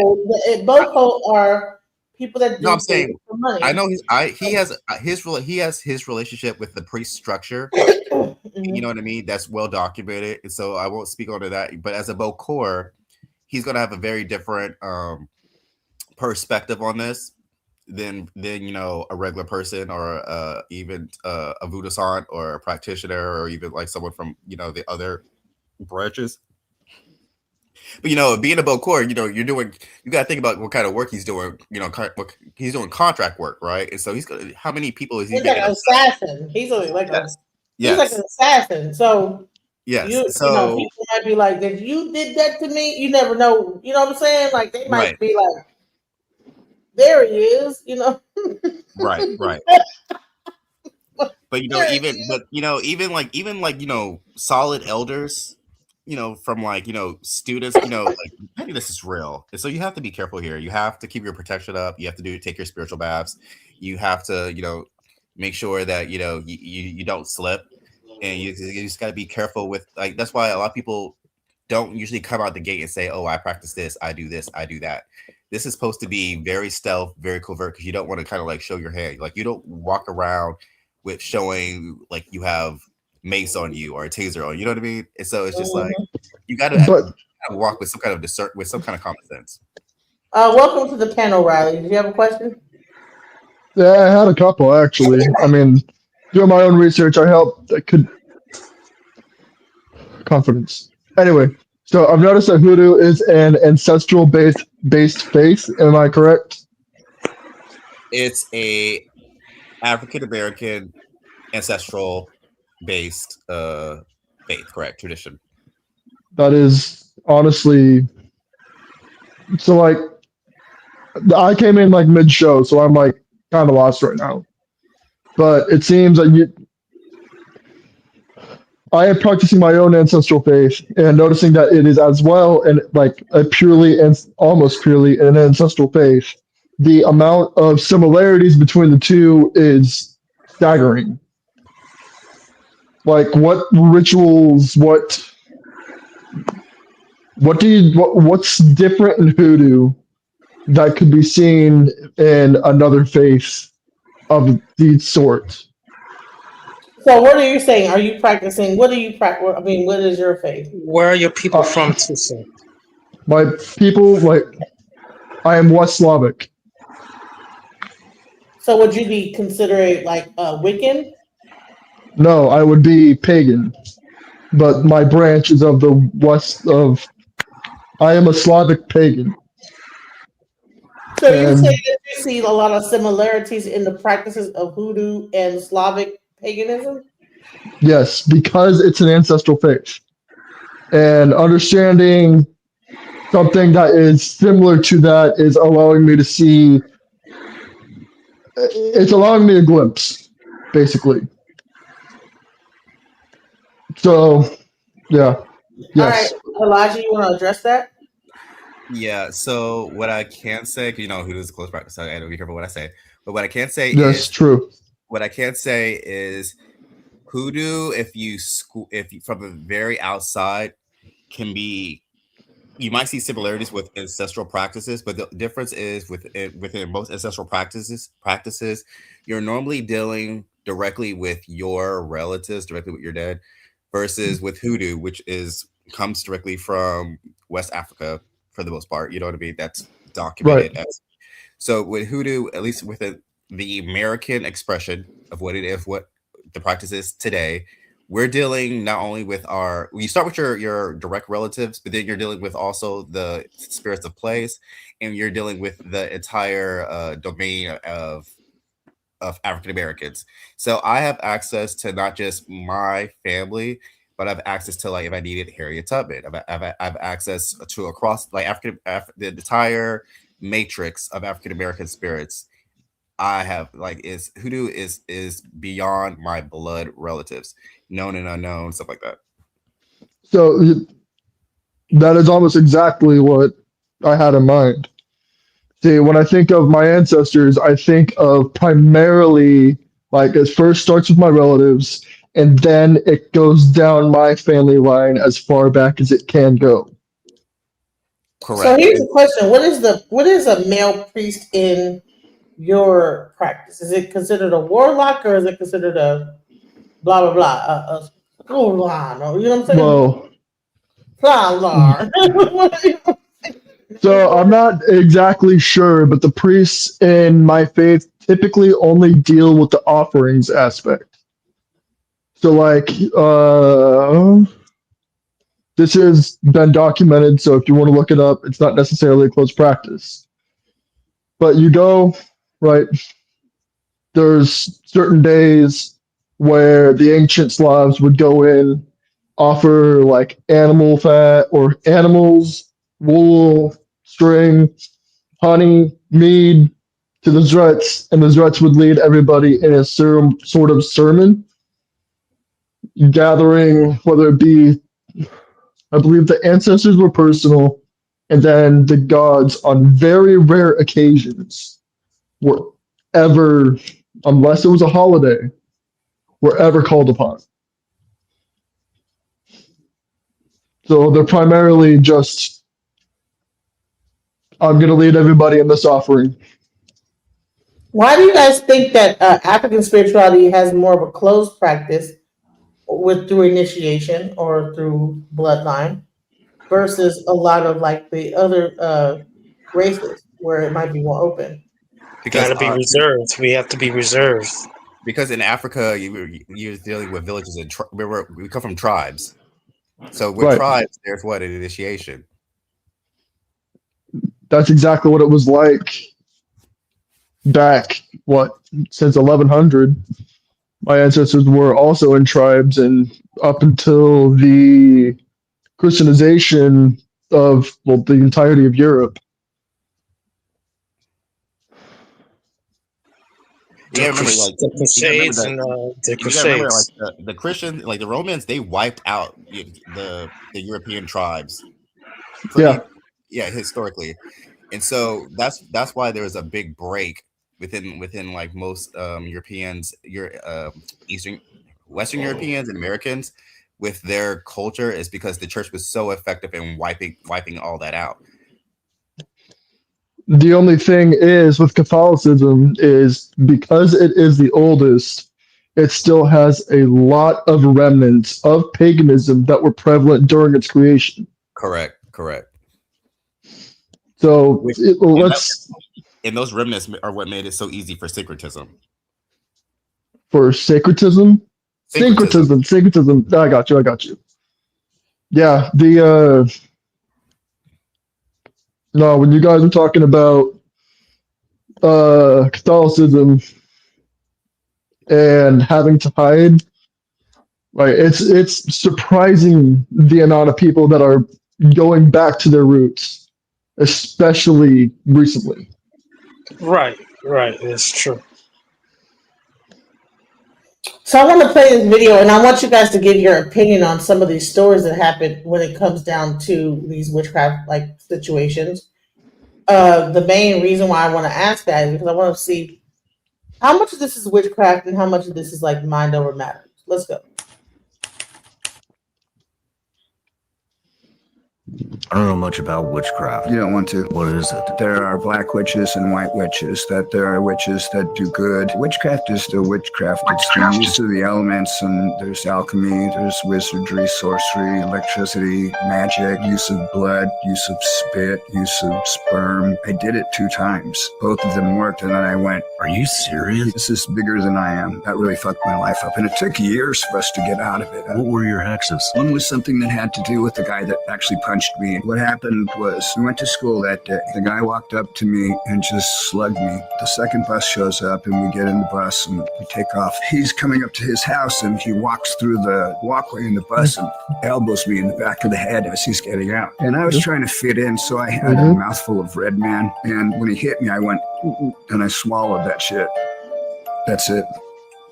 [SPEAKER 1] a Boko are people that
[SPEAKER 16] No,
[SPEAKER 1] do
[SPEAKER 16] I'm saying
[SPEAKER 1] things for money.
[SPEAKER 16] I know he has his relationship with the priest structure. You know what I mean? That's well documented, and so I won't speak on to that. But as a Bokor, he's going to have a very different perspective on this than a regular person or even a voodoo sant or a practitioner or even like someone from the other branches. But being a Bokor, you got to think about what kind of work he's doing. He's doing contract work, right? And so how many people is he
[SPEAKER 1] He's like an assassin. He's like he's like an assassin. So
[SPEAKER 16] yes.
[SPEAKER 1] people might be like, if you did that to me, you never know. You know what I'm saying? Like they might be like, there he is.
[SPEAKER 16] Right. But even solid elders, from students, maybe this is real. And so you have to be careful here. You have to keep your protection up. You have to take your spiritual baths. You have to, make sure that you don't slip, and you just got to be careful with that's why a lot of people don't usually come out the gate and say, oh, I practice this, I do this, I do that. This is supposed to be very stealth, very covert, because you don't want to kind of like show your hand. Like you don't walk around with showing like you have mace on you or a taser on you know what I mean? And so it's just like you got to walk with some kind of with some kind of common sense.
[SPEAKER 1] Welcome to the panel, Riley. Did you have a question?
[SPEAKER 17] Yeah, I had a couple actually. I mean, doing my own research, confidence. Anyway, so I've noticed that hoodoo is an ancestral based faith. Am I correct?
[SPEAKER 16] It's a African American ancestral based faith, correct? Tradition.
[SPEAKER 17] That is honestly so like I came in like mid show, so I'm like kind of lost right now. But it seems that I am practicing my own ancestral faith and noticing that it is as well and like a purely and almost purely an ancestral faith. The amount of similarities between the two is staggering. Like what rituals, what's different in hoodoo that could be seen in another faith of these sorts?
[SPEAKER 1] So what are you saying? Are you practicing? What are you practice? I mean, what is your faith?
[SPEAKER 15] Where are your people from, Tusa?
[SPEAKER 17] My people, I am West Slavic.
[SPEAKER 1] So would you be considered like a Wiccan?
[SPEAKER 17] No, I would be pagan, but my branch is of the west of. I am a Slavic pagan.
[SPEAKER 1] So you say that you see a lot of similarities in the practices of hoodoo and Slavic paganism?
[SPEAKER 17] Yes, because it's an ancestral faith. And understanding something that is similar to that is allowing me to see, it's allowing me a glimpse, basically. So, yeah. Yes.
[SPEAKER 1] All right, Elijah, you want to address that?
[SPEAKER 16] Yeah, so what I can say, hoodoo is a close practice, so I gotta be careful what I say. But what I can say
[SPEAKER 17] Yes, true.
[SPEAKER 16] What I can say is hoodoo, if you from the very outside, can be, you might see similarities with ancestral practices, but the difference is within most ancestral practices, you're normally dealing directly with your relatives, directly with your dead, versus with hoodoo, which comes directly from West Africa for the most part. You know what I mean? That's documented.
[SPEAKER 17] Right.
[SPEAKER 16] So with hoodoo, at least within the American expression of what it is, what the practice is today, we're dealing not only with you start with your direct relatives, but then you're dealing with also the spirits of place, and you're dealing with the entire domain of African Americans. So I have access to not just my family, but I have access to, like, if I needed Harriet Tubman, I have access to across like the entire matrix of African American spirits I have, like, is hoodoo is beyond my blood relatives, known and unknown, stuff like that.
[SPEAKER 17] So that is almost exactly what I had in mind. See, when I think of my ancestors, I think of primarily like it first starts with my relatives, and then it goes down my family line as far back as it can go.
[SPEAKER 16] Correct.
[SPEAKER 1] So here's the question: what is a male priest in your practice? Is it considered a warlock or is it considered a blah blah blah? You know what I'm saying?
[SPEAKER 17] Well,
[SPEAKER 1] Blah blah.
[SPEAKER 17] so I'm not exactly sure, but the priests in my faith typically only deal with the offerings aspect. So like this has been documented, so if you want to look it up, it's not necessarily a close practice. But you go, right? There's certain days where the ancient Slavs would go in, offer like animal fat or animals, wool, string, honey, mead to the Zrets, and the Zrets would lead everybody in a sort of sermon, gathering whether it be, I believe the ancestors were personal, and then the gods on very rare occasions were ever, unless it was a holiday, were ever called upon. So they're primarily just, I'm going to lead everybody in this offering.
[SPEAKER 1] Why do you guys think that African spirituality has more of a closed practice through initiation or through bloodline versus a lot of like the other races where it might be more open?
[SPEAKER 16] Because
[SPEAKER 15] Gotta be reserved. We have to be reserved.
[SPEAKER 16] Because in Africa, you're dealing with villages and we come from tribes. So with
[SPEAKER 17] Right.
[SPEAKER 16] tribes, there's what, an initiation.
[SPEAKER 17] That's exactly what it was like back, since 1100. My ancestors were also in tribes, and up until the Christianization of, the entirety of Europe.
[SPEAKER 16] Yeah, remember, like
[SPEAKER 15] The Crusades and the
[SPEAKER 16] remember,
[SPEAKER 15] Crusades.
[SPEAKER 16] like the Christians, like the Romans, they wiped out the European tribes. Yeah, historically, and so that's why there was a big break within like most Europeans, Western Europeans and Americans with their culture, is because the church was so effective in wiping all that out.
[SPEAKER 17] The only thing is with Catholicism is because it is the oldest, it still has a lot of remnants of paganism that were prevalent during its creation.
[SPEAKER 16] Correct.
[SPEAKER 17] So
[SPEAKER 16] and those remnants are what made it so easy for syncretism.
[SPEAKER 17] For syncretism. I got you. Yeah, no, when you guys were talking about Catholicism and having to hide, right? It's surprising the amount of people that are going back to their roots, especially recently.
[SPEAKER 15] Right. It's true.
[SPEAKER 1] So I want to play this video, and I want you guys to give your opinion on some of these stories that happen when it comes down to these witchcraft like situations. The main reason why I want to ask that is because I want to see how much of this is witchcraft and how much of this is like mind over matter. Let's go.
[SPEAKER 18] I don't know much about witchcraft.
[SPEAKER 19] You don't want to.
[SPEAKER 18] What is it?
[SPEAKER 19] There are black witches and white witches, that there are witches that do good. Witchcraft is still witchcraft. It's the use of the elements, and there's alchemy, there's wizardry, sorcery, electricity, magic, use of blood, use of spit, use of sperm. I did it 2 times. Both of them worked, and then I went,
[SPEAKER 18] are you serious?
[SPEAKER 19] This is bigger than I am. That really fucked my life up, and it took years for us to get out of it.
[SPEAKER 18] What were your hexes?
[SPEAKER 19] One was something that had to do with the guy that actually punched punched me. What happened was we went to school that day. The guy walked up to me and just slugged me. The second bus shows up and we get in the bus and we take off. He's coming up to his house and he walks through the walkway in the bus and elbows me in the back of the head as he's getting out. And I was trying to fit in, so I had a mouthful of Red Man. And when he hit me, I went, and I swallowed that shit. That's it.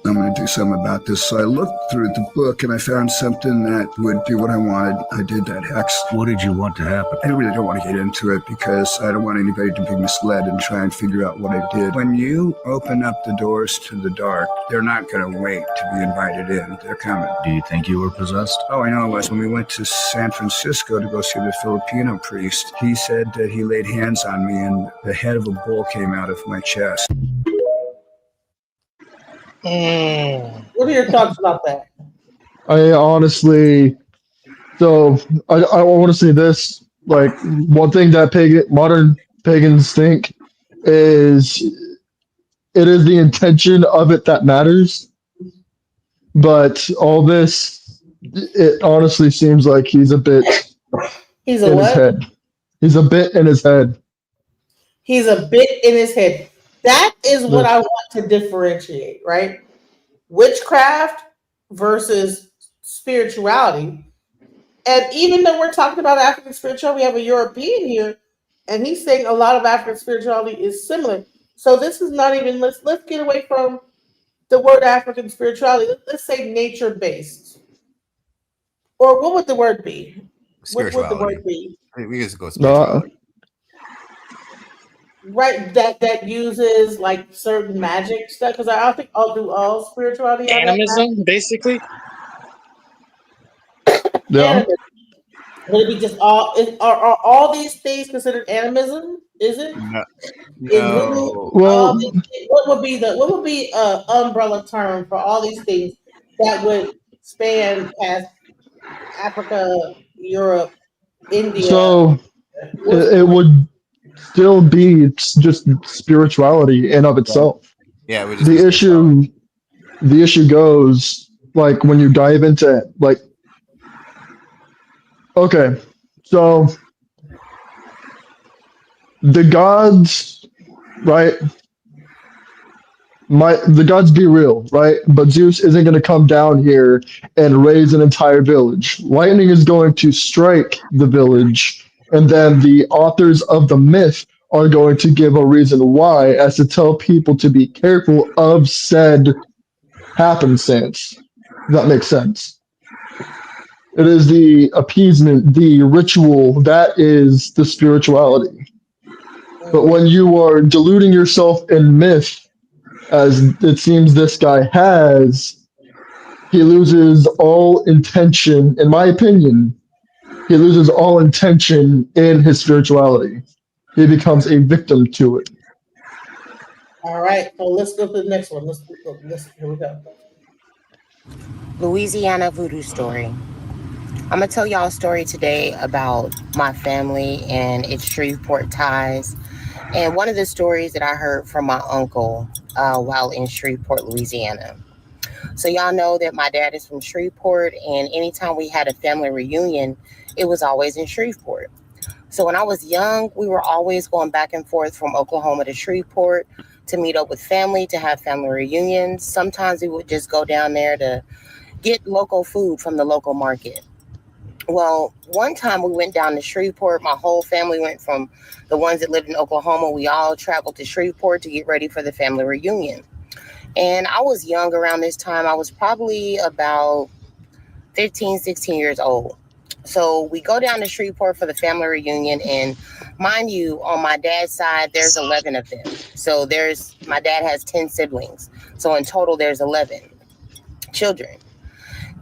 [SPEAKER 19] I'm going to do something about this. So I looked through the book and I found something that would do what I wanted. I did that hex.
[SPEAKER 18] What did you want to happen?
[SPEAKER 19] I really don't want to get into it because I don't want anybody to be misled and try and figure out what I did. When you open up the doors to the dark, they're not going to wait to be invited in. They're coming.
[SPEAKER 18] Do you think you were possessed?
[SPEAKER 19] Oh, I know it was when we went to San Francisco to go see the Filipino priest. He said that he laid hands on me and the head of a bull came out of my chest.
[SPEAKER 1] What are your thoughts about that?
[SPEAKER 17] I honestly, so I want to say this, like one thing that modern pagans think is it is the intention of it that matters. But all this, it honestly seems like he's a bit
[SPEAKER 1] He's
[SPEAKER 17] in
[SPEAKER 1] a
[SPEAKER 17] his
[SPEAKER 1] what?
[SPEAKER 17] head. He's a bit in his head.
[SPEAKER 1] He's a bit in his head. That is what I want to differentiate, right? Witchcraft versus spirituality. And even though we're talking about African spirituality, we have a European here, and he's saying a lot of African spirituality is similar. So this is not even, let's get away from the word African spirituality. Let's say nature-based. Or what would the word be? What would the word be?
[SPEAKER 16] I mean, we just go spirituality.
[SPEAKER 1] Right, that uses like certain magic stuff, because I don't think all spirituality have that
[SPEAKER 15] Animism, basically.
[SPEAKER 17] Yeah.
[SPEAKER 1] animism. Would it be just are all these things considered animism? Is it?
[SPEAKER 16] No.
[SPEAKER 17] Well,
[SPEAKER 1] What would be umbrella term for all these things that would span past Africa, Europe, India?
[SPEAKER 17] so it would still be just spirituality in of itself.
[SPEAKER 16] Yeah, it would just be
[SPEAKER 17] The issue goes like when you dive into it, like, okay, so the gods, right? The gods be real, right? But Zeus isn't going to come down here and raise an entire village. Lightning is going to strike the village, and then the authors of the myth are going to give a reason why, as to tell people to be careful of said happenstance. That makes sense. It is the appeasement, the ritual, that is the spirituality. But when you are deluding yourself in myth, as it seems this guy has, he loses all intention, in my opinion, he loses all intention in his spirituality. He becomes a victim to it.
[SPEAKER 1] All right, so let's go to the next one. Here we go.
[SPEAKER 20] Louisiana voodoo story. I'm gonna tell y'all a story today about my family and its Shreveport ties. And one of the stories that I heard from my uncle while in Shreveport, Louisiana. So y'all know that my dad is from Shreveport, and anytime we had a family reunion, it was always in Shreveport. So when I was young, we were always going back and forth from Oklahoma to Shreveport to meet up with family, to have family reunions. Sometimes we would just go down there to get local food from the local market. Well, one time we went down to Shreveport. My whole family went, from the ones that lived in Oklahoma. We all traveled to Shreveport to get ready for the family reunion. And I was young around this time. I was probably about 15, 16 years old. So we go down to Shreveport for the family reunion. And mind you, on my dad's side, there's 11 of them. So my dad has 10 siblings. So in total, there's 11 children.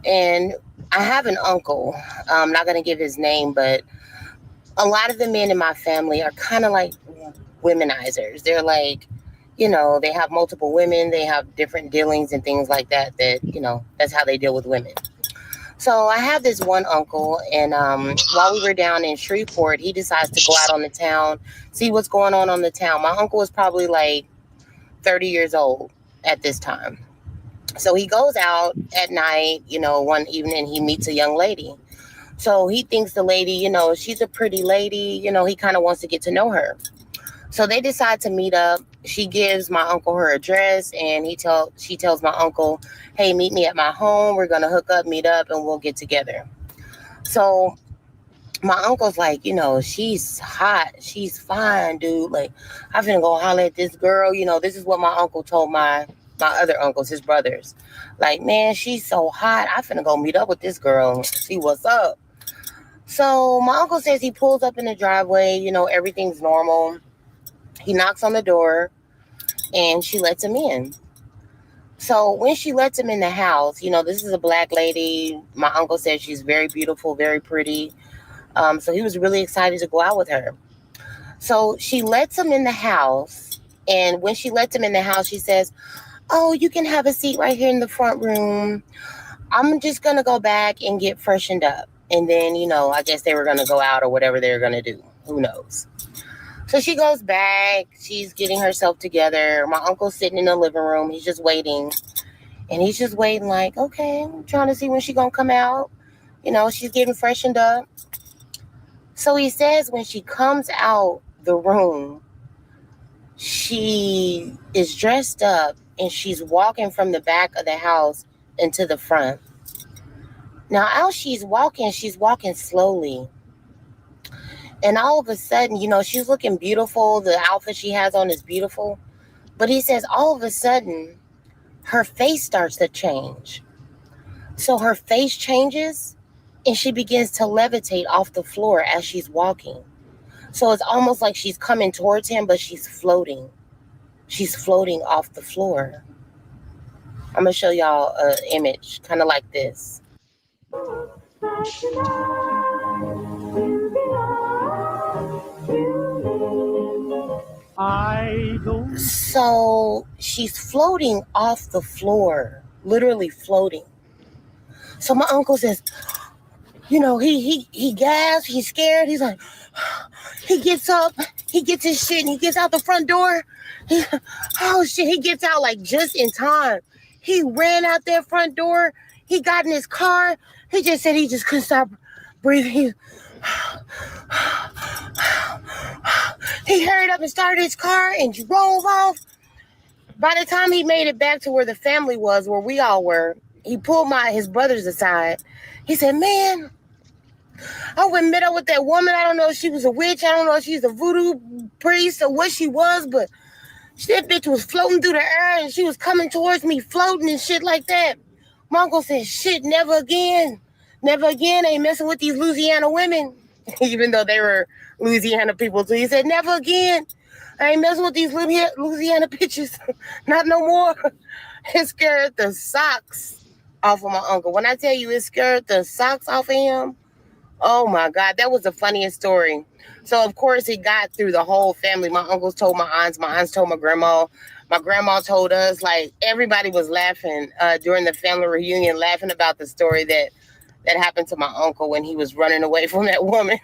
[SPEAKER 20] And I have an uncle, I'm not going to give his name, but a lot of the men in my family are kind of like womenizers. They're like, they have multiple women, they have different dealings and things like that, that's how they deal with women. So I have this one uncle, and while we were down in Shreveport, he decides to go out on the town, see what's going on the town. My uncle was probably like 30 years old at this time. So he goes out at night, one evening, he meets a young lady. So he thinks the lady, you know, she's a pretty lady. You know, he kind of wants to get to know her. So they decide to meet up. She gives my uncle her address, and she tells my uncle, "Hey, meet me at my home. We're gonna hook up, meet up, and we'll get together." So my uncle's like, you know, she's hot, she's fine, dude. Like, I'm finna go holler at this girl. You know, this is what my uncle told my other uncles, his brothers. Like, man, she's so hot. I finna go meet up with this girl, see what's up. So my uncle says he pulls up in the driveway. You know, everything's normal. He knocks on the door, and she lets him in. So when she lets him in the house, you know, this is a black lady. My uncle said she's very beautiful, very pretty. So he was really excited to go out with her. So she lets him in the house. And when she lets him in the house, she says, "Oh, you can have a seat right here in the front room. I'm just going to go back and get freshened up." And then, you know, I guess they were going to go out or whatever they were going to do. Who knows? So she goes back. She's getting herself together. My uncle's sitting in the living room. He's just waiting. And he's just waiting like, okay, I'm trying to see when she's going to come out. You know, she's getting freshened up. So he says when she comes out the room, she is dressed up and she's walking from the back of the house into the front. Now, as she's walking slowly. And all of a sudden, you know, she's looking beautiful. The outfit she has on is beautiful. But he says all of a sudden, her face starts to change. So her face changes and she begins to levitate off the floor as she's walking. So it's almost like she's coming towards him, but she's floating. She's floating off the floor. I'm going to show y'all an image kind of like this. So she's floating off the floor, literally floating. So my uncle says, you know, he gasps, he's scared. He's like, he gets up, he gets his shit, and he gets out the front door. Oh shit, he gets out like just in time. He ran out that front door. He got in his car. He just said he just couldn't stop breathing. He hurried up and started his car and drove off. By the time he made it back to where the family was, where we all were, he pulled his brothers aside. He said, "Man, I went and met up with that woman. I don't know if she was a witch. I don't know if she's a voodoo priest or what she was, but that bitch was floating through the air and she was coming towards me floating and shit like that." My uncle said, "Shit, never again. Never again. I ain't messing with these Louisiana women." Even though they were Louisiana people too. He said, "Never again. I ain't messing with these Louisiana bitches. Not no more." It scared the socks off of my uncle. When I tell you it scared the socks off of him, oh my God, that was the funniest story. So of course it got through the whole family. My uncles told my aunts told my grandma told us. Like, everybody was laughing during the family reunion, laughing about the story that happened to my uncle when he was running away from that woman.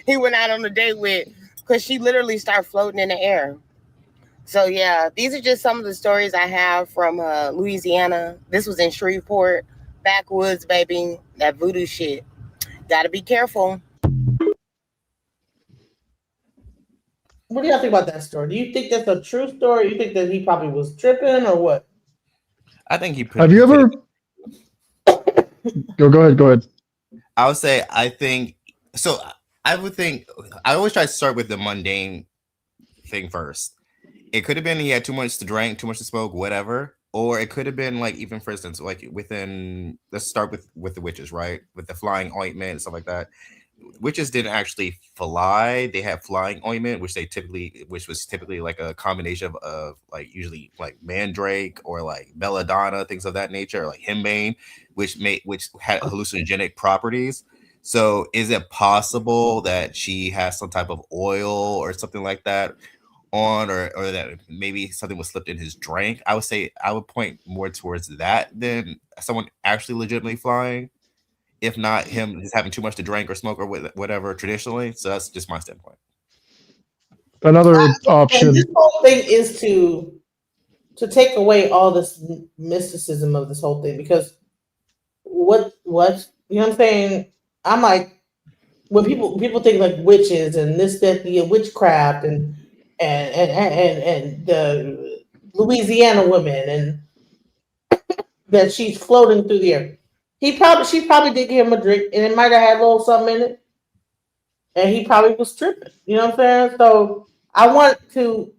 [SPEAKER 20] He went out on a date with, because she literally started floating in the air. So yeah, these are just some of the stories I have from Louisiana. This was in Shreveport, backwoods, baby, that voodoo shit. Gotta be careful.
[SPEAKER 1] What do y'all think about that story? Do you think that's a true story? You think that he probably was tripping or what?
[SPEAKER 16] I think he.
[SPEAKER 17] Have you ever? Go ahead.
[SPEAKER 16] I would say I think so. I would think I always try to start with the mundane thing first. It could have been he had too much to drink, too much to smoke, whatever. Or it could have been like, even for instance, like let's start with the witches, right? With the flying ointment and stuff like that. Witches didn't actually fly; they had flying ointment, which was typically like a combination of like usually like mandrake or like belladonna, things of that nature, or like henbane, which had hallucinogenic properties. So, is it possible that she has some type of oil or something like that on, or that maybe something was slipped in his drink? I would say I would point more towards that than someone actually legitimately flying. If not him just having too much to drink or smoke or whatever traditionally. So that's just my standpoint.
[SPEAKER 17] Another option.
[SPEAKER 1] And this whole thing is to take away all this mysticism of this whole thing, because what what? You know what I'm saying? I'm like, when people think like witches and this, that, the witchcraft and the Louisiana woman and that she's floating through the air. She probably did give him a drink and it might have had a little something in it. And he probably was tripping. You know what I'm saying? So I want to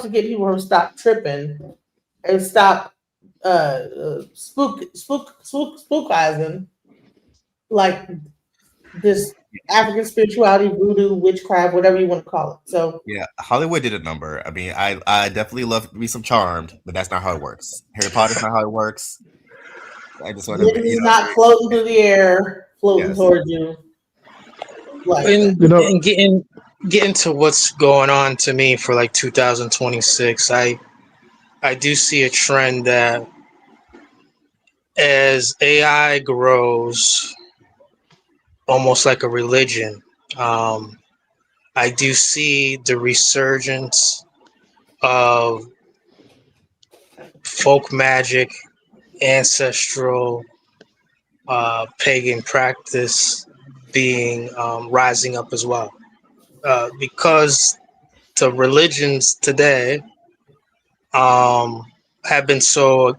[SPEAKER 1] get people to stop tripping and stop spookizing like this African spirituality, voodoo, witchcraft, whatever you want to call it. So
[SPEAKER 16] Yeah, Hollywood did a number. I mean, I definitely love me some Charmed, but that's not how it works. Harry Potter's not how it works. I just want to,
[SPEAKER 1] This is not floating through the air, floating
[SPEAKER 16] Yes.
[SPEAKER 1] towards you. Like
[SPEAKER 15] And,
[SPEAKER 1] that.
[SPEAKER 15] and getting to what's going on to me for like 2026, I do see a trend that as AI grows, almost like a religion, I do see the resurgence of folk magic, ancestral, pagan practice being rising up as well, because the religions today have been so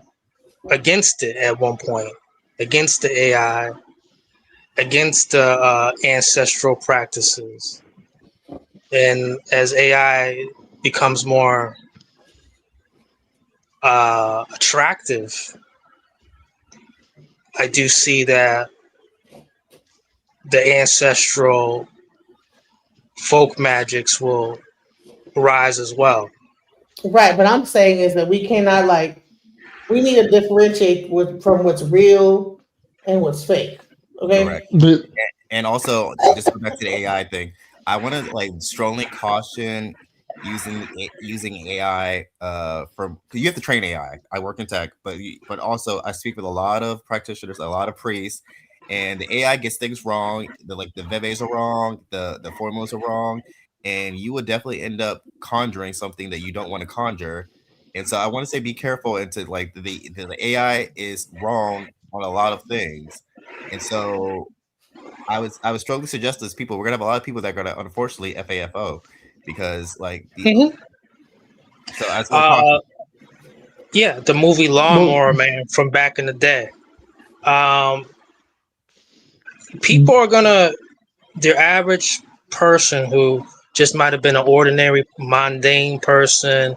[SPEAKER 15] against it at one point, against the AI, against the ancestral practices. And as AI becomes more attractive, I do see that the ancestral folk magics will rise as well.
[SPEAKER 1] Right, but I'm saying is that we cannot we need to differentiate from what's real and what's fake. Okay.
[SPEAKER 16] Correct. And also, just go back to the AI thing. I want to like strongly caution using AI from, because you have to train AI. I work in tech, but also I speak with a lot of practitioners, a lot of priests, and the AI gets things wrong. The veves are wrong, the formulas are wrong, and you would definitely end up conjuring something that you don't want to conjure. And so I want to say be careful into like the AI is wrong on a lot of things. And so I would strongly suggest this people, we're gonna have a lot of people that are gonna unfortunately FAFO because like so as
[SPEAKER 15] yeah, the movie Lawnmower Man from back in the day. People are gonna, the average person who just might have been an ordinary, mundane person.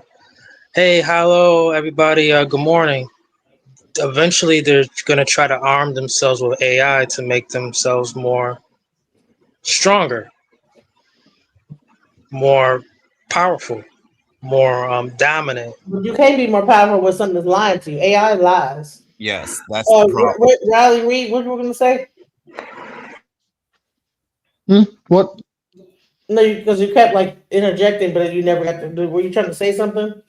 [SPEAKER 15] Hey, hello, everybody. Good morning. Eventually, they're gonna try to arm themselves with AI to make themselves more stronger, more powerful, more dominant.
[SPEAKER 1] You can't be more powerful with something that's lying to you. AI lies.
[SPEAKER 16] Yes, that's the problem.
[SPEAKER 1] Riley Reed, what you were gonna say?
[SPEAKER 17] What?
[SPEAKER 1] No, because you kept like interjecting, but you never got to do. Were you trying to say something?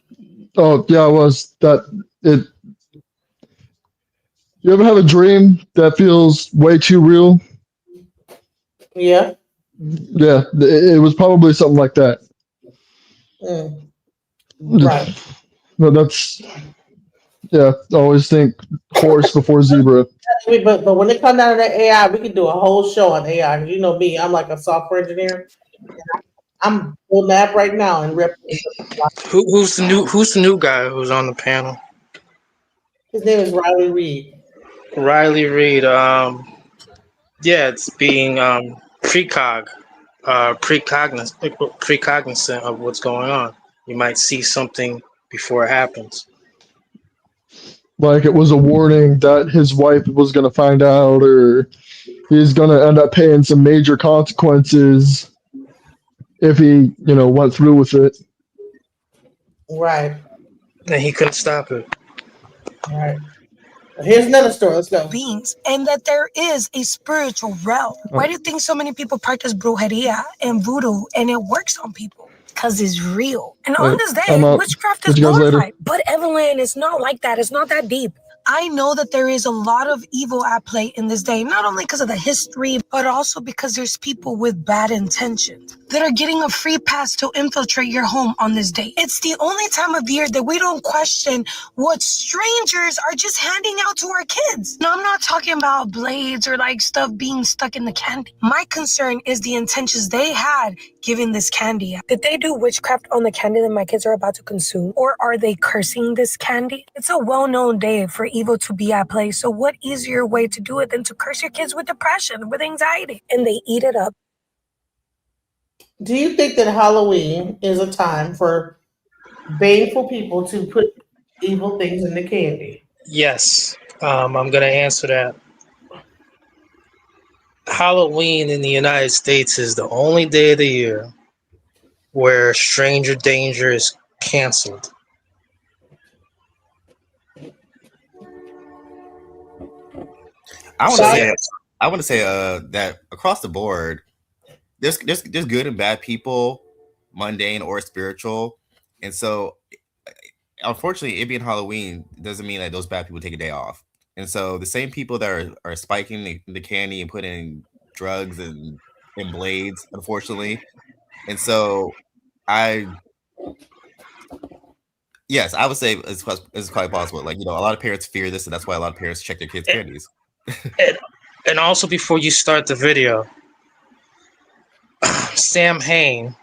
[SPEAKER 17] Oh yeah, it was that it. You ever have a dream that feels way too real?
[SPEAKER 1] Yeah.
[SPEAKER 17] Yeah, it was probably something like that.
[SPEAKER 1] Right.
[SPEAKER 17] No, that's yeah. I always think horse before zebra.
[SPEAKER 1] But when it comes down to that AI, we can do a whole show on AI. You know me, I'm like a software engineer. I'm building the app right now and
[SPEAKER 15] Who's the new guy who's on the panel?
[SPEAKER 1] His name is Riley Reed.
[SPEAKER 15] Riley Reed. Yeah, it's being precognizant of what's going on. You might see something before it happens.
[SPEAKER 17] Like it was a warning that his wife was going to find out, or he's going to end up paying some major consequences if he, went through with it.
[SPEAKER 1] Right.
[SPEAKER 15] And he couldn't stop it.
[SPEAKER 1] All right. Here's another story. Let's go.
[SPEAKER 19] Beings, and that there is a spiritual realm. Why do you think so many people practice brujeria and voodoo and it works on people? Because it's real. And on this day, witchcraft is glorified. But Evelyn, it's not like that. It's not that deep. I know that there is a lot of evil at play in this day, not only because of the history, but also because there's people with bad intentions. that are getting a free pass to infiltrate your home on this day. It's the only time of year that we don't question what strangers are just handing out to our kids. Now, I'm not talking about blades or like stuff being stuck in the candy. My concern is the intentions they had giving this candy out. Did they do witchcraft on the candy that my kids are about to consume? Or are they cursing this candy? It's a well-known day for evil to be at play, so what easier way to do it than to curse your kids with depression, with anxiety? And they eat it up.
[SPEAKER 1] Do you think that Halloween is a time for baneful people to put evil things in the candy?
[SPEAKER 15] Yes, I'm going to answer that. Halloween in the United States is the only day of the year where stranger danger is canceled.
[SPEAKER 16] I want to say that across the board, there's good and bad people, mundane or spiritual, and so unfortunately, it being Halloween doesn't mean that those bad people take a day off. And so the same people that are spiking the candy and putting drugs and blades, unfortunately. And so yes, I would say it's quite possible. Like, a lot of parents fear this, and that's why a lot of parents check their kids' candies.
[SPEAKER 15] And also, before you start the video, Sam Hain,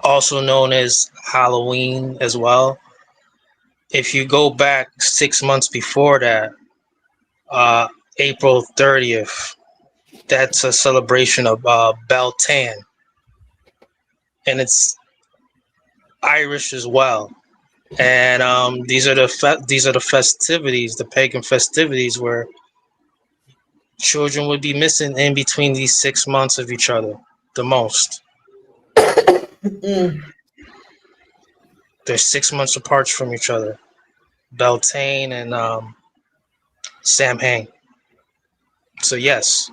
[SPEAKER 15] also known as Halloween as well, if you go back 6 months before that, April 30th, that's a celebration of Beltane, and it's Irish as well. And these are the festivities, the pagan festivities, where children would be missing in between these 6 months of each other the most. They're 6 months apart from each other. Beltane and Sam Hain. So yes.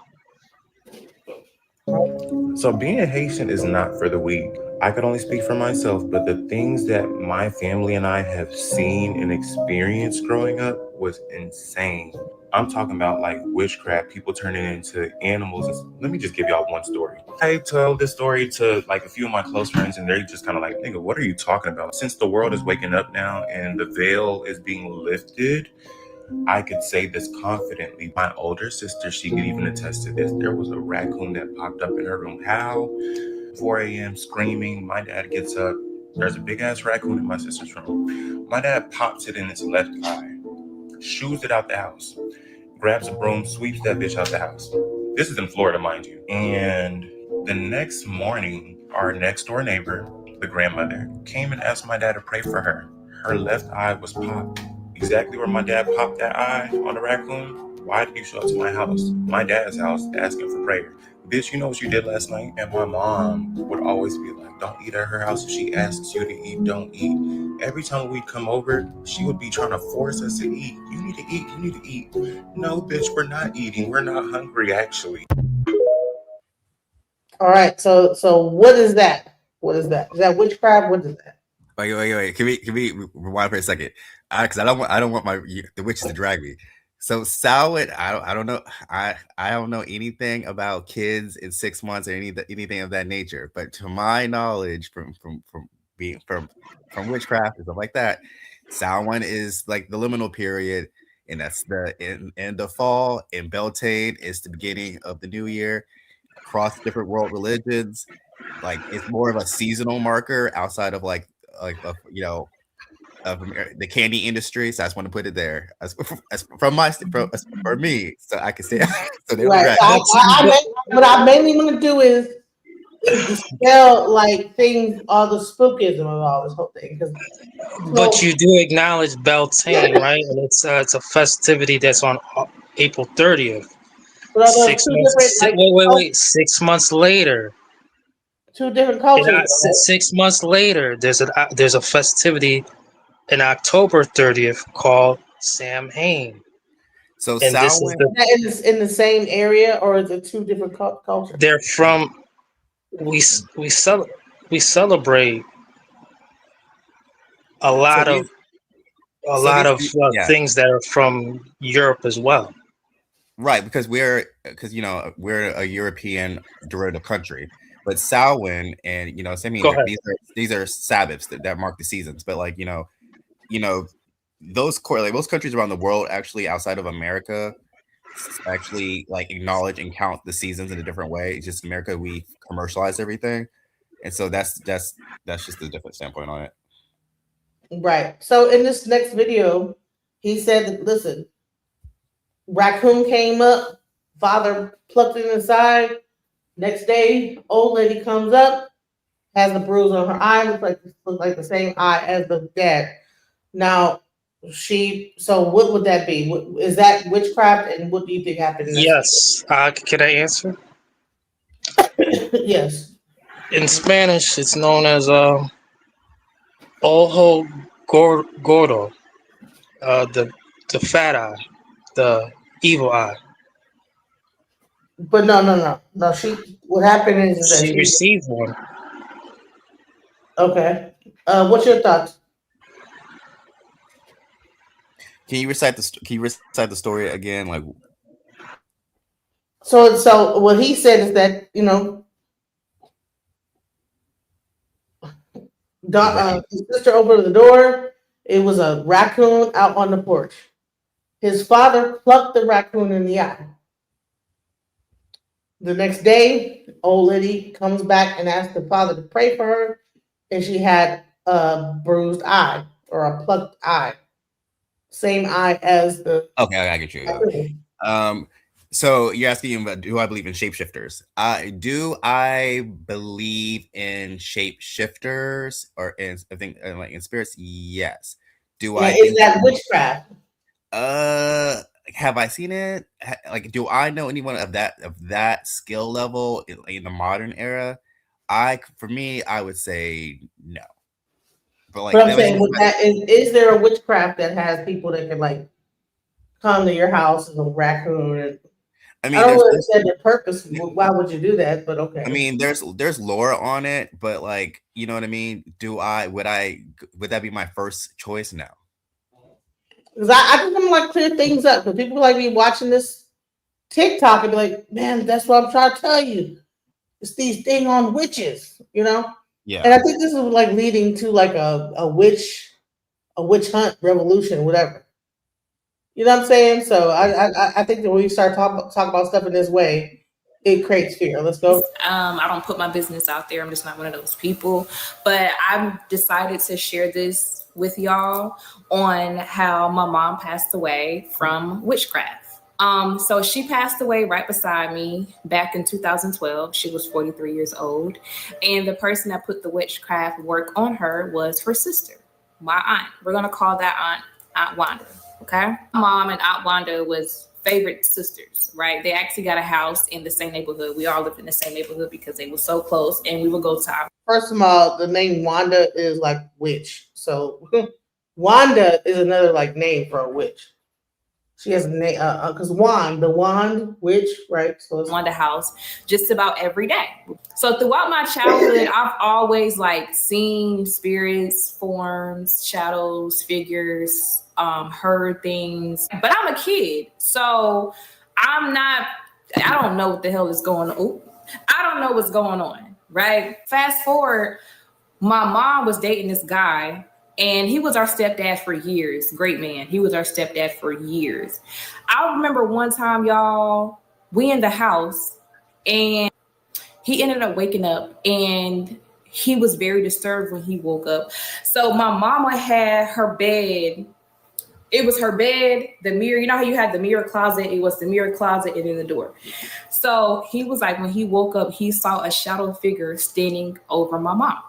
[SPEAKER 21] So being a Haitian is not for the weak. I could only speak for myself, but the things that my family and I have seen and experienced growing up was insane. I'm talking about like witchcraft, people turning into animals. Let me just give y'all one story. I told this story to like a few of my close friends, and they're just kind of like, nigga, what are you talking about? Since the world is waking up now and the veil is being lifted, I could say this confidently. My older sister, she could even attest to this. There was a raccoon that popped up in her room. How? 4 a.m. screaming. My dad gets up. There's a big ass raccoon in my sister's room. My dad pops it in its left eye, shoos it out the house, grabs a broom, sweeps that bitch out the house. This is in Florida, mind you. And the next morning, our next door neighbor, the grandmother, came and asked my dad to pray for her. Her left eye was popped. Exactly where my dad popped that eye on the raccoon. Why did you show up to my house, my dad's house, asking for prayer? Bitch, you know what you did last night? And my mom would always be like, don't eat at her house. If she asks you to eat, don't eat. Every time we'd come over, she would be trying to force us to eat. You need to eat, you need to eat. No, bitch, we're not eating. We're not hungry, actually.
[SPEAKER 1] All right, so what is that? What is that? Is that witchcraft? What is that?
[SPEAKER 16] Wait. Can we rewind for a second? Because I don't want the witches to drag me. So Samhain, I don't know. I don't know anything about kids in 6 months or anything of that nature. But to my knowledge, from witchcraft and stuff like that, Samhain is like the liminal period, and that's the end of fall. And Beltane is the beginning of the new year. Across different world religions, like it's more of a seasonal marker outside of like of the candy industry. So I just want to put it there as for me, so I can say. So they
[SPEAKER 1] right. What I mainly want to do is dispel like things, all the spookism of all this whole thing.
[SPEAKER 15] But you do acknowledge Beltane, right? And it's a festivity that's on April 30th. 6 months. Wait. 6 months later.
[SPEAKER 1] Two different cultures.
[SPEAKER 15] 6 months later, there's a festivity in October 30th called Sam Hain.
[SPEAKER 16] So
[SPEAKER 15] and this is
[SPEAKER 1] in the same area, or is it two different cultures?
[SPEAKER 15] They're from. We celebrate a lot of things that are from Europe as well.
[SPEAKER 16] Right, because we're a European derivative country, but Samhain and
[SPEAKER 15] Go
[SPEAKER 16] Samhain,
[SPEAKER 15] ahead.
[SPEAKER 16] these are Sabbaths that mark the seasons. But like most countries around the world, actually outside of America, actually like acknowledge and count the seasons in a different way. It's just America, we commercialize everything, and so that's just a different standpoint on it.
[SPEAKER 1] Right. So in this next video, he said that, listen, raccoon came up, father plucked it inside. Next day, old lady comes up, has a bruise on her eye, looks like the same eye as the dad. Now, so what would that be? Is that witchcraft, and what do you think happened in that
[SPEAKER 15] Yes. Can I answer?
[SPEAKER 1] Yes.
[SPEAKER 15] In Spanish, it's known as ojo gordo, the fat eye, the evil eye.
[SPEAKER 1] But no. What happened is that
[SPEAKER 15] She received one.
[SPEAKER 1] Okay. What's your thoughts?
[SPEAKER 16] Can you recite the story again? Like,
[SPEAKER 1] So what he said is that his sister opened the door. It was a raccoon out on the porch. His father plucked the raccoon in the eye. The next day, old lady comes back and asks the father to pray for her, and she had a bruised eye or a plucked eye, same eye as the.
[SPEAKER 16] okay, I get you. So you're asking about, do I believe in shapeshifters? Do I believe in shapeshifters or I think like in spirits? Yes.
[SPEAKER 1] Is that witchcraft?
[SPEAKER 16] Have I seen it? Like, do I know anyone of that skill level in the modern era? For me, I would say no. But
[SPEAKER 1] I'm saying, is there a witchcraft that has people that can like come to your house as a raccoon?
[SPEAKER 16] I mean,
[SPEAKER 1] I don't understand the purpose. Why would you do that? But okay.
[SPEAKER 16] I mean, there's lore on it, but like, you know what I mean? Would that be my first choice? No.
[SPEAKER 1] Because I just want to like clear things up, because people like me watching this TikTok and be like, man, that's what I'm trying to tell you. It's these thing on witches,
[SPEAKER 16] Yeah.
[SPEAKER 1] And I think this is like leading to like a witch hunt revolution, whatever. You know what I'm saying? So I think that when we start talk about stuff in this way, it creates fear. Let's go.
[SPEAKER 3] I don't put my business out there. I'm just not one of those people. But I've decided to share this with y'all on how my mom passed away from witchcraft. So she passed away right beside me back in 2012. She was 43 years old. And the person that put the witchcraft work on her was her sister, my aunt. We're going to call that Aunt Wanda. Okay. Mom and Aunt Wanda was favorite sisters, right? They actually got a house in the same neighborhood. We all lived in the same neighborhood because they were so close, and we would go to our.
[SPEAKER 1] First of all, the name Wanda is like witch. So Wanda is another like name for a witch. She has a name because the wand witch, right? So it's
[SPEAKER 3] Wanda house just about every day. So throughout my childhood, I've always like seen spirits, forms, shadows, figures, heard things. But I'm a kid, so I don't know what the hell is going on. I don't know what's going on, right? Fast forward, my mom was dating this guy, and he was our stepdad for years. Great man. He was our stepdad for years. I remember one time, y'all, we in the house, and he ended up waking up, and he was very disturbed when he woke up. So my mama had her bed. It was her bed, the mirror. You know how you had the mirror closet? It was the mirror closet and then the door. So he was like, when he woke up, he saw a shadow figure standing over my mom.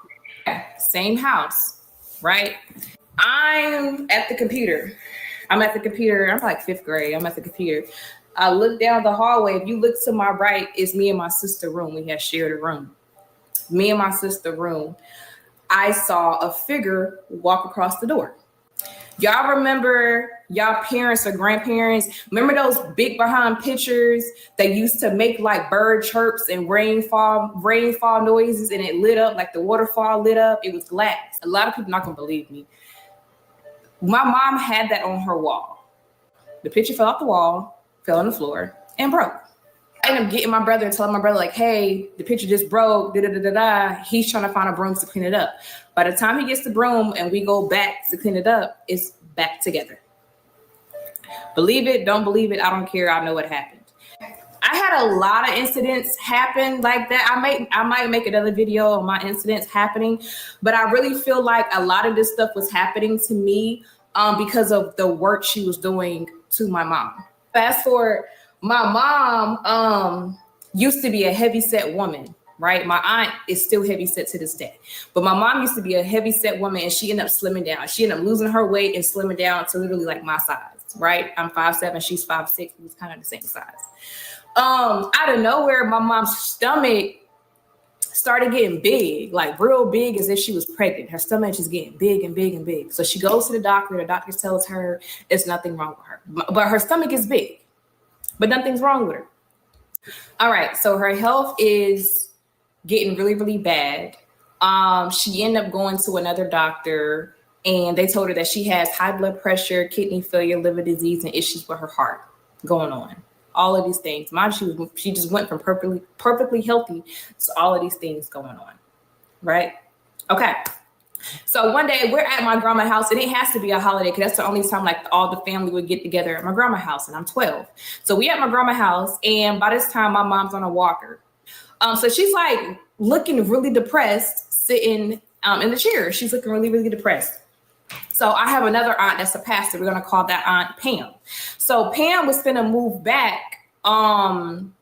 [SPEAKER 3] Same house, right? I'm at the computer. I'm like fifth grade. I'm at the computer. I look down the hallway. If you look to my right, it's me and my sister room. We had shared a room. Me and my sister room. I saw a figure walk across the door. Y'all remember y'all parents or grandparents? Remember those big behind pictures that used to make like bird chirps and rainfall noises, and it lit up like the waterfall lit up? It was glass. A lot of people not gonna believe me. My mom had that on her wall. The picture fell off the wall. fell on the floor, and broke. I ended up getting my brother and telling my brother, like, hey, the picture just broke, da-da-da-da-da. He's trying to find a broom to clean it up. By the time he gets the broom and we go back to clean it up, it's back together. Believe it, don't believe it, I don't care. I know what happened. I had a lot of incidents happen like that. I might make another video on my incidents happening, but I really feel like a lot of this stuff was happening to me because of the work she was doing to my mom. Fast forward, my mom used to be a heavyset woman, right? My aunt is still heavyset to this day, but my mom used to be a heavyset woman, and she ended up slimming down. She ended up losing her weight and slimming down to literally like my size, right? I'm 5'7", she's 5'6", we was kind of the same size. Out of nowhere, my mom's stomach started getting big, like real big, as if she was pregnant. Her stomach is getting big and big and big. So she goes to the doctor. The doctor tells her it's nothing wrong with her, but her stomach is big, but nothing's wrong with her. All right, so her health is getting really, really bad. She ended up going to another doctor, and they told her that she has high blood pressure, kidney failure, liver disease, and issues with her heart going on. All of these things. She just went from perfectly healthy to all of these things going on, right? Okay. So one day we're at my grandma's house, and it has to be a holiday because that's the only time like all the family would get together at my grandma's house, and I'm 12. So we at my grandma's house, and by this time my mom's on a walker. So she's like looking really depressed, sitting in the chair. She's looking really, really depressed. So I have another aunt that's a pastor. We're going to call that Aunt Pam. So Pam was going to move back to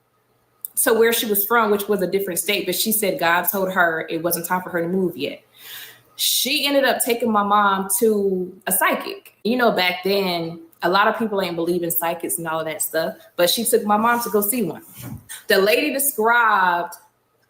[SPEAKER 3] where she was from, which was a different state. But she said God told her it wasn't time for her to move yet. She ended up taking my mom to a psychic. You know, back then, a lot of people ain't believe in psychics and all of that stuff. But she took my mom to go see one. The lady described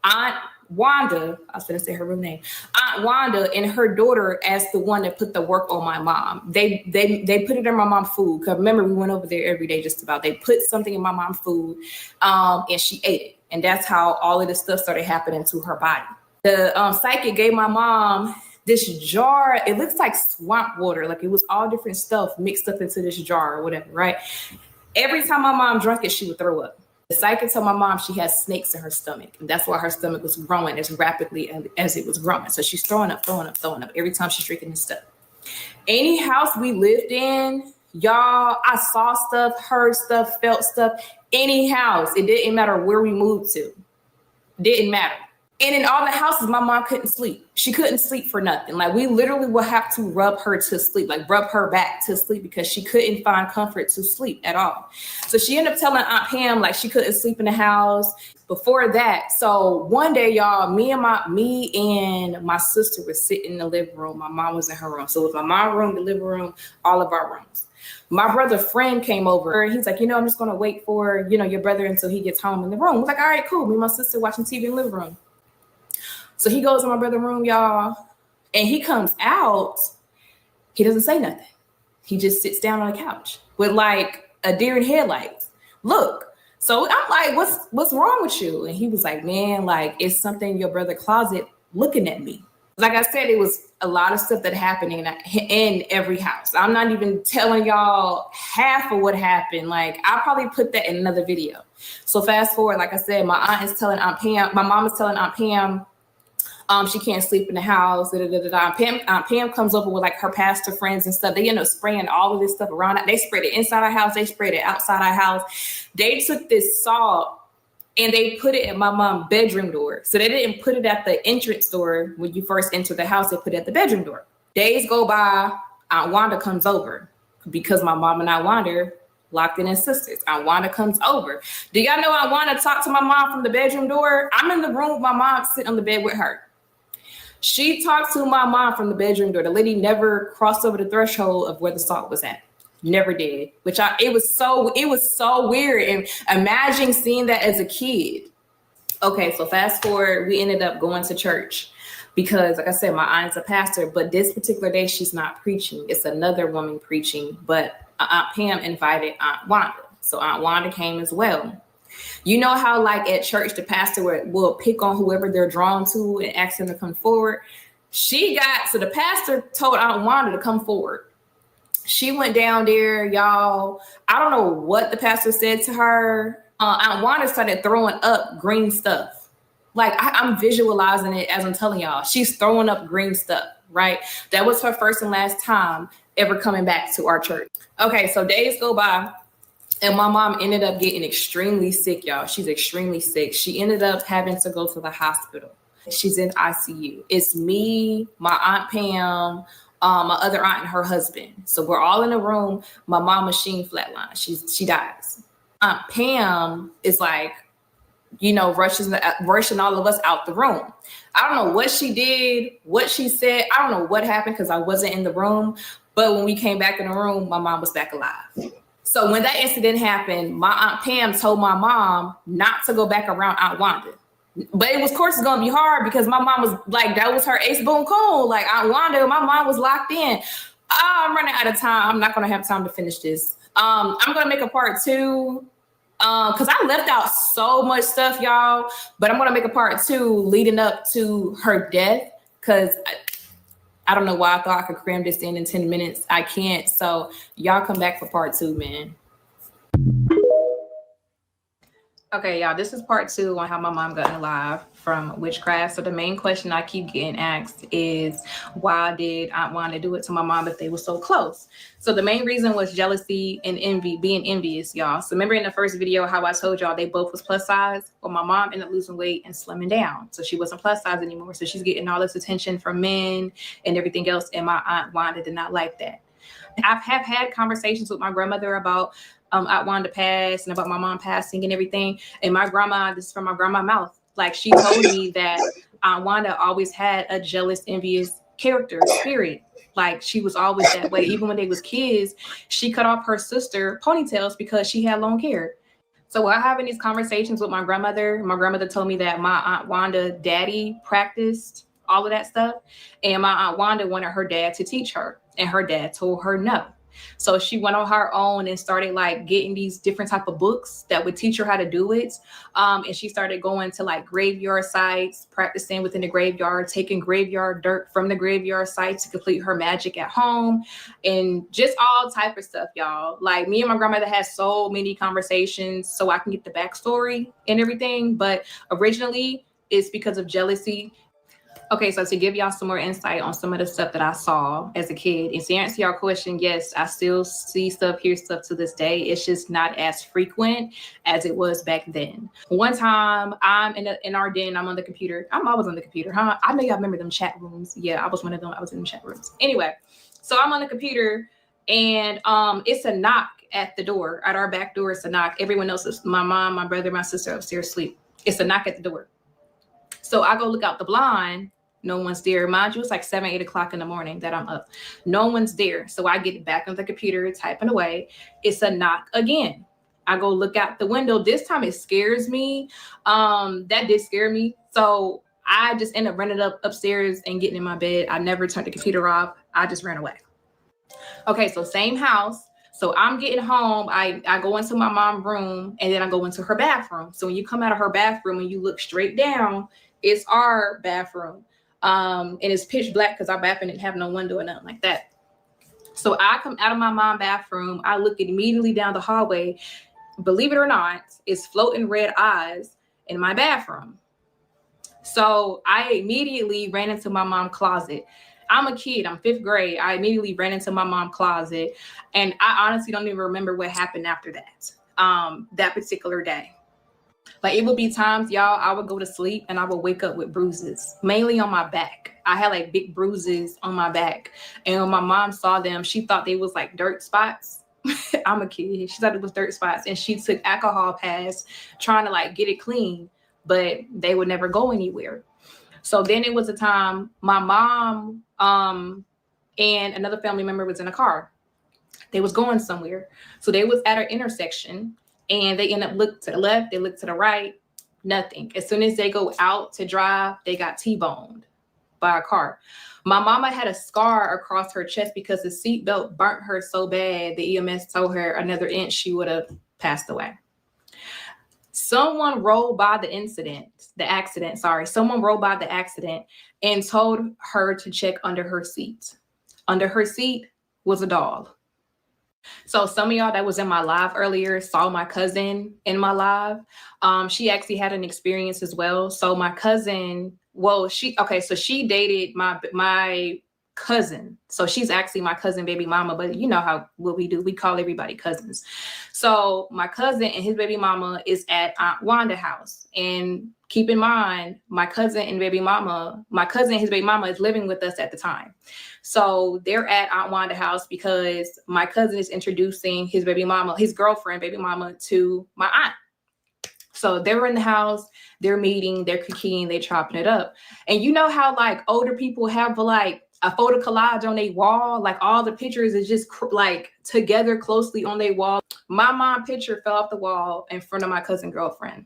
[SPEAKER 3] Aunt Wanda, I was going to say her real name, Aunt Wanda and her daughter as the one that put the work on my mom. They put it in my mom's food. Because remember, we went over there every day just about. They put something in my mom's food and she ate it. And that's how all of this stuff started happening to her body. The psychic gave my mom this jar. It looks like swamp water. Like it was all different stuff mixed up into this jar or whatever, right? Every time my mom drank it, she would throw up. The psychic told my mom she has snakes in her stomach. And that's why her stomach was growing as rapidly as it was growing. So she's throwing up every time she's drinking this stuff. Any house we lived in, y'all, I saw stuff, heard stuff, felt stuff. Any house, it didn't matter where we moved to. Didn't matter. And in all the houses, my mom couldn't sleep. She couldn't sleep for nothing. Like we literally would have to rub her to sleep, like rub her back to sleep because she couldn't find comfort to sleep at all. So she ended up telling Aunt Pam like she couldn't sleep in the house before that. So one day, y'all, me and my sister were sitting in the living room. My mom was in her room. So it was my mom's room, the living room, all of our rooms. My brother's friend came over. He's like, I'm just going to wait for, your brother until he gets home in the room. I was like, all right, cool. Me and my sister watching TV in the living room. So he goes in my brother's room, y'all, and he comes out. He doesn't say nothing. He just sits down on the couch with like a deer in headlights. Look. So I'm like, what's wrong with you? And he was like, man, like it's something in your brother's closet looking at me. Like I said, it was a lot of stuff that happened in every house. I'm not even telling y'all half of what happened. Like I'll probably put that in another video. So fast forward, like I said, my aunt is telling Aunt Pam, my mom is telling Aunt Pam, she can't sleep in the house. Pam comes over with like her pastor friends and stuff. They end up spraying all of this stuff around. They sprayed it inside our house. They sprayed it outside our house. They took this salt and they put it at my mom's bedroom door. So they didn't put it at the entrance door when you first enter the house. They put it at the bedroom door. Days go by. Aunt Wanda comes over because my mom and Aunt Wanda locked in as sisters. Aunt Wanda comes over. Do y'all know Aunt Wanda talked to my mom from the bedroom door? I'm in the room with my mom sitting on the bed with her. She talked to my mom from the bedroom door. The lady never crossed over the threshold of where the salt was at. Never did. It was so weird. And imagine seeing that as a kid. Okay, so fast forward, we ended up going to church because, like I said, my aunt's a pastor. But this particular day, she's not preaching. It's another woman preaching. But Aunt Pam invited Aunt Wanda. So Aunt Wanda came as well. You know how like at church, the pastor will pick on whoever they're drawn to and ask them to come forward. So the pastor told Aunt Wanda to come forward. She went down there, y'all. I don't know what the pastor said to her. Aunt Wanda started throwing up green stuff. Like I'm visualizing it as I'm telling y'all. She's throwing up green stuff, right? That was her first and last time ever coming back to our church. Okay, so days go by. And my mom ended up getting extremely sick, y'all. She's extremely sick. She ended up having to go to the hospital. She's in ICU. It's me, my Aunt Pam, my other aunt and her husband. So we're all in a room. My mom machine flatline. She dies. Aunt Pam is like, rushing all of us out the room. I don't know what she did, what she said. I don't know what happened because I wasn't in the room. But when we came back in the room, my mom was back alive. So when that incident happened, my Aunt Pam told my mom not to go back around Aunt Wanda. But it was, of course, it's going to be hard because my mom was like, that was her ace boon coon. Like Aunt Wanda, my mom was locked in. I'm running out of time. I'm not going to have time to finish this. I'm going to make a part 2 because I left out so much stuff, y'all. But I'm going to make a part 2 leading up to her death because I don't know why I thought I could cram this in 10 minutes. I can't. So y'all come back for part 2, man. Okay, y'all, this is part 2 on how my mom got alive from witchcraft. So the main question I keep getting asked is, why did Aunt Wanda do it to my mom if they were so close? So the main reason was jealousy and envy, being envious, y'all. So remember in the first video how I told y'all they both was plus size? Well, my mom ended up losing weight and slimming down. So she wasn't plus size anymore. So she's getting all this attention from men and everything else. And my Aunt Wanda did not like that. I have had conversations with my grandmother about Aunt Wanda passed and about my mom passing and everything. And my grandma, this is from my grandma's mouth, like she told me that Aunt Wanda always had a jealous, envious character, spirit. Like she was always that way. Even when they was kids, she cut off her sister ponytails because she had long hair. So while having these conversations with my grandmother told me that my Aunt Wanda daddy practiced all of that stuff. And my Aunt Wanda wanted her dad to teach her. And her dad told her no. So she went on her own and started like getting these different type of books that would teach her how to do it. And she started going to like graveyard sites, practicing within the graveyard, taking graveyard dirt from the graveyard site to complete her magic at home and just all type of stuff, y'all. Like me and my grandmother had so many conversations so I can get the backstory and everything. But originally it's because of jealousy. Okay, so to give y'all some more insight on some of the stuff that I saw as a kid, and to answer your question, yes, I still see stuff, hear stuff to this day. It's just not as frequent as it was back then. One time, I'm in our den, I'm on the computer. I'm always on the computer, huh? I know y'all remember them chat rooms. Yeah, I was one of them. I was in the chat rooms. Anyway, so I'm on the computer, and it's a knock at the door. At our back door, it's a knock. Everyone else is my mom, my brother, my sister upstairs sleep. It's a knock at the door. So I go look out the blind. No one's there. Mind you, it's like 7, 8 o'clock in the morning that I'm up. No one's there. So I get back on the computer, typing away. It's a knock again. I go look out the window. This time it scares me. That did scare me. So I just end up running up upstairs and getting in my bed. I never turned the computer off. I just ran away. Okay, so same house. So I'm getting home. I go into my mom's room and then I go into her bathroom. So when you come out of her bathroom and you look straight down, it's our bathroom. And it's pitch black because our bathroom didn't have no window or nothing like that. So I come out of my mom's bathroom. I look immediately down the hallway. Believe it or not, it's floating red eyes in my bathroom. So I immediately ran into my mom's closet. I'm a kid. I'm 5th grade. I immediately ran into my mom's closet. And I honestly don't even remember what happened after that, that particular day. Like it would be times, y'all, I would go to sleep and I would wake up with bruises, mainly on my back. I had like big bruises on my back. And when my mom saw them, she thought they was like dirt spots. I'm a kid. She thought it was dirt spots. And she took alcohol pads trying to like get it clean, but they would never go anywhere. So then it was a time my mom and another family member was in a car. They was going somewhere. So they was at an intersection. And they end up look to the left, they look to the right, nothing. As soon as they go out to drive, they got T-boned by a car. My mama had a scar across her chest because the seatbelt burnt her so bad, the EMS told her another inch, she would have passed away. Someone rolled by the accident. Someone rolled by the accident and told her to check under her seat. Under her seat was a doll. So some of y'all that was in my live earlier saw my cousin in my live. She actually had an experience as well. So my cousin, so she dated my cousin. So she's actually my cousin baby mama, but you know what we do. We call everybody cousins. So my cousin and his baby mama is at Aunt Wanda's house. And keep in mind, my cousin and his baby mama is living with us at the time. So they're at Aunt Wanda's house because my cousin is introducing his girlfriend, baby mama, to my aunt. So they're in the house, they're meeting, they're cooking, they're chopping it up. And you know how like older people have like a photo collage on their wall, like all the pictures is just like together closely on their wall. My mom picture fell off the wall in front of my cousin girlfriend.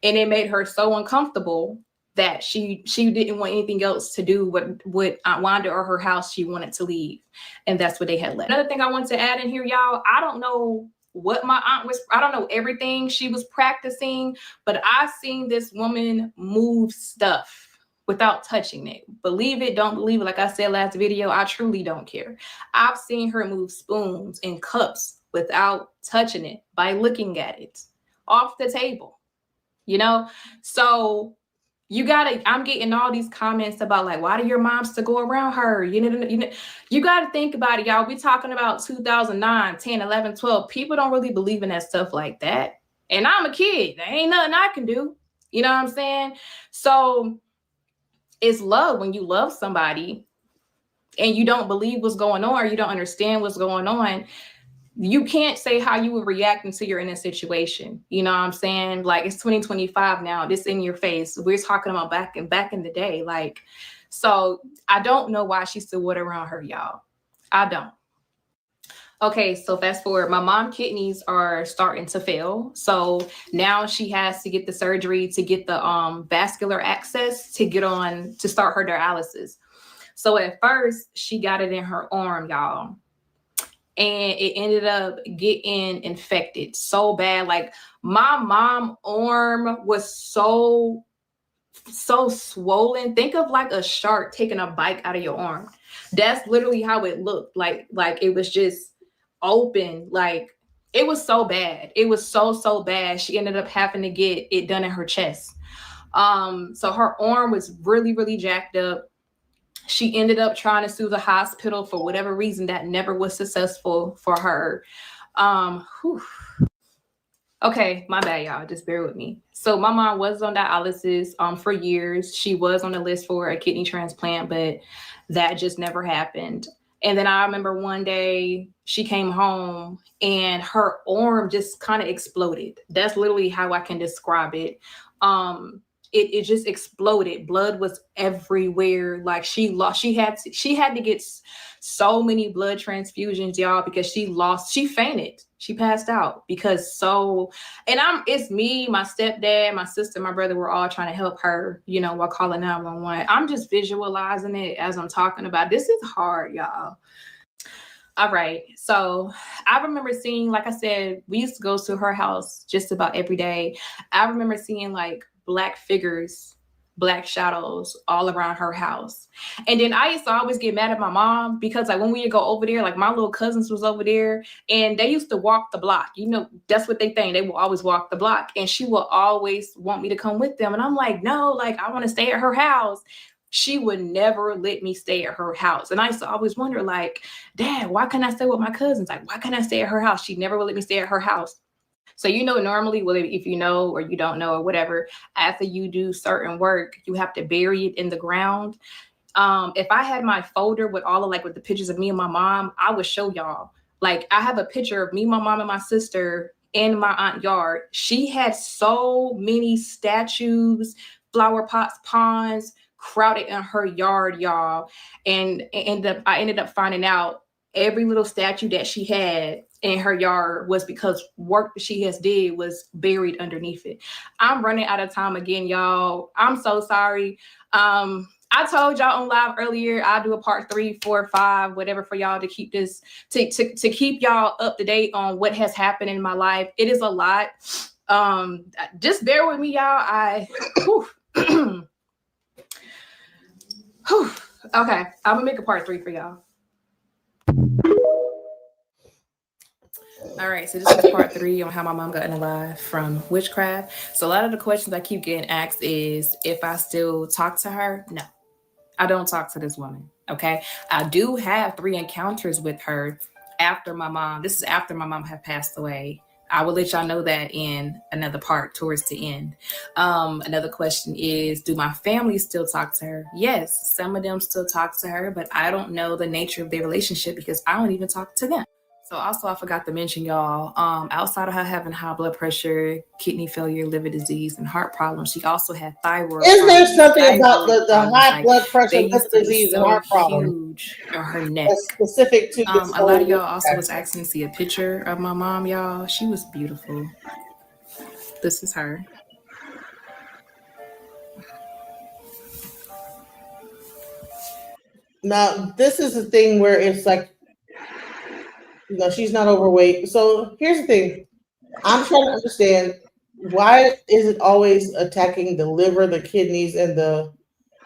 [SPEAKER 3] And it made her so uncomfortable that she didn't want anything else to do with Aunt Wanda or her house. She wanted to leave. And that's what they had left. Another thing I want to add in here, y'all, I don't know what my aunt was, I don't know everything she was practicing, but I seen this woman move stuff without touching it. Believe it, don't believe it. Like I said last video, I truly don't care. I've seen her move spoons and cups without touching it by looking at it off the table, you know? So I'm getting all these comments about like, why do your moms to go around her? You got to think about it, y'all. We talking about 2009, 10, 11, 12. People don't really believe in that stuff like that. And I'm a kid. There ain't nothing I can do. You know what I'm saying? So it's love when you love somebody and you don't believe what's going on or you don't understand what's going on. You can't say how you would react until you're in a situation. You know what I'm saying? Like it's 2025 now, this in your face. We're talking about back in the day. Like, so I don't know why she still would around her, y'all. I don't. Okay, so fast forward, my mom's kidneys are starting to fail. So now she has to get the surgery to get the vascular access to start her dialysis. So at first she got it in her arm, y'all. And it ended up getting infected so bad. Like my mom's arm was so swollen. Think of like a shark taking a bite out of your arm. That's literally how it looked. Like it was just open. Like it was so bad. It was so bad. She ended up having to get it done in her chest. So her arm was really jacked up. She ended up trying to sue the hospital for whatever reason that never was successful for her. Okay, my bad, y'all. Just bear with me. So my mom was on dialysis for years. She was on the list for a kidney transplant, but that just never happened. And then I remember one day she came home and her arm just kind of exploded. That's literally how I can describe it. It just exploded. Blood was everywhere. Like she had to get so many blood transfusions, y'all, because she fainted. She passed out it's me, my stepdad, my sister, my brother, we're all trying to help her, while calling 911. I'm just visualizing it as I'm talking about. This is hard, y'all. All right. So I remember seeing, like I said, we used to go to her house just about every day. I remember seeing like black figures, black shadows all around her house. And then I used to always get mad at my mom because like when we would go over there, like my little cousins was over there and they used to walk the block. That's what they think. They will always walk the block. And she will always want me to come with them. And I'm like, no, like I want to stay at her house. She would never let me stay at her house. And I used to always wonder like, Dad, why can't I stay with my cousins? Like, why can't I stay at her house? She never would let me stay at her house. So, normally, well, if you know or you don't know or whatever, after you do certain work, you have to bury it in the ground. If I had my folder with with the pictures of me and my mom, I would show y'all. Like, I have a picture of me, my mom, and my sister in my aunt's yard. She had so many statues, flower pots, ponds crowded in her yard, y'all. And I ended up finding out every little statue that she had in her yard was because work that she has did was buried underneath it. I'm running out of time again, y'all. I'm so sorry. I told y'all on live earlier, I'll do a part 3, 4, 5, whatever for y'all to keep this, to keep y'all up to date on what has happened in my life. It is a lot. Just bear with me, y'all. Okay, I'm gonna make a part 3 for y'all. All right, so this is part 3 on how my mom got alive from witchcraft. So a lot of the questions I keep getting asked is if I still talk to her. No, I don't talk to this woman. Okay, I do have 3 encounters with her after my mom. This is after my mom had passed away. I will let y'all know that in another part towards the end. Another question is, do my family still talk to her? Yes, some of them still talk to her, but I don't know the nature of their relationship because I don't even talk to them. So also, I forgot to mention, y'all, outside of her having high blood pressure, kidney failure, liver disease, and heart problems, she also had thyroid
[SPEAKER 1] Is there
[SPEAKER 3] problems.
[SPEAKER 1] something about
[SPEAKER 3] Thyroid
[SPEAKER 1] the
[SPEAKER 3] problems,
[SPEAKER 1] high
[SPEAKER 3] like
[SPEAKER 1] blood pressure,
[SPEAKER 3] they
[SPEAKER 1] liver
[SPEAKER 3] used to be
[SPEAKER 1] disease, and
[SPEAKER 3] so
[SPEAKER 1] heart problem
[SPEAKER 3] huge on her neck.
[SPEAKER 1] that's specific to this
[SPEAKER 3] A lot
[SPEAKER 1] whole
[SPEAKER 3] of y'all also
[SPEAKER 1] witchcraft?
[SPEAKER 3] was asking to see a picture of my mom, y'all. She was beautiful. This is her.
[SPEAKER 1] Now, this is the thing where it's like, she's not overweight. So here's the thing. I'm trying to understand, why is it always attacking the liver, the kidneys, and the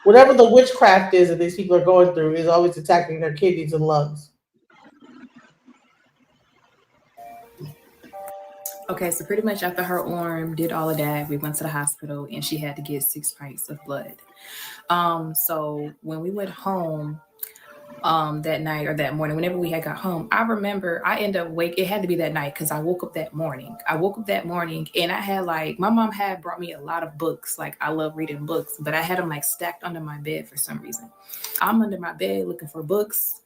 [SPEAKER 1] whatever the witchcraft is that these people are going through is always attacking their kidneys and lungs?
[SPEAKER 3] Okay, so pretty much after her arm did all of that, we went to the hospital and she had to get 6 pints of blood. So when we went home that night or that morning, whenever we had got home, I remember I ended up it had to be that night because I woke up that morning. And I had my mom had brought me a lot of books. Like, I love reading books, but I had them stacked under my bed for some reason. I'm under my bed looking for books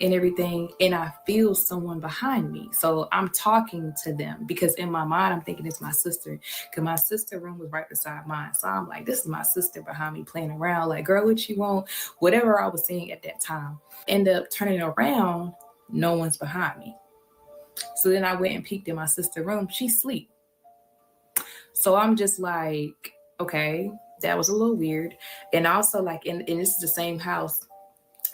[SPEAKER 3] and everything, and I feel someone behind me. So I'm talking to them because in my mind I'm thinking it's my sister, because my sister's room was right beside mine. So I'm like, this is my sister behind me playing around, like, girl, what you want? Whatever I was saying at that time. End up turning around, no one's behind me. So then I went and peeked in my sister's room. She's asleep. So I'm just like, okay, that was a little weird. And also, and this is the same house,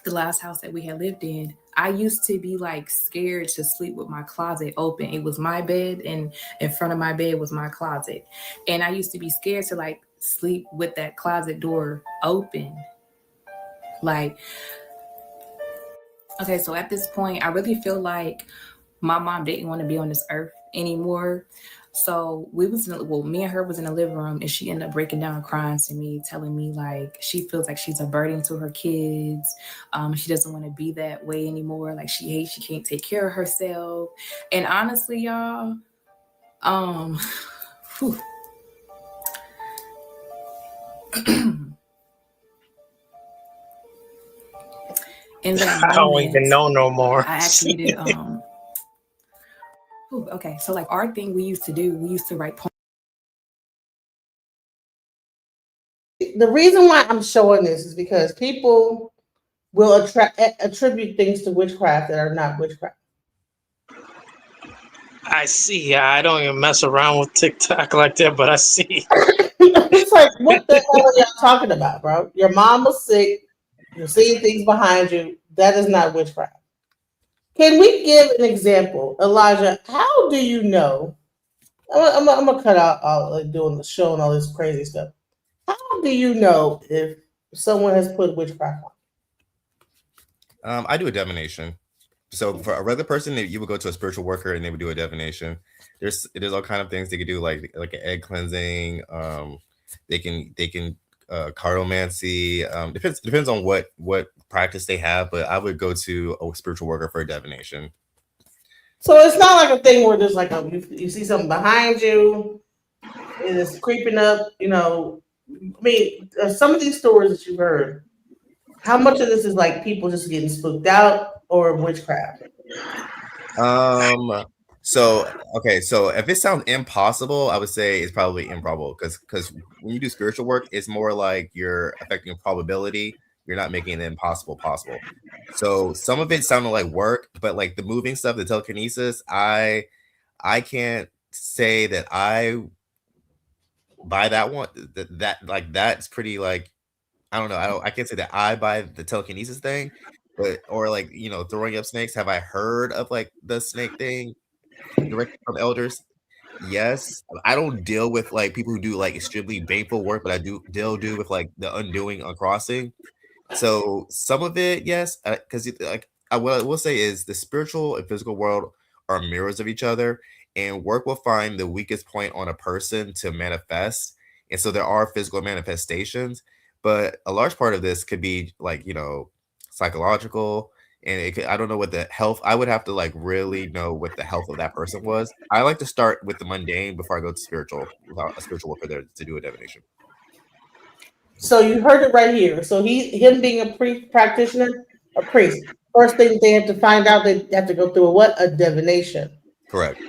[SPEAKER 3] the last house that we had lived in, I used to be scared to sleep with my closet open. It was my bed, and in front of my bed was my closet. And I used to be scared to sleep with that closet door open. Okay, so at this point, I really feel like my mom didn't want to be on this earth anymore. So me and her was in the living room, and she ended up breaking down crying to me, telling me she feels like she's a burden to her kids. She doesn't want to be that way anymore. She hates, she can't take care of herself. And honestly, y'all, in that moment,
[SPEAKER 15] I don't even know no more.
[SPEAKER 3] I actually did. Okay, so our thing we used to write poems.
[SPEAKER 1] The reason why I'm showing this is because people will attribute things to witchcraft that are not witchcraft.
[SPEAKER 15] I see. I don't even mess around with TikTok like that, but I see.
[SPEAKER 1] It's like, what the hell are y'all talking about, bro? Your mom was sick. You're seeing things behind you. That is not witchcraft. Can we give an example, Elijah? How do you know? I'm gonna cut out all doing the show and all this crazy stuff. How do you know if someone has put witchcraft on?
[SPEAKER 16] I do a divination. So for a regular person, you would go to a spiritual worker and they would do a divination. There's all kind of things they could do, like an egg cleansing. They can cartomancy. Depends on what practice they have, but I would go to a spiritual worker for a divination.
[SPEAKER 1] So it's not like a thing where there's you see something behind you, and it's creeping up. I mean, some of these stories that you've heard, how much of this is people just getting spooked out or witchcraft?
[SPEAKER 16] So if it sounds impossible, I would say it's probably improbable because when you do spiritual work, it's more like you're affecting probability. You're not making the impossible possible. So some of it sounded like work, but the moving stuff, the telekinesis, I can't say that I buy that one. That's pretty I don't know. I can't say that I buy the telekinesis thing, but or throwing up snakes. Have I heard of the snake thing directly from elders? Yes. I don't deal with people who do extremely painful work, but I do with the undoing, uncrossing. So some of it, yes, because what I will say is the spiritual and physical world are mirrors of each other, and work will find the weakest point on a person to manifest. And so there are physical manifestations, but a large part of this could be like, psychological. And I don't know what the health, I would have to like really know what the health of that person was. I like to start with the mundane before I go to spiritual, without a spiritual worker there to do a divination.
[SPEAKER 1] So you heard it right here. So him being a practitioner, a priest. First thing they have to find out, they have to go through a divination.
[SPEAKER 16] Correct.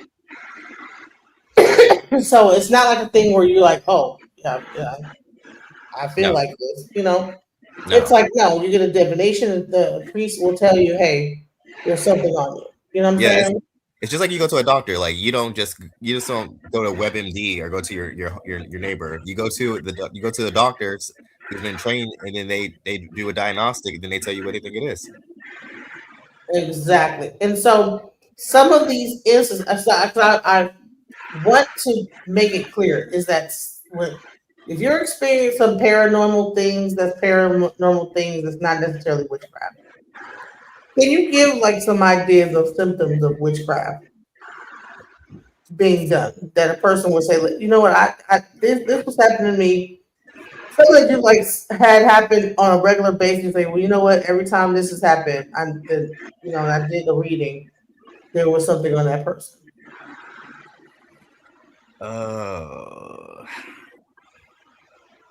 [SPEAKER 1] So it's not like a thing where you're like, oh, yeah, I feel like this, It's like, no, you get a divination, and the priest will tell you, hey, there's something on you. You know what I'm saying?
[SPEAKER 16] It's just like you go to a doctor. Like you just don't go to WebMD or go to your neighbor. You go to the doctors who's been trained, and then they do a diagnostic, and then they tell you what they think it is.
[SPEAKER 1] Exactly. And so some of these instances, I want to make it clear, is that if you're experiencing some paranormal things, that's not necessarily witchcraft. Can you give like some ideas of symptoms of witchcraft being done that a person would say, you know what, this was happening to me. Something that you like had happen on a regular basis. Say, well, you know what, every time this has happened, I did a reading, there was something on that person.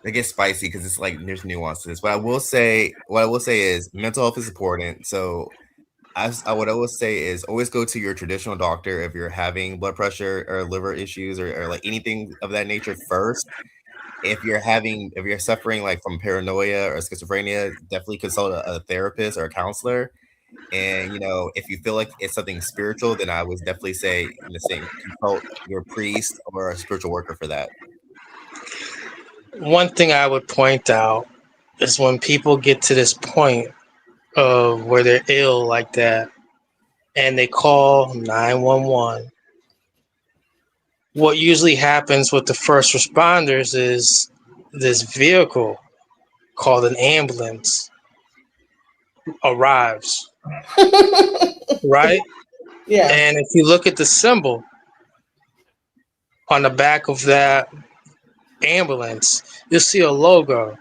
[SPEAKER 16] It gets spicy because it's like there's nuances. What I will say is mental health is important. So what I will say is always go to your traditional doctor if you're having blood pressure or liver issues or like anything of that nature first. If you're suffering like from paranoia or schizophrenia, definitely consult a therapist or a counselor. And if you feel like it's something spiritual, then I would definitely say consult your priest or a spiritual worker for that.
[SPEAKER 15] One thing I would point out is when people get to this point of where they're ill like that and they call 911, what usually happens with the first responders is this vehicle called an ambulance arrives. Right?
[SPEAKER 1] Yeah.
[SPEAKER 15] And if you look at the symbol on the back of that ambulance, you'll see a logo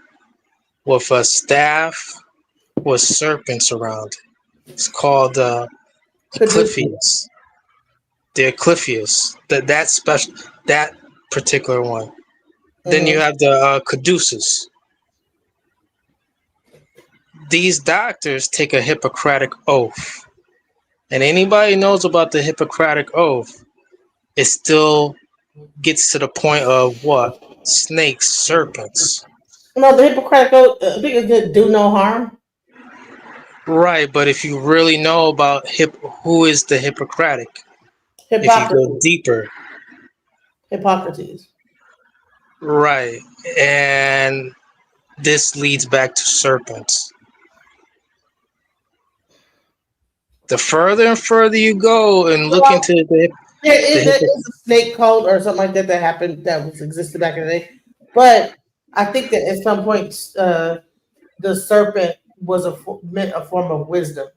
[SPEAKER 15] with a staff with serpents around it. It's called Ecliphius. The Ecliphius. That particular one. Then you have the Caduceus. These doctors take a Hippocratic oath. And anybody knows about the Hippocratic oath, it still gets to the point of what? Snakes, serpents.
[SPEAKER 1] No, the Hippocratic oath, I think it did do no harm.
[SPEAKER 15] Right, but if you really know about who is the Hippocratic, if you go deeper.
[SPEAKER 1] Hippocrates.
[SPEAKER 15] Right, and this leads back to serpents. The further and further you go and look into the
[SPEAKER 1] It is a snake cult or something like that happened that existed back in the day. But I think that at some point the serpent was meant a form of wisdom.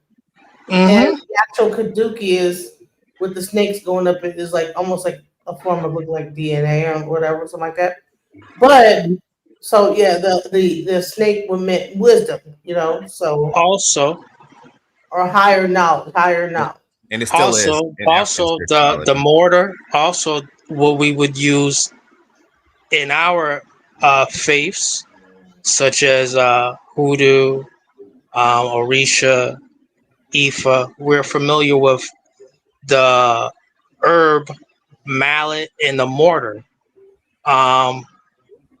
[SPEAKER 1] And the actual Kaduki is with the snakes going up, it is like almost like a form of looking like DNA or whatever, something like that. But so yeah, the snake was meant wisdom, so
[SPEAKER 15] also
[SPEAKER 1] or higher knowledge.
[SPEAKER 16] And it still is.
[SPEAKER 15] Also the mortar, also what we would use in our faiths, such as hoodoo, Orisha, Ifa. We're familiar with the herb mallet and the mortar,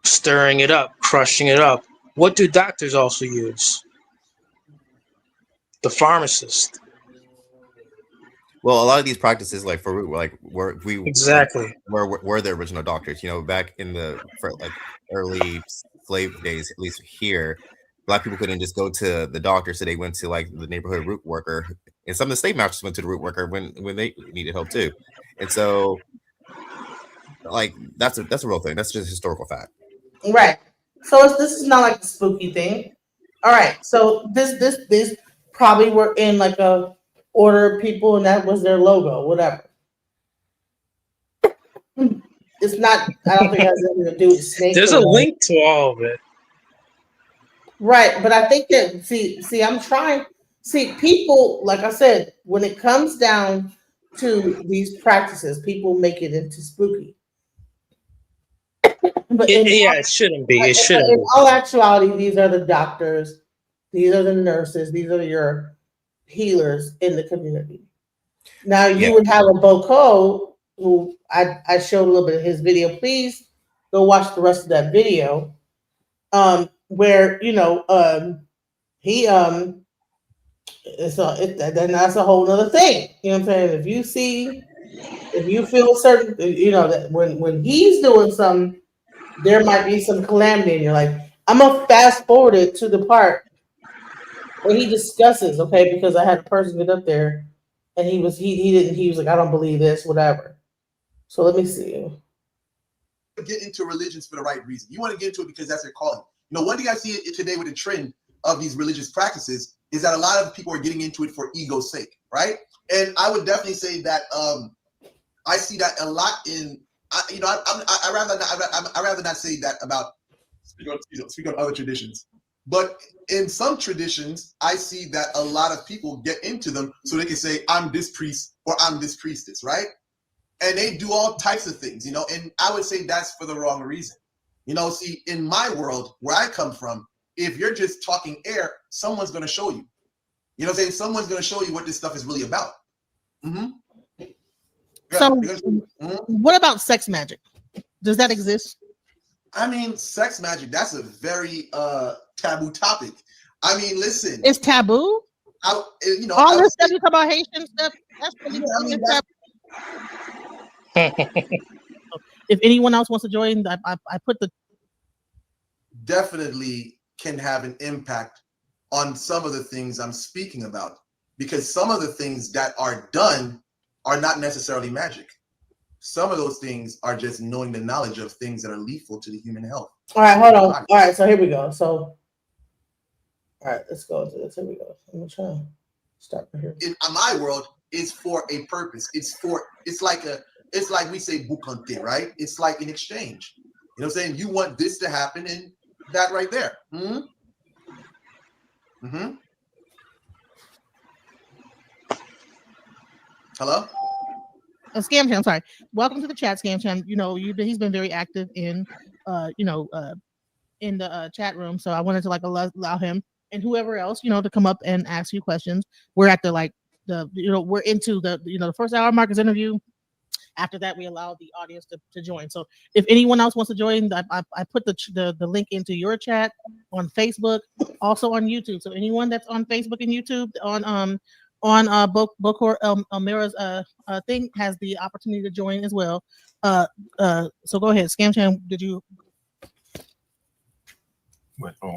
[SPEAKER 15] stirring it up, crushing it up. What do doctors also use? The pharmacist.
[SPEAKER 16] Well, a lot of these practices, like for like were the original doctors. Back in the early slave days, at least here, Black people couldn't just go to the doctor, so they went to like the neighborhood root worker, and some of the slave masters went to the root worker when they needed help too. And so, like that's a real thing. That's just a historical fact.
[SPEAKER 1] Right. So this is not like a spooky thing. All right. So this probably we're in like a order of people, and that was their logo, whatever. It's not, I don't think it has anything to do with snakes.
[SPEAKER 15] There's a link to all of it.
[SPEAKER 1] Right, but I think that, I'm trying, people, like I said, when it comes down to these practices, people make it into spooky. But
[SPEAKER 15] It shouldn't be. It shouldn't
[SPEAKER 1] in
[SPEAKER 15] be.
[SPEAKER 1] all actuality, these are the doctors, these are the nurses, these are your healers in the community. Now you would have a Boko, who I showed a little bit of his video. Please go watch the rest of that video. Where he then that's a whole other thing. You know what I'm saying? If you feel certain, that when he's doing something, there might be some calamity, and you're like, I'm gonna fast forward it to the part where he discusses, okay, because I had a person get up there, and he was like, I don't believe this, whatever. So let me see.
[SPEAKER 5] Get into religions for the right reason. You want to get into it because that's their calling. One thing I see it today with the trend of these religious practices is that a lot of people are getting into it for ego's sake, right? And I would definitely say that I see that a lot in. I rather not say that about speak on other traditions, but in some traditions, I see that a lot of people get into them so they can say, I'm this priest or I'm this priestess, right? And they do all types of things, and I would say that's for the wrong reason. In my world, where I come from, if you're just talking air, someone's going to show you. You know what I'm saying? Someone's going to show you what this stuff is really about. Mm-hmm.
[SPEAKER 6] What about sex magic? Does that exist?
[SPEAKER 5] I mean, sex magic, that's a very taboo topic. I mean, listen.
[SPEAKER 6] It's taboo? All this stuff you talk about Haitian stuff, that's really taboo. If anyone else wants to join, I put the
[SPEAKER 5] definitely can have an impact on some of the things I'm speaking about, because some of the things that are done are not necessarily magic. Some of those things are just knowing the knowledge of things that are lethal to the human health.
[SPEAKER 1] All right, hold on. All right, so here we go. So, all right, let's go into this. Here we go. I'm gonna try to start right here.
[SPEAKER 5] In my world, it's for a purpose. It's like we say bukante, right? It's like an exchange. You know what I'm saying? You want this to happen, and that right there. Mm-hmm. Mm-hmm. Hello?
[SPEAKER 6] Scam Chan, sorry. Welcome to the chat, Scam Chan. He's been very active in in the chat room. So I wanted to allow him and whoever else, to come up and ask you questions. We're at we're into the first hour Marcus interview. After that, we allow the audience to join. So if anyone else wants to join, I put the link into your chat on Facebook, also on YouTube. So anyone that's on Facebook and YouTube on Bokor Elmira's thing has the opportunity to join as well. So go ahead, Scam Chan. Did you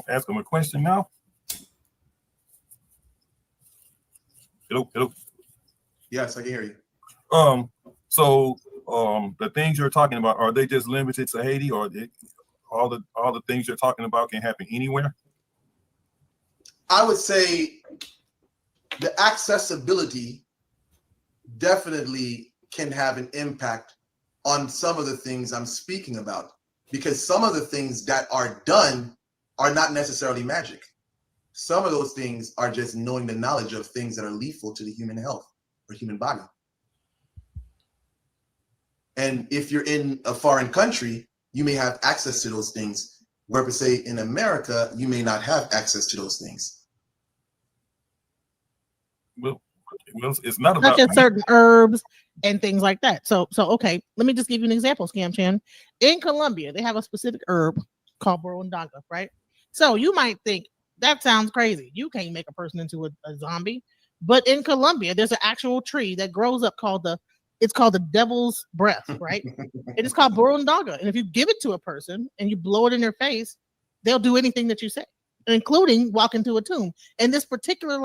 [SPEAKER 4] ask him a question now? Hello.
[SPEAKER 5] Yes, I can hear you.
[SPEAKER 4] So the things you're talking about, are they just limited to Haiti, or all the things you're talking about can happen anywhere?
[SPEAKER 5] I would say the accessibility definitely can have an impact on some of the things I'm speaking about, because some of the things that are done are not necessarily magic. Some of those things are just knowing the knowledge of things that are lethal to the human health or human body. And if you're in a foreign country, you may have access to those things, where per se in America, you may not have access to those things.
[SPEAKER 4] Well, it's not about
[SPEAKER 6] such as certain herbs and things like that. So okay, let me just give you an example, Scam Chan. In Colombia, they have a specific herb called burundanga, right? So you might think that sounds crazy. You can't make a person into a zombie. But in Colombia, there's an actual tree that grows up it's called the devil's breath, right? It is called burundanga. And if you give it to a person and you blow it in their face, they'll do anything that you say, including walk into a tomb. And this particular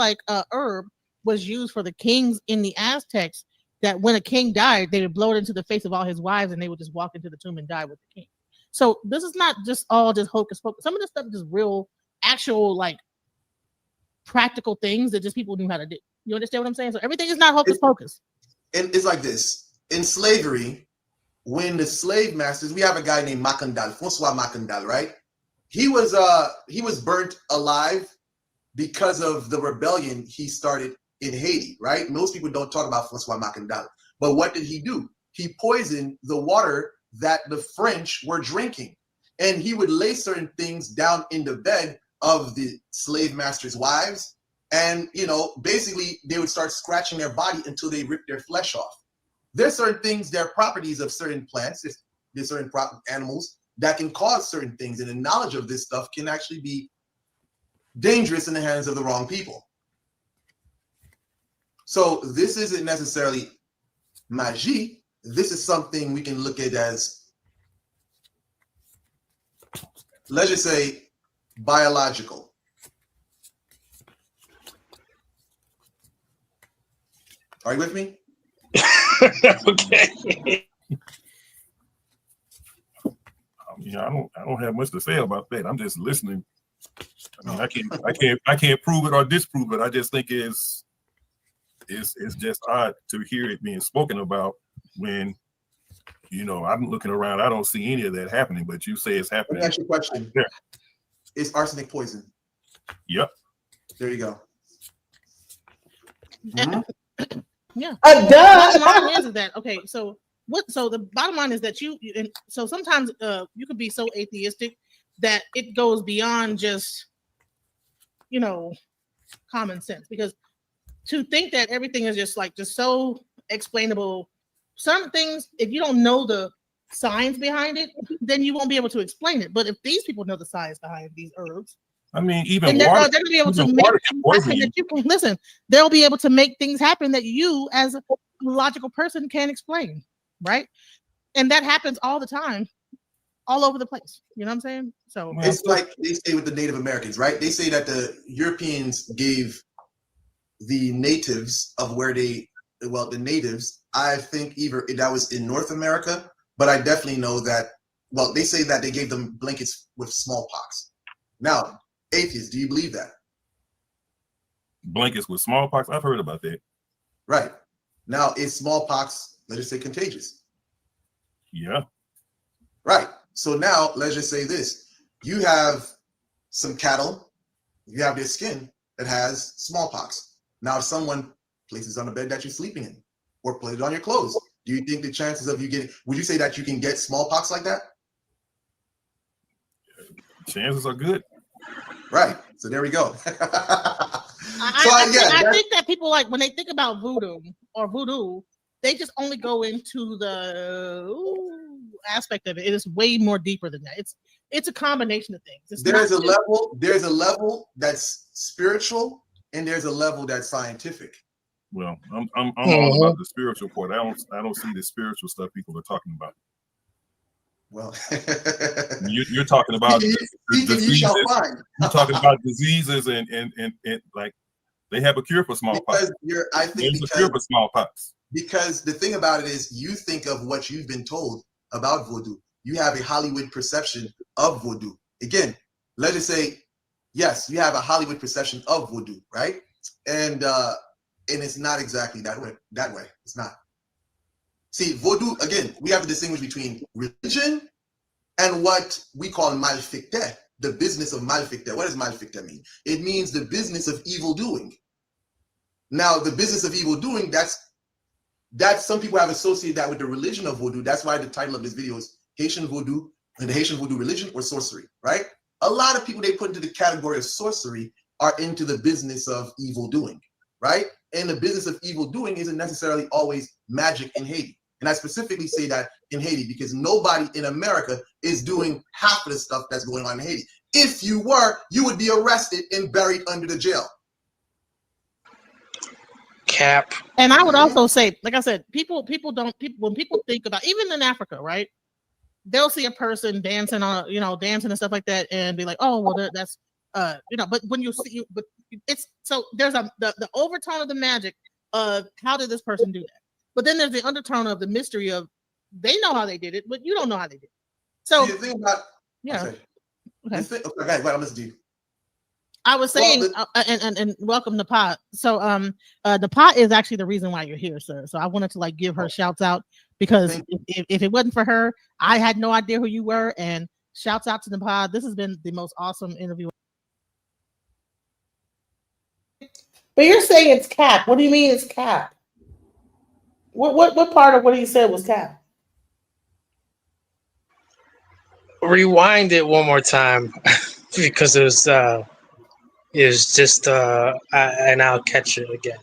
[SPEAKER 6] herb was used for the kings in the Aztecs, that when a king died, they would blow it into the face of all his wives and they would just walk into the tomb and die with the king. So this is not just all just hocus pocus. Some of this stuff is just real, actual, practical things that just people knew how to do. You understand what I'm saying? So everything is not hocus pocus.
[SPEAKER 5] And it's like this. In slavery, when the slave masters, we have a guy named Macandal, Francois Macandal, right? He was burnt alive because of the rebellion he started in Haiti, right? Most people don't talk about Francois Macandal. But what did he do? He poisoned the water that the French were drinking. And he would lay certain things down in the bed of the slave masters' wives. And, basically they would start scratching their body until they ripped their flesh off. There's certain things, there are properties of certain plants, there's certain animals that can cause certain things. And the knowledge of this stuff can actually be dangerous in the hands of the wrong people. So this isn't necessarily magie. This is something we can look at as, let's just say, biological. Are you with me?
[SPEAKER 15] Okay.
[SPEAKER 4] I don't have much to say about that. I'm just listening. I mean, I can't prove it or disprove it. I just think it's just odd to hear it being spoken about when, I'm looking around. I don't see any of that happening, but you say it's happening.
[SPEAKER 5] Let me ask you a question.
[SPEAKER 4] Yeah.
[SPEAKER 5] Is arsenic poison?
[SPEAKER 4] Yep.
[SPEAKER 5] There you go.
[SPEAKER 6] Yeah.
[SPEAKER 1] Duh.
[SPEAKER 6] Bottom line is that okay. So the bottom line is that and so sometimes you could be so atheistic that it goes beyond just common sense, because to think that everything is just so explainable, some things, if you don't know the science behind it, then you won't be able to explain it. But if these people know the science behind these herbs,
[SPEAKER 4] I mean, even
[SPEAKER 6] then
[SPEAKER 4] water,
[SPEAKER 6] they'll be able to make things happen that you can listen. They'll be able to make things happen that you, as a logical person, can't explain, right? And that happens all the time, all over the place. You know what I'm saying? So
[SPEAKER 5] it's like they say with the Native Americans, right? They say that the Europeans gave the natives of the natives, I think either that was in North America, but I definitely know that, they say that they gave them blankets with smallpox. Now, atheists, do you believe that?
[SPEAKER 4] Blankets with smallpox? I've heard about that.
[SPEAKER 5] Right. Now, is smallpox, let's just say, contagious?
[SPEAKER 4] Yeah.
[SPEAKER 5] Right. So now, let's just say this. You have some cattle, you have their skin that has smallpox. Now, if someone places on the bed that you're sleeping in or put it on your clothes, do you think the chances of would you say that you can get smallpox like that?
[SPEAKER 4] Chances are good.
[SPEAKER 5] Right. So there we go.
[SPEAKER 6] I think that people, when they think about voodoo, they just only go into the aspect of it. It is way more deeper than that. It's a combination of things.
[SPEAKER 5] There's a level that's spiritual, and there's a level that's scientific.
[SPEAKER 4] Well, I'm all about the spiritual part. I don't see the spiritual stuff people are talking about.
[SPEAKER 5] Well,
[SPEAKER 4] you're talking about diseases. You're talking about diseases and like they have a cure for smallpox. There's a cure for smallpox.
[SPEAKER 5] Because the thing about it is, you think of what you've been told about voodoo. You have a Hollywood perception of voodoo. Again, let's just say, yes, you have a Hollywood perception of voodoo, right? And it's not exactly that way. It's not. See, voodoo, again, we have to distinguish between religion and what we call malficte, the business of malficte. What does malficte mean? It means the business of evil doing. Now, the business of evil doing, that's some people have associated that with the religion of voodoo. That's why the title of this video is Haitian Voodoo and the Haitian Voodoo religion or sorcery, right? A lot of people they put into the category of sorcery are into the business of evil doing, right? And the business of evil doing isn't necessarily always magic in Haiti. And I specifically say that in Haiti because nobody in America is doing half of the stuff that's going on in Haiti. If you were, you would be arrested and buried under the jail.
[SPEAKER 15] Cap.
[SPEAKER 6] And I would also say, like I said, when people think about, even in Africa, right? They'll see a person dancing dancing and stuff like that and be like, oh, well, that's, but when you see, but it's, so there's the overtone of the magic of how did this person do that? But then there's the undertone of the mystery of they know how they did it, but you don't know how they did it. So
[SPEAKER 5] the thing about,
[SPEAKER 6] yeah.
[SPEAKER 5] okay. Okay, I'm listening to you.
[SPEAKER 6] I was saying, and welcome to Pot. So, the Pot is actually the reason why you're here, sir. So I wanted to like give her shouts out because if it wasn't for her, I had no idea who you were. And shouts out to the Pod. This has been the most awesome interview.
[SPEAKER 1] But you're saying it's cap. What do you mean it's cap? What part of what he said was cap?
[SPEAKER 15] Rewind it one more time because it was just and I'll catch it again.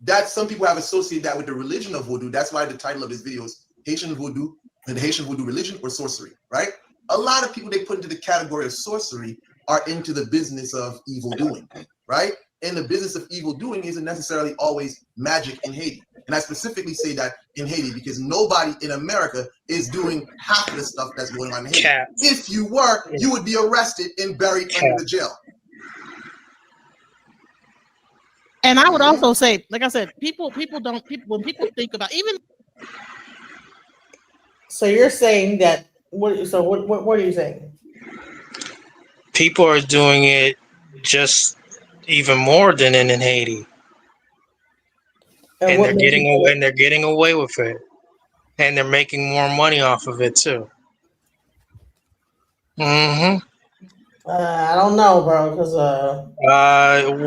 [SPEAKER 5] That some people have associated that with the religion of voodoo. That's why the title of this video is Haitian voodoo, and the Haitian voodoo religion or sorcery, right? A lot of people they put into the category of sorcery are into the business of evil doing, right? And the business of evil doing isn't necessarily always magic in Haiti. And I specifically say that in Haiti because nobody in America is doing half of the stuff that's going on in Haiti. If you were, you would be arrested and buried under the jail.
[SPEAKER 6] And I would also say, like I said, people when people think about even.
[SPEAKER 1] So you're saying that what are you saying?
[SPEAKER 15] People are doing it just even more than in Haiti. And they're getting away with it. And they're making more money off of it too. Mm-hmm.
[SPEAKER 1] I don't know, bro, because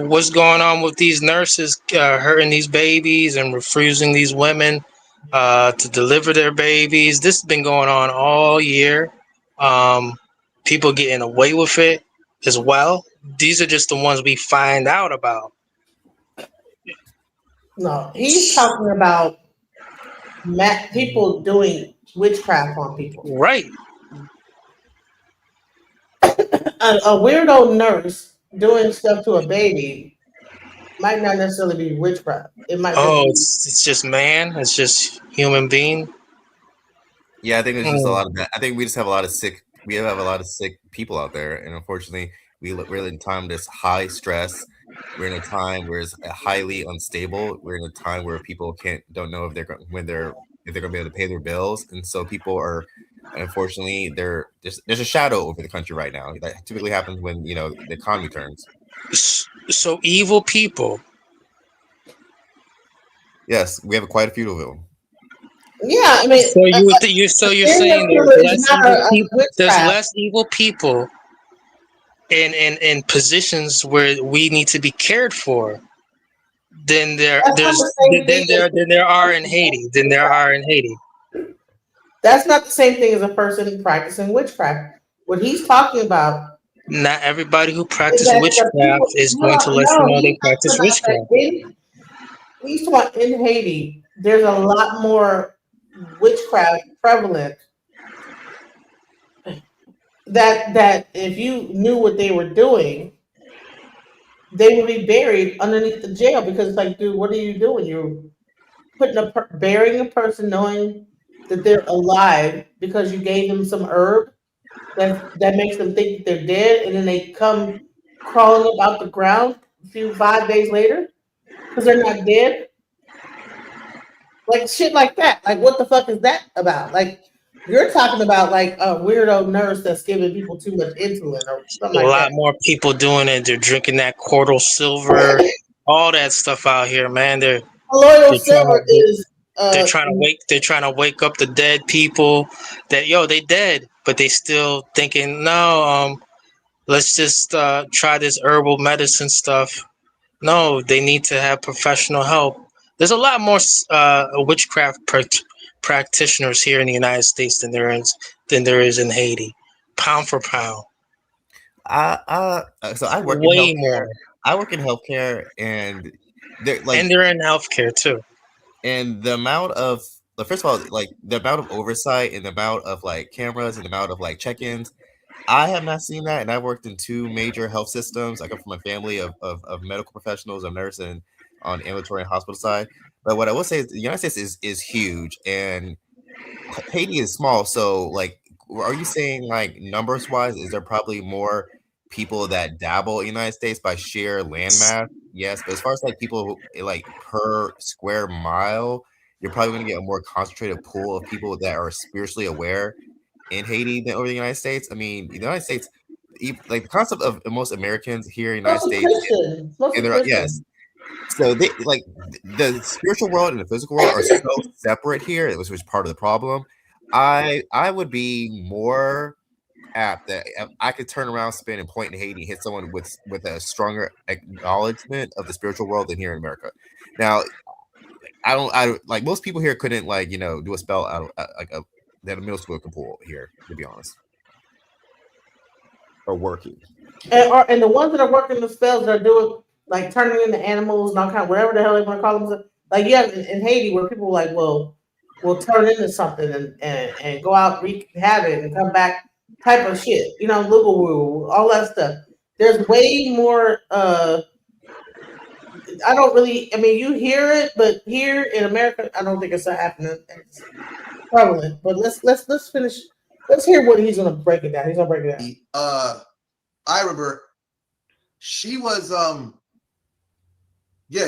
[SPEAKER 15] what's going on with these nurses hurting these babies and refusing these women to deliver their babies? This has been going on all year. People getting away with it as well. These are just the ones we find out about.
[SPEAKER 1] No, he's talking about people doing witchcraft on people.
[SPEAKER 15] Right.
[SPEAKER 1] A weirdo nurse doing stuff to a baby might not necessarily be witchcraft. It might.
[SPEAKER 15] It's just man. It's just human being.
[SPEAKER 16] Yeah, I think there's just a lot of that. I think we just have a lot of sick. We have a lot of sick people out there, and unfortunately, we're in a time that's high stress. We're in a time where it's highly unstable. We're in a time where people don't know if they're going to be able to pay their bills, and so people are. Unfortunately, there's a shadow over the country right now. That typically happens when the economy turns.
[SPEAKER 15] So evil people.
[SPEAKER 16] Yes, we have quite a few of them.
[SPEAKER 1] Yeah, I mean.
[SPEAKER 15] So you're saying there's less evil people in positions where we need to be cared for than there are in Haiti.
[SPEAKER 1] That's not the same thing as a person practicing witchcraft. What he's talking about.
[SPEAKER 15] Not everybody who practices witchcraft is going to let you know they practice witchcraft.
[SPEAKER 1] He's talking about in Haiti, there's a lot more witchcraft prevalent. That if you knew what they were doing, they would be buried underneath the jail because it's like, dude, what are you doing? You're burying a person knowing that they're alive because you gave them some herb that makes them think that they're dead, and then they come crawling up out the ground 5 days later because they're not dead. Like shit like that. Like what the fuck is that about? Like you're talking about like a weirdo nurse that's giving people too much insulin or something like that.
[SPEAKER 15] A lot more people doing it. They're drinking that quartal silver, all that stuff out here, man. They're trying to wake up the dead people that they dead, but they still thinking let's just try this herbal medicine stuff. No, they need to have professional help. There's a lot more witchcraft practitioners here in the United States than there is in Haiti, pound for pound.
[SPEAKER 16] So I work
[SPEAKER 15] way
[SPEAKER 16] in healthcare.
[SPEAKER 15] more.
[SPEAKER 16] I work in healthcare, and they're
[SPEAKER 15] in healthcare too.
[SPEAKER 16] And the amount of first of all, like the amount of oversight and the amount of like cameras and the amount of like check-ins, I have not seen that. And I've worked in 2 major health systems. I come from a family of medical professionals, a nurse, and on ambulatory and hospital side. But what I will say is the United States is huge, and Haiti is small. So like, are you saying like numbers wise, is there probably more people that dabble in the United States by sheer landmass? Yes, but as far as like people like per square mile, you're probably going to get a more concentrated pool of people that are spiritually aware in Haiti than over the United States. I mean, the United States, like the concept of most Americans here in the United States,
[SPEAKER 1] Mostly
[SPEAKER 16] yes.
[SPEAKER 1] Christian.
[SPEAKER 16] So they like the spiritual world and the physical world are so separate here, which was part of the problem. I would be more apt that I could turn around, spin, and point in Haiti and hit someone with a stronger acknowledgement of the spiritual world than here in America. Now, I like most people here couldn't like do a spell out of like that a middle schooler can pull here, to be honest, or working.
[SPEAKER 1] And the ones that are working the spells that are doing like turning into animals and all kind of whatever the hell they want to call them. Like in Haiti where people like will turn into something and go out wreak havoc and come back type of shit. Lugal woo, all that stuff. There's way more you hear it, but here in America, I don't think it's happening. It's prevalent. But let's finish. Let's hear what he's gonna break it down. He's gonna break it down.
[SPEAKER 5] I remember she was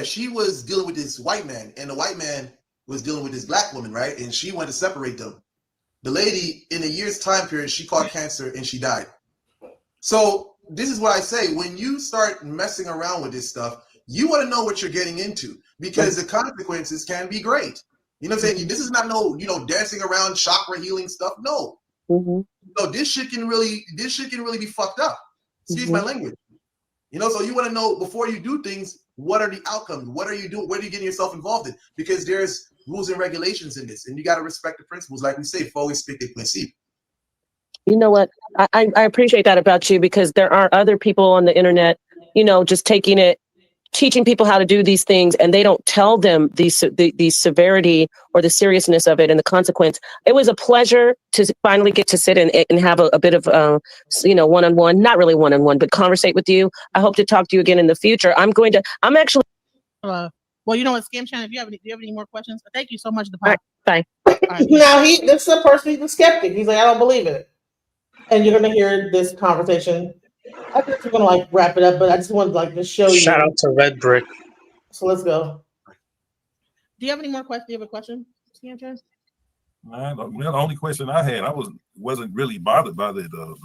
[SPEAKER 5] she was dealing with this white man, and the white man was dealing with this black woman, right? And she wanted to separate them. The lady, in a year's time period, she caught cancer and she died. So this is what I say: when you start messing around with this stuff, you want to know what you're getting into, because the consequences can be great. You know what I'm saying? This is not no, dancing around chakra healing stuff. No.
[SPEAKER 10] Mm-hmm.
[SPEAKER 5] No, this shit can really be fucked up. Excuse my language. So you want to know before you do things, what are the outcomes? What are you doing? What are you getting yourself involved in? Because there's rules and regulations in this, and you got to respect the principles. Like we say, faut respecter les principes.
[SPEAKER 8] You know what? I appreciate that about you, because there are other people on the internet, just teaching people how to do these things, and they don't tell them the severity or the seriousness of it and the consequence. It was a pleasure to finally get to sit and have a bit of one-on-one, not really one-on-one, but conversate with you. I hope to talk to you again in the future. I'm actually
[SPEAKER 6] well, you know what, Scam Chan, do you have any more questions? Thank you so much. Bye.
[SPEAKER 8] Bye.
[SPEAKER 1] Now this is a person, he's a skeptic. He's like, I don't believe it. And you're gonna hear this conversation. I think we're gonna wrap it up, but I just wanted to show you.
[SPEAKER 15] Shout out to Red Brick.
[SPEAKER 1] So let's go.
[SPEAKER 6] Do you have any more questions? Do you have a question, Scam Chan?
[SPEAKER 4] The only question I had, I wasn't really bothered by the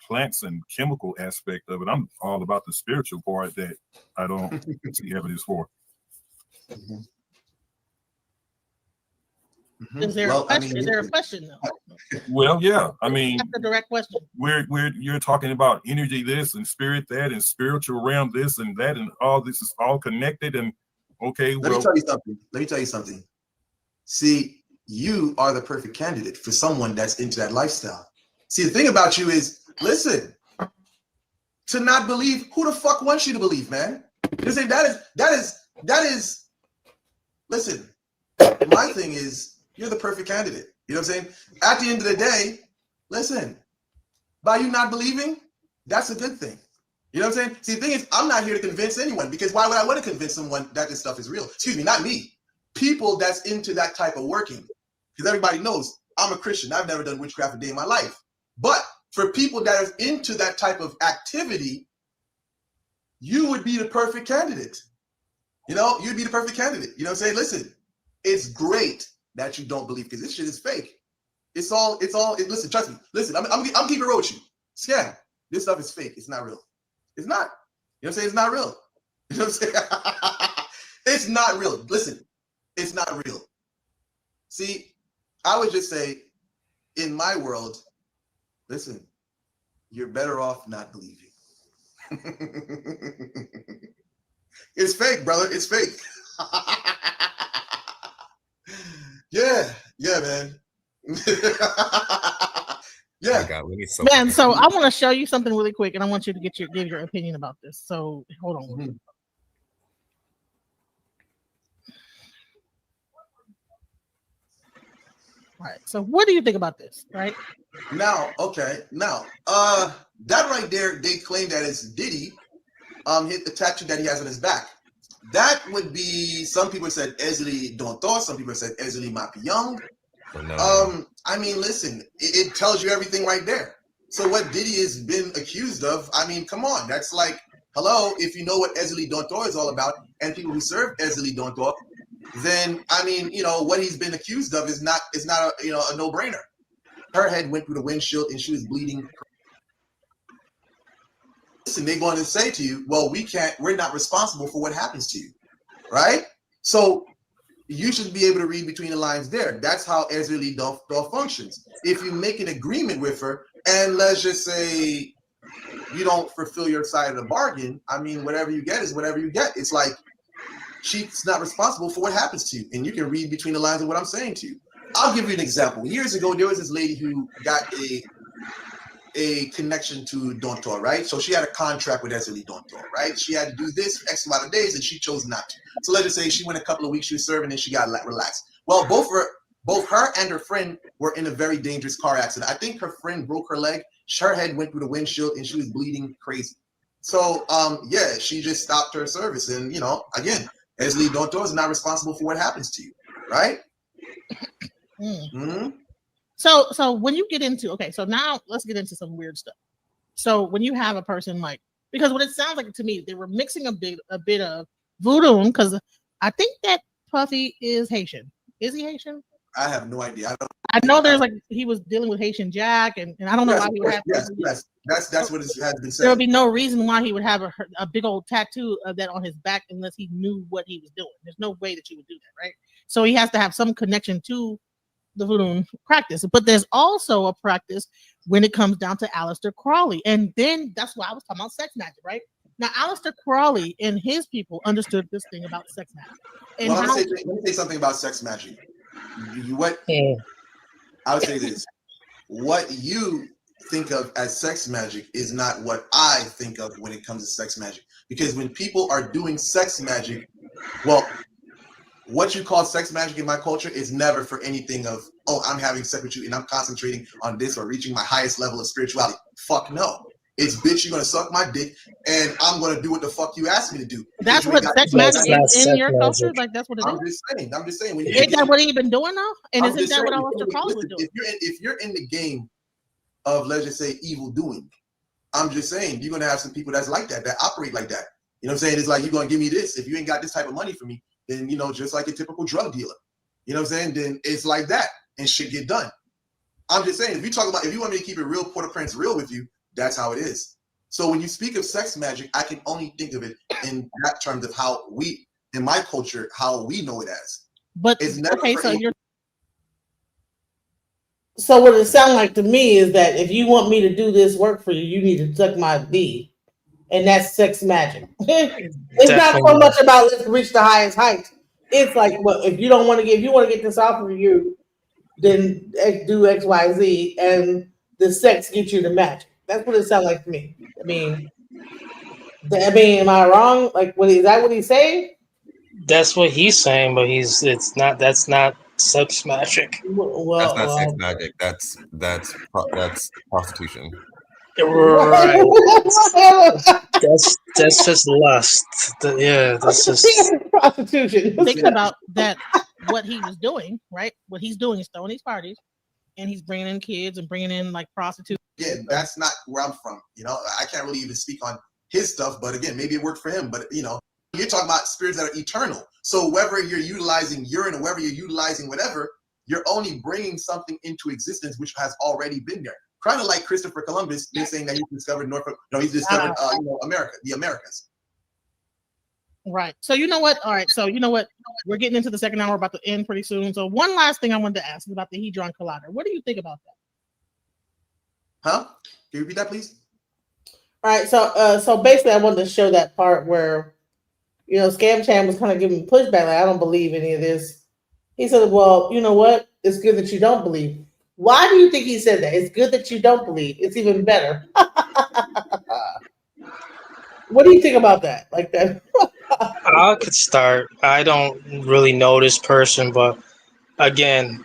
[SPEAKER 4] plants and chemical aspect of it. I'm all about the spiritual part that I don't see evidence for.
[SPEAKER 6] Mm-hmm. Is there a question? Is there a question though?
[SPEAKER 4] Well, yeah. I mean,
[SPEAKER 6] that's a direct question.
[SPEAKER 4] You're talking about energy this and spirit that and spiritual realm this and that, and all this is all connected. And okay,
[SPEAKER 5] Let me tell you something. See, you are the perfect candidate for someone that's into that lifestyle. See, the thing about you is, listen, to not believe, who the fuck wants you to believe, man? You say that is. Listen, my thing is, you're the perfect candidate. You know what I'm saying? At the end of the day, listen, by you not believing, that's a good thing. You know what I'm saying? See, the thing is, I'm not here to convince anyone, because why would I want to convince someone that this stuff is real? Excuse me, not me. People that's into that type of working. Because everybody knows I'm a Christian. I've never done witchcraft a day in my life. But for people that are into that type of activity, you would be the perfect candidate. You'd be the perfect candidate. You know what I'm saying? Listen, it's great that you don't believe, because this shit is fake. Listen, trust me. Listen, I'm keeping it real with you. Scam. This stuff is fake. It's not real. It's not. You know what I'm saying? It's not real. You know what I'm saying? It's not real. Listen, it's not real. See, I would just say, in my world, listen, you're better off not believing. It's fake, brother. It's fake. Yeah, man. Yeah.
[SPEAKER 16] Oh God, we need
[SPEAKER 6] Man, so I want to show you something really quick, and I want you to give your opinion about this. So hold on. Mm-hmm. All right. So what do you think about this? Right
[SPEAKER 5] now, that right there, they claim that it's Diddy hit the tattoo that he has on his back. That would be, some people said Ezeli Dontor, some people said Ezeli Mapiyong. I mean, listen, it tells you everything right there. So what Diddy has been accused of, I mean, come on, that's like, hello, if you know what Ezeli Dontor is all about, and people who serve Ezeli Dontor, then I mean, what he's been accused of is not a no-brainer. her head went through the windshield and she was bleeding. Listen, they're going to say to you, well, we're not responsible for what happens to you, right? So you should be able to read between the lines there. That's how Ezra-Lee Doll functions. If you make an agreement with her, and let's just say you don't fulfill your side of the bargain, I mean, whatever you get is whatever you get. It's like she's not responsible for what happens to you, and you can read between the lines of what I'm saying to you. I'll give you an example. Years ago, there was this lady who got a connection to Dontor, right? So she had a contract with Ezra-Lee Dontor, right? She had to do this for X amount of days, and she chose not to. So let's just say she went a couple of weeks, she was serving, and she got relaxed. Well, both her and her friend were in a very dangerous car accident. I think her friend broke her leg. Her head went through the windshield, and she was bleeding crazy. So, yeah, she just stopped her service. And, you know, again, Ezra-Lee Dontor is not responsible for what happens to you, right?
[SPEAKER 6] Mm-hmm. So when you get into, okay, so now let's get into some weird stuff. So when you have a person like, because what it sounds like to me, they were mixing a bit of voodoo, because I think that Puffy is Haitian. Is he Haitian?
[SPEAKER 5] I have no idea.
[SPEAKER 6] I know there's like, he was dealing with Haitian Jack, and I don't know why he would have.
[SPEAKER 5] Yes. That's what has been said.
[SPEAKER 6] There would be no reason why he would have a big old tattoo of that on his back unless he knew what he was doing. There's no way that you would do that, right? So he has to have some connection to the voodoo practice. But there's also a practice when it comes down to Aleister Crowley. And then that's why I was talking about sex magic, right? Now, Aleister Crowley and his people understood this thing about sex magic. And
[SPEAKER 5] well, let me say something about sex magic. I would say this. What you think of as sex magic is not what I think of when it comes to sex magic. Because when people are doing sex magic, well, what you call sex magic in my culture is never for anything of, oh, I'm having sex with you and I'm concentrating on this or reaching my highest level of spirituality. Fuck no. It's, bitch, you're going to suck my dick and I'm going to do what the fuck you asked me to do.
[SPEAKER 6] That's what sex magic is in your culture? Like, that's what it is?
[SPEAKER 5] I'm just saying.
[SPEAKER 6] Isn't that what he been doing though? And isn't that what Aleister Crowley was doing?
[SPEAKER 5] If you're in the game of, let's just say, evil doing, I'm just saying, you're going to have some people that's like that operate like that. You know what I'm saying? It's like, you're going to give me this. If you ain't got this type of money for me, then, you know, just like a typical drug dealer, you know what I'm saying? Then it's like that and shit get done. I'm just saying, if you want me to keep it real, Port-au-Prince real with you, that's how it is. So when you speak of sex magic, I can only think of it in that terms of how we, in my culture, how we know it as.
[SPEAKER 6] But
[SPEAKER 5] it's never
[SPEAKER 6] okay, so you're.
[SPEAKER 1] So what it sounds like to me is that if you want me to do this work for you, you need to suck my D. And that's sex magic. It's not so much about let's reach the highest heights. It's like, well, if you want to get this off of you, then do X, Y, Z, and the sex gets you the magic. That's what it sounds like to me. I mean, am I wrong? Like, is that what he's saying?
[SPEAKER 15] That's what he's saying, but that's not sex magic.
[SPEAKER 16] That's not sex magic. That's prostitution.
[SPEAKER 15] Right. that's just lust. That's just
[SPEAKER 1] prostitution.
[SPEAKER 6] Thinking about that, what he was doing, right? What he's doing is throwing these parties, and he's bringing in kids and bringing in like prostitutes.
[SPEAKER 5] Yeah, that's not where I'm from. You know, I can't really even speak on his stuff, but again, maybe it worked for him. But you know, you're talking about spirits that are eternal. So whether you're utilizing urine or whether you're utilizing whatever, you're only bringing something into existence which has already been there. Kind of like Christopher Columbus, they're saying that he discovered Norfolk. No, he discovered America, the Americas.
[SPEAKER 6] Right. So you know what? All right. So you know what? We're getting into the second hour, about to end pretty soon. So one last thing I wanted to ask is about the Hadron Collider. What do you think about that?
[SPEAKER 5] Huh? Can you repeat that, please?
[SPEAKER 1] All right. So basically, I wanted to show that part where, you know, Scam Chan was kind of giving pushback. Like, I don't believe any of this. He said, well, you know what? It's good that you don't believe. Why do you think he said that? It's good that you don't believe. It's even better. What do you think about that? Like that?
[SPEAKER 15] I could start. I don't really know this person, but again,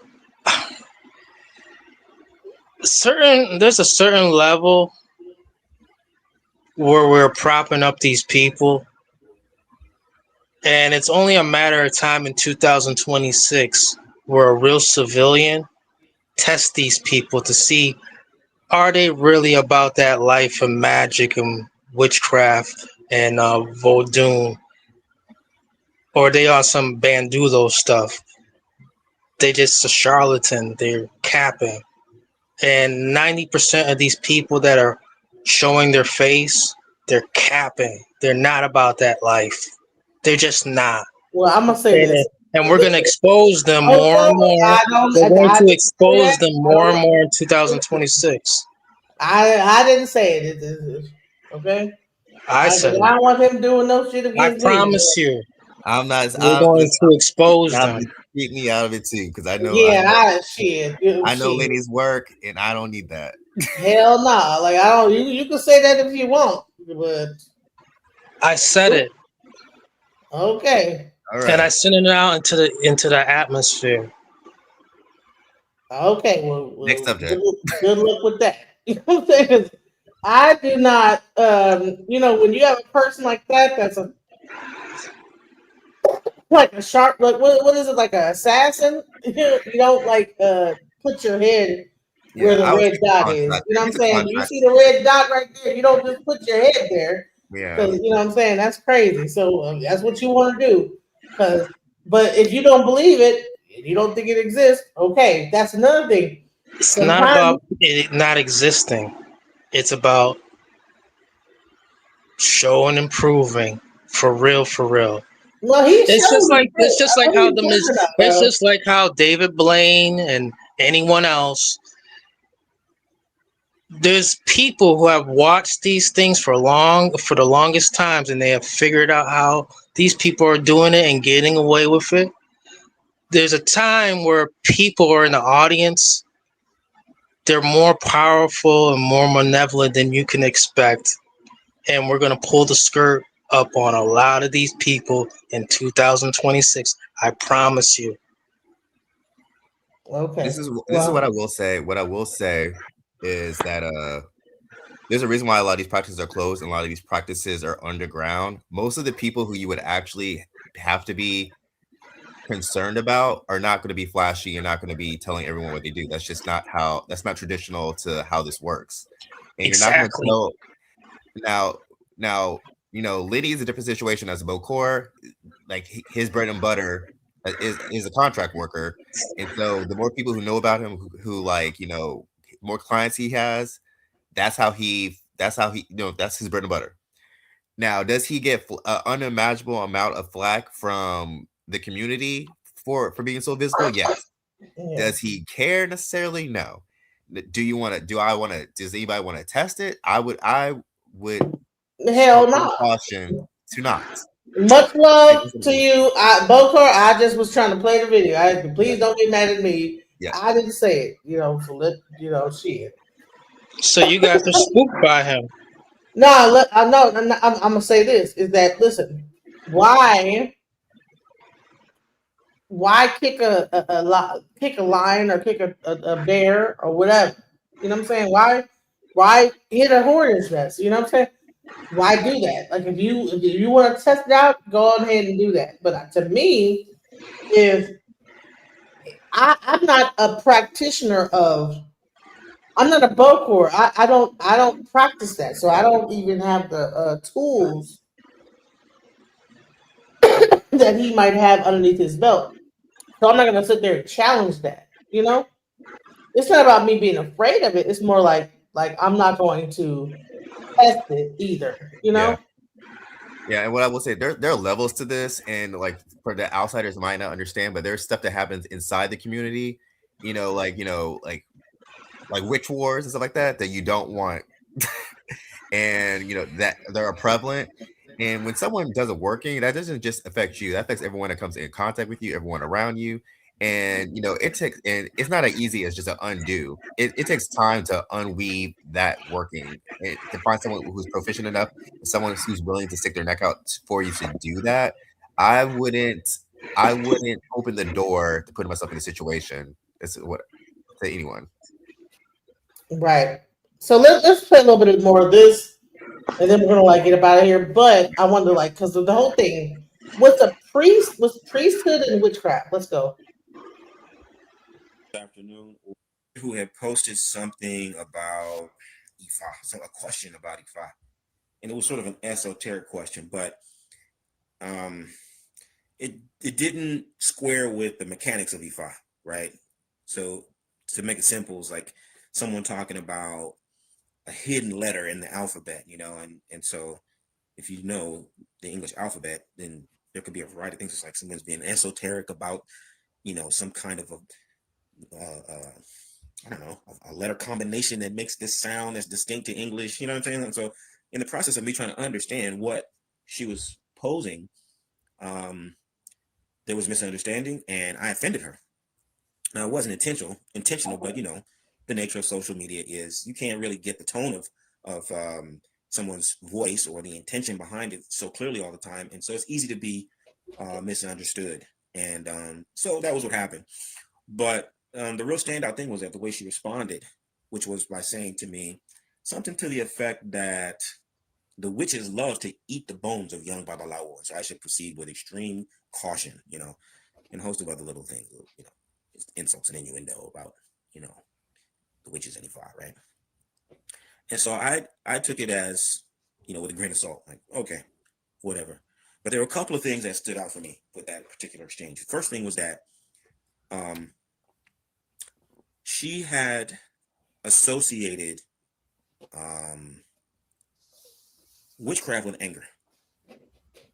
[SPEAKER 15] there's a certain level where we're propping up these people, and it's only a matter of time in 2026 where a real civilian test these people to see, are they really about that life of magic and witchcraft and voodoo, or they are some bandulo stuff. They just a charlatan. They're capping, And 90% of these people that are showing their face, they're capping. They're not about that life. They're just not.
[SPEAKER 1] Well, I'm gonna say this.
[SPEAKER 15] And we're going to expose them
[SPEAKER 1] Oh,
[SPEAKER 15] more and more. We're going
[SPEAKER 1] I
[SPEAKER 15] to
[SPEAKER 1] didn't say
[SPEAKER 15] expose
[SPEAKER 1] that.
[SPEAKER 15] them more and more in 2026.
[SPEAKER 1] I didn't say it. Okay.
[SPEAKER 15] I
[SPEAKER 1] I
[SPEAKER 15] said it.
[SPEAKER 1] don't want him doing no shit
[SPEAKER 15] I
[SPEAKER 1] against me.
[SPEAKER 15] promise you.
[SPEAKER 16] I'm not.
[SPEAKER 15] We're going
[SPEAKER 16] Listen,
[SPEAKER 15] to expose
[SPEAKER 16] y'all
[SPEAKER 15] them.
[SPEAKER 16] keep me out of it too, because I know.
[SPEAKER 1] Yeah,
[SPEAKER 16] I know Lenny's work, and I don't need that.
[SPEAKER 1] Hell no. Like I don't. You can say that if you want, but
[SPEAKER 15] I said it.
[SPEAKER 1] Okay.
[SPEAKER 16] All right.
[SPEAKER 15] And I sent it out into the atmosphere.
[SPEAKER 1] Okay. Well,
[SPEAKER 16] Next subject.
[SPEAKER 1] Good luck with that. You know what I'm saying? 'Cause I do not. When you have a person like that, that's like a sharp. Like what is it? Like an assassin? You don't like put your head where the
[SPEAKER 16] I was
[SPEAKER 1] red
[SPEAKER 16] thinking
[SPEAKER 1] dot is.
[SPEAKER 16] contract.
[SPEAKER 1] You know what I'm
[SPEAKER 16] He's a
[SPEAKER 1] saying? You
[SPEAKER 16] contract.
[SPEAKER 1] see the red dot right there. You don't just put your head there.
[SPEAKER 16] Yeah.
[SPEAKER 1] Because you know what I'm saying? That's crazy. So that's what you want to do. But if you don't believe it, you don't think it exists. Okay, that's another thing.
[SPEAKER 15] It's not about it not existing. It's about showing and proving for real, for real.
[SPEAKER 1] Well, he's
[SPEAKER 15] It's just
[SPEAKER 1] showing
[SPEAKER 15] like it's just like how
[SPEAKER 1] up,
[SPEAKER 15] it's just like how David Blaine and anyone else. There's people who have watched these things for the longest times, and they have figured out how these people are doing it and getting away with it. There's a time where people are in the audience. They're more powerful and more malevolent than you can expect. And we're going to pull the skirt up on a lot of these people in 2026. I promise you.
[SPEAKER 1] Okay.
[SPEAKER 16] This is what I will say. What I will say is that there's a reason why a lot of these practices are closed and a lot of these practices are underground. Most of the people who you would actually have to be concerned about are not going to be flashy and not going to be telling everyone what they do. That's just not that's not traditional to how this works. And
[SPEAKER 15] Exactly.
[SPEAKER 16] You're not going to tell now, Liddy is a different situation as a Bokor. Like his bread and butter is a contract worker. And so the more people who know about him, who more clients he has, that's how he, that's his bread and butter. Now, does he get an unimaginable amount of flack from the community for being so visible? Yes.
[SPEAKER 1] Yeah.
[SPEAKER 16] Does he care necessarily? No. Does anybody want to test it? I would
[SPEAKER 1] Hell no.
[SPEAKER 16] Caution to not.
[SPEAKER 1] Much love to you, Bokor. I just was trying to play the video. Please don't get mad at me.
[SPEAKER 16] Yeah.
[SPEAKER 1] I didn't say it. So shit.
[SPEAKER 15] So you guys are spooked by him.
[SPEAKER 1] No, I'm gonna say this: is that listen, why kick kick a lion or kick a bear or whatever? You know what I'm saying? Why hit a hornet's nest? You know what I'm saying? Why do that? Like if you want to test it out, go ahead and do that. But to me, if I'm not a practitioner I'm not a Bokor. I don't practice that, so I don't even have the tools that he might have underneath his belt. So I'm not gonna sit there and challenge that. It's not about me being afraid of it. It's more like I'm not going to test it either.
[SPEAKER 16] Yeah, and what I will say, there are levels to this, and like for the outsiders might not understand, but there's stuff that happens inside the community, like witch wars and stuff like that you don't want, and that they're prevalent. And when someone does a working, that doesn't just affect you; that affects everyone that comes in contact with you, everyone around you. And it takes, and it's not as easy as just an undo. It takes time to unweave that working, to find someone who's proficient enough, someone who's willing to stick their neck out for you to do that. I wouldn't open the door to put myself in a situation. That's what to anyone.
[SPEAKER 1] Right. So let's play a little bit more of this, and then we're gonna get up out of here. But I wonder, because the whole thing was priesthood and witchcraft. Let's go.
[SPEAKER 7] Afternoon, who had posted something about Ifa, so a question about Ifa, and it was sort of an esoteric question, but it didn't square with the mechanics of Ifa, right? So to make it simple, it's like someone talking about a hidden letter in the alphabet, and so if you know the English alphabet, then there could be a variety of things. It's like someone's being esoteric about, some kind of I don't know, a letter combination that makes this sound that's distinct to English. You know what I'm saying? And so in the process of me trying to understand what she was posing, there was misunderstanding and I offended her. Now it wasn't intentional, but the nature of social media is you can't really get the tone of someone's voice or the intention behind it so clearly all the time, and so it's easy to be misunderstood. And so that was what happened. But the real standout thing was that the way she responded, which was by saying to me something to the effect that the witches love to eat the bones of young Babalawo, so I should proceed with extreme caution, and a host of other little things, insults and innuendo about, the witches and Ifa, right? And so I took it as, with a grain of salt, like, okay, whatever. But there were a couple of things that stood out for me with that particular exchange. The first thing was that she had associated witchcraft with anger,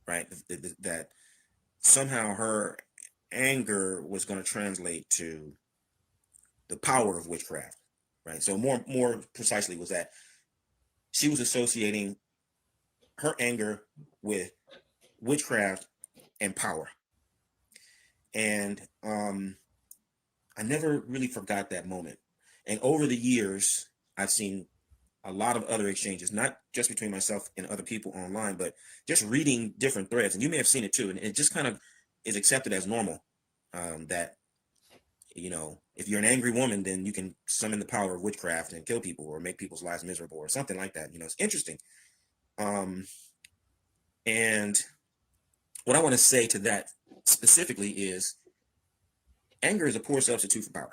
[SPEAKER 7] right? That somehow her anger was going to translate to the power of witchcraft, right? So more precisely was that she was associating her anger with witchcraft and power. And I never really forgot that moment. And over the years, I've seen a lot of other exchanges, not just between myself and other people online, but just reading different threads. And you may have seen it too. And it just kind of is accepted as normal, that, if you're an angry woman, then you can summon the power of witchcraft and kill people or make people's lives miserable or something like that. It's interesting. And what I want to say to that specifically is anger is a poor substitute for power.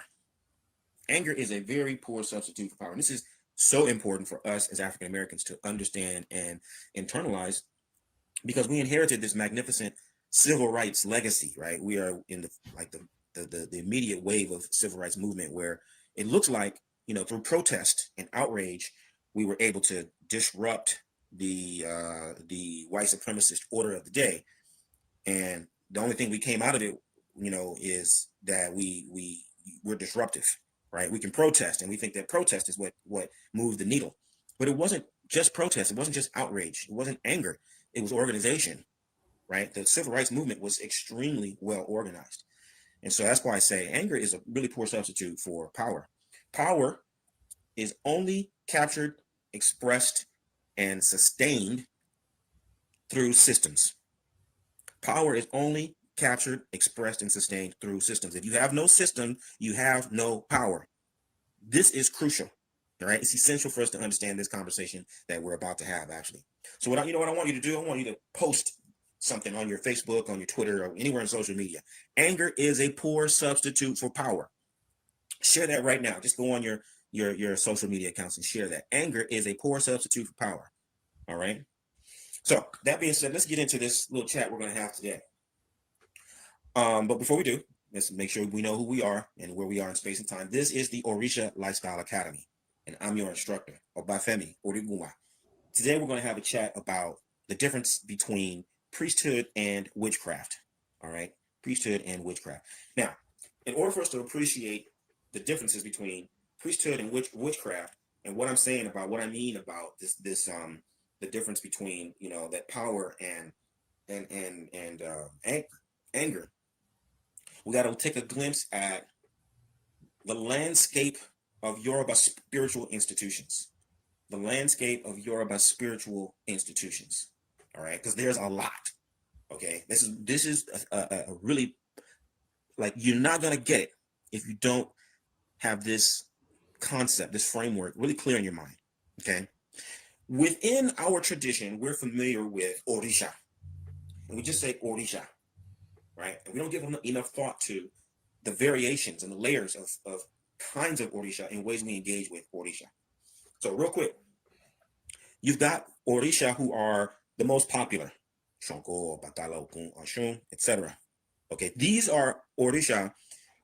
[SPEAKER 7] Anger is a very poor substitute for power. And this is so important for us as African Americans to understand and internalize, because we inherited this magnificent civil rights legacy, right? We are in the immediate wave of civil rights movement where it looks like, through protest and outrage, we were able to disrupt the white supremacist order of the day. And the only thing we came out of it, is that we're disruptive, right? We can protest, and we think that protest is what moved the needle. But it wasn't just protest. It wasn't just outrage. It wasn't anger. It was organization, right? The civil rights movement was extremely well organized. And so that's why I say anger is a really poor substitute for power. Power is only captured, expressed, and sustained through systems. Power is only captured, expressed, and sustained through systems. If you have no system, you have no power. This is crucial, all right? It's essential for us to understand this conversation that we're about to have, actually. So what I want you to do? I want you to post something on your Facebook, on your Twitter, or anywhere on social media. Anger is a poor substitute for power. Share that right now. Just go on your social media accounts and share that. Anger is a poor substitute for power, all right? So that being said, let's get into this little chat we're going to have today. But before we do, let's make sure we know who we are and where we are in space and time. This is the Orisha Lifestyle Academy, and I'm your instructor, Obafemi Origuma. Today, we're going to have a chat about the difference between priesthood and witchcraft. All right, priesthood and witchcraft. Now, in order for us to appreciate the differences between priesthood and witchcraft, and what I'm saying about what I mean about this the difference between that power and anger, we got to take a glimpse at the landscape of Yoruba spiritual institutions. The landscape of Yoruba spiritual institutions. All right, because there's a lot. Okay, this is a really, like, you're not gonna get it if you don't have this concept, this framework really clear in your mind. Okay, within our tradition, we're familiar with Orisha, and we just say Orisha, right? And we don't give enough thought to the variations and the layers of kinds of Orisha and ways we engage with Orisha. So real quick, you've got Orisha who are the most popular, Shanko, Batala, Okun, Oshun, etc. Okay, these are Orisha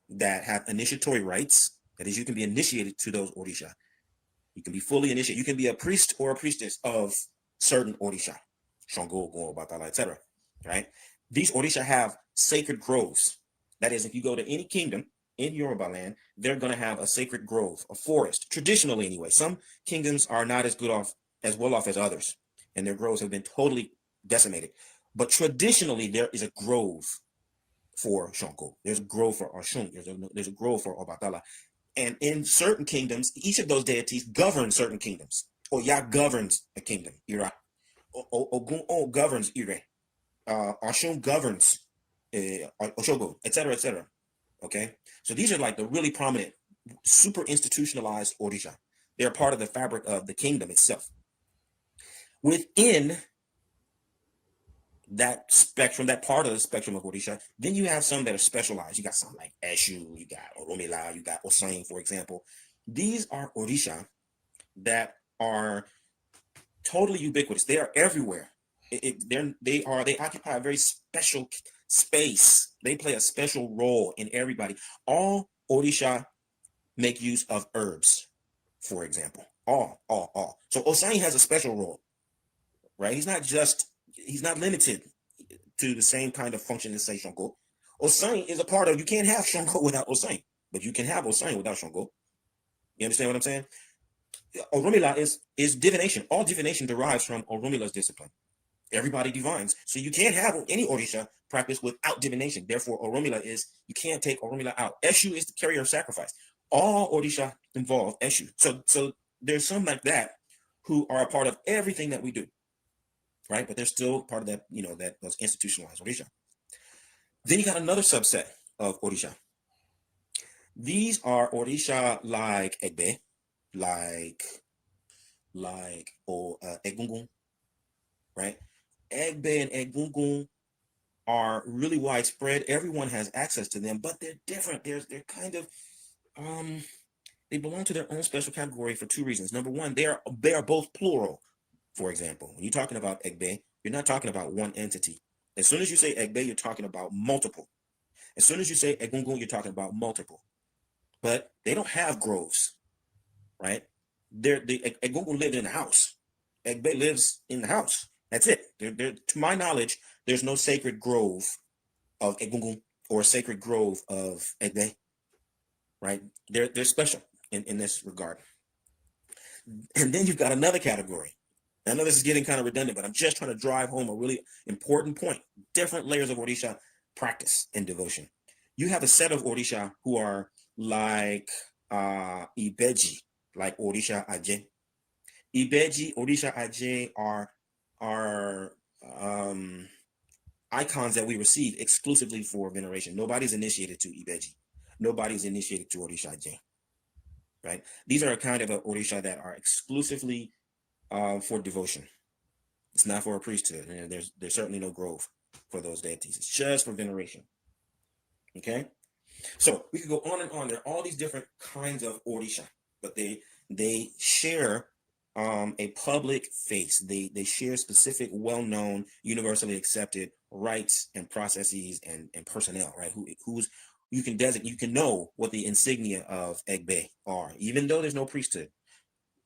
[SPEAKER 7] that have initiatory rites, That is, you can be initiated to those Orisha. You can be fully initiated. You can be a priest or a priestess of certain Orisha, Shango, Go, Batala, etc. Right? These Orisha have sacred groves. That is, if you go to any kingdom in Yoruba land, they're going to have a sacred grove, a forest, traditionally anyway. Some kingdoms are not as well off as others, and their groves have been totally decimated. But traditionally, there is a grove for Shango. There's a grove for Oshun. There's a grove for Obatala. And in certain kingdoms, each of those deities govern certain kingdoms. Oya governs a kingdom, Ira. Ogun governs Ire. Oshun governs Oshogo, etc., etc. Okay? So these are like the really prominent, super institutionalized Orisha. They're part of the fabric of the kingdom itself. Within that spectrum, that part of the spectrum of Orisha, then you have some that are specialized. You got some like Eshu, you got Oromila, you got Osain, for example. These are Orisha that are totally ubiquitous. They are everywhere. They occupy a very special space. They play a special role in everybody. All Orisha make use of herbs, for example. All. So Osain has a special role, right? He's not limited to the same kind of function as say Shango. Osain is a part of, you can't have Shango without Osain, but you can have Osain without Shango. You understand what I'm saying? Oromila is divination. All divination derives from Oromila's discipline. Everybody divines. So you can't have any Orisha practice without divination. Therefore, Oromila you can't take Oromila out. Eshu is the carrier of sacrifice. All Orisha involve Eshu. So there's some like that who are a part of everything that we do, right? But they're still part of that, those institutionalized Orisha. Then you got another subset of Orisha. These are Orisha like Egbe, like Egungun, right? Egbe and Egungun are really widespread. Everyone has access to them, but they're different. They're kind of they belong to their own special category for two reasons. Number one, they are both plural. For example, when you're talking about Egbe, you're not talking about one entity. As soon as you say Egbe, you're talking about multiple. As soon as you say Egungun, you're talking about multiple. But they don't have groves, right? The Egungun lived in the house. Egbe lives in the house. That's it. To my knowledge, there's no sacred grove of Egungun or a sacred grove of Egbe, right? They're special in this regard. And then you've got another category. I know this is getting kind of redundant, but I'm just trying to drive home a really important point. Different layers of Orisha practice and devotion. You have a set of Orisha who are like Ibeji, like Orisha Aje. Ibeji, Orisha Aje are icons that we receive exclusively for veneration. Nobody's initiated to Ibeji. Nobody's initiated to Orisha Aje. Right? These are a kind of a Orisha that are exclusively for devotion. It's not for a priesthood. And there's certainly no grove for those deities. It's just for veneration. Okay? So we could go on and on. There are all these different kinds of Orisha, but they share a public face. They share specific, well-known, universally accepted rights and processes and personnel, right? Who's you can know what the insignia of Egbe are, even though there's no priesthood.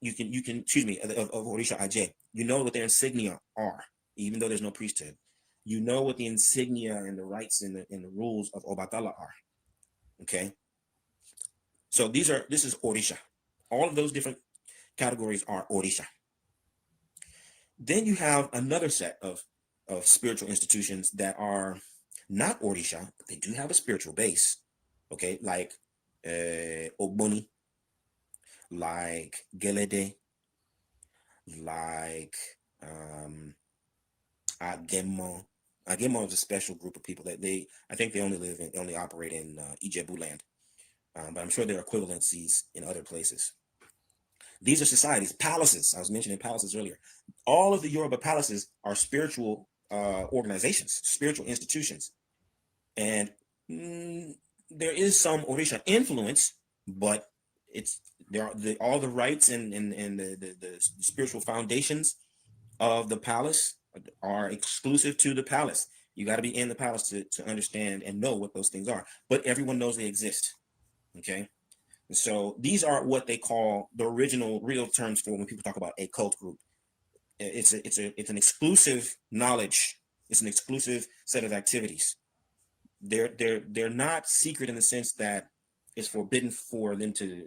[SPEAKER 7] You can of Orisha Aje. You know what their insignia are, even though there's no priesthood. You know what the insignia and the rights and the rules of Obatala are. Okay. So this is Orisha. All of those different categories are Orisha. Then you have another set of spiritual institutions that are not Orisha, but they do have a spiritual base. Okay, like Ogboni, like Gelede, like Agemo. Agemo is a special group of people that I think they only operate in Ijebu land. But I'm sure there are equivalencies in other places. These are societies, palaces. I was mentioning palaces earlier. All of the Yoruba palaces are spiritual organizations, spiritual institutions. And there is some Orisha influence, but all the rights and the spiritual foundations of the palace are exclusive to the palace. You got to be in the palace to understand and know what those things are. But everyone knows they exist. Okay. So these are what they call the original real terms for when people talk about a cult group. It's an exclusive knowledge. It's an exclusive set of activities. They're not secret in the sense that it's forbidden for them to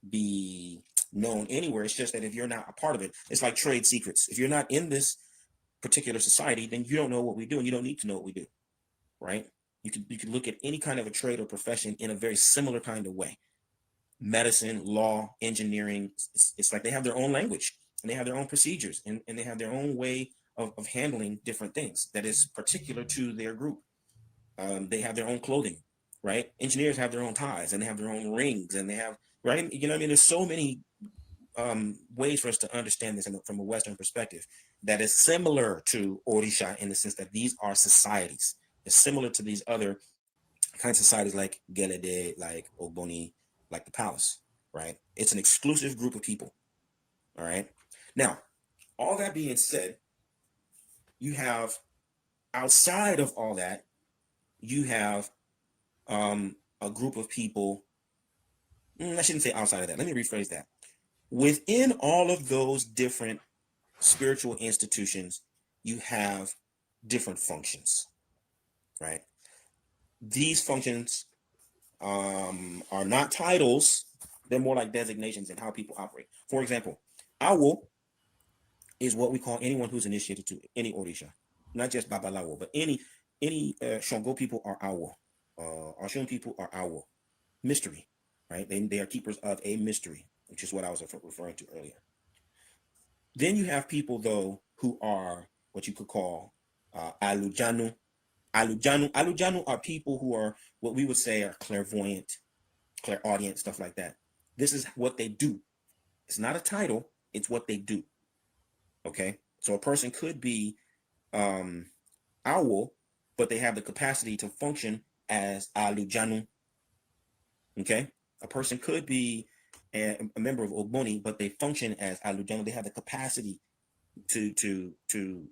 [SPEAKER 7] be known anywhere. It's just that if you're not a part of it, it's like trade secrets. If you're not in this particular society, then you don't know what we do, and you don't need to know what we do, right? You could look at any kind of a trade or profession in a very similar kind of way. Medicine, law, engineering, it's like they have their own language, and they have their own procedures, and they have their own way of handling different things that is particular to their group. They have their own clothing, right? Engineers have their own ties, and they have their own rings, and they have, right? You know what I mean? There's so many ways for us to understand this from a Western perspective that is similar to Orisha in the sense that these are societies. It's similar to these other kinds of societies like Gelede, like Ogboni, like the palace, right? It's an exclusive group of people, all right? Now, all that being said, you have, outside of all that, you have a group of people, I shouldn't say outside of that, let me rephrase that. Within all of those different spiritual institutions, you have different functions, right? These functions are not titles, they're more like designations in how people operate. For example, Awo is what we call anyone who's initiated to any Orisha, not just Babalawo, but any Shango people are Awo, Oshun people are Awo. Mystery, right? They are keepers of a mystery, which is what I was referring to earlier. Then you have people, though, who are what you could call Alujanu. Alujanu are people who are what we would say are clairvoyant, clairaudient, stuff like that. This is what they do. It's not a title, it's what they do. Okay? So a person could be Awo, but they have the capacity to function as Alujanu. Okay? A person could be a member of Ogboni, but they function as Alujanu. They have the capacity to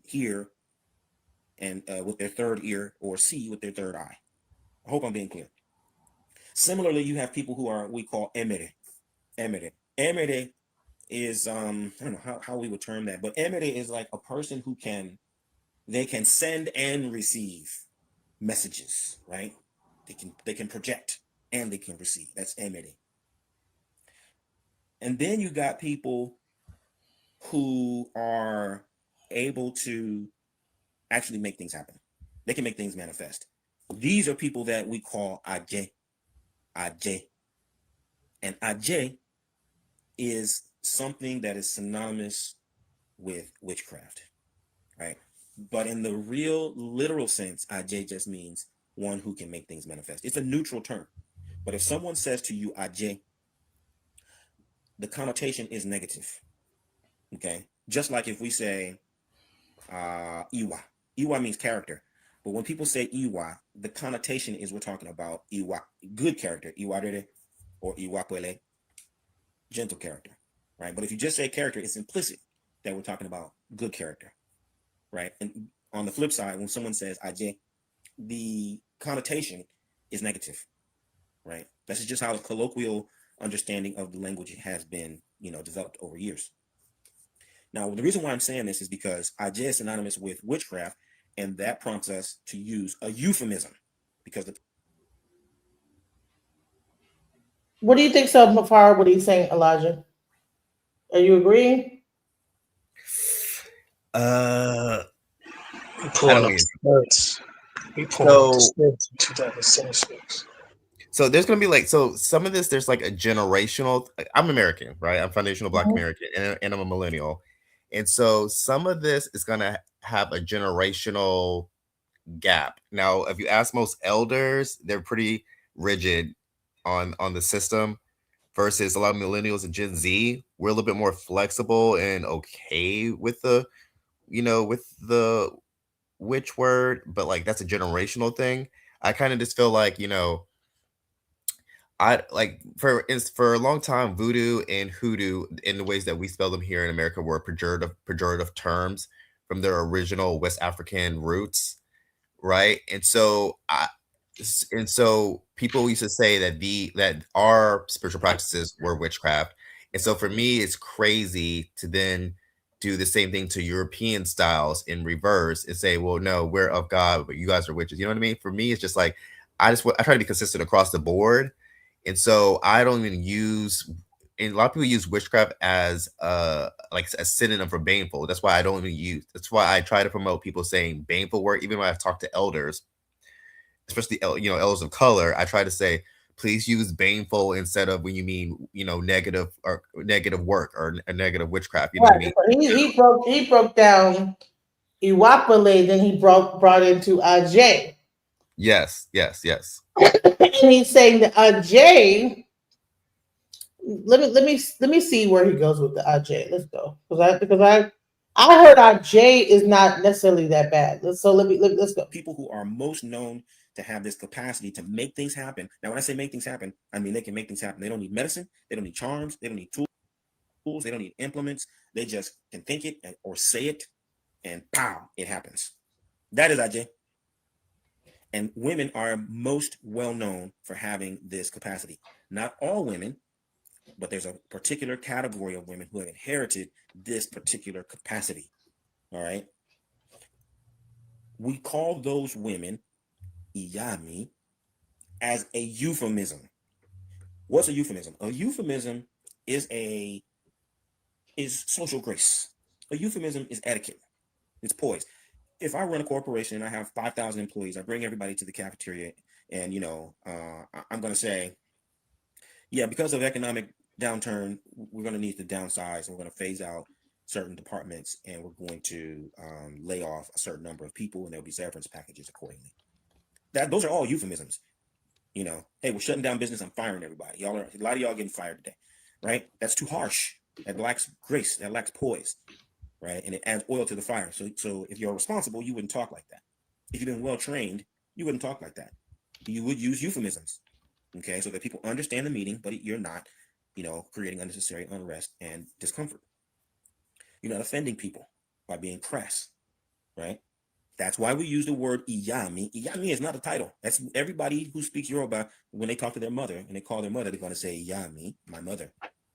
[SPEAKER 7] hear and with their third ear, or see with their third eye. I hope I'm being clear. Similarly, you have people who are, we call Emere. Emere is I don't know how we would term that, but Emere is like a person who can send and receive messages, right? They can project and they can receive. That's Emere. And then you got people who are able to actually make things happen. They can make things manifest. These are people that we call Aje. And Aje is something that is synonymous with witchcraft, right? But in the real literal sense, Aje just means one who can make things manifest. It's a neutral term. But if someone says to you Aje, the connotation is negative. Okay? Just like if we say Iwa. Iwa means character. But when people say Iwa, the connotation is we're talking about Iwa, good character, Iwarere or Iwakwele, gentle character, right? But if you just say character, it's implicit that we're talking about good character, right? And on the flip side, when someone says Aje, the connotation is negative, right? That's just how the colloquial understanding of the language has been, developed over years. Now, the reason why I'm saying this is because Aje is synonymous with witchcraft, and that prompts us to use a euphemism because
[SPEAKER 1] What do you think so far? What are you saying, Elijah? Are you agreeing?
[SPEAKER 15] Pulling
[SPEAKER 16] I
[SPEAKER 15] up
[SPEAKER 16] don't
[SPEAKER 15] stats. We pulling up the stats in 2006.
[SPEAKER 16] So there's gonna be some of this. There's like a generational. I'm American, right? I'm foundational Black American, and I'm a millennial, and so some of this is gonna have a generational gap. Now, if you ask most elders, they're pretty rigid on the system, versus a lot of millennials and Gen Z. We're a little bit more flexible and okay with the witch word, but like that's a generational thing. I kind of just feel like I like for a long time, voodoo and hoodoo, in the ways that we spell them here in America, were pejorative terms from their original West African roots, right? And so people used to say that our spiritual practices were witchcraft. And so for me, it's crazy to then do the same thing to European styles in reverse and say, well, no, we're of God, but you guys are witches. You know what I mean? For me, it's just like I try to be consistent across the board. And so I don't even use, and a lot of people use witchcraft as like a synonym for baneful. That's why I don't even use, that's why I try to promote people saying baneful work, even when I've talked to elders, especially elders of color. I try to say, please use baneful instead of when you mean negative or negative work or a negative witchcraft. You know what I mean?
[SPEAKER 1] So he broke down Iwapale, then he brought into Ajay.
[SPEAKER 16] Yes.
[SPEAKER 1] And he's saying that Ajay. Let me see where he goes with the Ajay. Let's go because I heard Ajay is not necessarily that bad. Let's go.
[SPEAKER 7] People who are most known to have this capacity to make things happen. Now, when I say make things happen, I mean they can make things happen. They don't need medicine. They don't need charms. They don't need tools. They don't need implements. They just can think it or say it, and pow, it happens. That is Ajay. And women are most well known for having this capacity. Not all women, but there's a particular category of women who have inherited this particular capacity. All right. We call those women iyami as a euphemism. What's a euphemism? A euphemism is social grace. A euphemism is etiquette. It's poise. If I run a corporation and I have 5,000 employees, I bring everybody to the cafeteria, and I'm going to say, yeah, because of economic downturn, we're going to need to downsize, and we're going to phase out certain departments, and we're going to lay off a certain number of people, and there'll be severance packages accordingly. Those are all euphemisms. Hey, we're shutting down business. I'm firing everybody. A lot of y'all getting fired today, right? That's too harsh. That lacks grace. That lacks poise, right? And it adds oil to the fire. So if you're responsible, you wouldn't talk like that. If you've been well trained, you wouldn't talk like that. You would use euphemisms, okay, so that people understand the meaning, but you're not, creating unnecessary unrest and discomfort. You're not offending people by being crass, right? That's why we use the word iyami. Iyami is not a title. That's everybody who speaks Yoruba, when they talk to their mother and they call their mother, they're going to say iyami, my mother,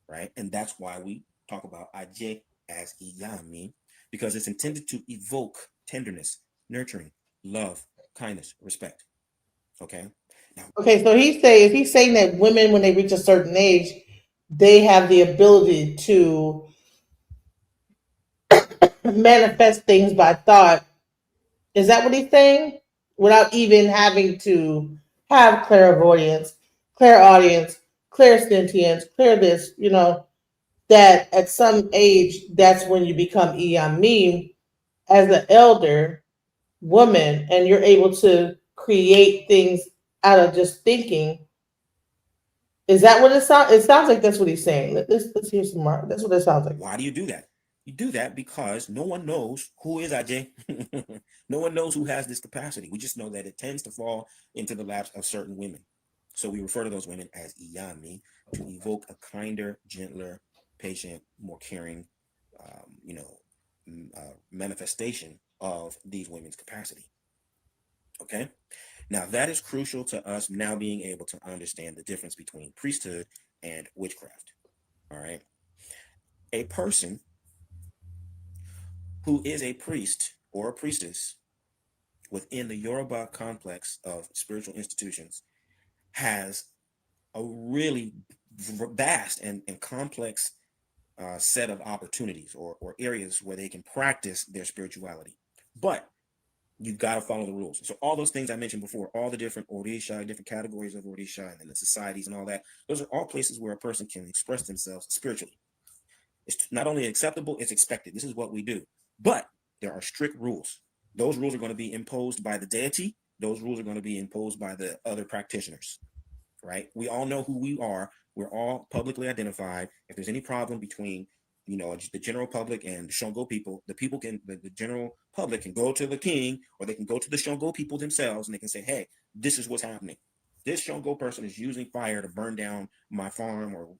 [SPEAKER 7] right? And that's why we talk about Ajay as iyami, because it's intended to evoke tenderness, nurturing, love, kindness, respect. Okay.
[SPEAKER 1] Okay, so he's saying that women, when they reach a certain age, they have the ability to manifest things by thought. Is that what he's saying? Without even having to have clairvoyance, clairaudience, clairsentience, clear this, that at some age, that's when you become iyami as an elder woman, and you're able to create things out of just thinking. Is that what it sounds? It sounds like that's what he's saying. Let's hear some more. That's what it sounds like.
[SPEAKER 7] Why do you do that? You do that because no one knows who is Ajay. No one knows who has this capacity. We just know that it tends to fall into the laps of certain women. So we refer to those women as iyami to evoke a kinder, gentler, patient, more caring, manifestation of these women's capacity. Okay. Now that is crucial to us now being able to understand the difference between priesthood and witchcraft. All right. A person who is a priest or a priestess within the Yoruba complex of spiritual institutions has a really vast and complex set of opportunities or areas where they can practice their spirituality. But you've got to follow the rules. So all those things I mentioned before, all the different Orisha, different categories of Orisha, and then the societies and all that, those are all places where a person can express themselves spiritually. It's not only acceptable, it's expected. This is what we do. But there are strict rules. Those rules are going to be imposed by the deity. Those rules are going to be imposed by the other practitioners, right? We all know who we are. We're all publicly identified. If there's any problem between, the general public and the Shango people, the general public can go to the king, or they can go to the Shango people themselves, and they can say, hey, this is what's happening. This Shango person is using fire to burn down my farm, or,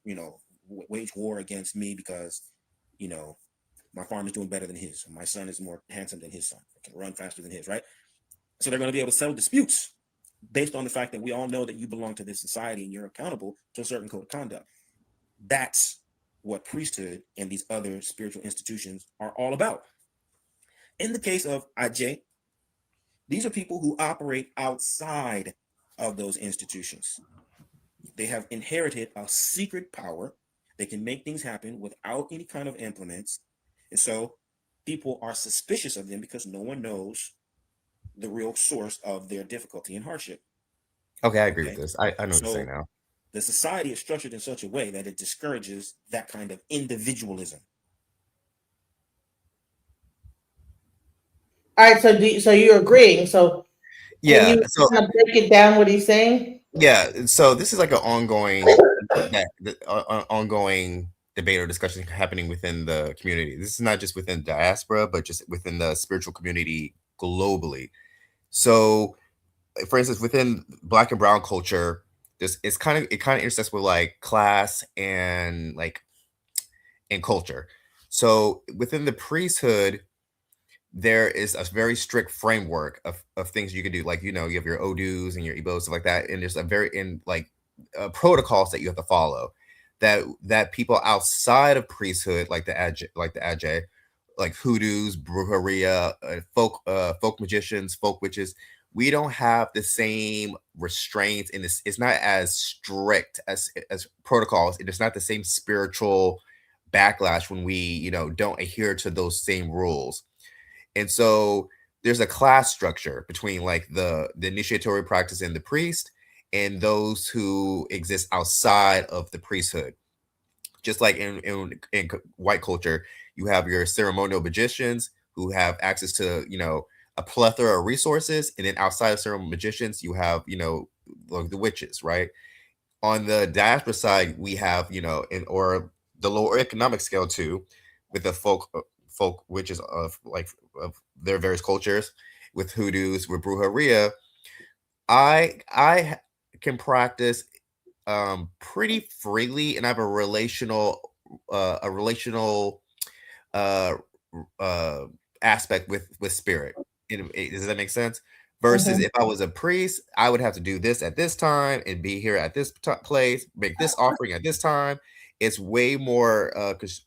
[SPEAKER 7] wage war against me because, my farm is doing better than his. My son is more handsome than his son. It can run faster than his, right? So they're going to be able to settle disputes based on the fact that we all know that you belong to this society and you're accountable to a certain code of conduct. That's what priesthood and these other spiritual institutions are all about. In the case of Ajay, these are people who operate outside of those institutions. They have inherited a secret power. They can make things happen without any kind of implements. And so people are suspicious of them because no one knows the real source of their difficulty and hardship.
[SPEAKER 16] Okay, I agree with this. I know what you're saying
[SPEAKER 7] So
[SPEAKER 16] now.
[SPEAKER 7] the society is structured in such a way that it discourages that kind of individualism.
[SPEAKER 1] All right, so you're agreeing. So can
[SPEAKER 16] Yeah.
[SPEAKER 1] you
[SPEAKER 16] So
[SPEAKER 1] kind of break it down what he's saying?
[SPEAKER 16] yeah. So this is like an ongoing ongoing debate or discussion happening within the community. This is not just within diaspora, but just within the spiritual community globally. So, for instance, within Black and Brown culture, it kind of intersects with like class and like and culture. So within the priesthood, there is a very strict framework of things you can do. Like, you know, you have your Odus and your Ebos, stuff like that. And there's a very protocols that you have to follow that people outside of priesthood, like the Ajay, like hoodoos, brujeria, folk magicians, folk witches, we don't have the same restraints in this. It's not as strict as protocols. It's not the same spiritual backlash when we, you know, don't adhere to those same rules. And so there's a class structure between like the initiatory practice and the priest and those who exist outside of the priesthood. Just like in white culture, you have your ceremonial magicians who have access to, you know, a plethora of resources. And then outside of ceremonial magicians, you have, you know, like the witches, right? On the diaspora side, we have, you know, or the lower economic scale too, with the folk witches of their various cultures, with hoodoos, with brujeria. I can practice pretty freely, and I have a relational uh aspect with spirit. Does that make sense? Versus if I was a priest, I would have to do this at this time and be here at this place, make this offering at this time. It's way more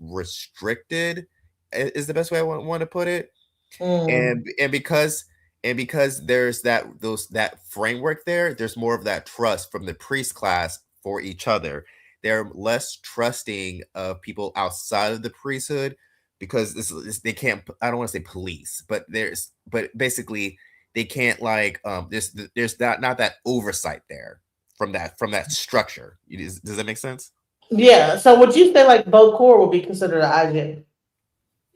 [SPEAKER 16] restricted, is the best way I want to put it.
[SPEAKER 1] Mm.
[SPEAKER 16] And because there's that framework there's more of that trust from the priest class for each other. They're less trusting of people outside of the priesthood because they can't, I don't want to say police, but basically they can't like there's not that oversight there from that structure. Does that make sense?
[SPEAKER 1] Yeah. So would you say like Bokor would be considered an IJ,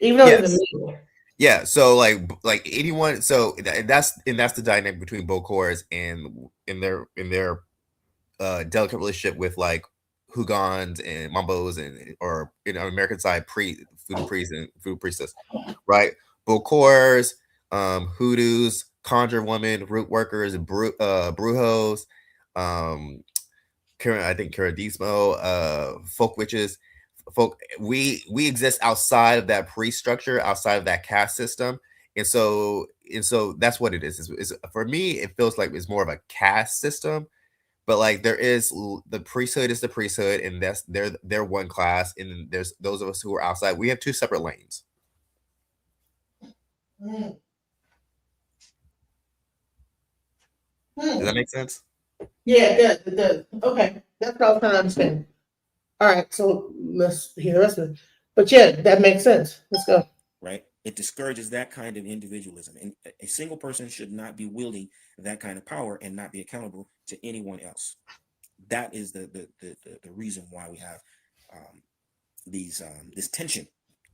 [SPEAKER 1] even though he's a
[SPEAKER 16] Yes.
[SPEAKER 1] male?
[SPEAKER 16] Yeah, so like anyone, so that's the dynamic between Bokors and in their delicate relationship with like Hugans and Mambos and, or, you know, American side voodoo priests and voodoo priestess, right? Bokors, hoodoos, conjure women, root workers, brujos, I think Caradismo, folk witches, we exist outside of that priest structure, outside of that caste system. And so that's what it is. For me, it feels like it's more of a caste system, but like the priesthood is the priesthood, and that's they're one class, and there's those of us who are outside. We have two separate lanes.
[SPEAKER 1] Mm.
[SPEAKER 16] Does that make sense?
[SPEAKER 1] Yeah, it does. Okay. That's what I was trying to understand. All right, so let's hear the rest of it. But yeah, that makes sense. Let's go.
[SPEAKER 7] Right? It discourages that kind of individualism. And a single person should not be wielding that kind of power and not be accountable to anyone else. That is the reason why we have this tension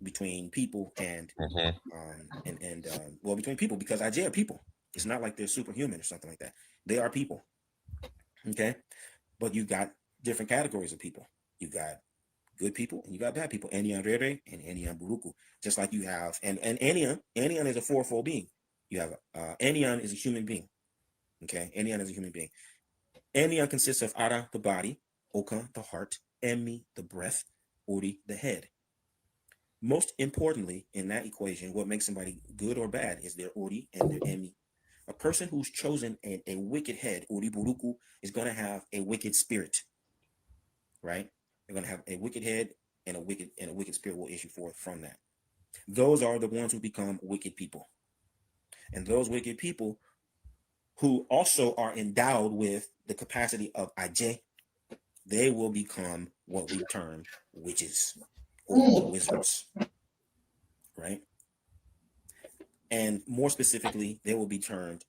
[SPEAKER 7] between people and between people, because Ajay are people. It's not like they're superhuman or something like that. They are people. Okay, but you got different categories of people. You got good people and you got bad people. Eniyan Rere and Eniyan Buruku. Just like you have, and Eniyan is a fourfold being. You have Eniyan is a human being. Okay, Eniyan is a human being. Eniyan consists of Ara, the body, Oka, the heart, Emi, the breath, Uri, the head. Most importantly, in that equation, what makes somebody good or bad is their Uri and their Emi. A person who's chosen a wicked head, Uriburuku, is going to have a wicked spirit, right? They're going to have a wicked head, and a wicked spirit will issue forth from that. Those are the ones who become wicked people. And those wicked people who also are endowed with the capacity of Ajay, they will become what we term witches or wizards, right? And more specifically, they will be termed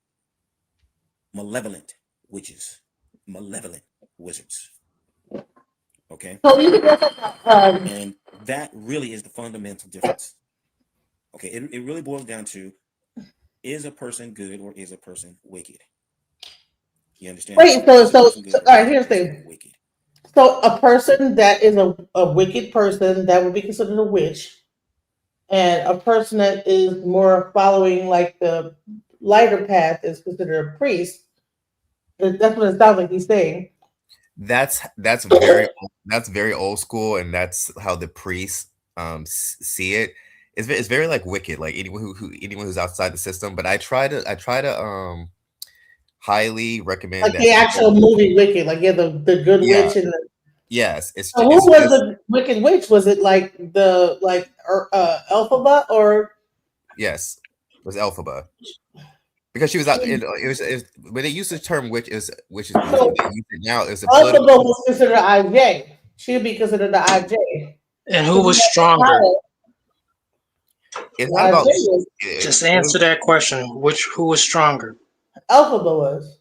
[SPEAKER 7] malevolent witches, malevolent wizards. Okay? And that really is the fundamental difference. Okay, it really boils down to, is a person good or is a person wicked? You understand?
[SPEAKER 1] Wait, so all right, here's the thing. So a person that is a wicked person, that would be considered a witch, and a person that is more following like the lighter path is considered a priest. That's what it sounds like he's saying.
[SPEAKER 16] That's very old school, and that's how the priests see it. It's very like wicked, like anyone who's outside the system. But I try to highly recommend
[SPEAKER 1] Like
[SPEAKER 16] that
[SPEAKER 1] the actual movie Wicked, like the good witch and the.
[SPEAKER 16] Yes, it's
[SPEAKER 1] So who was the wicked witch? Was it like Elphaba or?
[SPEAKER 16] Yes, it was Elphaba. Because she was out. It was when they used the term witch is before they use it now. It's a political.
[SPEAKER 1] Elphaba was considered IJ. She would be considered the IJ.
[SPEAKER 15] And who was stronger?
[SPEAKER 16] It's not about.
[SPEAKER 15] Just answer that question. Who was stronger?
[SPEAKER 1] Elphaba was.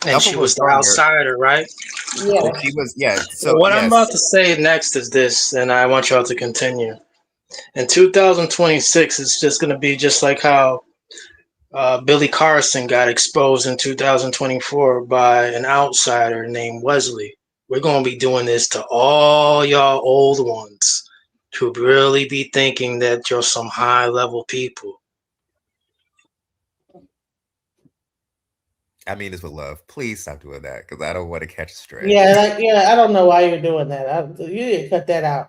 [SPEAKER 15] And she was the outsider, right?
[SPEAKER 1] Yeah.
[SPEAKER 16] She was, yeah. So
[SPEAKER 15] what I'm about to say next is this, and I want y'all to continue. In 2026, it's just going to be just like how Billy Carson got exposed in 2024 by an outsider named Wesley. We're going to be doing this to all y'all old ones who really be thinking that you're some high-level people.
[SPEAKER 16] I mean this with love. Please stop doing that because I don't want to catch a stray.
[SPEAKER 1] Yeah, I don't know why you're doing that. You need to cut that out.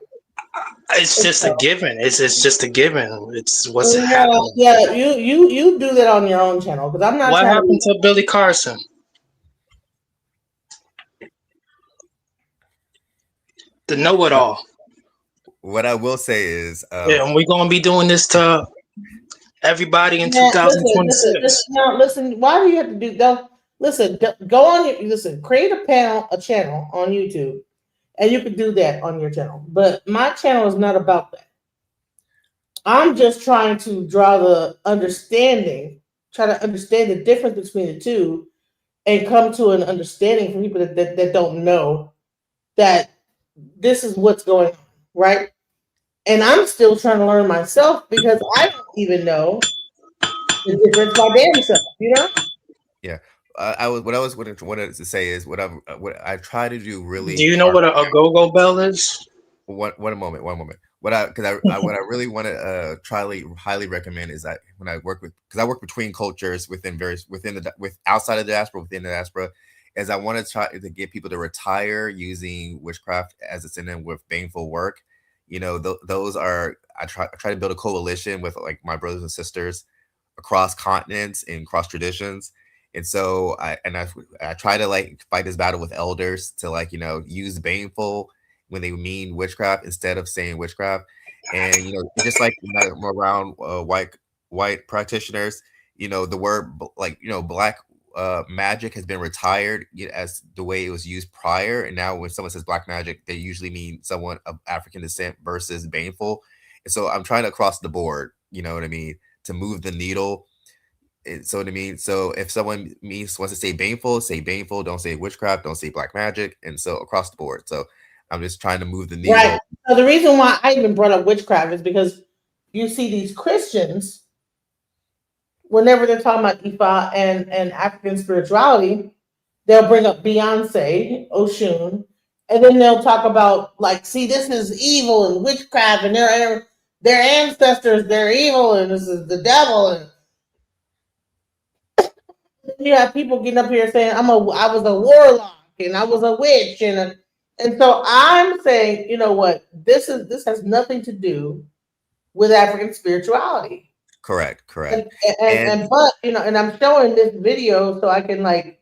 [SPEAKER 15] It's just a given. It's just a given. It's what's
[SPEAKER 1] Yeah,
[SPEAKER 15] happening.
[SPEAKER 1] yeah. You do that on your own channel because I'm not.
[SPEAKER 15] What happened to Billy Carson? The know-it-all.
[SPEAKER 16] What I will say is,
[SPEAKER 15] yeah, and we're gonna be doing this to everybody in 2026.
[SPEAKER 1] Listen. Why do you have to do that? Listen, go on here. Listen, create a channel on YouTube, and you can do that on your channel. But my channel is not about that. I'm just trying to try to understand the difference between the two, and come to an understanding for people that don't know that this is what's going on, right? And I'm still trying to learn myself because I don't even know the difference by damn self, you know?
[SPEAKER 16] Yeah. What I wanted to say is what I try to do really.
[SPEAKER 15] Do you know what a go-go bell is?
[SPEAKER 16] One moment. What I really want to highly recommend is that when I work between cultures with outside of the diaspora, within the diaspora, is I want to try to get people to retire using witchcraft as a synonym with baneful work. You know, those are I try to build a coalition with like my brothers and sisters across continents and cross traditions. And so I try to like fight this battle with elders to like, you know, use baneful when they mean witchcraft instead of saying witchcraft. And, you know, just like when I'm around white practitioners, you know, the word like, you know, black magic has been retired as the way it was used prior. And now when someone says black magic, they usually mean someone of African descent versus baneful. And so I'm trying to cross the board, you know what I mean, to move the needle. So what I mean, so if someone wants to say baneful, don't say witchcraft, don't say black magic, and so across the board. So I'm just trying to move the needle.
[SPEAKER 1] Right. So the reason why I even brought up witchcraft is because you see these Christians, whenever they're talking about Ifa and African spirituality, they'll bring up Beyonce, Oshun, and then they'll talk about like, see, this is evil and witchcraft, and their ancestors, they're evil, and this is the devil, and you have people getting up here saying I was a warlock and I was a witch and so I'm saying, you know what, this has nothing to do with African spirituality.
[SPEAKER 16] Correct.
[SPEAKER 1] And but and I'm showing this video so I can like,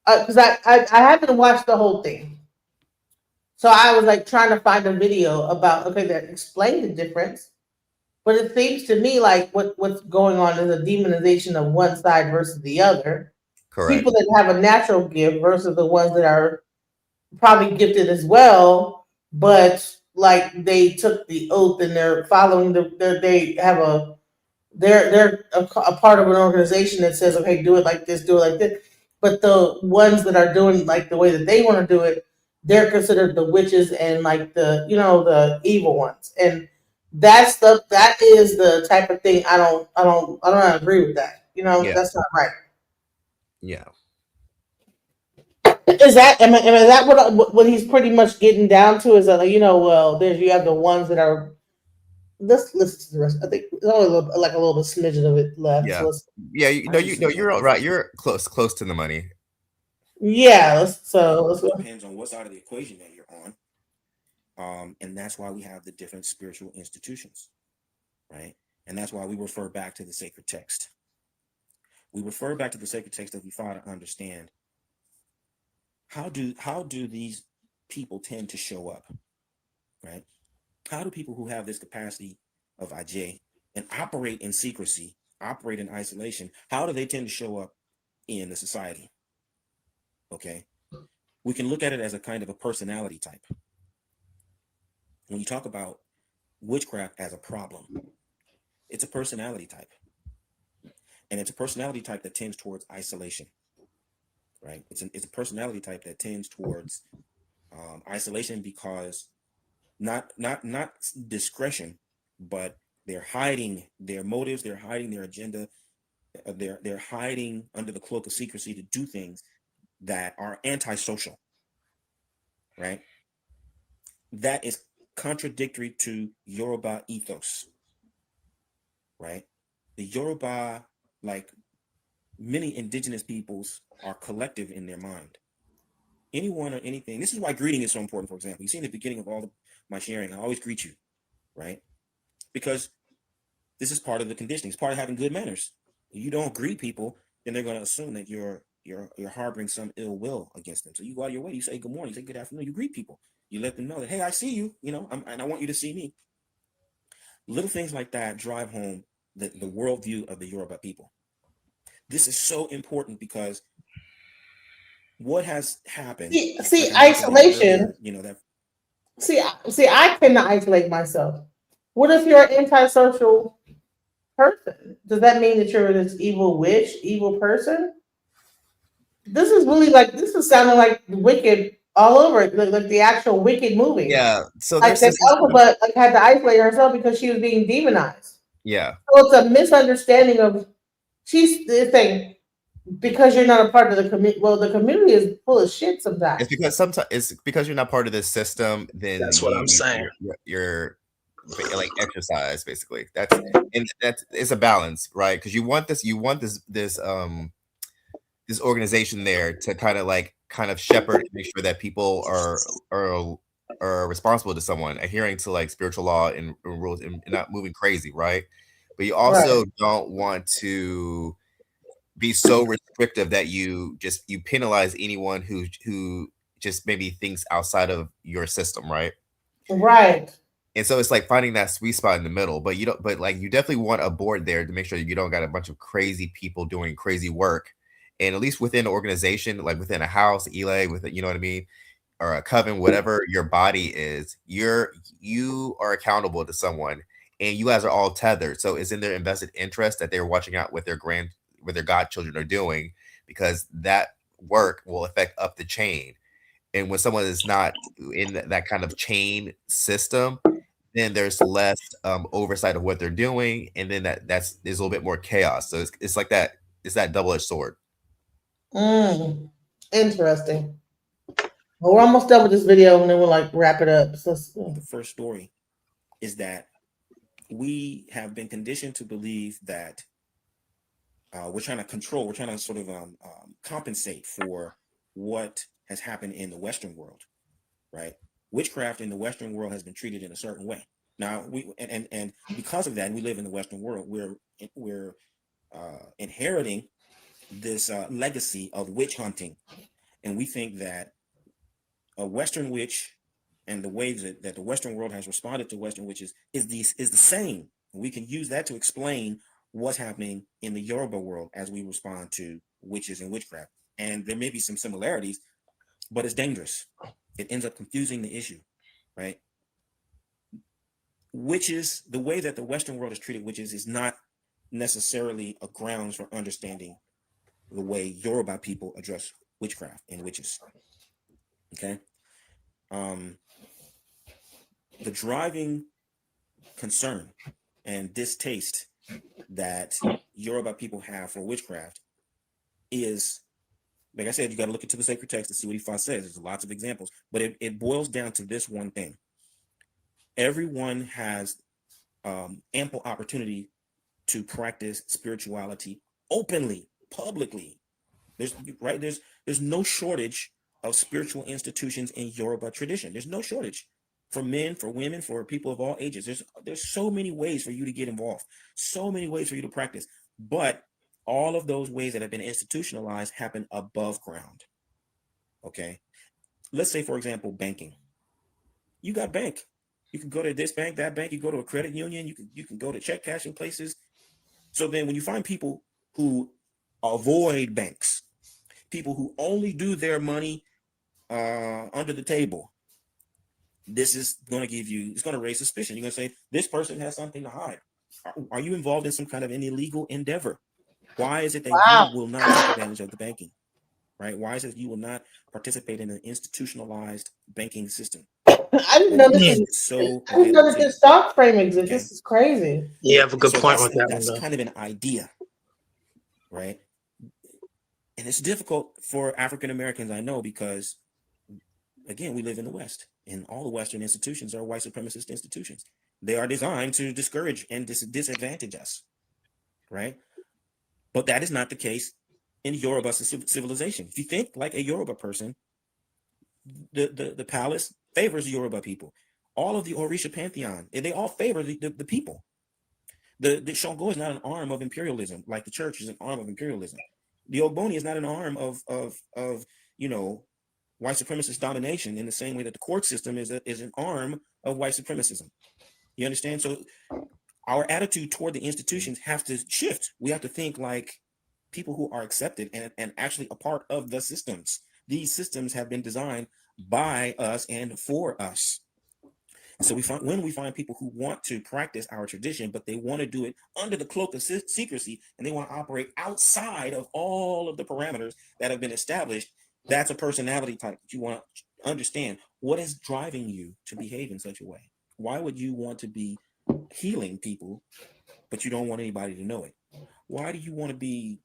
[SPEAKER 1] because I haven't watched the whole thing, so I was like trying to find a video about that explain the difference. But it seems to me like what's going on is a demonization of one side versus the other.
[SPEAKER 16] Correct.
[SPEAKER 1] People that have a natural gift versus the ones that are probably gifted as well, but like they took the oath and they're following they have they're a part of an organization that says, okay, do it like this, do it like this. But the ones that are doing like the way that they want to do it, they're considered the witches and like the evil ones. And that is the type of thing I don't agree with that.
[SPEAKER 16] Yeah.
[SPEAKER 1] That's not right.
[SPEAKER 16] Yeah.
[SPEAKER 1] Is that what he's pretty much getting down to? Is that well, you have the ones that are. Let's listen to the rest. I think there's only a little bit smidgen of it left.
[SPEAKER 16] Yeah.
[SPEAKER 1] So let's,
[SPEAKER 16] Yeah. You're all right. You're close to the money.
[SPEAKER 1] yeah. Let's go.
[SPEAKER 7] Depends on what side of the equation that you're on. And that's why we have the different spiritual institutions, right? And that's why we refer back to the sacred text. We refer back to the sacred text that we try to understand how do these people tend to show up, right? How do people who have this capacity of IJ and operate in secrecy, operate in isolation, how do they tend to show up in the society? Okay. We can look at it as a kind of a personality type. When you talk about witchcraft as a problem, it's a personality type. And it's a personality type that tends towards isolation, right? It's a personality type that tends towards isolation because not discretion, but they're hiding their motives, they're hiding their agenda, they're hiding under the cloak of secrecy to do things that are antisocial, right? That is contradictory to Yoruba ethos, right? The Yoruba, like many indigenous peoples, are collective in their mind. Anyone or anything. This is why greeting is so important. For example, you see in the beginning of my sharing, I always greet you, right? Because this is part of the conditioning. It's part of having good manners. If you don't greet people, then they're going to assume that you're harboring some ill will against them. So you go out of your way. You say good morning. You say good afternoon. You greet people. You let them know that, hey, I see you. And I want you to see me. Little things like that drive home the worldview of the Yoruba people. This is so important because what has happened?
[SPEAKER 1] See isolation.
[SPEAKER 7] That.
[SPEAKER 1] See, I cannot isolate myself. What if you're an antisocial person? Does that mean that you're this evil witch, evil person? This is sounding like Wicked all over it, like the actual Wicked movie.
[SPEAKER 16] Yeah. So
[SPEAKER 1] like that Elphaba had to isolate herself because she was being demonized.
[SPEAKER 16] Yeah.
[SPEAKER 1] So it's a misunderstanding of she's saying because you're not a part of the community. Well, the community is full of shit sometimes.
[SPEAKER 16] It's because you're not part of this system. Then
[SPEAKER 15] that's what I'm saying.
[SPEAKER 16] You're like exercise basically. That's it's a balance, right? Because you want this organization there to kind of shepherd and make sure that people are responsible to someone, adhering to like spiritual law and rules and not moving crazy, right? But you also don't want to be so restrictive that you penalize anyone who just maybe thinks outside of your system, right?
[SPEAKER 1] Right.
[SPEAKER 16] And so it's like finding that sweet spot in the middle, but you definitely want a board there to make sure you don't got a bunch of crazy people doing crazy work. And at least within an organization, like within a house, Elay, with you know what I mean, or a coven, whatever your body is, you are accountable to someone, and you guys are all tethered. So it's in their invested interest that they're watching out what their godchildren are doing, because that work will affect up the chain. And when someone is not in that kind of chain system, then there's less oversight of what they're doing, and then there's a little bit more chaos. So it's like that. It's that double-edged sword.
[SPEAKER 1] Interesting. Well, we're almost done with this video, and then we'll wrap it up. So,
[SPEAKER 7] the first story is that we have been conditioned to believe that we're trying to sort of compensate for what has happened in the Western world, right? Witchcraft in the Western world has been treated in a certain way. Now and because of that, we live in the Western world. We're inheriting this legacy of witch hunting, and we think that a Western witch and the ways that the Western world has responded to Western witches is the same. We can use that to explain what's happening in the Yoruba world as we respond to witches and witchcraft. And there may be some similarities, but it's dangerous. It ends up confusing the issue, right? Witches, the way that the Western world has treated witches is not necessarily a grounds for understanding the way Yoruba people address witchcraft and witches. Okay. The driving concern and distaste that Yoruba people have for witchcraft is, like I said, you got to look into the sacred text to see what Ifa says. There's lots of examples, but it boils down to this one thing. Everyone has ample opportunity to practice spirituality openly, publicly. There's no shortage of spiritual institutions in Yoruba tradition. There's no shortage for men, for women, for people of all ages. There's so many ways for you to get involved, so many ways for you to practice. But all of those ways that have been institutionalized happen above ground. Okay. Let's say, for example, banking. You got bank. You can go to this bank, that bank. You go to a credit union. You can go to check cashing places. So then when you find people who avoid banks, people who only do their money under the table, this is going to it's going to raise suspicion. You're going to say, this person has something to hide. Are you involved in some kind of an illegal endeavor? Why is it that you will not take advantage of the banking, right? Why is it you will not participate in an institutionalized banking system?
[SPEAKER 1] I didn't know this stock frame exists. This is crazy.
[SPEAKER 15] You have a good point
[SPEAKER 7] that's,
[SPEAKER 15] with that.
[SPEAKER 7] That's kind of an idea, right? And it's difficult for African Americans, I know, because again, we live in the West, and all the Western institutions are white supremacist institutions. They are designed to discourage and disadvantage us, right? But that is not the case in Yoruba civilization. If you think like a Yoruba person, the palace favors the Yoruba people. All of the Orisha pantheon, they all favor the people. The Shango is not an arm of imperialism, like the church is an arm of imperialism. The Ogboni is not an arm of white supremacist domination in the same way that the court system is an arm of white supremacism. You understand? So our attitude toward the institutions have to shift. We have to think like people who are accepted and actually a part of the systems. These systems have been designed by us and for us. And so when we find people who want to practice our tradition, but they want to do it under the cloak of secrecy, and they want to operate outside of all of the parameters that have been established, that's a personality type that you want to understand. What is driving you to behave in such a way? Why would you want to be healing people, but you don't want anybody to know it? Why do you want to be,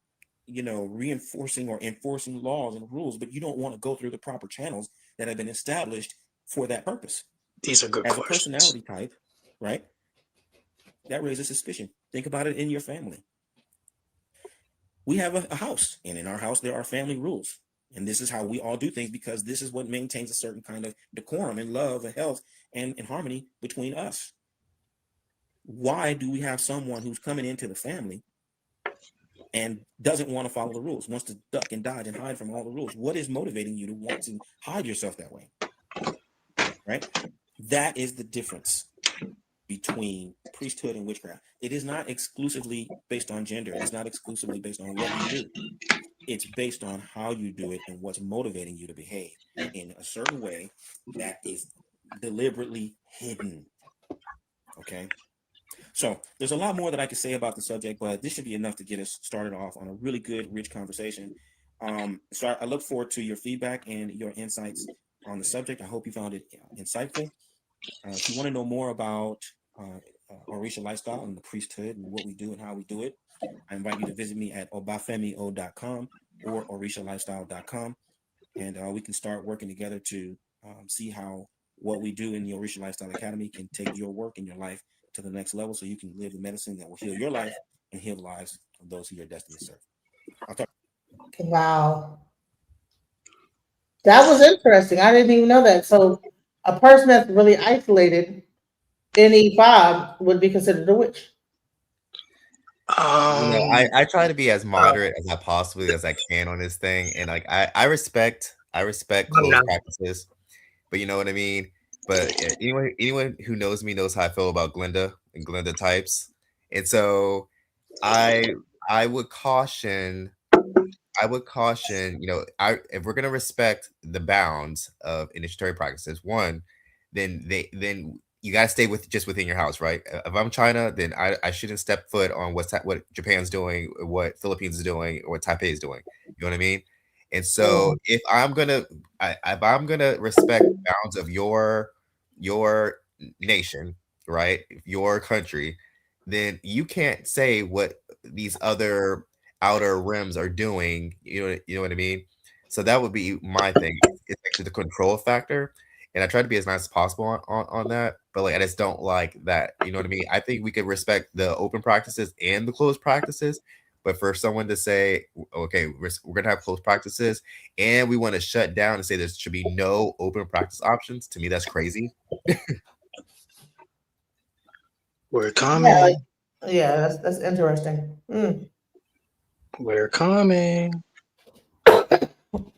[SPEAKER 7] reinforcing or enforcing laws and rules, but you don't want to go through the proper channels that have been established for that purpose?
[SPEAKER 15] These are good
[SPEAKER 7] As
[SPEAKER 15] questions.
[SPEAKER 7] a personality type, right? That raises suspicion. Think about it in your family. We have a house, and in our house, there are family rules. And this is how we all do things, because this is what maintains a certain kind of decorum and love and health and harmony between us. Why do we have someone who's coming into the family and doesn't want to follow the rules, wants to duck and dodge and hide from all the rules? What is motivating you to want to hide yourself that way? Right? That is the difference between priesthood and witchcraft. It is not exclusively based on gender. It's not exclusively based on what you do. It's based on how you do it and what's motivating you to behave in a certain way that is deliberately hidden. Okay? So there's a lot more that I could say about the subject, but this should be enough to get us started off on a really good, rich conversation. So I look forward to your feedback and your insights on the subject. I hope you found it insightful. If you want to know more about Orisha lifestyle and the priesthood and what we do and how we do it, I invite you to visit me at obafemio.com or orishalifestyle.com, and we can start working together to see how what we do in the Orisha Lifestyle Academy can take your work and your life to the next level, so you can live the medicine that will heal your life and heal the lives of those who you're destined to serve. I'll talk.
[SPEAKER 1] Wow. That was interesting. I didn't even know that. So a person that's really isolated any five would be considered a witch?
[SPEAKER 16] I try to be as moderate as I possibly as I can on this thing, and like I respect closed practices, but you know what I mean. But anyone who knows me knows how I feel about Glinda and Glinda types, and so I I would caution if we're gonna respect the bounds of initiatory practices, one, then you gotta stay within your house, right? If I'm China, then I shouldn't step foot on what Japan's doing, or what Philippines is doing, or what Taipei is doing. You know what I mean? And so if I'm gonna respect the bounds of your nation, right, your country, then you can't say what these other outer rims are doing. You know what I mean? So that would be my thing. It's actually the control factor, and I try to be as nice as possible on that. But like, I just don't like that. You know what I mean? I think we could respect the open practices and the closed practices. But for someone to say, okay, we're gonna have closed practices, and we want to shut down and say there should be no open practice options, to me, that's crazy.
[SPEAKER 15] We're coming.
[SPEAKER 1] Yeah, that's interesting.
[SPEAKER 15] We're coming.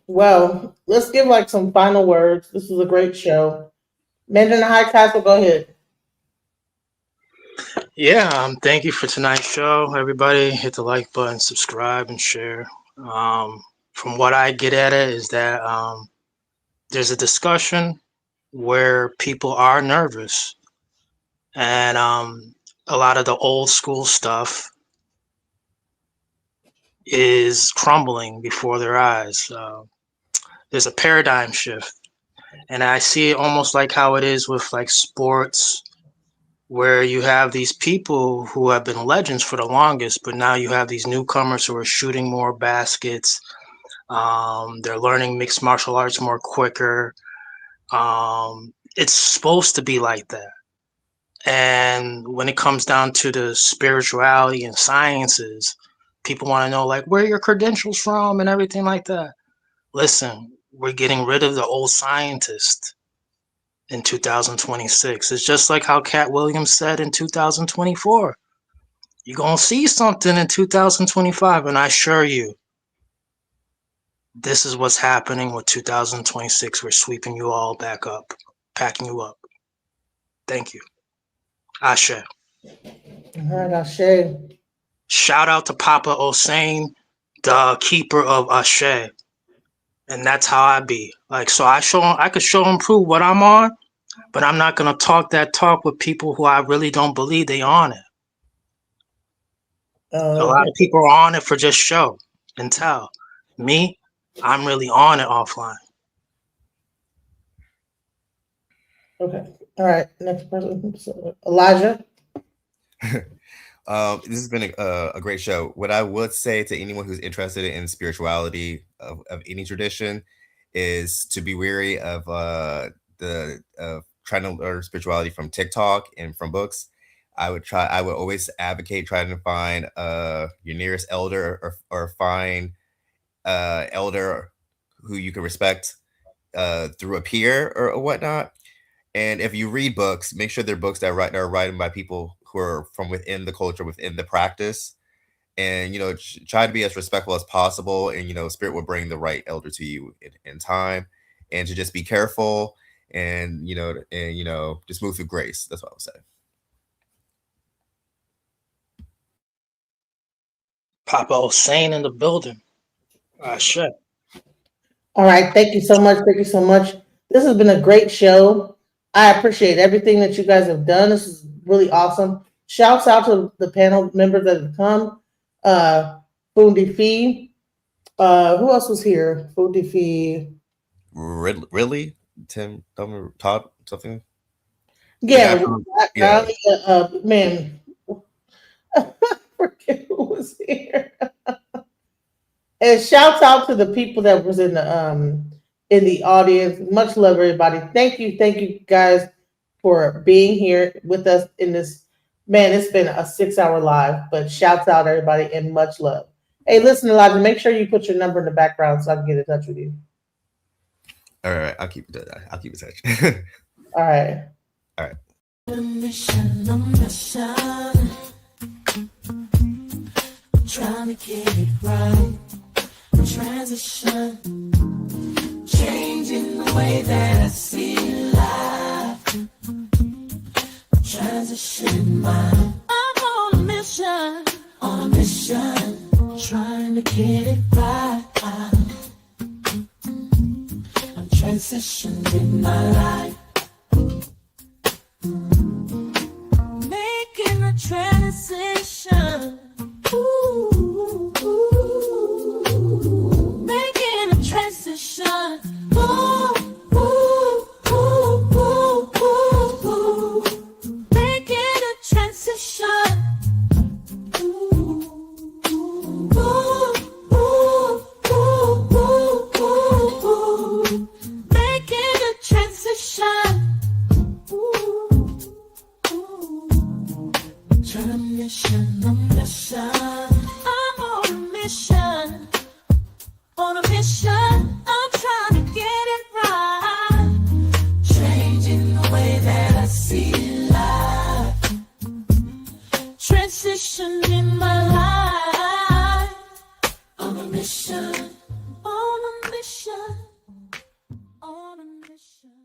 [SPEAKER 1] Well, let's give like some final words. This was a great show. Men in the High Castle, go ahead.
[SPEAKER 15] Yeah, thank you for tonight's show. Everybody hit the like button, subscribe, and share. From what I get at it is that there's a discussion where people are nervous, and a lot of the old school stuff is crumbling before their eyes. There's a paradigm shift, and I see it almost like how it is with like sports, where you have these people who have been legends for the longest, but now you have these newcomers who are shooting more baskets. They're learning mixed martial arts more quicker. It's supposed to be like that. And when it comes down to the spirituality and sciences, people want to know like where are your credentials from and everything like that. Listen, we're getting rid of the old scientist in 2026. It's just like how Cat Williams said in 2024. You're going to see something in 2025, and I assure you, this is what's happening with 2026. We're sweeping you all back up, packing you up. Thank you. Ashe.
[SPEAKER 1] All right, Ashe.
[SPEAKER 15] Shout out to Papa Hossein, the keeper of Ashe. And that's how I be. Like, so I could show and prove what I'm on, but I'm not gonna talk that talk with people who I really don't believe they on it. A lot of people are on it for just show and tell. Me, I'm really on it offline.
[SPEAKER 1] Okay. All right. Next person. Elijah.
[SPEAKER 16] This has been a great show. What I would say to anyone who's interested in spirituality of any tradition is to be wary of trying to learn spirituality from TikTok and from books. I would always advocate trying to find your nearest elder, or find elder who you can respect through a peer or whatnot. And if you read books, make sure they're books that are written by people who are from within the culture, within the practice, and try to be as respectful as possible. And spirit will bring the right elder to you in time, and to just be careful, and just move through grace. That's what I would say.
[SPEAKER 15] Papa Hossein in the building. Shit.
[SPEAKER 1] All right. Thank you so much. Thank you so much. This has been a great show. I appreciate everything that you guys have done. This is really awesome. Shouts out to the panel members that have come. Fundi Fee. Who else was here? Fundi Fee.
[SPEAKER 16] Really? Tim, Todd, something?
[SPEAKER 1] Yeah. Man. I forget who was here. And shouts out to the people that was in the audience. Much love, everybody. Thank you guys for being here with us in this. Man, it's been a 6-hour live, but shouts out everybody and much love. Hey, listen, Elijah, make sure you put your number in the background so I can get in touch with you.
[SPEAKER 16] All right, I'll keep in touch.
[SPEAKER 1] All right.
[SPEAKER 16] All right.
[SPEAKER 1] On a mission, I'm trying to get it right. Transition, changing the way that I see life. Transition mind. I'm on a mission, trying to get it right. I'm transitioning my life. Making a transition. Ooh, making a transition. Ooh, ooh, ooh, ooh, ooh, ooh. Making a transition. Ooh, ooh, ooh, ooh, ooh, ooh. Making a transition. Trying to mission, I'm on a mission, I'm trying to get it right. Changing the way that I see life. Transition in my life. On a mission, on a mission, on a mission.